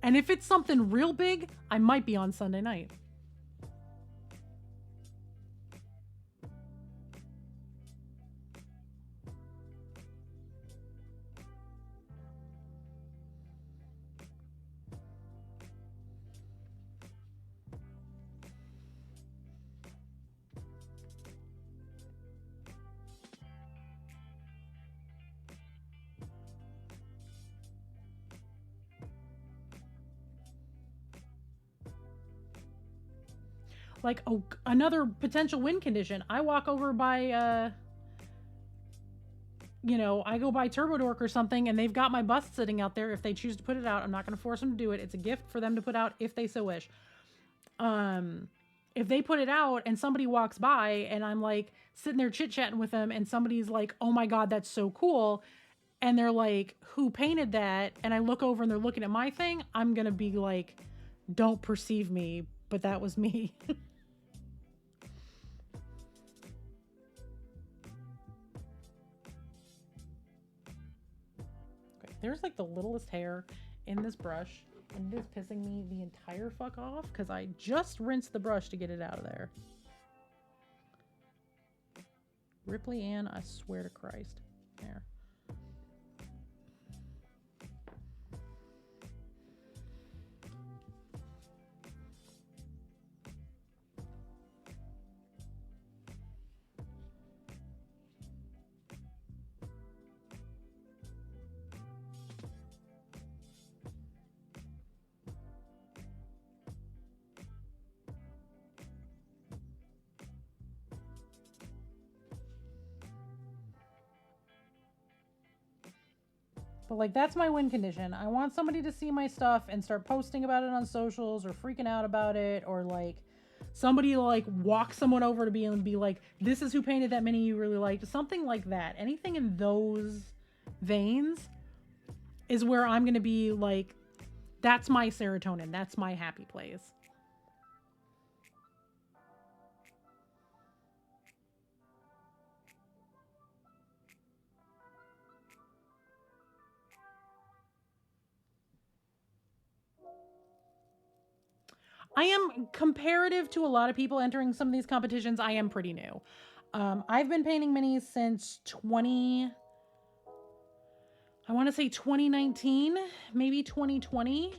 And if it's something real big, I might be on Sunday night. Like, oh, another potential win condition. I walk over by, you know, I go by TurboDork or something and they've got my bust sitting out there. If they choose to put it out, I'm not going to force them to do it. It's a gift for them to put out if they so wish. If they put it out and somebody walks by and I'm like sitting there chit-chatting with them and somebody's like, oh my God, that's so cool. And they're like, who painted that? And I look over and they're looking at my thing. I'm going to be like, don't perceive me, but that was me. There's like the littlest hair in this brush, and it is pissing me the entire fuck off because I just rinsed the brush to get it out of there. Ripley Ann, I swear to Christ. There. But like, that's my win condition. I want somebody to see my stuff and start posting about it on socials or freaking out about it, or like somebody like walk someone over to be like, this is who painted that mini you really liked. Something like that. Anything in those veins is where I'm going to be like, that's my serotonin. That's my happy place. I am, comparative to a lot of people entering some of these competitions, I am pretty new. I've been painting minis since I want to say 2019, maybe 2020.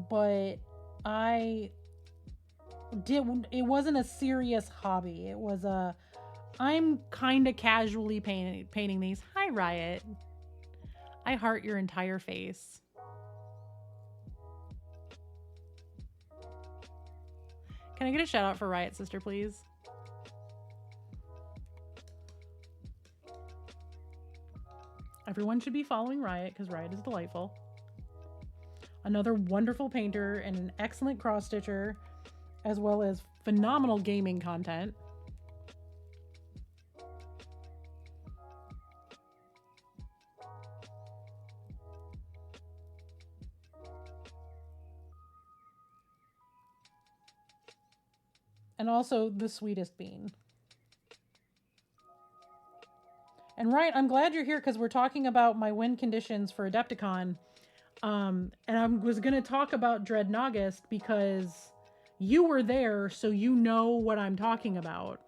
But it wasn't a serious hobby. It was I'm kind of casually painting these. Hi, Riot. I heart your entire face. Can I get a shout out for Riot Sister, please? Everyone should be following Riot because Riot is delightful. Another wonderful painter and an excellent cross stitcher, as well as phenomenal gaming content. And also the sweetest bean. And right, I'm glad you're here because we're talking about my win conditions for Adepticon. And I was going to talk about Dreadnoughtus because you were there, so you know what I'm talking about.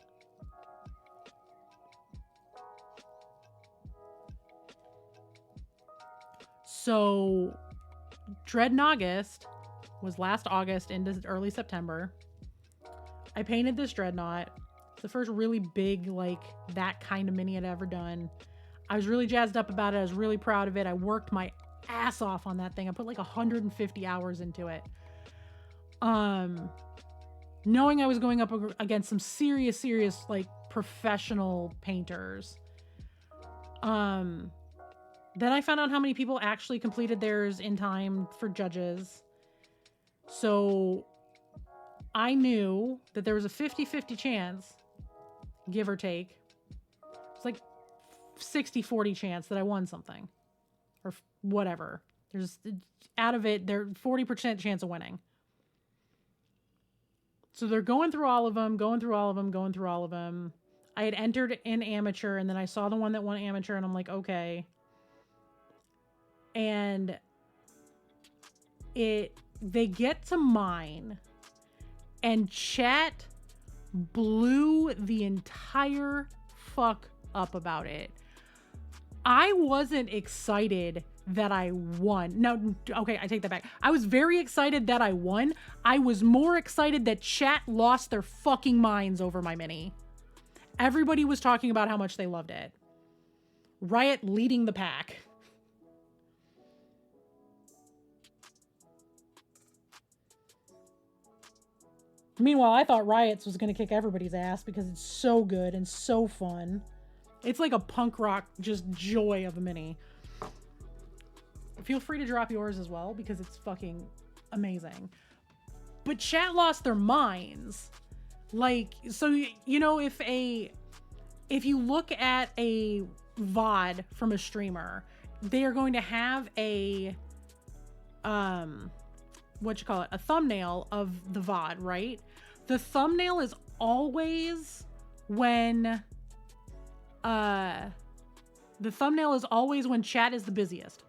So Dreadnoughtus was last August into early September. I painted this Dreadnought. It's the first really big, like, that kind of mini I'd ever done. I was really jazzed up about it. I was really proud of it. I worked my ass off on that thing. I put like 150 hours into it. Knowing I was going up against some serious, like, professional painters. Then I found out how many people actually completed theirs in time for judges. So I knew that there was a 50-50 chance, give or take. It's like 60-40 chance that I won something. Or whatever. There's, out of it, there's 40% chance of winning. So they're going through all of them. I had entered in amateur, and then I saw the one that won amateur, and I'm like, okay. And they get to mine, and chat blew the entire fuck up about it. I wasn't excited that I won. No, okay, I take that back. I was very excited that I won. I was more excited that chat lost their fucking minds over my mini. Everybody was talking about how much they loved it. Riot leading the pack. Meanwhile, I thought Riot's was going to kick everybody's ass because it's so good and so fun. It's like a punk rock, just joy of a mini. Feel free to drop yours as well because it's fucking amazing. But chat lost their minds. Like, so, you know, if you look at a VOD from a streamer, they are going to have a, a thumbnail of the VOD, right? The thumbnail is always when, chat is the busiest.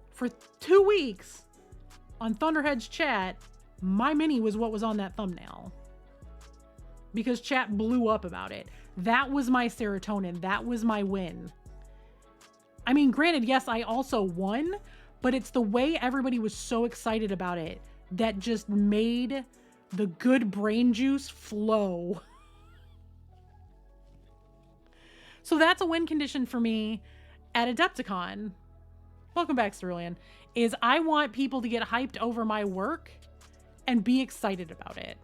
For 2 weeks on Thunderhead's chat, my mini was what was on that thumbnail. Because chat blew up about it. That was my serotonin. That was my win. I mean, granted, yes, I also won, but it's the way everybody was so excited about it that just made the good brain juice flow. So that's a win condition for me at Adepticon. Welcome back, Cerulean. Is I want people to get hyped over my work and be excited about it.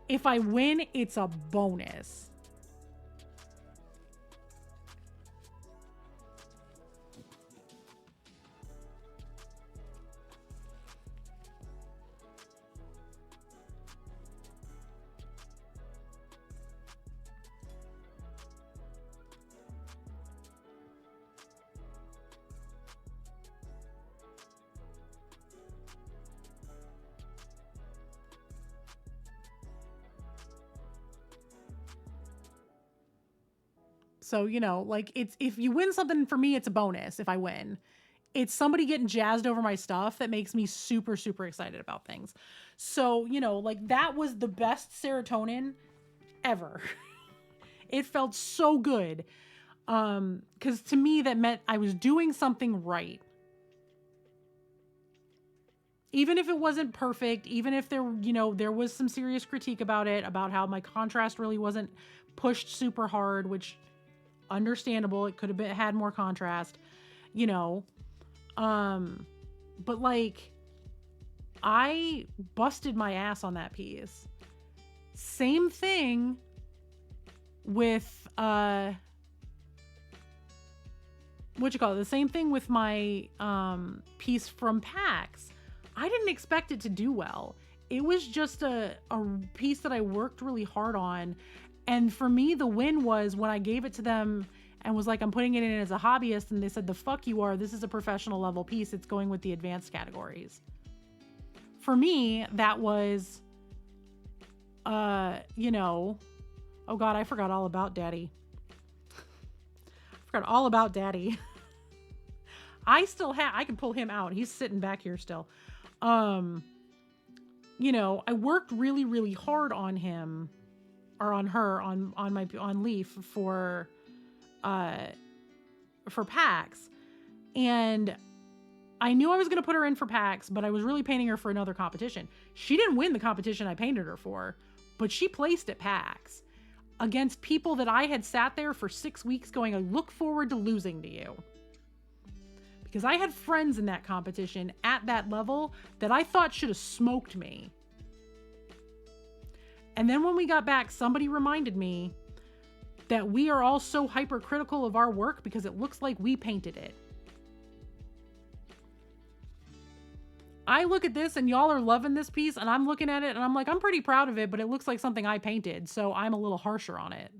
If I win, it's a bonus. So, you know, like, it's, if you win something, for me, it's a bonus if I win. it's somebody getting jazzed over my stuff that makes me super, super excited about things. So, you know, like that was the best serotonin ever. It felt so good. Because to me, that meant I was doing something right. Even if it wasn't perfect, even if there, you know, there was some serious critique about it, about how my contrast really wasn't pushed super hard, which understandable. It could have had more contrast, you know. But like, I busted my ass on that piece. Same thing with, what you call it? The same thing with my, piece from PAX. I didn't expect it to do well. It was just a piece that I worked really hard on. And for me, the win was when I gave it to them and was like, I'm putting it in as a hobbyist. And they said, the fuck you are. This is a professional level piece. It's going with the advanced categories. For me, that was, you know, oh God, I forgot all about Daddy. I forgot all about Daddy. I can pull him out. He's sitting back here still. You know, I worked really, really hard on him or on her, on Leaf for PAX. And I knew I was going to put her in for PAX, but I was really painting her for another competition. She didn't win the competition I painted her for, but she placed at PAX against people that I had sat there for 6 weeks going, I look forward to losing to you. Because I had friends in that competition at that level that I thought should have smoked me. And then when we got back, somebody reminded me that we are all so hypercritical of our work because it looks like we painted it. I look at this and y'all are loving this piece and I'm looking at it and I'm like, I'm pretty proud of it, but it looks like something I painted, so I'm a little harsher on it.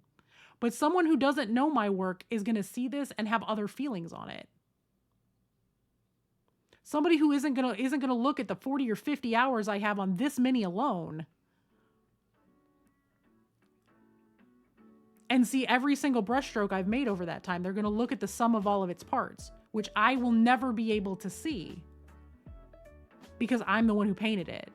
But someone who doesn't know my work is going to see this and have other feelings on it. Somebody who isn't gonna look at the 40 or 50 hours I have on this mini alone and see every single brushstroke I've made over that time. They're gonna look at the sum of all of its parts, which I will never be able to see because I'm the one who painted it.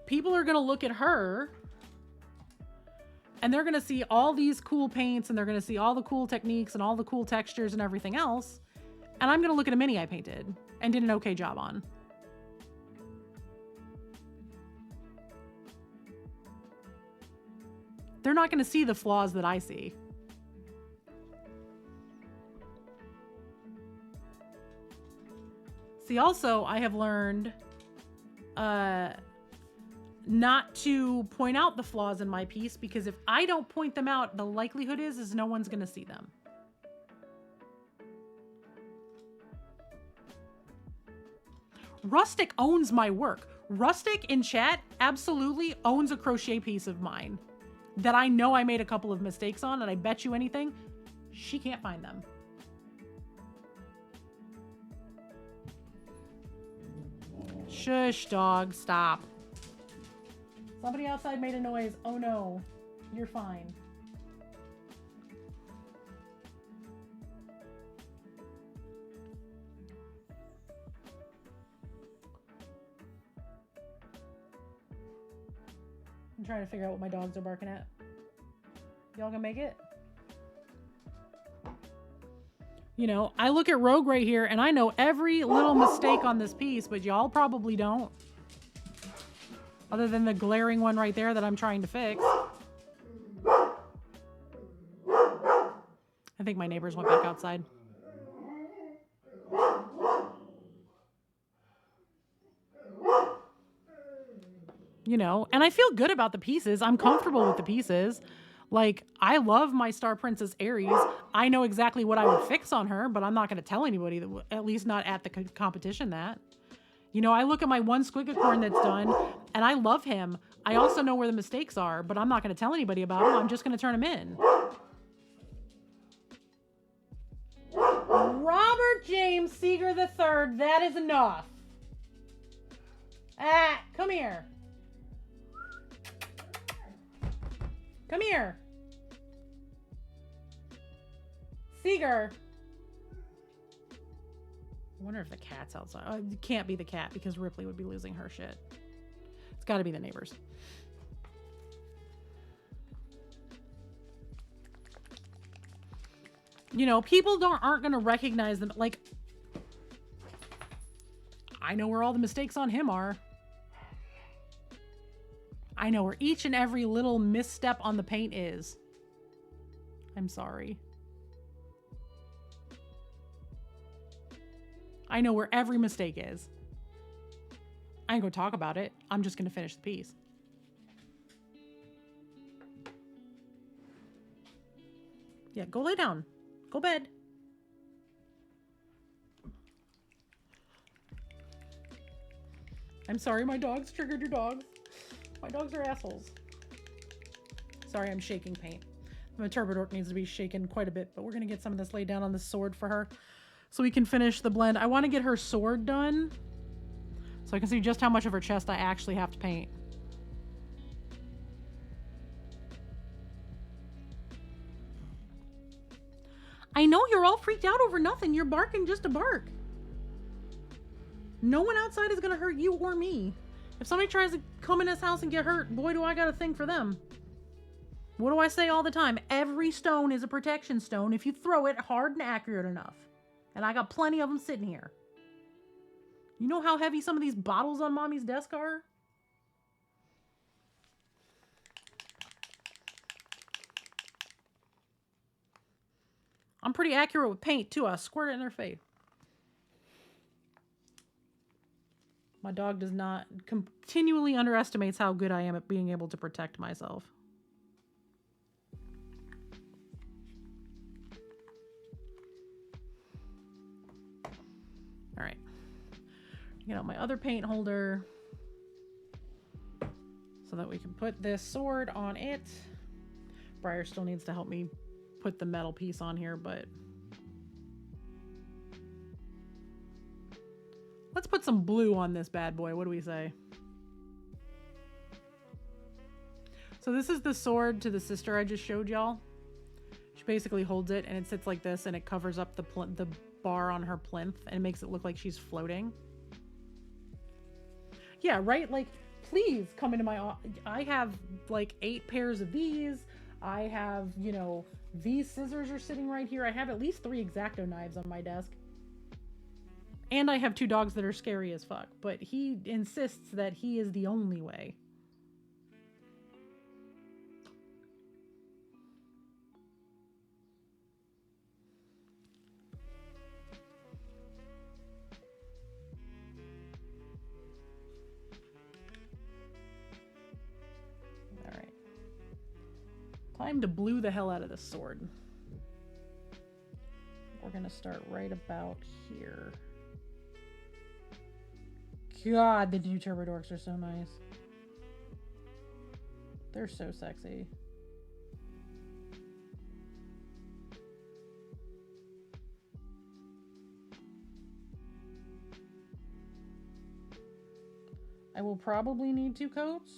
People are gonna look at her and they're going to see all these cool paints and they're going to see all the cool techniques and all the cool textures and everything else. And I'm going to look at a mini I painted and did an okay job on. They're not going to see the flaws that I see. See, also, I have learned, not to point out the flaws in my piece, because if I don't point them out, the likelihood is no one's going to see them. Rustic owns my work. Rustic in chat absolutely owns a crochet piece of mine that I know I made a couple of mistakes on, and I bet you anything, she can't find them. Shush, dog, stop. Somebody outside made a noise. Oh no, you're fine. I'm trying to figure out what my dogs are barking at. Y'all gonna make it? You know, I look at Rogue right here and I know every little mistake on this piece, but y'all probably don't. Other than the glaring one right there that I'm trying to fix. I think my neighbors went back outside. You know, and I feel good about the pieces. I'm comfortable with the pieces. Like, I love my Star Princess Aries. I know exactly what I would fix on her, but I'm not going to tell anybody, that, at least not at the competition, that. You know, I look at my one Squigacorn that's done, and I love him. I also know where the mistakes are, but I'm not going to tell anybody about them. I'm just going to turn them in. Robert James Seeger III, that is enough. Ah, come here. Come here. Seeger! I wonder if the cat's outside. Oh, it can't be the cat because Ripley would be losing her shit. It's got to be the neighbors. You know, people aren't going to recognize them. Like, I know where all the mistakes on him are. I know where each and every little misstep on the paint is. I'm sorry. I know where every mistake is. I ain't gonna talk about it. I'm just gonna finish the piece. Yeah, go lay down. Go bed. I'm sorry my dogs triggered your dogs. My dogs are assholes. Sorry, I'm shaking paint. The Turbidork needs to be shaken quite a bit, but we're gonna get some of this laid down on the sword for her so we can finish the blend. I want to get her sword done so I can see just how much of her chest I actually have to paint. I know you're all freaked out over nothing. You're barking just to bark. No one outside is going to hurt you or me. If somebody tries to come in this house and get hurt, boy, do I got a thing for them. What do I say all the time? Every stone is a protection stone if you throw it hard and accurate enough. And I got plenty of them sitting here. You know how heavy some of these bottles on Mommy's desk are? I'm pretty accurate with paint, too. I squirt it in their face. My dog does not, continually underestimates how good I am at being able to protect myself. All right. Get out my other paint holder so that we can put this sword on it. Briar still needs to help me put the metal piece on here, but let's put some blue on this bad boy. What do we say? So this is the sword to the sister I just showed y'all. She basically holds it and it sits like this and it covers up the bar on her plinth and it makes it look like she's floating. Yeah, right? Like, please come into my... I have like 8 pairs of these. I have, you know, these scissors are sitting right here. I have at least 3 X-Acto knives on my desk. And I have 2 dogs that are scary as fuck. But he insists that he is the only way. Alright. Time to blue the hell out of this sword. We're gonna start right about here. God, the new Turbidorks are so nice. They're so sexy. I will probably need 2 coats.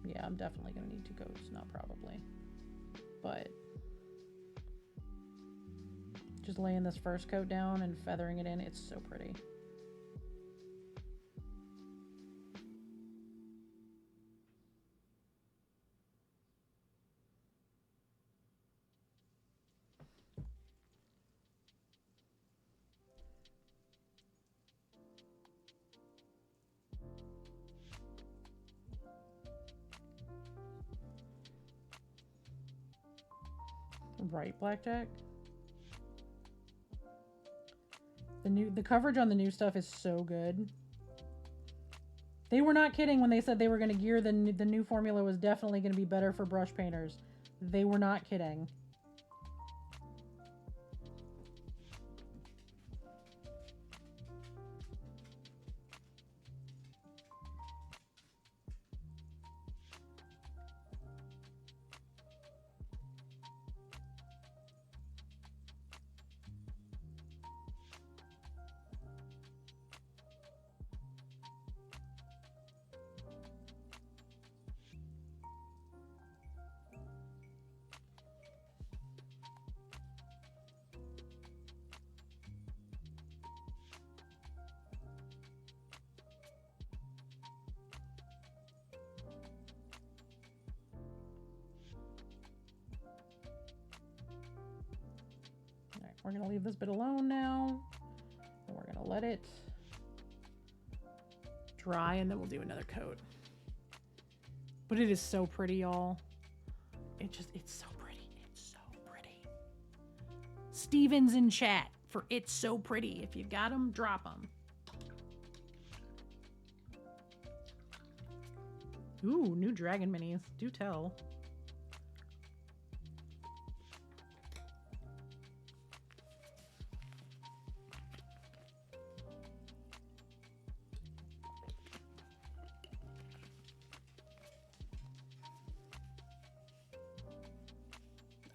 Yeah, I'm definitely gonna need 2 coats, not probably. But just laying this first coat down and feathering it in, it's so pretty. Right, Blackjack? The coverage on the new stuff is so good. They were not kidding when they said they were going to gear the new formula was definitely going to be better for brush painters. They were not kidding. We're gonna leave this bit alone now. And we're gonna let it dry, and then we'll do another coat. But it is so pretty, y'all. It's so pretty. It's so pretty. Steven's in chat for It's So Pretty. If you got them, drop them. Ooh, new dragon minis. Do tell.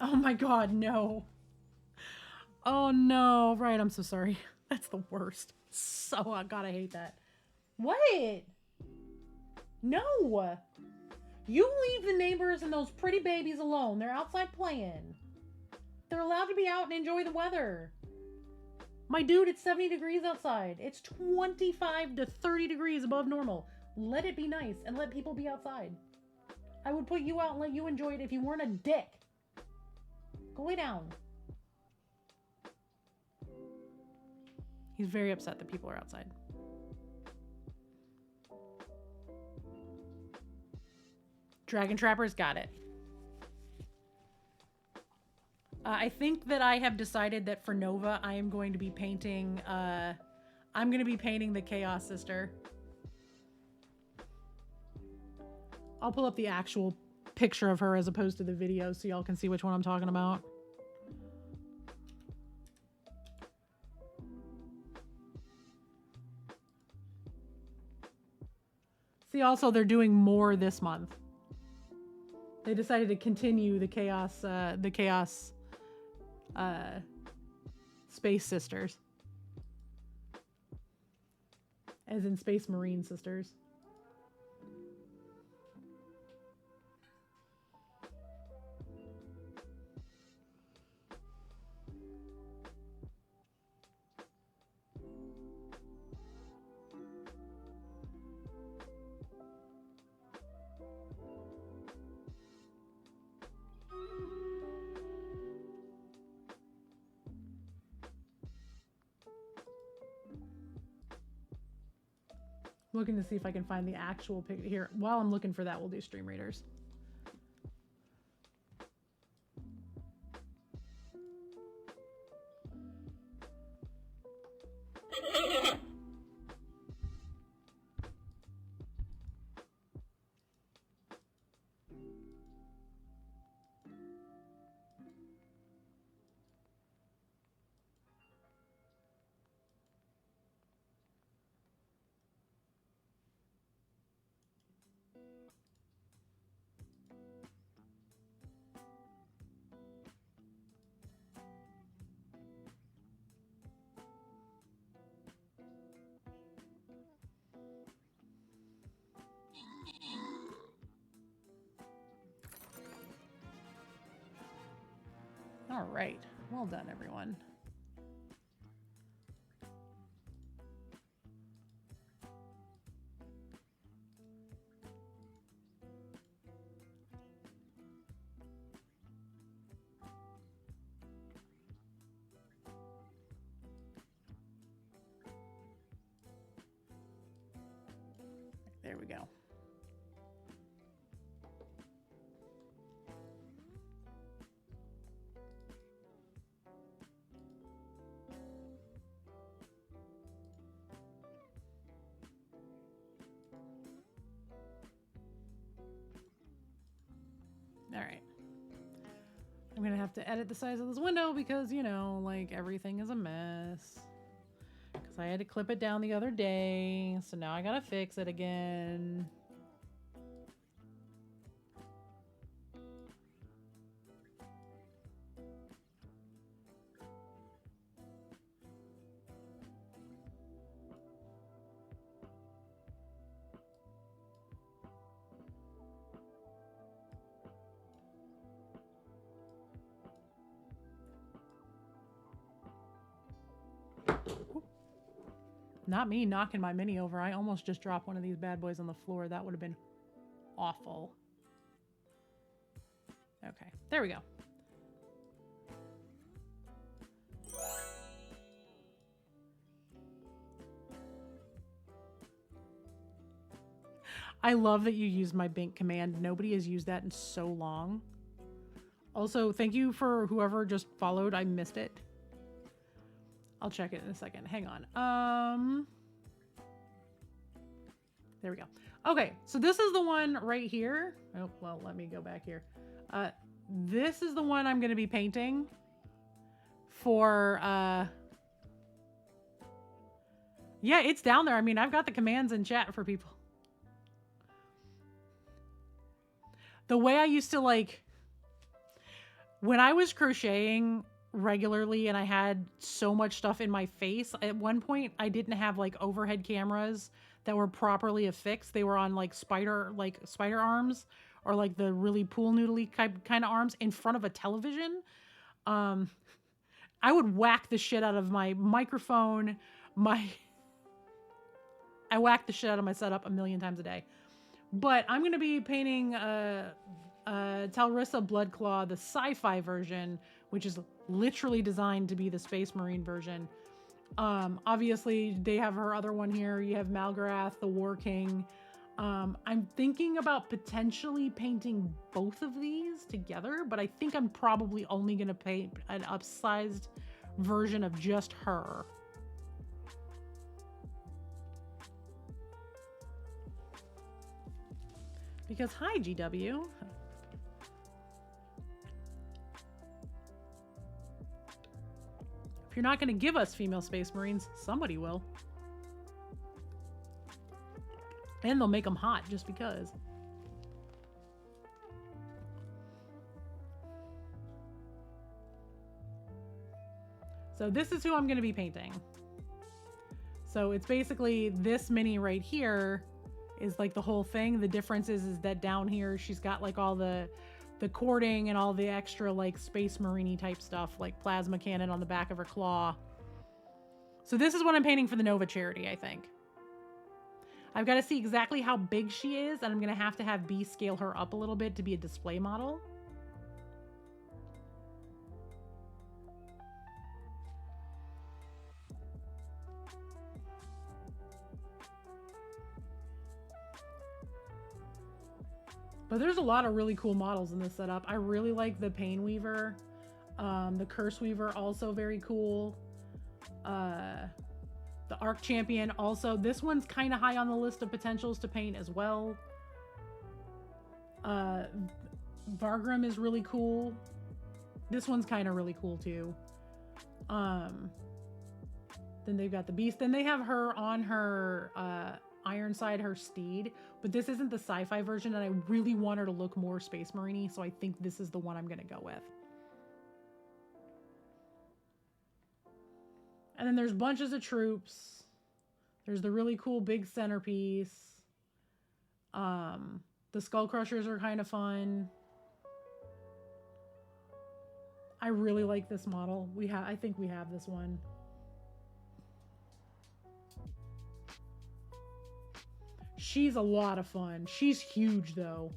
Oh my god, no. Oh no. Right, I'm so sorry. That's the worst. So, God, I hate that. What? No. You leave the neighbors and those pretty babies alone. They're outside playing. They're allowed to be out and enjoy the weather. My dude, it's 70 degrees outside. It's 25 to 30 degrees above normal. Let it be nice and let people be outside. I would put you out and let you enjoy it if you weren't a dick. Go lay down. He's very upset that people are outside. Dragon Trappers got it. I think that I have decided that for Nova, I am going to be painting, I'm going to be painting the Chaos Sister. I'll pull up the actual picture of her as opposed to the video so y'all can see which one I'm talking about. See, also, they're doing more this month. They decided to continue the Chaos Space Sisters. As in Space Marine Sisters. Looking to see if I can find the actual picture here. While I'm looking for that, we'll do Stream Readers. All right. Well done, everyone. There we go. All right. I'm going to have to edit the size of this window because, you know, like everything is a mess. Because I had to clip it down the other day. So now I got to fix it again. Not me knocking my mini over. I almost just dropped one of these bad boys on the floor. That would have been awful. Okay, there we go. I love that you used my Bink command. Nobody has used that in so long. Also, thank you for whoever just followed. I missed it. I'll check it in a second. Hang on. There we go. Okay, so this is the one right here. Oh, well, let me go back here. This is the one I'm going to be painting for, yeah, it's down there. I mean, I've got the commands in chat for people. The way I used to, like, when I was crocheting regularly and I had so much stuff in my face, at one point I didn't have like overhead cameras that were properly affixed. They were on like spider arms, or like the really pool noodly kind of arms in front of a television. I would whack the shit out of my microphone. I whack the shit out of my setup a million times a day. But I'm going to be painting Talrissa Bloodclaw, the sci-fi version, which is literally designed to be the Space Marine version. Obviously, they have her other one here. You have Malgarath, the War King. I'm thinking about potentially painting both of these together, but I think I'm probably only going to paint an upsized version of just her. Because, hi, GW. If you're not going to give us female Space Marines, somebody will. And they'll make them hot just because. So this is who I'm going to be painting. So it's basically this mini right here is like the whole thing. The difference is that down here she's got like all the cording and all the extra like Space Marine-y type stuff, like plasma cannon on the back of her claw. So this is what I'm painting for the Nova charity, I think. I've got to see exactly how big she is, and I'm going to have B scale her up a little bit to be a display model. But there's a lot of really cool models in this setup. I really like the Pain Weaver. The Curse Weaver, also very cool. The Arc Champion also. This one's kind of high on the list of potentials to paint as well. Vargrim is really cool. This one's kind of really cool too. Then they've got the Beast. Then they have her on her Ironside, her steed, but this isn't the sci-fi version, and I really want her to look more Space Marine-y, so I think this is the one I'm gonna go with. And then there's bunches of troops. There's the really cool big centerpiece. The Skull Crushers are kind of fun. I really like this model. I think we have this one. She's a lot of fun. She's huge, though.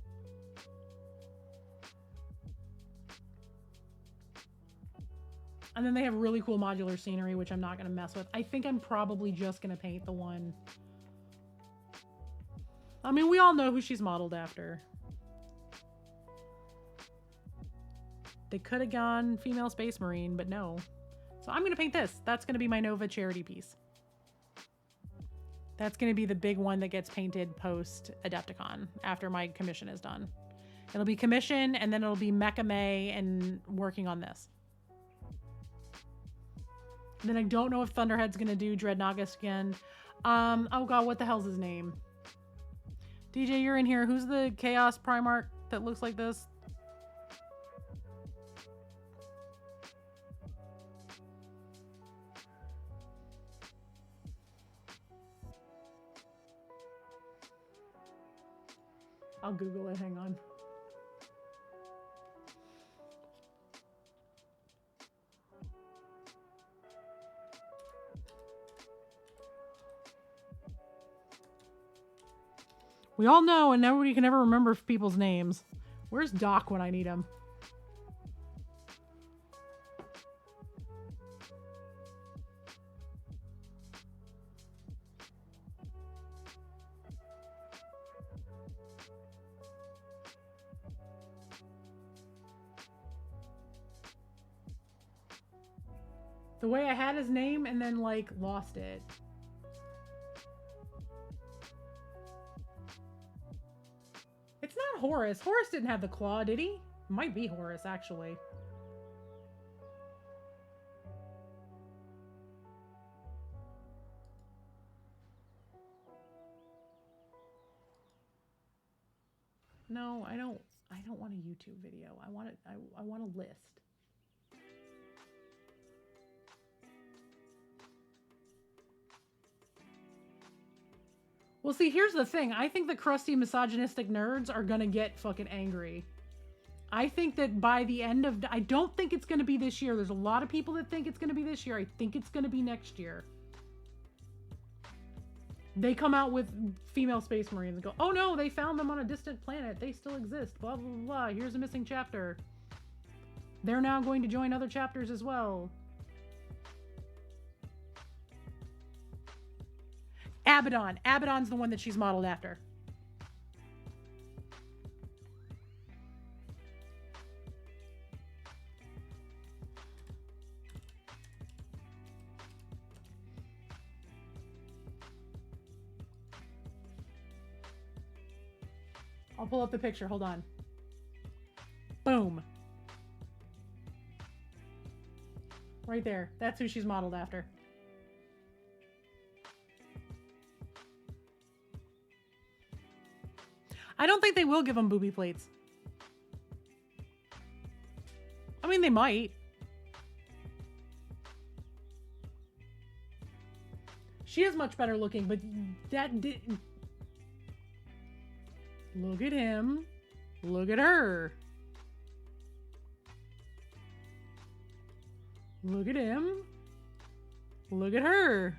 And then they have really cool modular scenery, which I'm not going to mess with. I think I'm probably just going to paint the one. I mean, we all know who she's modeled after. They could have gone female Space Marine, but no. So I'm going to paint this. That's going to be my Nova charity piece. That's going to be the big one that gets painted post Adepticon after my commission is done. It'll be commission, and then it'll be Mecha May and working on this. And then I don't know if Thunderhead's going to do Dread Nagus again. Oh god, what the hell's his name? DJ, you're in here. Who's the Chaos Primarch that looks like this? I'll Google it, hang on. We all know, and nobody can ever remember people's names. Where's Doc when I need him? The way I had his name and then, like, lost it. It's not Horus. Horus didn't have the claw, did he? Might be Horus, actually. No, I don't want a YouTube video. I want a list. Well, see, here's the thing. I think the crusty misogynistic nerds are gonna get fucking angry. I think that by the end of... I don't think it's gonna be this year. There's a lot of people that think it's gonna be this year. I think it's gonna be next year. They come out with female space marines and go, oh no, they found them on a distant planet. They still exist. Blah, blah, blah, blah. Here's a missing chapter. They're now going to join other chapters as well. Abaddon. Abaddon's the one that she's modeled after. I'll pull up the picture. Hold on. Boom. Right there. That's who she's modeled after. I don't think they will give them booby plates. I mean, they might. She is much better looking, but that didn't... Look at him. Look at her. Look at him. Look at her.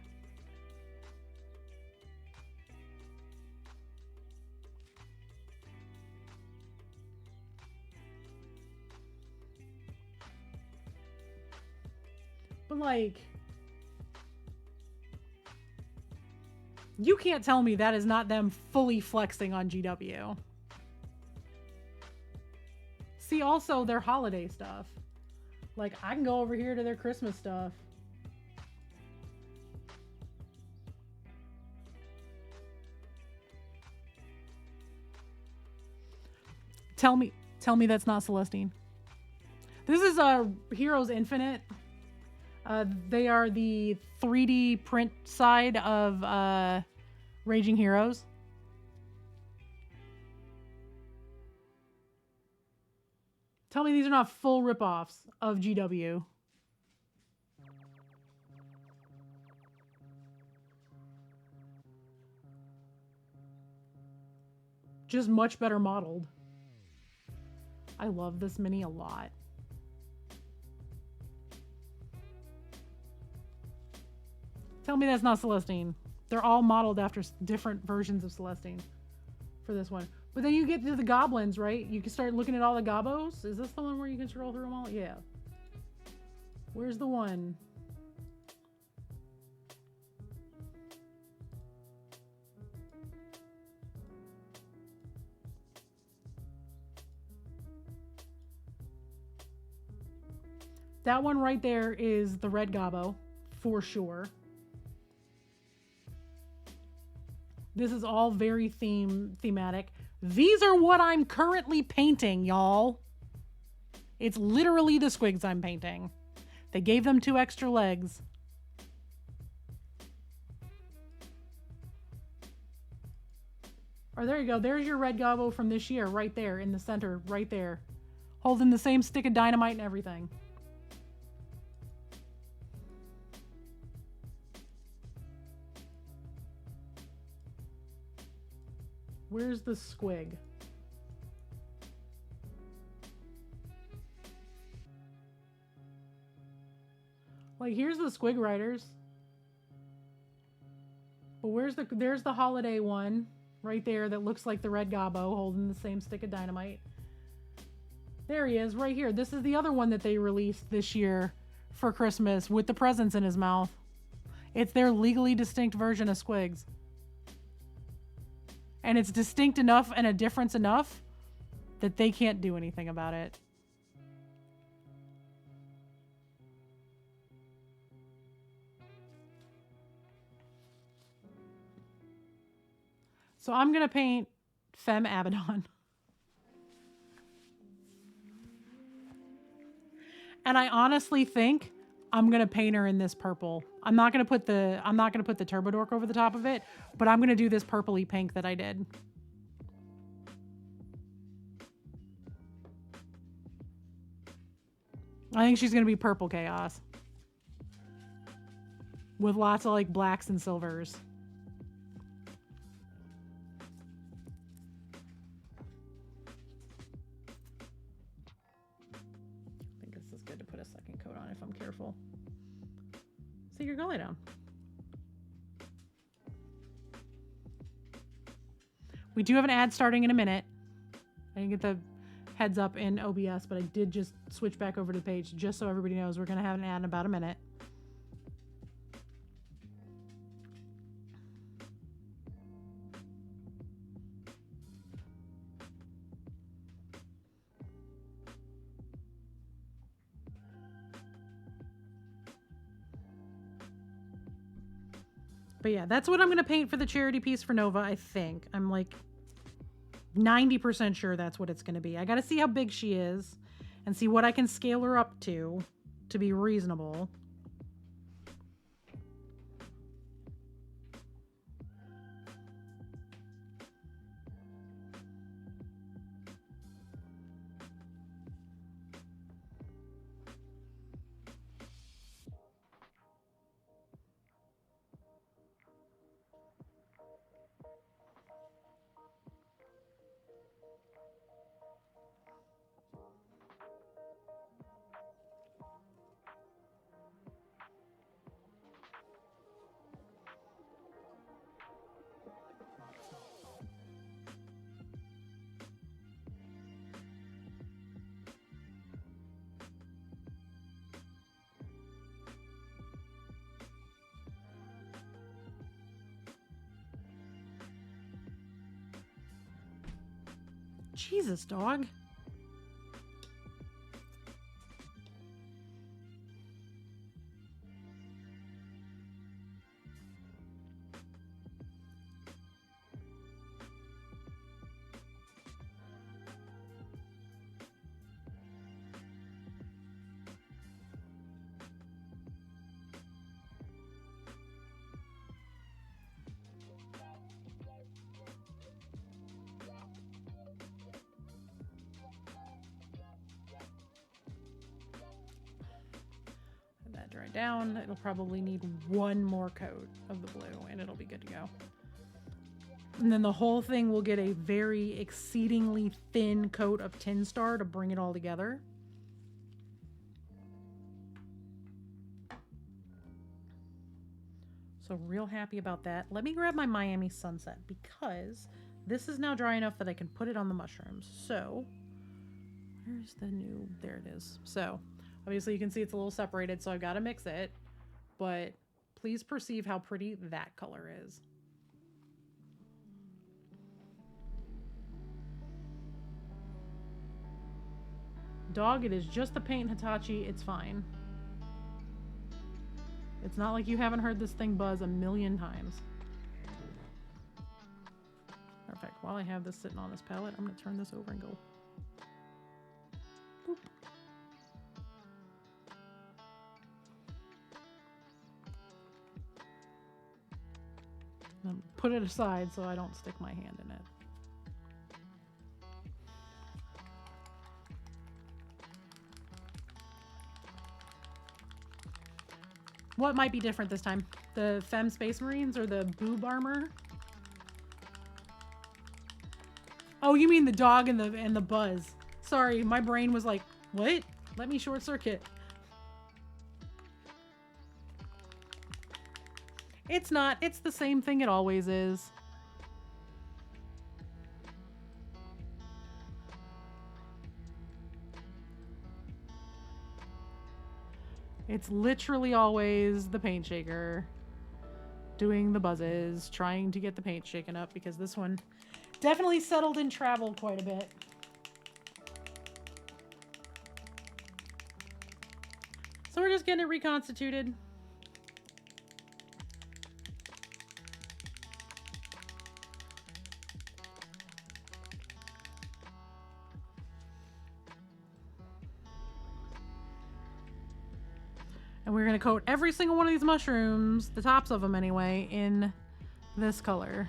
But like, you can't tell me that is not them fully flexing on GW. See, also their holiday stuff. Like, I can go over here to their Christmas stuff. Tell me that's not Celestine. This is Heroes Infinite. They are the 3D print side of Raging Heroes. Tell me these are not full ripoffs of GW. Just much better modeled. I love this mini a lot. Tell me that's not Celestine. They're all modeled after different versions of Celestine for this one. But then you get to the goblins, right? You can start looking at all the gobos. Is this the one where you can scroll through them all? Yeah. Where's the one? That one right there is the red gobbo, for sure. This is all very thematic. These are what I'm currently painting, y'all. It's literally the squigs I'm painting. They gave them 2 extra legs. Oh, there you go. There's your red gobbo from this year, right there in the center, right there. Holding the same stick of dynamite and everything. Where's the squig? Like, here's the squig riders. But there's the holiday one right there that looks like the red gobbo holding the same stick of dynamite. There he is right here. This is the other one that they released this year for Christmas with the presents in his mouth. It's their legally distinct version of squigs. And it's distinct enough and a difference enough that they can't do anything about it. So I'm going to paint Femme Abaddon. And I honestly think I'm going to paint her in this purple. I'm not going to put the Turbo Dork over the top of it, but I'm going to do this purpley pink that I did. I think she's going to be purple chaos with lots of like blacks and silvers. I think this is good to put a second coat on if I'm careful. See your gully down. We do have an ad starting in a minute. I didn't get the heads up in OBS, but I did just switch back over to the page just so everybody knows we're going to have an ad in about a minute. But yeah, that's what I'm going to paint for the charity piece for Nova, I think. I'm like 90% sure that's what it's going to be. I got to see how big she is and see what I can scale her up to be reasonable. Jesus, dog. Dry down. It'll probably need one more coat of the blue and it'll be good to go. And then the whole thing will get a very exceedingly thin coat of Tin Star to bring it all together. So real happy about that. Let me grab my Miami Sunset because this is now dry enough that I can put it on the mushrooms. So where's the new, there it is. So obviously you can see it's a little separated, so I've got to mix it, but please perceive how pretty that color is. Dog, it is just the paint, Hitachi. It's fine. It's not like you haven't heard this thing buzz a million times. Matter of fact, while I have this sitting on this palette, I'm going to turn this over and go. Boop. And put it aside so I don't stick my hand in it. What might be different this time? The Femme Space Marines or the boob armor? Oh, you mean the dog and the buzz. Sorry, my brain was like, what? Let me short circuit. It's not. It's the same thing it always is. It's literally always the paint shaker doing the buzzes, trying to get the paint shaken up because this one definitely settled in travel quite a bit. So we're just getting it reconstituted. And we're going to coat every single one of these mushrooms, the tops of them anyway, in this color.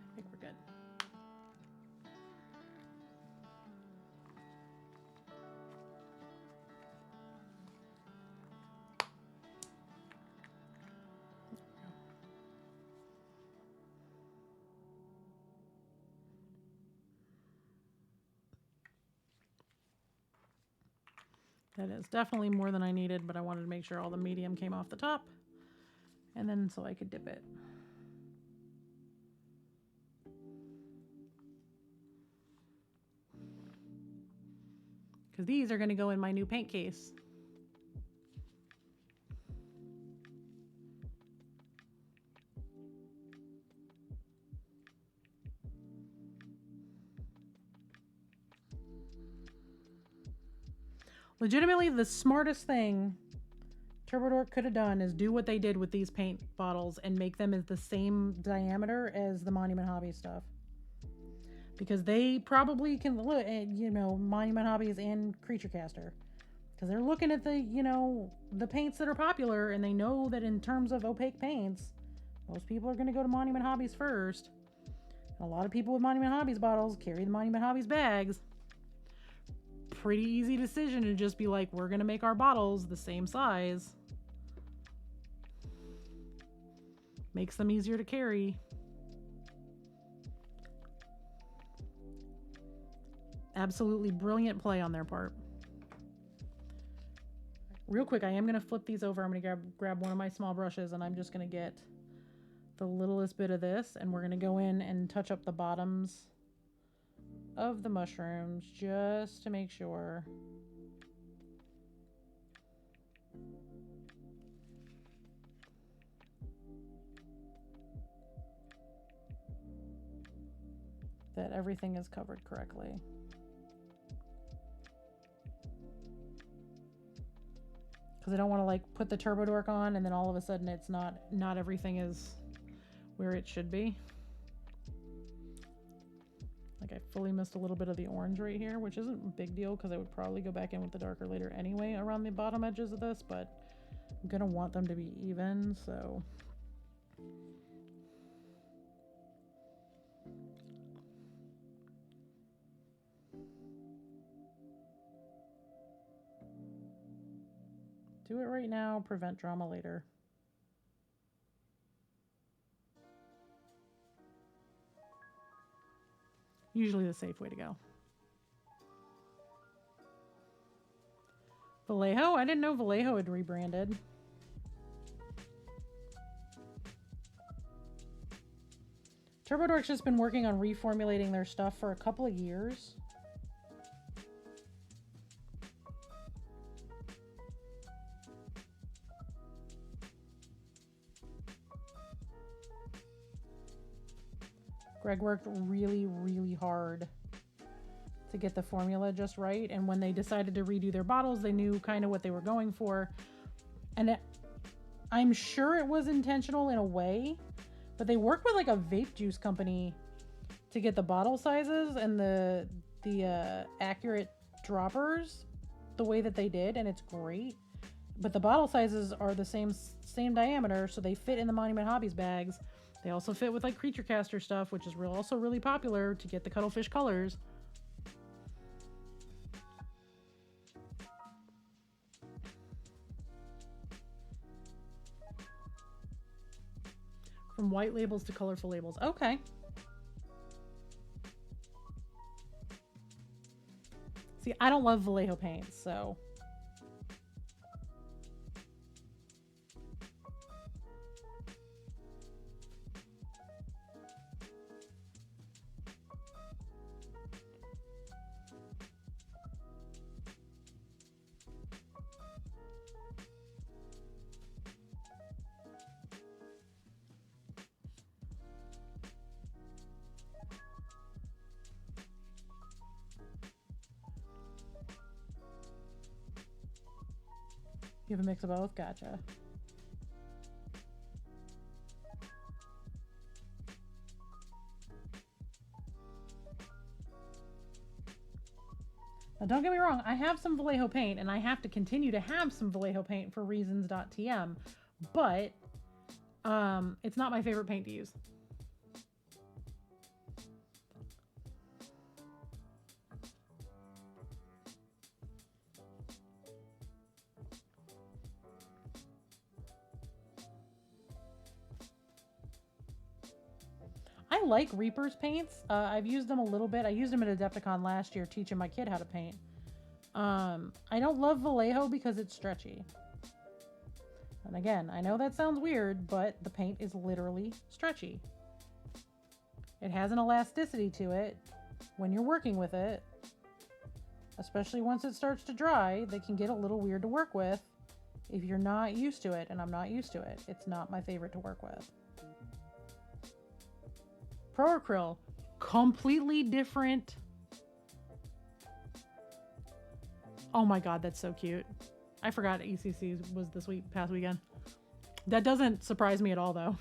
I think we're good. That is definitely more than I needed, but I wanted to make sure all the medium came off the top, and then so I could dip it. Because these are going to go in my new paint case. Legitimately, the smartest thing Turbodork could have done is do what they did with these paint bottles and make them as the same diameter as the Monument Hobby stuff. Because they probably can look at, you know, Monument Hobbies and Creature Caster. Because they're looking at the, you know, the paints that are popular, and they know that in terms of opaque paints, most people are going to go to Monument Hobbies first. And a lot of people with Monument Hobbies bottles carry the Monument Hobbies bags. Pretty easy decision to just be like, we're going to make our bottles the same size. Makes them easier to carry. Absolutely brilliant play on their part. Real quick, I am going to flip these over. I'm going to grab one of my small brushes, and I'm just going to get the littlest bit of this, and we're going to go in and touch up the bottoms of the mushrooms just to make sure. That everything is covered correctly. Because I don't want to like put the Turbodork on and then all of a sudden it's not everything is where it should be. Like I fully missed a little bit of the orange right here, which isn't a big deal because I would probably go back in with the darker later anyway around the bottom edges of this, but I'm gonna want them to be even, so. Do it right now, prevent drama later. Usually the safe way to go. Vallejo? I didn't know Vallejo had rebranded. Turbodork's just been working on reformulating their stuff for a couple of years. Greg worked really, really hard to get the formula just right. And when they decided to redo their bottles, they knew kind of what they were going for. And I'm sure it was intentional in a way, but they worked with like a vape juice company to get the bottle sizes and the accurate droppers the way that they did. And it's great. But the bottle sizes are the same diameter, so they fit in the Monument Hobbies bags. They also fit with like Creature Caster stuff, which is also really popular to get the cuttlefish colors. From white labels to colorful labels. Okay. See, I don't love Vallejo paints, so. You have a mix of both? Gotcha. Now, don't get me wrong, I have some Vallejo paint, and I have to continue to have some Vallejo paint for reasons.tm, but it's not my favorite paint to use. I like Reaper's paints. I've used them a little bit. I used them at Adepticon last year teaching my kid how to paint. I don't love Vallejo because it's stretchy. And again, I know that sounds weird, but the paint is literally stretchy. It has an elasticity to it when you're working with it. Especially once it starts to dry, they can get a little weird to work with if you're not used to it, and I'm not used to it. It's not my favorite to work with. Pro Acryl, completely different. Oh my god, that's so cute. I forgot ECC was this past weekend. That doesn't surprise me at all, though.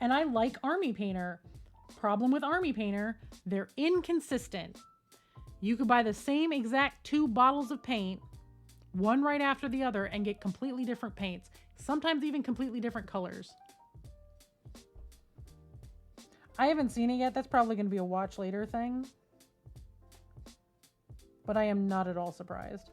And I like Army Painter. Problem with Army Painter, they're inconsistent. You could buy the same exact 2 bottles of paint, one right after the other, and get completely different paints. Sometimes even completely different colors. I haven't seen it yet. That's probably going to be a watch later thing. But I am not at all surprised.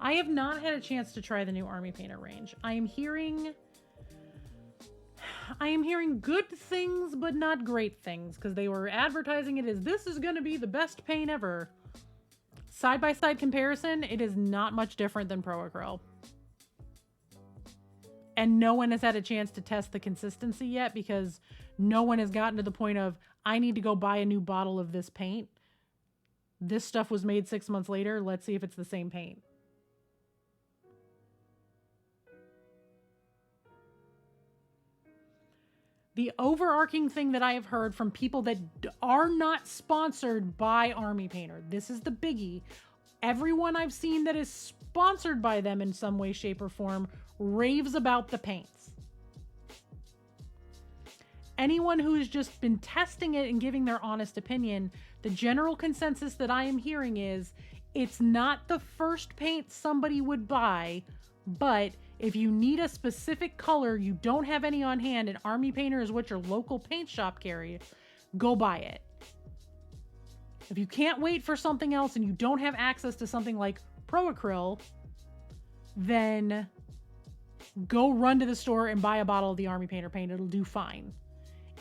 I have not had a chance to try the new Army Painter range. I am hearing good things, but not great things, because they were advertising it as this is going to be the best paint ever. Side-by-side comparison, it is not much different than Pro Acryl. And no one has had a chance to test the consistency yet, because no one has gotten to the point of, I need to go buy a new bottle of this paint. This stuff was made 6 months later. Let's see if it's the same paint. The overarching thing that I have heard from people that are not sponsored by Army Painter, this is the biggie. Everyone I've seen that is sponsored by them in some way, shape, or form raves about the paints. Anyone who has just been testing it and giving their honest opinion, the general consensus that I am hearing is it's not the first paint somebody would buy, but if you need a specific color, you don't have any on hand, and Army Painter is what your local paint shop carries, go buy it. If you can't wait for something else and you don't have access to something like Pro Acryl, then go run to the store and buy a bottle of the Army Painter paint. It'll do fine.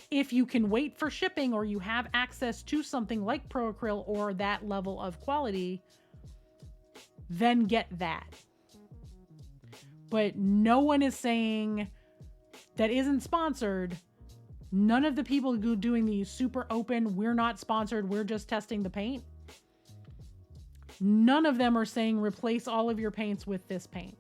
If you can wait for shipping or you have access to something like Pro Acryl or that level of quality, then get that. But no one is saying that isn't sponsored. None of the people doing these super open, we're not sponsored, we're just testing the paint. None of them are saying replace all of your paints with this paint.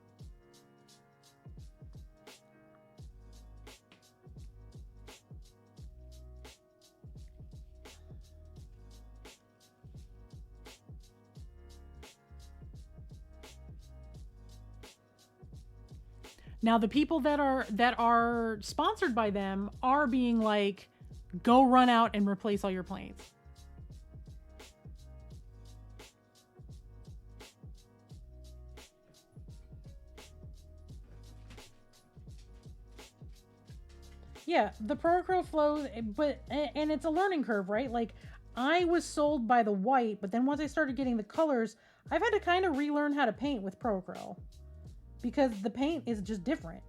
Now, the people that are sponsored by them are being like, go run out and replace all your paints. Yeah, the Pro Acryl flows, and it's a learning curve, right? Like, I was sold by the white, but then once I started getting the colors, I've had to kind of relearn how to paint with Pro Acryl. Because the paint is just different.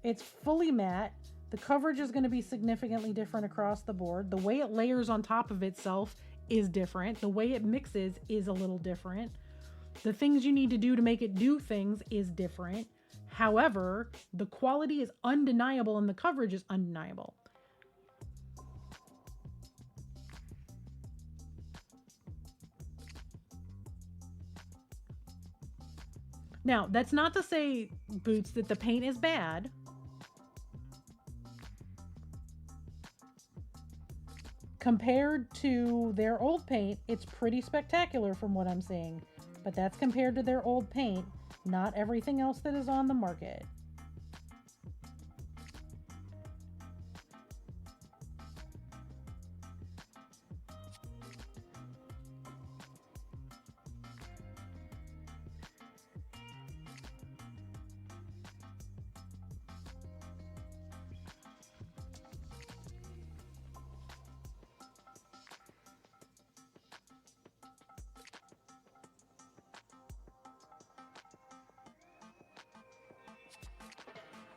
It's fully matte. The coverage is going to be significantly different across the board. The way it layers on top of itself is different. The way it mixes is a little different. The things you need to do to make it do things is different. However, the quality is undeniable and the coverage is undeniable. Now, that's not to say, Boots, that the paint is bad. Compared to their old paint, it's pretty spectacular from what I'm seeing. But that's compared to their old paint, not everything else that is on the market.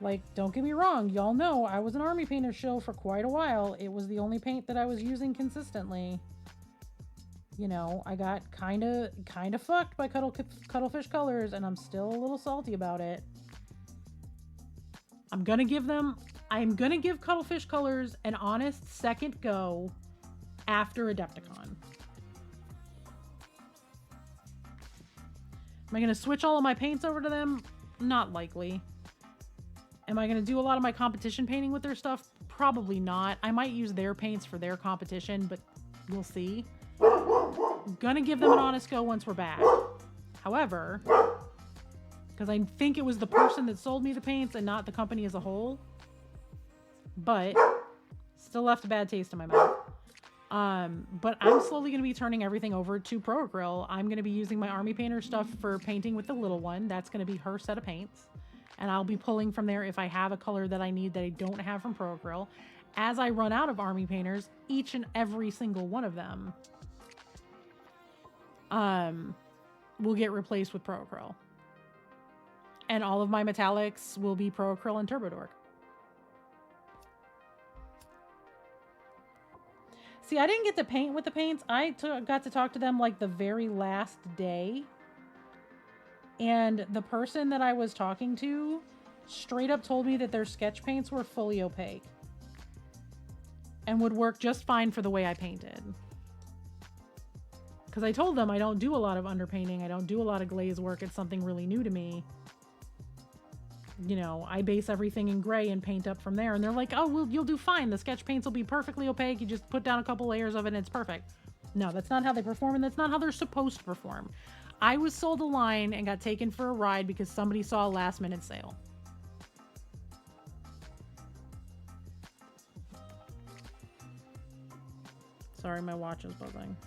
Like, don't get me wrong, y'all know I was an Army Painter shill for quite a while. It was the only paint that I was using consistently. You know, I got kind of fucked by Cuttlefish Colors, and I'm still a little salty about it. I'm gonna give Cuttlefish Colors an honest second go after Adepticon. Am I gonna switch all of my paints over to them? Not likely. Am I going to do a lot of my competition painting with their stuff? Probably not. I might use their paints for their competition, but we'll see. I'm going to give them an honest go once we're back. However, because I think it was the person that sold me the paints and not the company as a whole, but still left a bad taste in my mouth. But I'm slowly going to be turning everything over to Pro-Acryl. I'm going to be using my Army Painter stuff for painting with the little one. That's going to be her set of paints. And I'll be pulling from there if I have a color that I need that I don't have from Pro-Acryl. As I run out of Army Painters, each and every single one of them will get replaced with Pro-Acryl. And all of my metallics will be Pro-Acryl and Turbodork. See, I didn't get to paint with the paints. I got to talk to them like the very last day. And the person that I was talking to straight up told me that their sketch paints were fully opaque and would work just fine for the way I painted. Because I told them I don't do a lot of underpainting. I don't do a lot of glaze work. It's something really new to me. You know, I base everything in gray and paint up from there. And they're like, oh, well, you'll do fine. The sketch paints will be perfectly opaque. You just put down a couple layers of it and it's perfect. No, that's not how they perform, and that's not how they're supposed to perform. I was sold a line and got taken for a ride because somebody saw a last minute sale. Sorry, my watch is buzzing.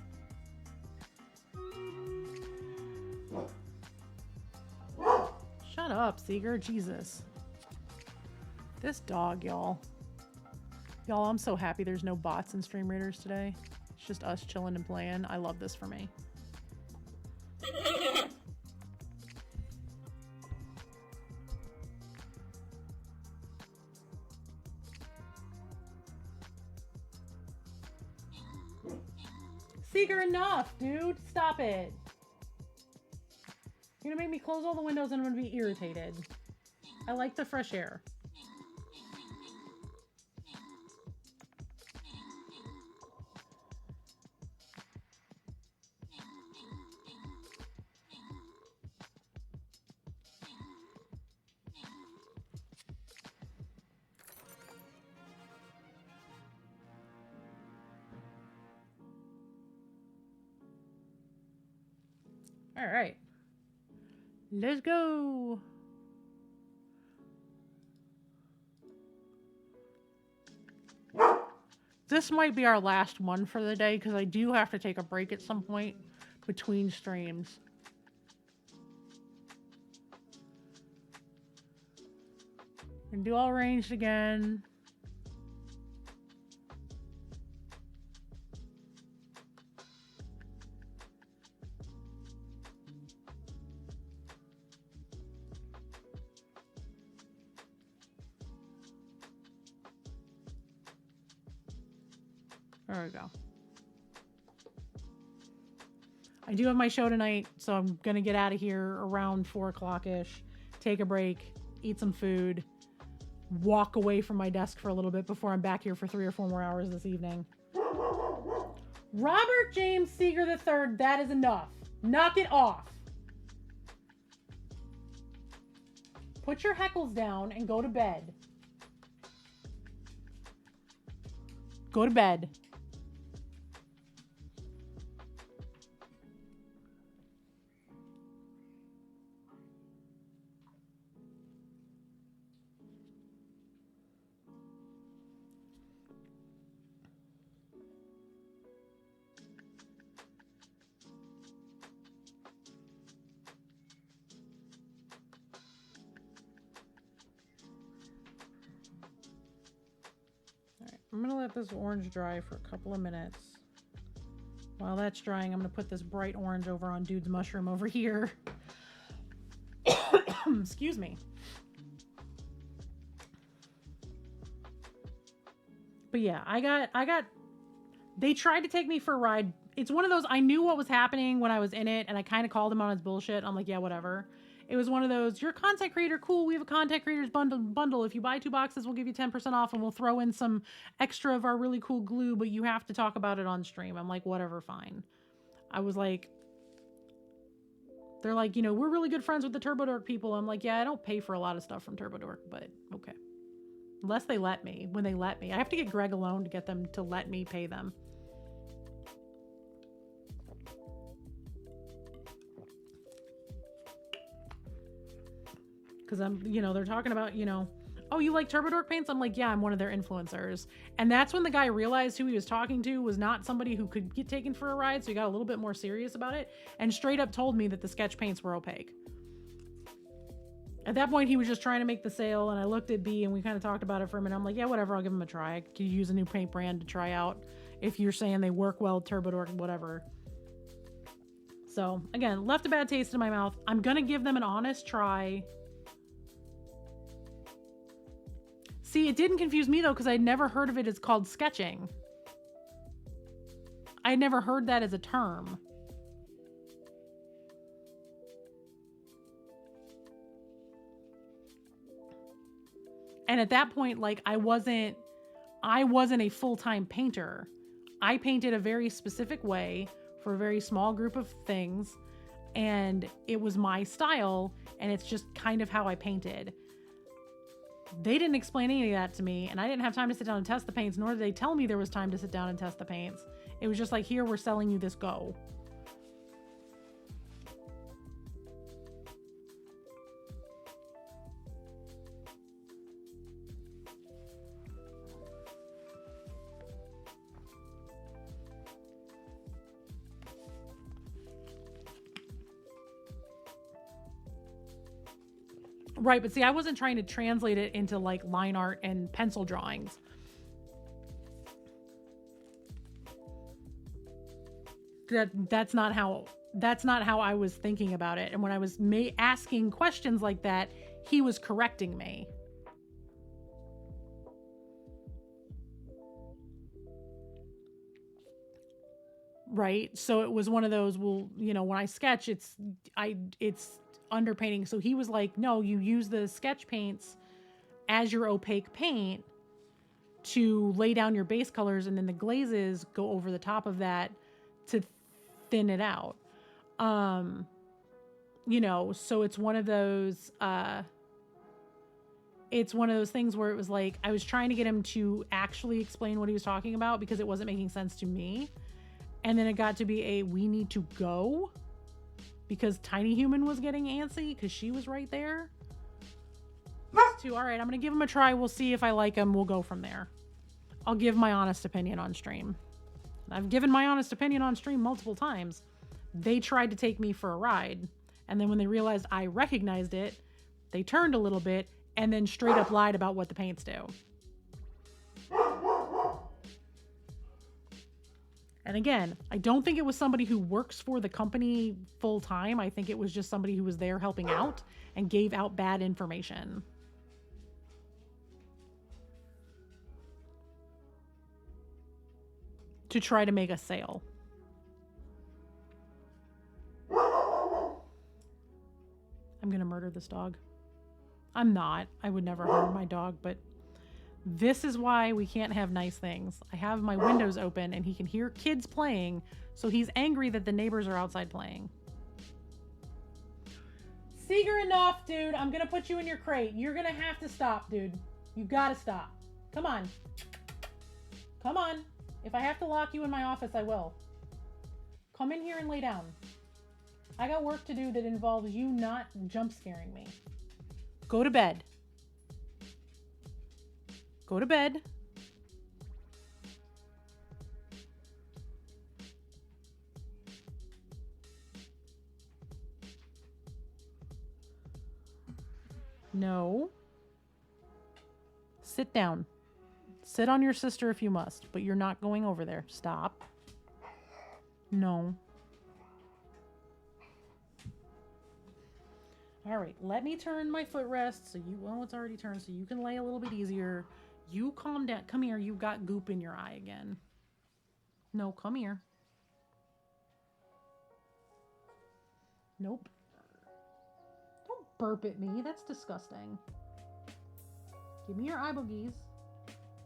Shut up, Seeger. Jesus. This dog, y'all. Y'all, I'm so happy there's no bots in Stream Raiders today. It's just us chilling and playing. I love this for me. Seeger, enough, dude. Stop it. You're gonna make me close all the windows and I'm gonna be irritated. I like the fresh air. All right. Let's go. This might be our last one for the day because I do have to take a break at some point between streams. And do all ranged again. There we go. I do have my show tonight, so I'm going to get out of here around 4 o'clock-ish, take a break, eat some food, walk away from my desk for a little bit before I'm back here for 3 or 4 more hours this evening. Robert James Seeger III, that is enough. Knock it off. Put your heckles down and go to bed. Go to bed. I'm going to let this orange dry for a couple of minutes. While that's drying, I'm going to put this bright orange over on Dude's mushroom over here. Excuse me. But yeah, they tried to take me for a ride. It's one of those, I knew what was happening when I was in it, and I kind of called him on his bullshit. I'm like, yeah, whatever. It was one of those, you're a content creator, cool, we have a content creators bundle. If you buy 2 boxes, we'll give you 10% off, and we'll throw in some extra of our really cool glue, but you have to talk about it on stream. I'm like, whatever, fine. I was like, they're like, we're really good friends with the TurboDork people. I'm like, yeah, I don't pay for a lot of stuff from TurboDork, but okay. Unless they let me, when they let me. I have to get Greg alone to get them to let me pay them. Because they're talking about, oh, you like TurboDork paints? I'm like, yeah, I'm one of their influencers. And that's when the guy realized who he was talking to was not somebody who could get taken for a ride. So he got a little bit more serious about it and straight up told me that the sketch paints were opaque. At that point, he was just trying to make the sale, and I looked at B and we kind of talked about it for a minute. I'm like, yeah, whatever, I'll give him a try. I could use a new paint brand to try out if you're saying they work well, TurboDork, whatever. So again, left a bad taste in my mouth. I'm going to give them an honest try. See, it didn't confuse me though, because I'd never heard of it as called sketching. I had never heard that as a term. And at that point, like, I wasn't a full-time painter. I painted a very specific way for a very small group of things, and it was my style, and it's just kind of how I painted. They didn't explain any of that to me, and I didn't have time to sit down and test the paints, nor did they tell me there was time to sit down and test the paints. It was just like, here, we're selling you this, go. Right, but see, I wasn't trying to translate it into like line art and pencil drawings. That's not how I was thinking about it. And when I was asking questions like that, he was correcting me. Right? So it was one of those, well, when I sketch, it's underpainting. So he was like, no, you use the sketch paints as your opaque paint to lay down your base colors, and then the glazes go over the top of that to thin it out. So it's one of those things where it was like, I was trying to get him to actually explain what he was talking about because it wasn't making sense to me. And then it got to be we need to go because Tiny Human was getting antsy because she was right there. All right, I'm going to give him a try. We'll see if I like him. We'll go from there. I'll give my honest opinion on stream. I've given my honest opinion on stream multiple times. They tried to take me for a ride. And then when they realized I recognized it, they turned a little bit and then straight up lied about what the paints do. And again, I don't think it was somebody who works for the company full time. I think it was just somebody who was there helping out and gave out bad information. to try to make a sale. I'm gonna murder this dog. I'm not. I would never harm my dog, but this is why we can't have nice things. I have my windows open and he can hear kids playing, so he's angry that the neighbors are outside playing. Seeger, enough, dude. I'm gonna put you in your crate. You're gonna have to stop, dude. You gotta stop. Come on. Come on. If I have to lock you in my office, I will. Come in here and lay down. I got work to do that involves you not jump scaring me. Go to bed. Go to bed. No. Sit down. Sit on your sister if you must, but you're not going over there. Stop. No. All right, let me turn my footrest so you, well, it's already turned, so you can lay a little bit easier. You calm down. Come here. You've got goop in your eye again. No, come here. Nope. Don't burp at me. That's disgusting. Give me your eye boogies.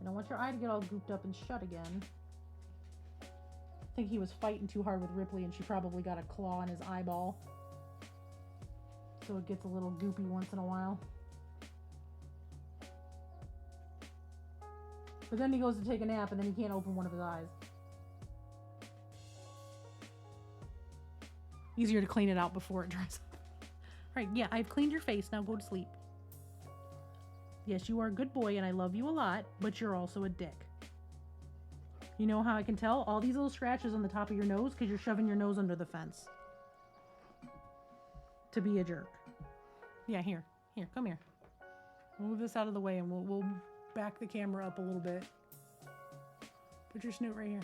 I don't want your eye to get all gooped up and shut again. I think he was fighting too hard with Ripley and she probably got a claw in his eyeball. So it gets a little goopy once in a while. But then he goes to take a nap and then he can't open one of his eyes. Easier to clean it out before it dries up. Alright, yeah, I've cleaned your face. Now go to sleep. Yes, you are a good boy and I love you a lot, but you're also a dick. You know how I can tell? All these little scratches on the top of your nose because you're shoving your nose under the fence. To be a jerk. Yeah, here. Here, come here. We'll move this out of the way and we'll back the camera up a little bit. Put your snoot right here.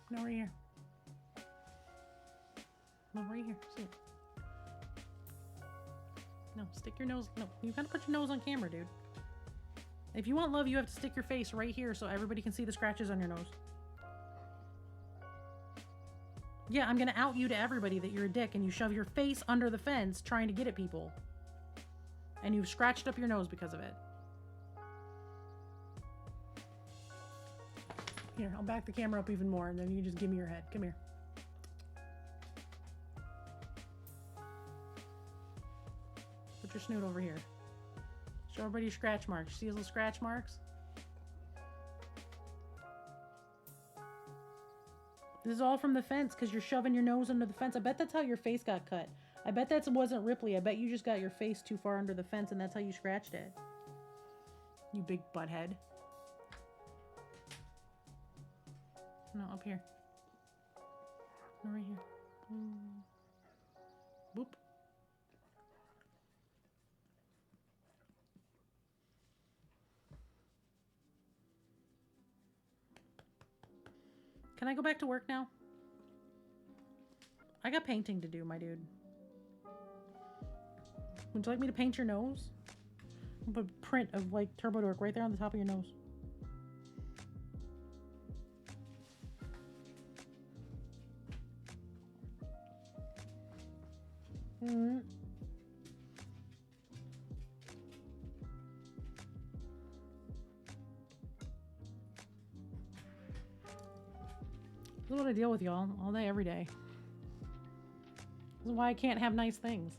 No, right here. No, right here. See it. No, stick your nose. No, you gotta put your nose on camera, dude. If you want love, you have to stick your face right here so everybody can see the scratches on your nose. Yeah, I'm gonna out you to everybody that you're a dick and you shove your face under the fence trying to get at people. And you've scratched up your nose because of it. Here, I'll back the camera up even more and then you can just give me your head. Come here. Put your snoot over here. Show everybody your scratch marks. See those little scratch marks? This is all from the fence because you're shoving your nose under the fence. I bet that's how your face got cut. I bet that wasn't Ripley. I bet you just got your face too far under the fence and that's how you scratched it. You big butthead. No, up here. No, right here. Boop. Can I go back to work now? I got painting to do, my dude. Would you like me to paint your nose? I'll put a print of like Turbo Dork right there on the top of your nose. Mm-hmm. This is what I deal with, y'all, all day, every day. This is why I can't have nice things.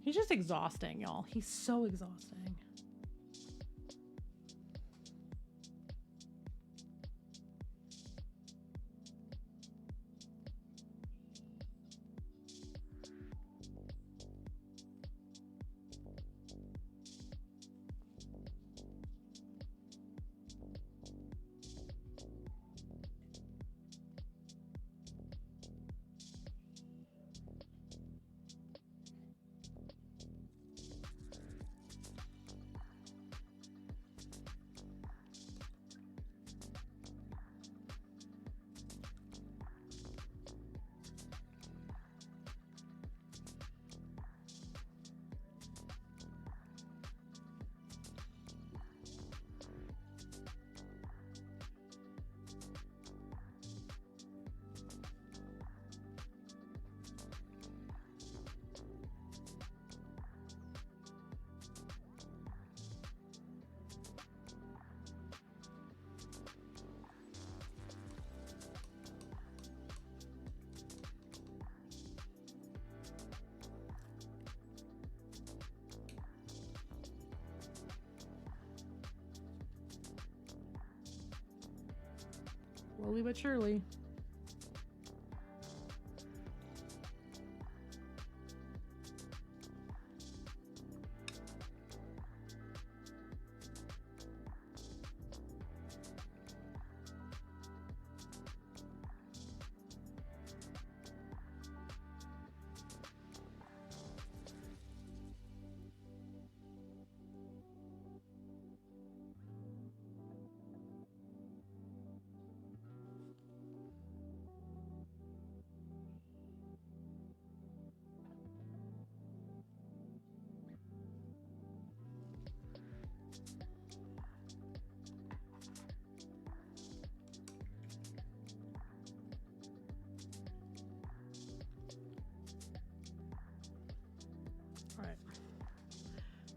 He's just exhausting, y'all. He's so exhausting. Slowly but surely.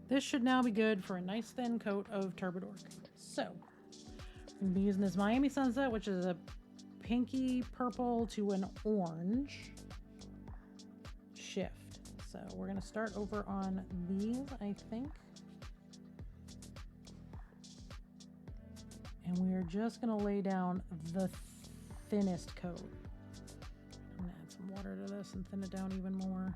This should now be good for a nice thin coat of Turbidork. So, I'm going to be using this Miami Sunset, which is a pinky purple to an orange shift. So we're going to start over on these, I think. And we are just going to lay down the thinnest coat. I'm going to add some water to this and thin it down even more.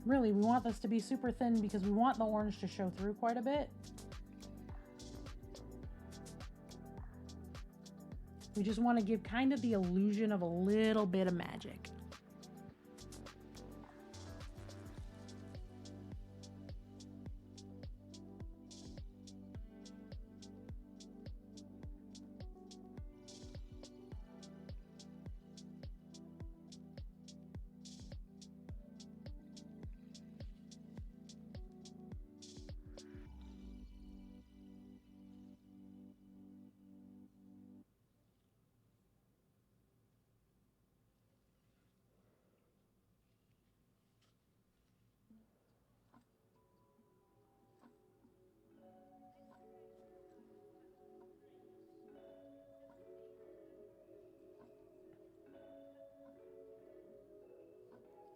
Really, we want this to be super thin because we want the orange to show through quite a bit. We just want to give kind of the illusion of a little bit of magic.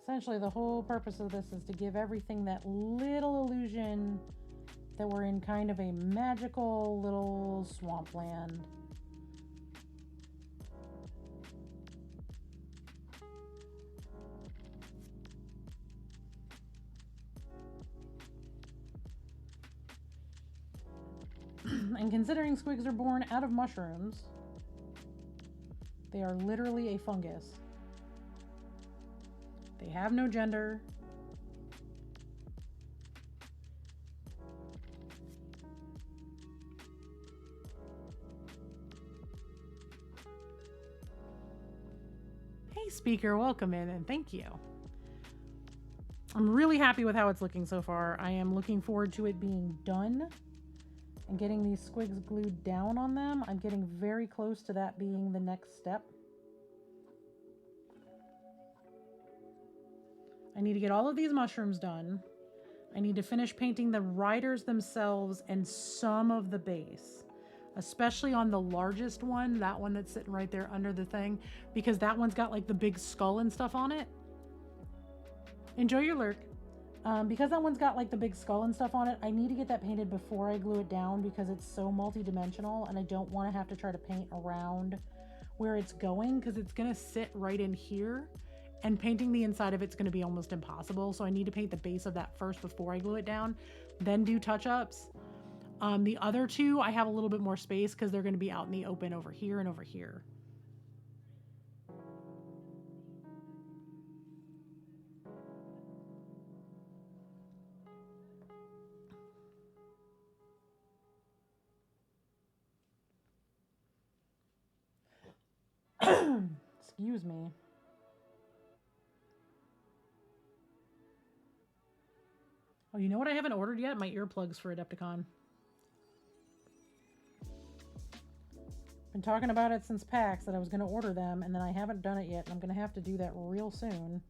Essentially, the whole purpose of this is to give everything that little illusion that we're in kind of a magical little swampland. And considering squigs are born out of mushrooms, they are literally a fungus. They have no gender. Speaker, welcome in and thank you. I'm really happy with how it's looking so far. I am looking forward to it being done and getting these squigs glued down on them. I'm getting very close to that being the next step. I need to get all of these mushrooms done. I need to finish painting the riders themselves and some of the base, especially on the largest one, that one that's sitting right there under the thing, because that one's got like the big skull and stuff on it. Enjoy your lurk. Because that one's got like the big skull and stuff on it, I need to get that painted before I glue it down because it's so multi-dimensional and I don't want to have to try to paint around where it's going because it's going to sit right in here. And painting the inside of it's going to be almost impossible. So I need to paint the base of that first before I glue it down, then do touch-ups. The other two, I have a little bit more space because they're going to be out in the open over here and over here. Excuse me. Oh, you know what I haven't ordered yet? My earplugs for Adepticon. Been talking about it since PAX that I was going to order them, and then I haven't done it yet, and I'm going to have to do that real soon.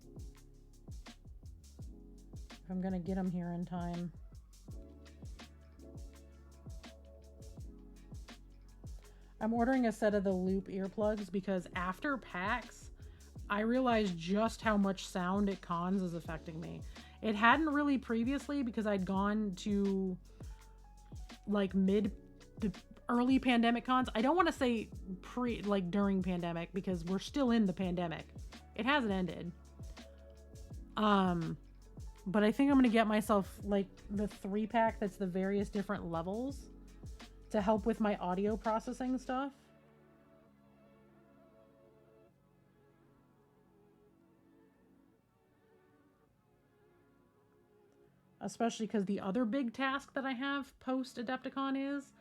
If I'm going to get them here in time. I'm ordering a set of the Loop earplugs because after PAX, I realized just how much sound at cons is affecting me. It hadn't really previously because I'd gone to like early pandemic cons. I don't want to say during pandemic because we're still in the pandemic. It hasn't ended. But I think I'm going to get myself like the 3-pack that's the various different levels to help with my audio processing stuff. Especially because the other big task that I have post Adepticon is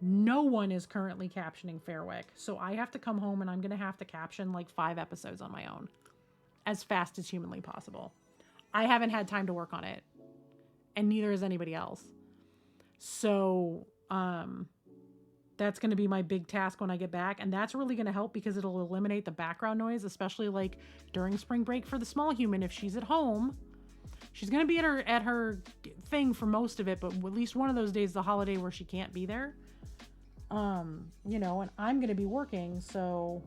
no one is currently captioning Fairwick. So I have to come home and I'm going to have to caption like 5 episodes on my own as fast as humanly possible. I haven't had time to work on it and neither has anybody else. So, that's going to be my big task when I get back. And that's really going to help because it'll eliminate the background noise, especially like during spring break for the small human. If she's at home, she's going to be at her thing for most of it, but at least one of those days, the holiday where she can't be there. You know, and I'm going to be working, so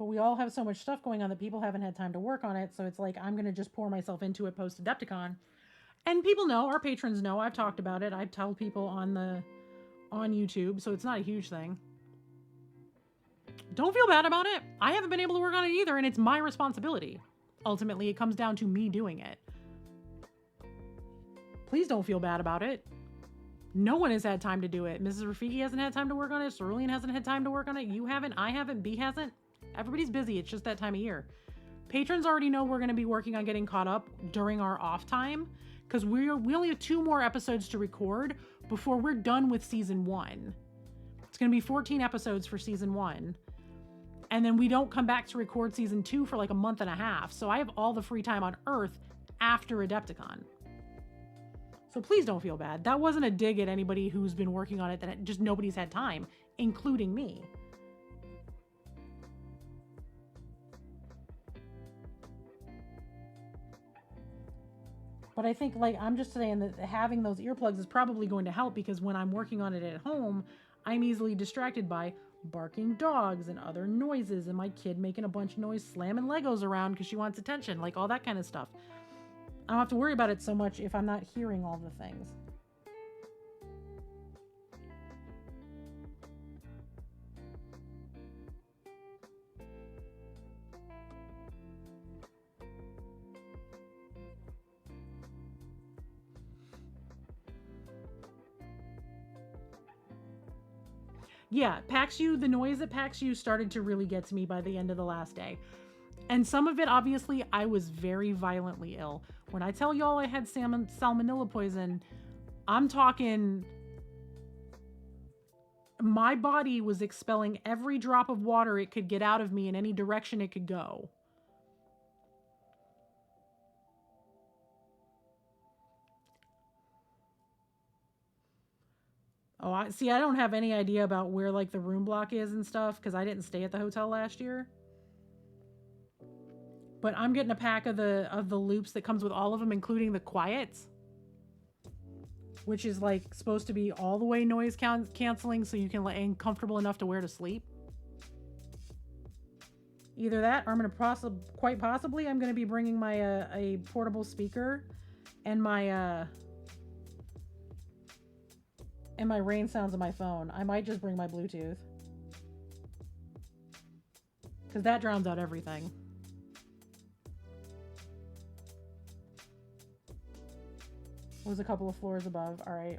but we all have so much stuff going on that people haven't had time to work on it. So it's like, I'm going to just pour myself into it post Adepticon. And people know, our patrons know, I've talked about it. I tell people on YouTube, so it's not a huge thing. Don't feel bad about it. I haven't been able to work on it either, and it's my responsibility. Ultimately, it comes down to me doing it. Please don't feel bad about it. No one has had time to do it. Mrs. Rafiki hasn't had time to work on it. Cerulean hasn't had time to work on it. You haven't. I haven't. B hasn't. Everybody's busy. It's just that time of year. Patrons already know we're going to be working on getting caught up during our off time because we only have 2 more episodes to record before we're done with season 1. It's going to be 14 episodes for season 1. And then we don't come back to record season 2 for like a month and a half. So I have all the free time on Earth after Adepticon. So please don't feel bad. That wasn't a dig at anybody who's been working on it, that just nobody's had time, including me. But I think, like, I'm just saying that having those earplugs is probably going to help because when I'm working on it at home, I'm easily distracted by barking dogs and other noises and my kid making a bunch of noise slamming Legos around because she wants attention, like all that kind of stuff. I don't have to worry about it so much if I'm not hearing all the things. Yeah, PAX U, the noise at PAX U started to really get to me by the end of the last day. And some of it, obviously, I was very violently ill. When I tell y'all I had salmonella poison, I'm talking my body was expelling every drop of water it could get out of me in any direction it could go. Oh, I don't have any idea about where like the room block is and stuff because I didn't stay at the hotel last year. But I'm getting a pack of the loops that comes with all of them, including the quiets, which is like supposed to be all the way noise canceling so you can and comfortable enough to wear to sleep. Either that, or I'm gonna quite possibly I'm gonna be bringing my a portable speaker and my rain sounds on my phone. I might just bring my Bluetooth because that drowns out everything. It was a couple of floors above. All right.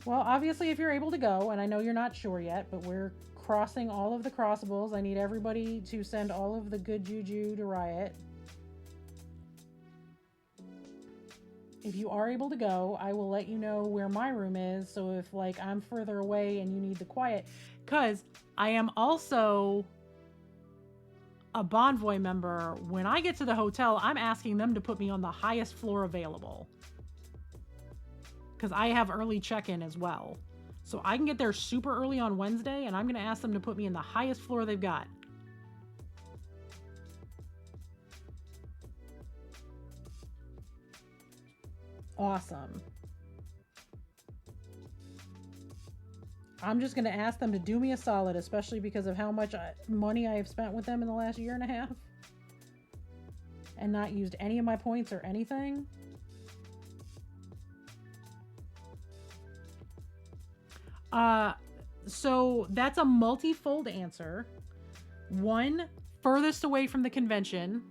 Well, obviously, if you're able to go, and I know you're not sure yet, but we're crossing all of the crossables. I need everybody to send all of the good juju to Riot. If you are able to go, I will let you know where my room is. So if like I'm further away and you need the quiet, because I am also a Bonvoy member. When I get to the hotel, I'm asking them to put me on the highest floor available because I have early check-in as well. So I can get there super early on Wednesday, and I'm going to ask them to put me in the highest floor they've got. Awesome. I'm just going to ask them to do me a solid, especially because of how much money I have spent with them in the last year and a half and not used any of my points or anything. So that's a multi-fold answer. 1, furthest away from the convention.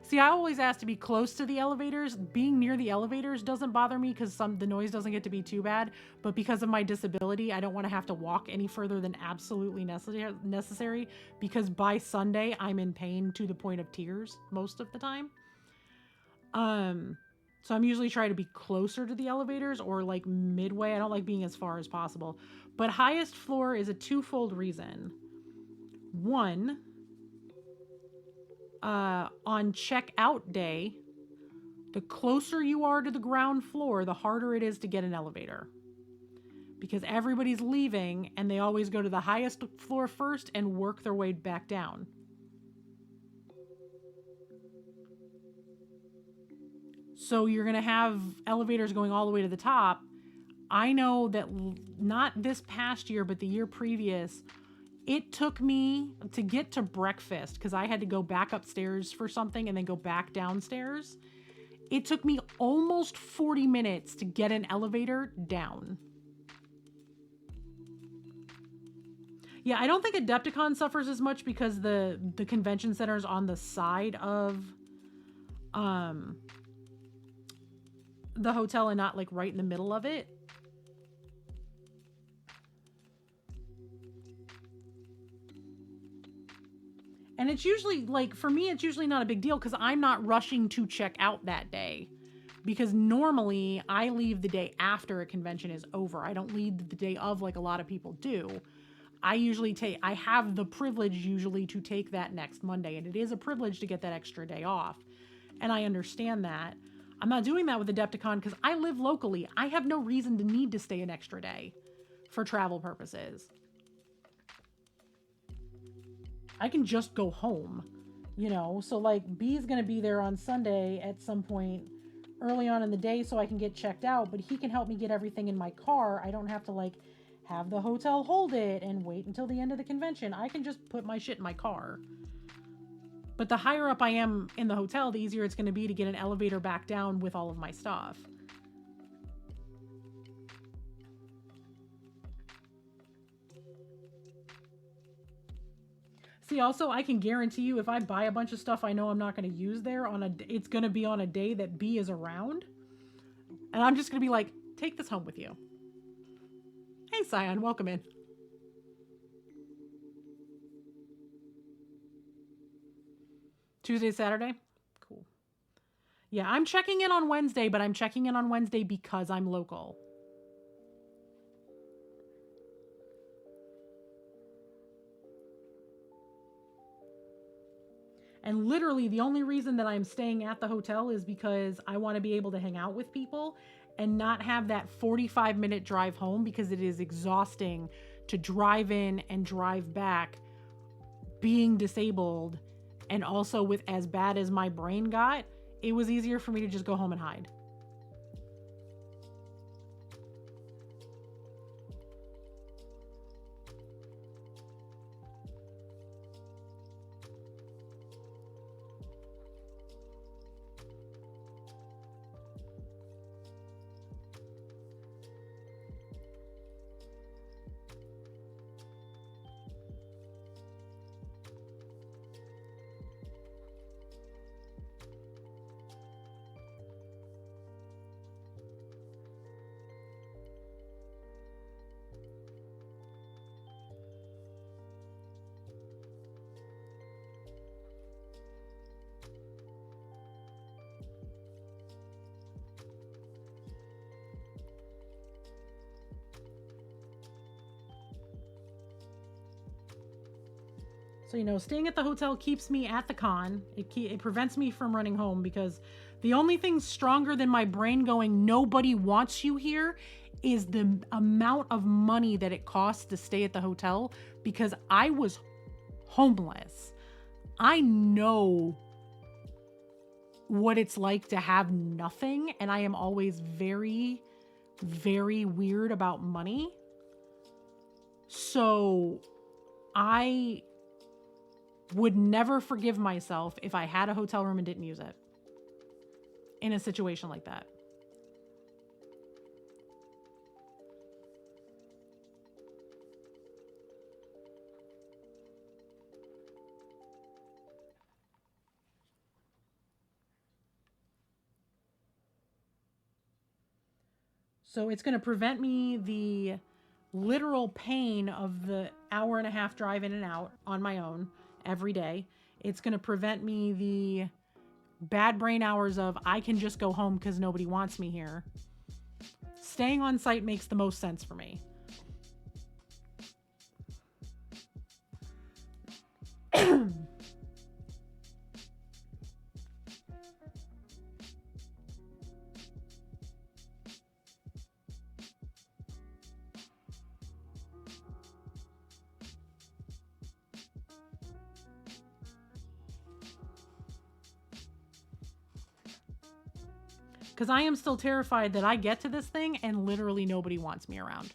See, I always ask to be close to the elevators. Being near the elevators doesn't bother me because the noise doesn't get to be too bad. But because of my disability, I don't want to have to walk any further than absolutely necessary because by Sunday, I'm in pain to the point of tears most of the time. So I'm usually trying to be closer to the elevators or like midway. I don't like being as far as possible. But highest floor is a twofold reason. 1, on checkout day, the closer you are to the ground floor, the harder it is to get an elevator. Because everybody's leaving and they always go to the highest floor first and work their way back down. So you're going to have elevators going all the way to the top. I know that not this past year, but the year previous, it took me to get to breakfast because I had to go back upstairs for something and then go back downstairs. It took me almost 40 minutes to get an elevator down. Yeah, I don't think Adepticon suffers as much because the convention center is on the side of the hotel and not like right in the middle of it. And it's usually like, for me, it's usually not a big deal because I'm not rushing to check out that day. Because normally I leave the day after a convention is over. I don't leave the day of like a lot of people do. I have the privilege usually to take that next Monday. And it is a privilege to get that extra day off. And I understand that. I'm not doing that with Adepticon because I live locally. I have no reason to need to stay an extra day for travel purposes. I can just go home, you know? So like B's going to be there on Sunday at some point early on in the day so I can get checked out, but he can help me get everything in my car. I don't have to like have the hotel hold it and wait until the end of the convention. I can just put my shit in my car. But the higher up I am in the hotel, the easier it's going to be to get an elevator back down with all of my stuff. See, also, I can guarantee you if I buy a bunch of stuff I know I'm not going to use there, it's going to be on a day that B is around. And I'm just going to be like, take this home with you. Hey, Scion, welcome in. Tuesday, Saturday? Cool. Yeah, I'm checking in on Wednesday, but I'm checking in on Wednesday because I'm local. And literally the only reason that I'm staying at the hotel is because I want to be able to hang out with people and not have that 45-minute drive home, because it is exhausting to drive in and drive back being disabled. And also, with as bad as my brain got, it was easier for me to just go home and hide. So, you know, staying at the hotel keeps me at the con. It prevents me from running home, because the only thing stronger than my brain going, nobody wants you here, is the amount of money that it costs to stay at the hotel, because I was homeless. I know what it's like to have nothing, and I am always very, very weird about money. So I would never forgive myself if I had a hotel room and didn't use it in a situation like that. So it's going to prevent me the literal pain of the hour-and-a-half drive in and out on my own every day. It's going to prevent me the bad brain hours of I can just go home because nobody wants me here. Staying on site makes the most sense for me. Because I am still terrified that I get to this thing and literally nobody wants me around.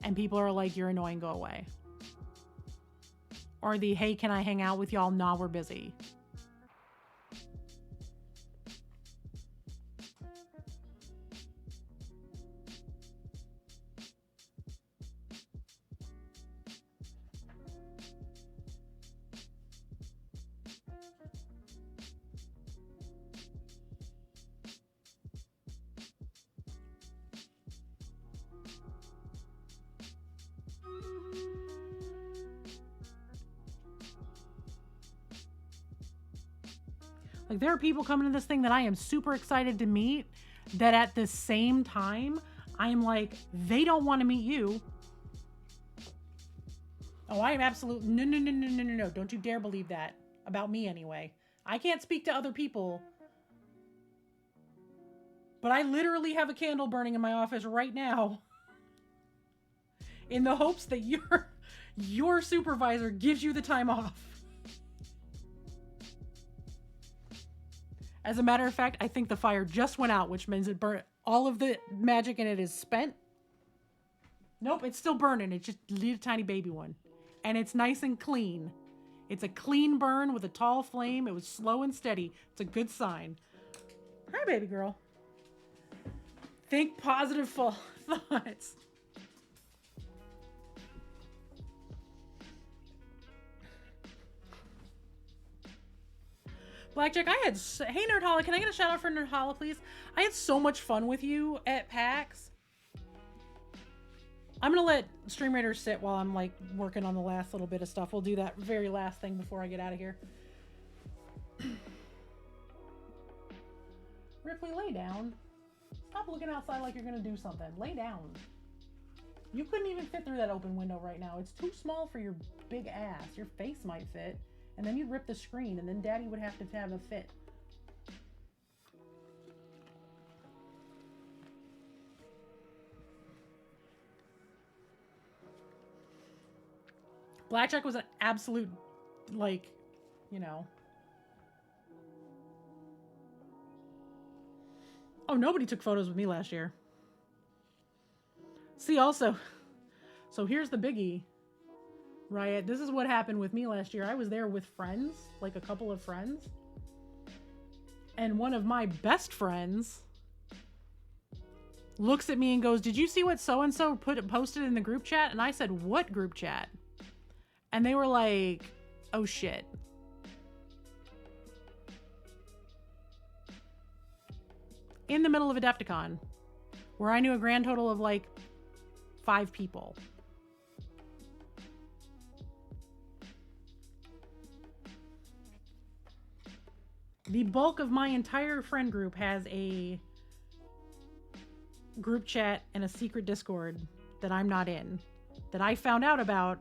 And people are like, you're annoying, go away. Or the, hey, can I hang out with y'all? Nah, we're busy. Like, there are people coming to this thing that I am super excited to meet, that at the same time, I'm like, they don't want to meet you. Oh, I am absolutely, no. Don't you dare believe that. About me, anyway. I can't speak to other people. But I literally have a candle burning in my office right now, in the hopes that your supervisor gives you the time off. As a matter of fact, I think the fire just went out, which means it burnt. All of the magic in it is spent. Nope, it's still burning. It's just a little tiny baby one. And it's nice and clean. It's a clean burn with a tall flame. It was slow and steady. It's a good sign. Hi, baby girl. Think positive thoughts. Blackjack, hey Nerdhala, can I get a shout out for Nerdhala, please? I had so much fun with you at PAX. I'm gonna let Stream Raiders sit while I'm like working on the last little bit of stuff. We'll do that very last thing before I get out of here. Ripley, lay down. Stop looking outside like you're gonna do something. Lay down. You couldn't even fit through that open window right now. It's too small for your big ass. Your face might fit. And then you'd rip the screen, and then Daddy would have to have a fit. Blackjack was an absolute, like, you know. Oh, nobody took photos with me last year. See, also, so here's the biggie, Riot. This is what happened with me last year. I was there with friends, like a couple of friends. And one of my best friends looks at me and goes, "Did you see what so-and-so posted in the group chat?" And I said, "What group chat?" And they were like, "Oh shit." In the middle of Adepticon, where I knew a grand total of like 5 people. The bulk of my entire friend group has a group chat and a secret Discord that I'm not in, that I found out about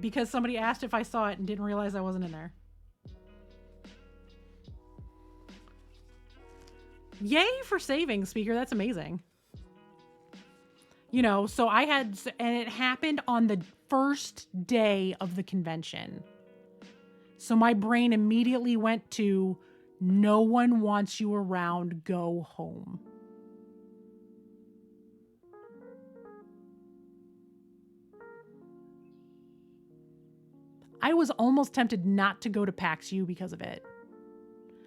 because somebody asked if I saw it and didn't realize I wasn't in there. Yay for saving, Speaker. That's amazing. You know, so I had, and it happened on the first day of the convention. So my brain immediately went to, no one wants you around, go home. I was almost tempted not to go to PAX U because of it.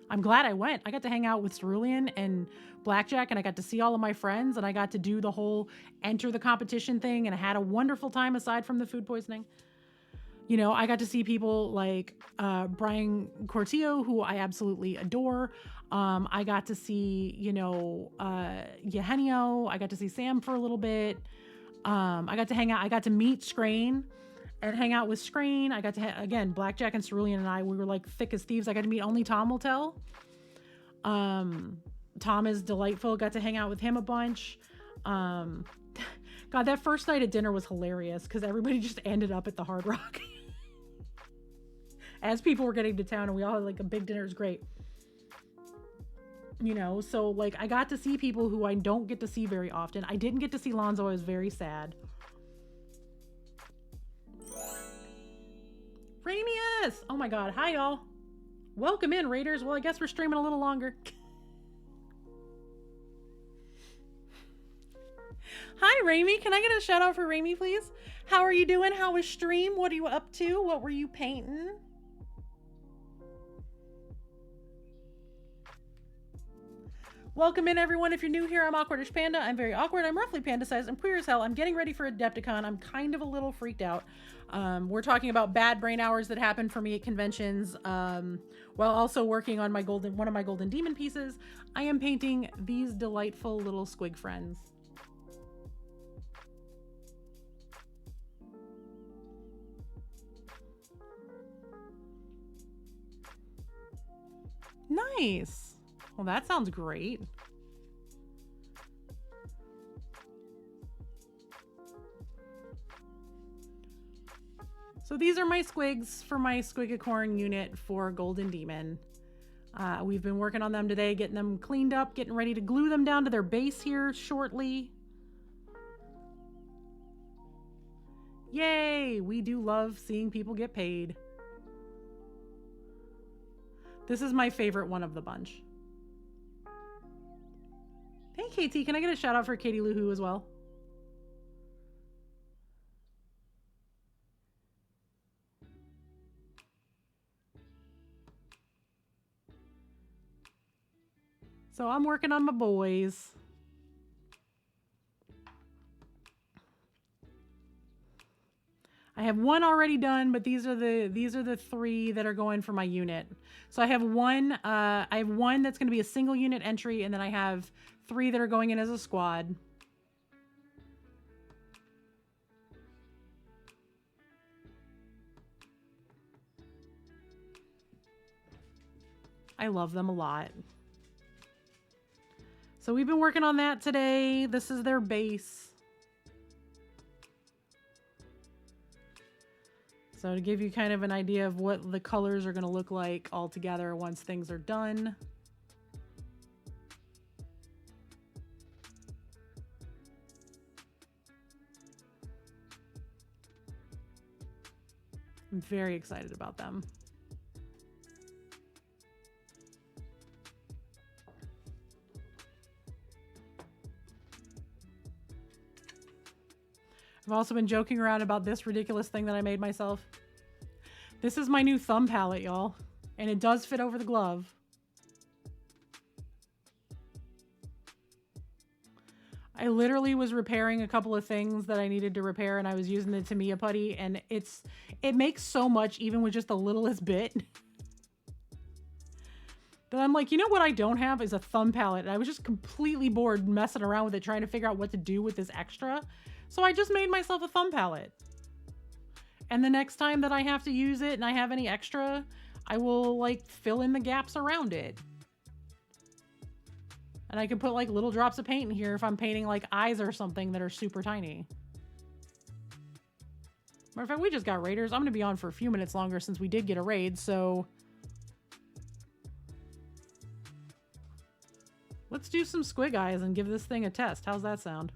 I'm glad I went. I got to hang out with Cerulean and Blackjack, and I got to see all of my friends, and I got to do the whole enter the competition thing, and I had a wonderful time aside from the food poisoning. You know, I got to see people like Brian Cortillo, who I absolutely adore. I got to see, you know, Eugenio. I got to see Sam for a little bit. I got to hang out. I got to meet Scrain and hang out with Scrain. I got to, again, Blackjack and Cerulean and I, we were like thick as thieves. I got to meet Only Tom Will Tell. Tom is delightful. Got to hang out with him a bunch. God, that first night at dinner was hilarious because everybody just ended up at the Hard Rock. As people were getting to town, and we all had like a big dinner. It was great. You know, so like I got to see people who I don't get to see very often. I didn't get to see Lonzo. I was very sad. Ramius! Oh my god. Hi, y'all. Welcome in, Raiders. Well, I guess we're streaming a little longer. Hi, Rami. Can I get a shout out for Rami, please? How are you doing? How was stream? What are you up to? What were you painting? Welcome in, everyone. If you're new here, I'm Awkwardish Panda. I'm very awkward. I'm roughly panda-sized. I'm queer as hell. I'm getting ready for Adepticon. I'm kind of a little freaked out. We're talking about bad brain hours that happen for me at conventions, while also working on one of my golden demon pieces. I am painting these delightful little squig friends. Nice. Well, that sounds great. So these are my squigs for my Squigicorn unit for Golden Demon. We've been working on them today, getting them cleaned up, getting ready to glue them down to their base here shortly. Yay! We do love seeing people get paid. This is my favorite one of the bunch. Hey, KT, can I get a shout out for Katie Luhu as well? So I'm working on my boys. I have one already done, but these are the 3 that are going for my unit. So I have one that's going to be a single unit entry, and then I have 3 that are going in as a squad. I love them a lot. So we've been working on that today. This is their base. So to give you kind of an idea of what the colors are going to look like all together once things are done. I'm very excited about them. I've also been joking around about this ridiculous thing that I made myself. This is my new thumb palette, y'all. And it does fit over the glove. I literally was repairing a couple of things that I needed to repair, and I was using the Tamiya putty, and it makes so much even with just the littlest bit. But I'm like, you know what I don't have is a thumb palette. And I was just completely bored messing around with it, trying to figure out what to do with this extra. So I just made myself a thumb palette. And the next time that I have to use it and I have any extra, I will like fill in the gaps around it. And I can put like little drops of paint in here if I'm painting like eyes or something that are super tiny. Matter of fact, we just got raiders. I'm going to be on for a few minutes longer since we did get a raid, so let's do some squig eyes and give this thing a test. How's that sound?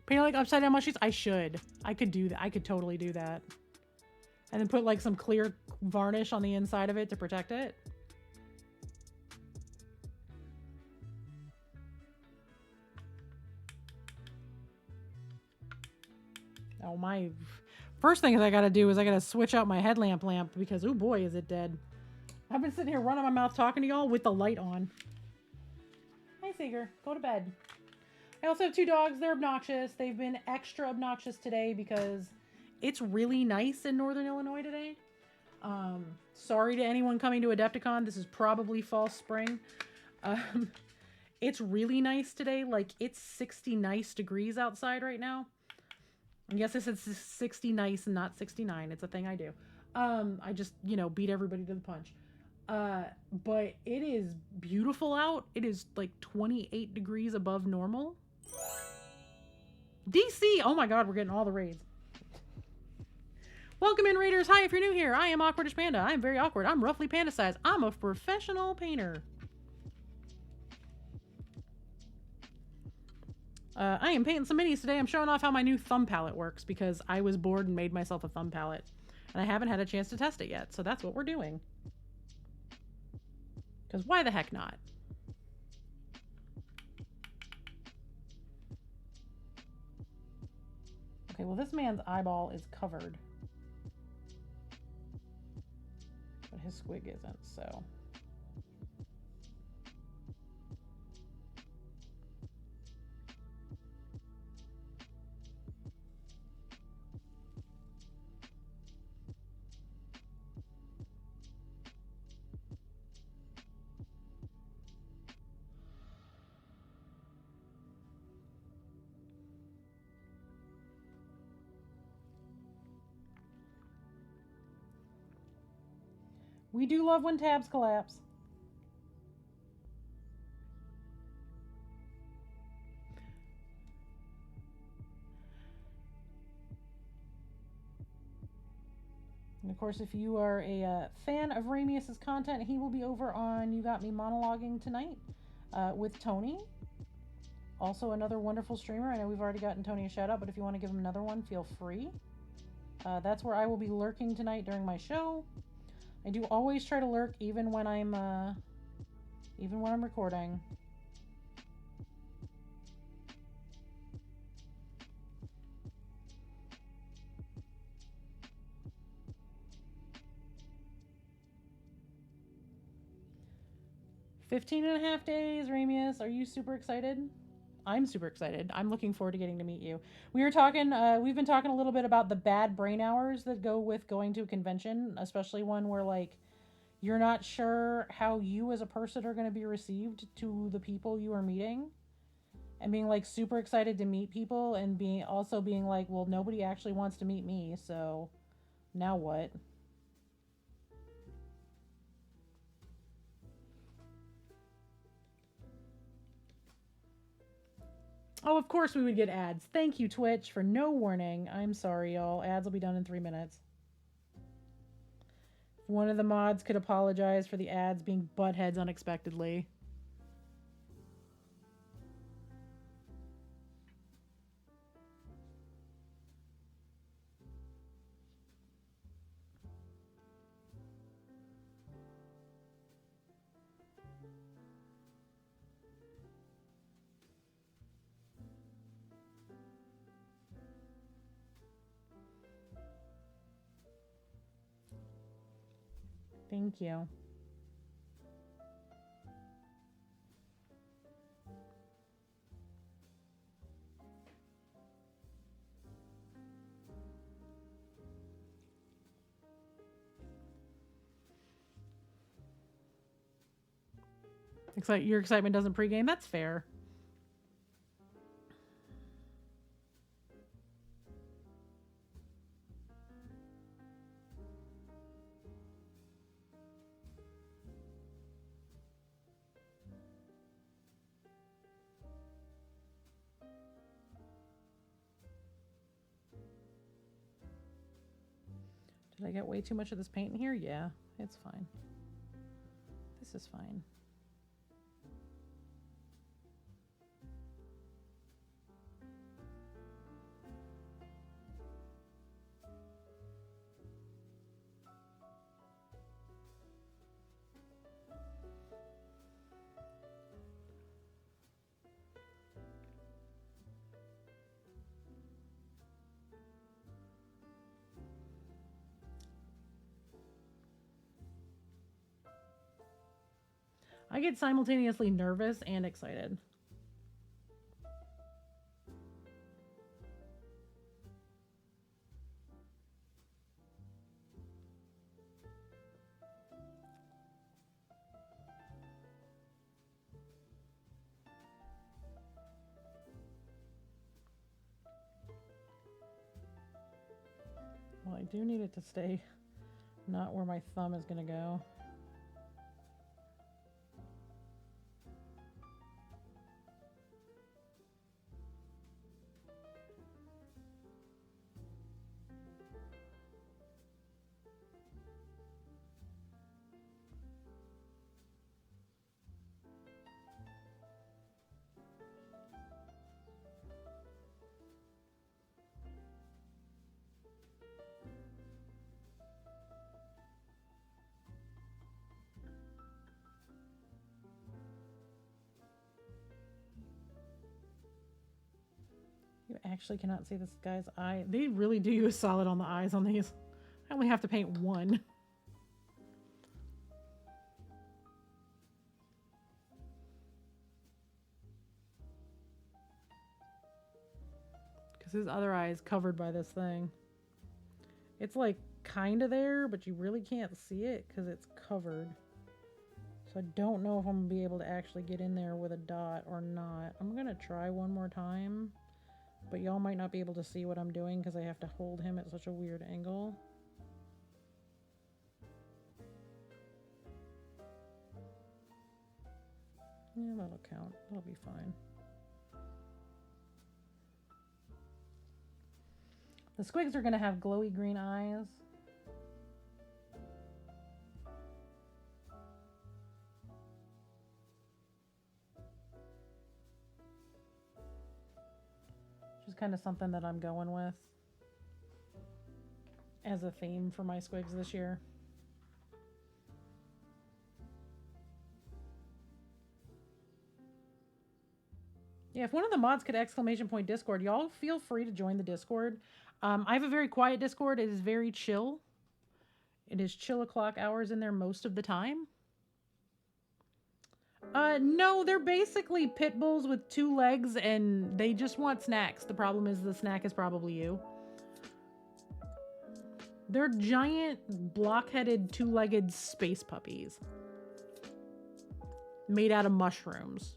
Paint like upside down mushies? I should. I could do that. I could totally do that. And then put like some clear varnish on the inside of it to protect it. Oh, my first thing I gotta do is I gotta switch out my headlamp lamp because, oh boy, is it dead. I've been sitting here running my mouth talking to y'all with the light on. Hi, Seeger. Go to bed. I also have 2 dogs. They're obnoxious. They've been extra obnoxious today because it's really nice in Northern Illinois today. Sorry to anyone coming to Adepticon. This is probably false spring. It's really nice today. Like, it's 60 nice degrees outside right now. And yes, this is 60 nice and not 69. It's a thing I do. I just, you know, beat everybody to the punch. But it is beautiful out. It is like 28 degrees above normal. DC! Oh my god, we're getting all the raids. Welcome in, raiders. Hi, if you're new here, I am Awkwardish Panda. I am very awkward. I'm roughly panda sized. I'm a professional painter. I am painting some minis today. I'm showing off how my new thumb palette works because I was bored and made myself a thumb palette. And I haven't had a chance to test it yet, so that's what we're doing. Because why the heck not? Okay, well, this man's eyeball is covered. But his squig isn't, so... We do love when tabs collapse. And of course, if you are a fan of Ramius's content, he will be over on You Got Me Monologuing tonight with Tony. Also another wonderful streamer. I know we've already gotten Tony a shout out, but if you want to give him another one, feel free. That's where I will be lurking tonight during my show. I do always try to lurk even when I'm recording. "15.5 days, Ramius. Are you super excited?" I'm super excited. I'm looking forward to getting to meet you. We've been talking a little bit about the bad brain hours that go with going to a convention, especially one where, like, you're not sure how you as a person are going to be received to the people you are meeting. And being, like, super excited to meet people and being like, well, nobody actually wants to meet me, so now what? Oh, of course we would get ads. Thank you, Twitch, for no warning. I'm sorry, y'all. Ads will be done in 3 minutes. If one of the mods could apologize for the ads being buttheads unexpectedly. Thank you. Your excitement doesn't pregame? That's fair. Did I get way too much of this paint in here? Yeah, it's fine. This is fine. I get simultaneously nervous and excited. Well, I do need it to stay not where my thumb is going to go. You actually cannot see this guy's eye. They really do use solid on the eyes on these. I only have to paint one. Because his other eye is covered by this thing. It's like kind of there, but you really can't see it because it's covered. So I don't know if I'm going to be able to actually get in there with a dot or not. I'm going to try one more time. But y'all might not be able to see what I'm doing because I have to hold him at such a weird angle. Yeah, that'll count. That'll be fine. The squigs are going to have glowy green eyes. Which is kind of something that I'm going with. as a theme for my squigs this year. Yeah, if one of the mods could exclamation point Discord, y'all feel free to join the Discord. I have a very quiet Discord. It is very chill. It is chill o'clock hours in there most of the time. No, they're basically pit bulls with 2 legs and they just want snacks. The problem is the snack is probably you. They're giant, block-headed, 2-legged space puppies. Made out of mushrooms.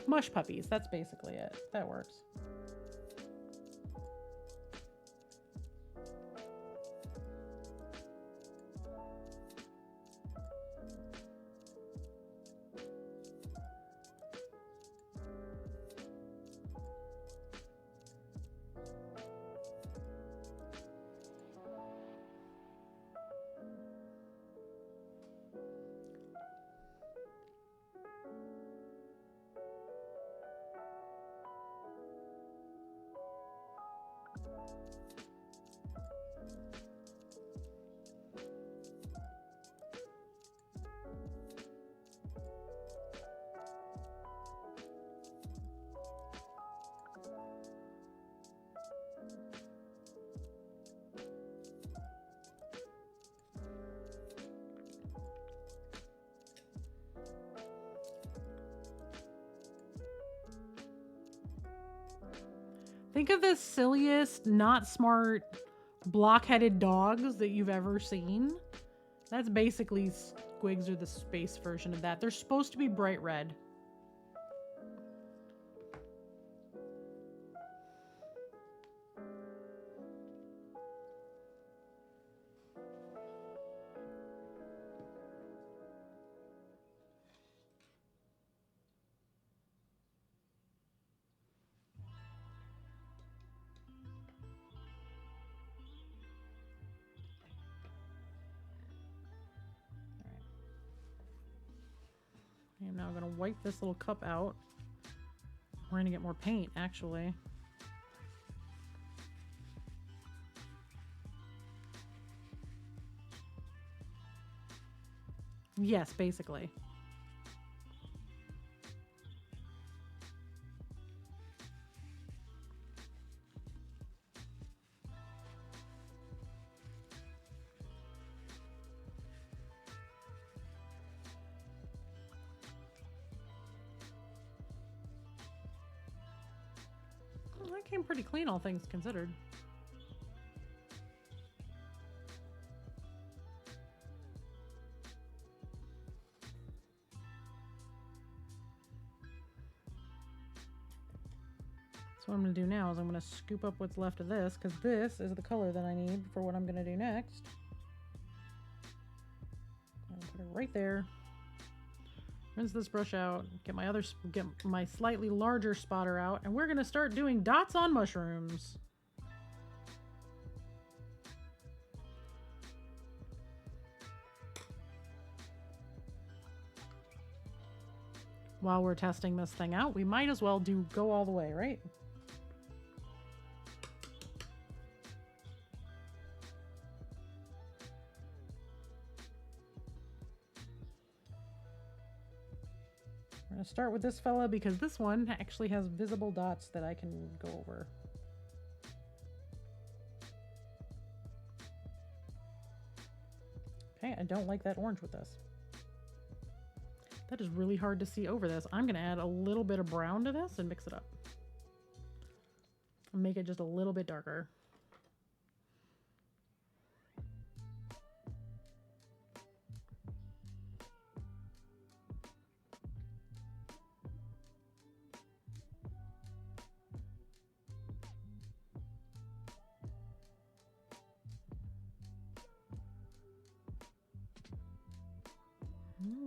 Mush puppies, that's basically it. That works. Think of the silliest, not smart, block-headed dogs that you've ever seen. That's basically squigs or the space version of that. They're supposed to be bright red. I'm now going to wipe this little cup out. We're going to get more paint, actually. Yes, basically. That came pretty clean, all things considered. So what I'm going to do now is I'm going to scoop up what's left of this, because this is the color that I need for what I'm going to do next. I'm going to put it right there. Rinse this brush out, get my slightly larger spotter out, and we're going to start doing dots on mushrooms. While we're testing this thing out, we might as well go all the way, right? We're going to start with this fella because this one actually has visible dots that I can go over. Okay, I don't like that orange with this. That is really hard to see over this. I'm going to add a little bit of brown to this and mix it up. And make it just a little bit darker.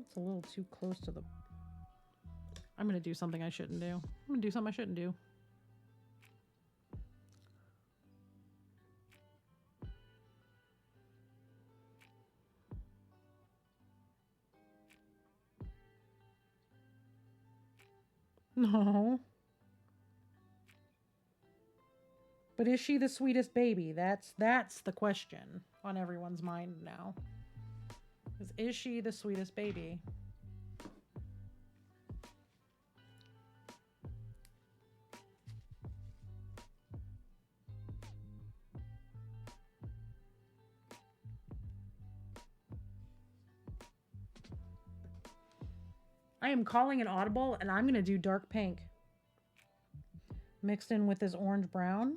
It's a little too close to the... I'm going to do something I shouldn't do. I'm going to do something I shouldn't do. No. But is she the sweetest baby? That's the question on everyone's mind now. Is she the sweetest baby? I am calling an audible, and I'm going to do dark pink. Mixed in with this orange brown.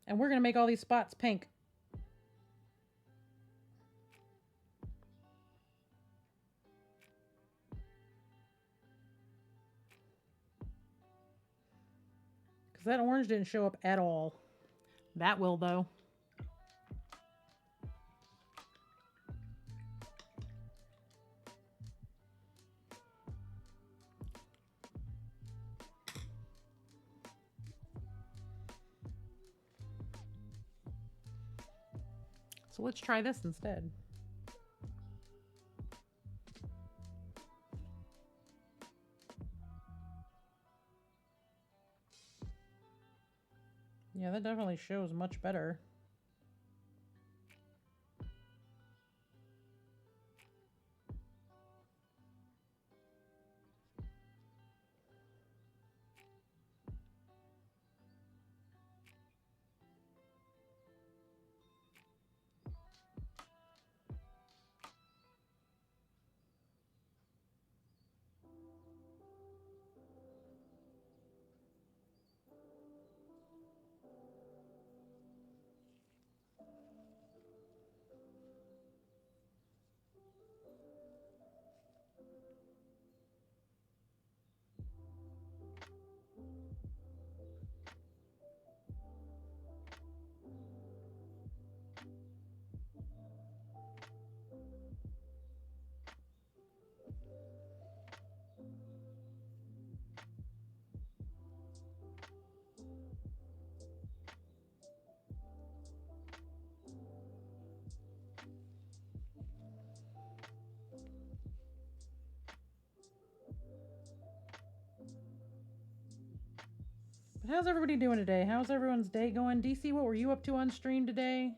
And we're going to make all these spots pink. Because that orange didn't show up at all. That will, though. So let's try this instead. Yeah, that definitely shows much better. But how's everybody doing today? How's everyone's day going? DC, what were you up to on stream today?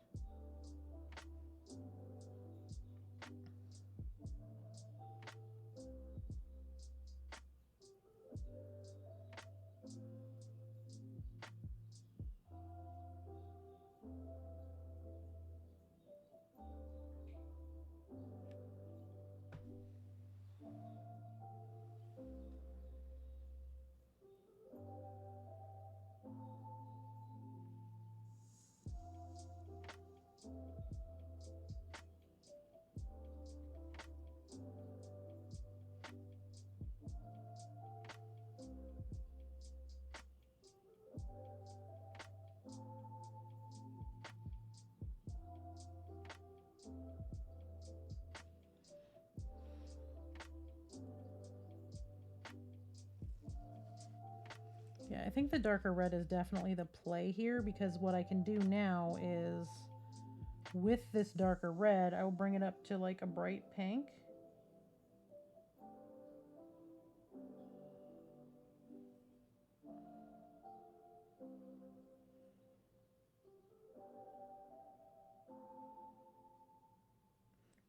Yeah, I think the darker red is definitely the play here, because what I can do now is with this darker red, I will bring it up to like a bright pink.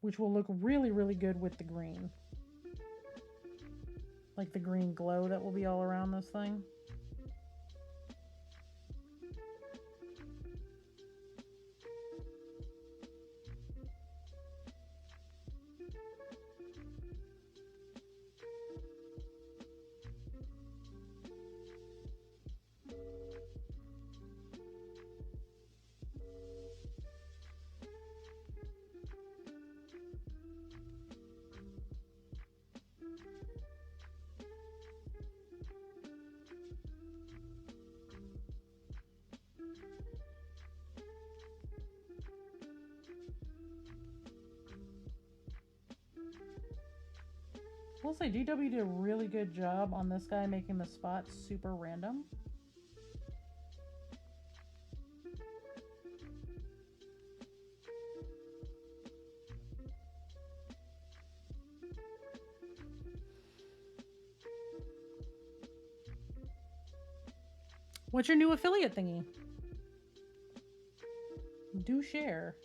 Which will look really, really good with the green. Like the green glow that will be all around this thing. We'll say GW did a really good job on this guy making the spots super random. What's your new affiliate thingy? Do share.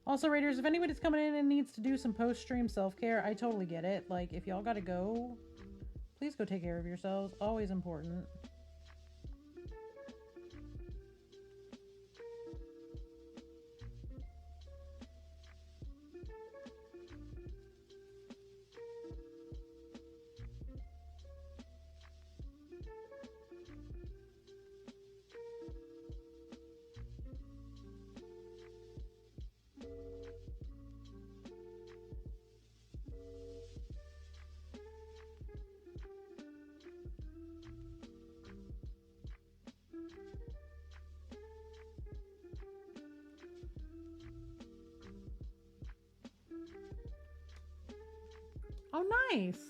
Also, Raiders, if anybody's coming in and needs to do some post-stream self-care, I totally get it. Like, if y'all gotta go, please go take care of yourselves. Always important. Oh, nice.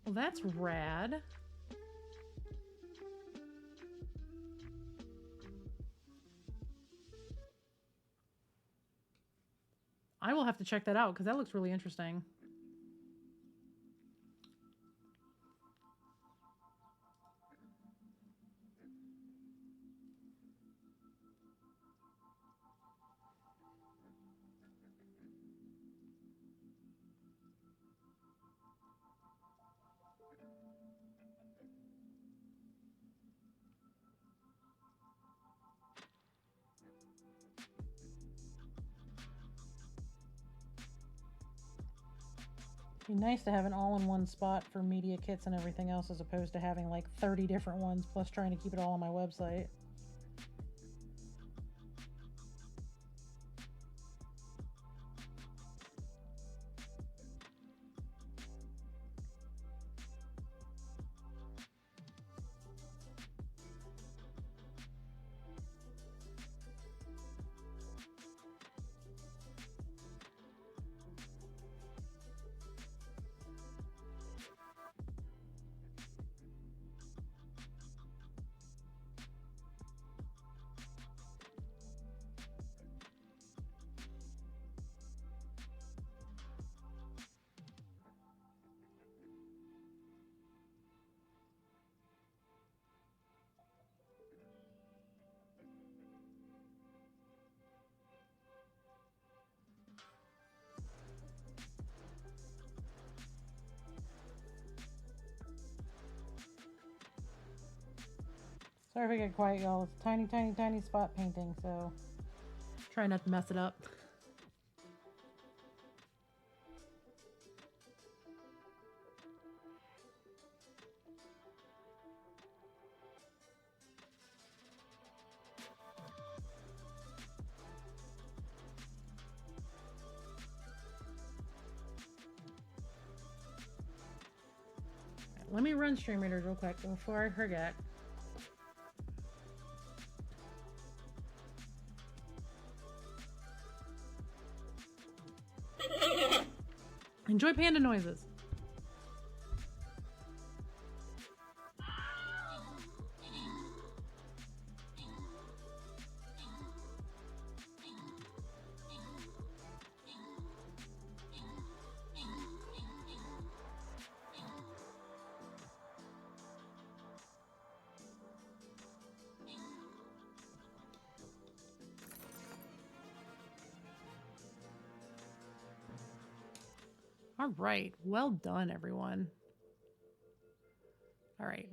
Well, that's rad. I will have to check that out because that looks really interesting. It'd be nice to have an all-in-one spot for media kits and everything else as opposed to having like 30 different ones plus trying to keep it all on my website. Sorry if I get quiet, y'all. It's tiny, tiny, tiny spot painting, so try not to mess it up. Let me run Stream Raiders real quick before I forget. Enjoy panda noises. All right. Well done, everyone. All right.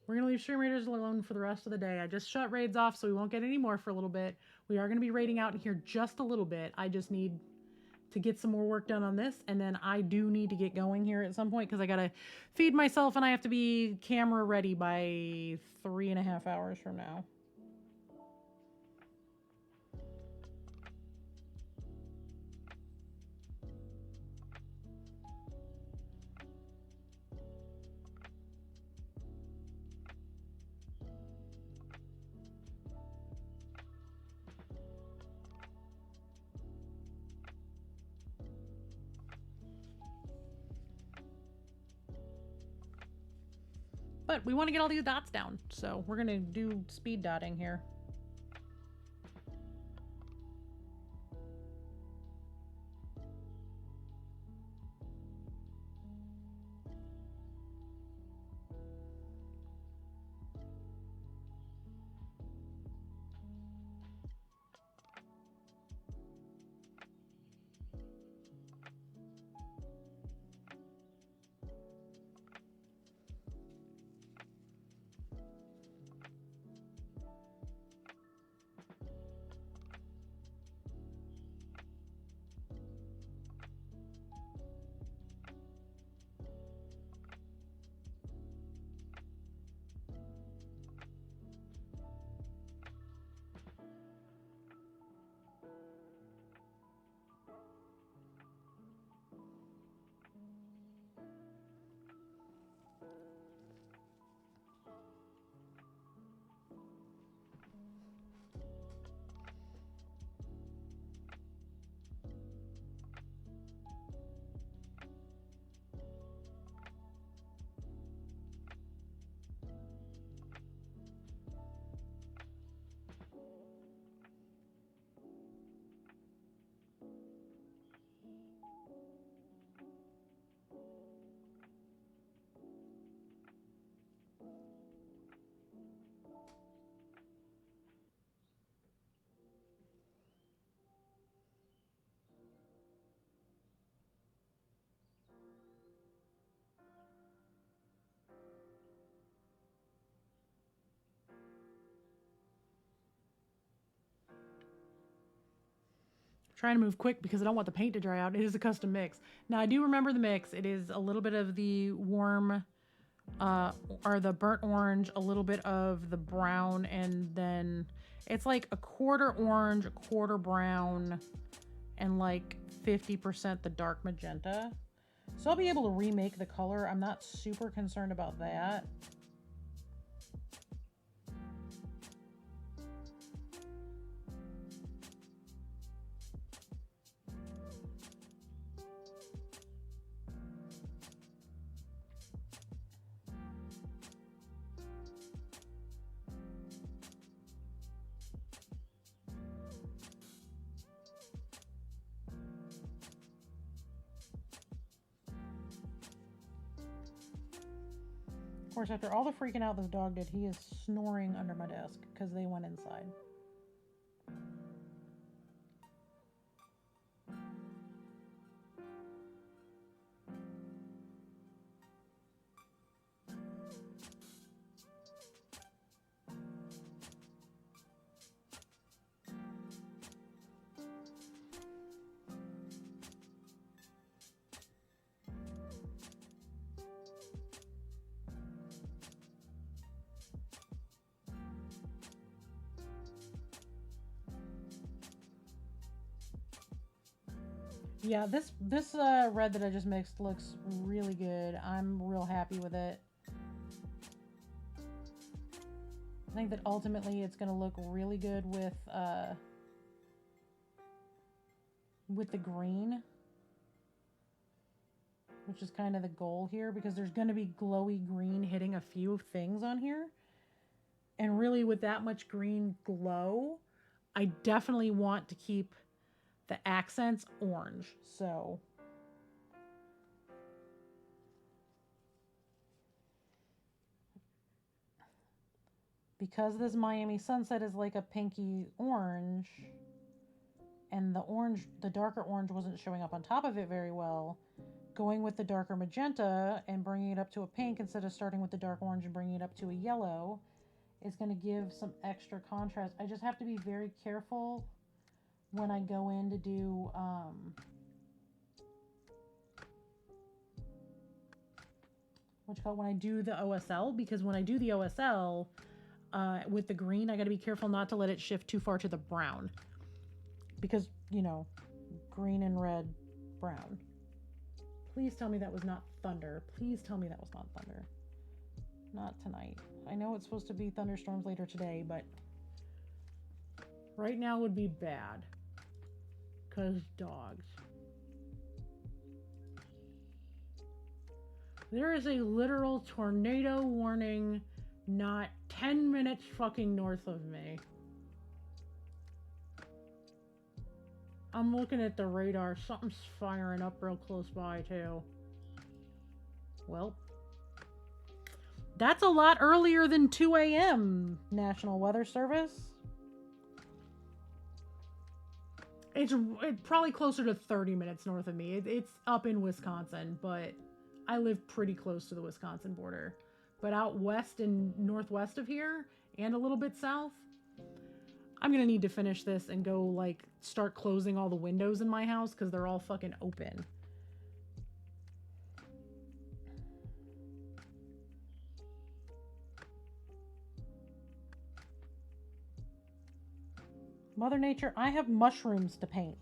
We're going to leave Stream Raiders alone for the rest of the day. I just shut raids off, so we won't get any more for a little bit. We are going to be raiding out in here just a little bit. I just need to get some more work done on this, and then I do need to get going here at some point because I got to feed myself, and I have to be camera ready by 3.5 hours from now. But we want to get all these dots down, so we're going to do speed dotting here. Trying to move quick because I don't want the paint to dry out. It is a custom mix. Now I do remember the mix. It is a little bit of the warm or the burnt orange, a little bit of the brown, and then it's like a quarter orange, a quarter brown, and like 50% the dark magenta. So I'll be able to remake the color. I'm not super concerned about that. Of course, after all the freaking out this dog did, he is snoring under my desk because they went inside. Yeah, this red that I just mixed looks really good. I'm real happy with it. I think that ultimately it's going to look really good with the green, which is kind of the goal here, because there's going to be glowy green hitting a few things on here. And really with that much green glow, I definitely want to keep the accents orange. So because this Miami sunset is like a pinky orange, and the darker orange wasn't showing up on top of it very well, going with the darker magenta and bringing it up to a pink instead of starting with the dark orange and bringing it up to a yellow is going to give some extra contrast. I just have to be very careful when I go in to do when I do the OSL, because when I do the OSL with the green, I got to be careful not to let it shift too far to the brown, because, you know, green and red, brown. Please tell me that was not thunder. Please tell me that was not thunder. Not tonight. I know it's supposed to be thunderstorms later today, but right now would be bad. 'Cause dogs. There is a literal tornado warning not 10 minutes fucking north of me. I'm looking at the radar. Something's firing up real close by, too. Well, that's a lot earlier than 2 a.m., National Weather Service. It's probably closer to 30 minutes north of me. It's up in Wisconsin, but I live pretty close to the Wisconsin border. But out west and northwest of here, and a little bit south, I'm gonna need to finish this and go, like, start closing all the windows in my house because they're all fucking open. Mother Nature, I have mushrooms to paint.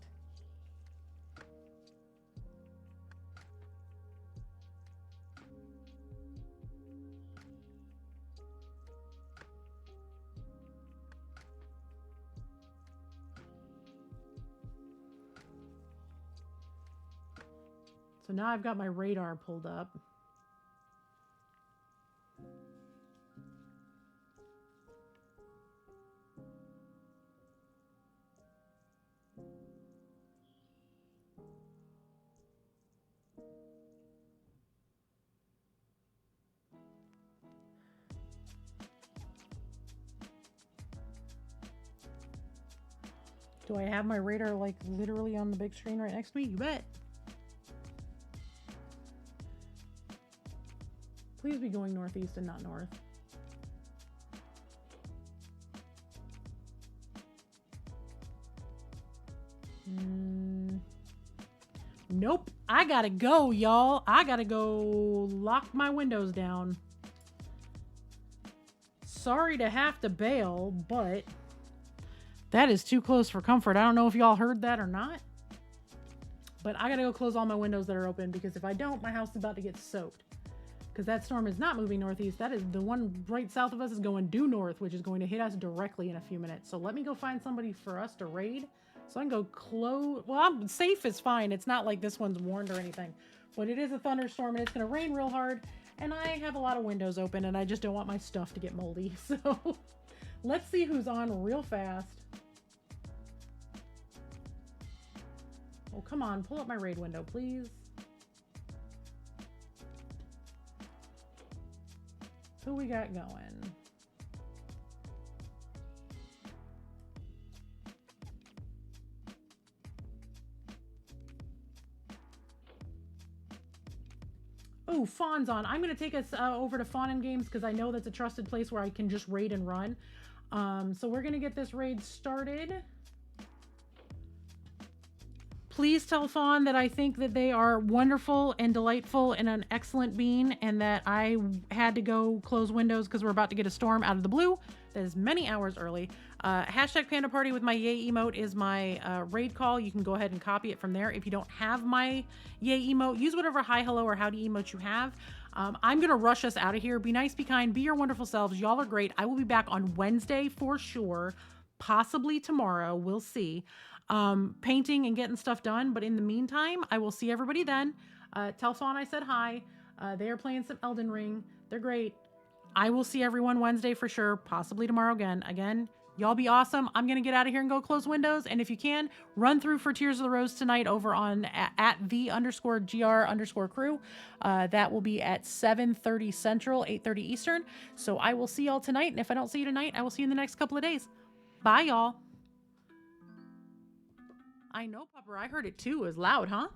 So now I've got my radar pulled up. Do I have my radar, like, literally on the big screen right next to me? You bet. Please be going northeast and not north. Nope. I gotta go, y'all. I gotta go lock my windows down. Sorry to have to bail, but that is too close for comfort. I don't know if y'all heard that or not, but I gotta go close all my windows that are open, because if I don't, my house is about to get soaked. Because that storm is not moving northeast. That is the one right south of us is going due north, which is going to hit us directly in a few minutes. So let me go find somebody for us to raid, so I can go close. Well, I'm safe is fine. It's not like this one's warned or anything, but it is a thunderstorm and it's going to rain real hard. And I have a lot of windows open and I just don't want my stuff to get moldy. So let's see who's on real fast. Oh, come on. Pull up my raid window, please. Who we got going? Oh, Fawn's on. I'm going to take us over to Fawn and Games because I know that's a trusted place where I can just raid and run. So we're going to get this raid started. Please tell Fawn that I think that they are wonderful and delightful and an excellent bean, and that I had to go close windows because we're about to get a storm out of the blue that is many hours early. Hashtag Panda Party with my yay emote is my raid call. You can go ahead and copy it from there. If you don't have my yay emote, use whatever hi, hello, or howdy emote you have. I'm going to rush us out of here. Be nice, be kind, be your wonderful selves. Y'all are great. I will be back on Wednesday for sure. Possibly tomorrow. We'll see. Painting and getting stuff done. But in the meantime, I will see everybody then. Tell Fawn I said hi. They are playing some Elden Ring. They're great. I will see everyone Wednesday for sure. Possibly tomorrow again. Again, y'all be awesome. I'm going to get out of here and go close windows. And if you can, run through for Tears of the Rose tonight over on at the_GR_crew. That will be at 7:30 Central, 8:30 Eastern. So I will see y'all tonight. And if I don't see you tonight, I will see you in the next couple of days. Bye, y'all. I know, Pupper. I heard it too. It was loud, huh?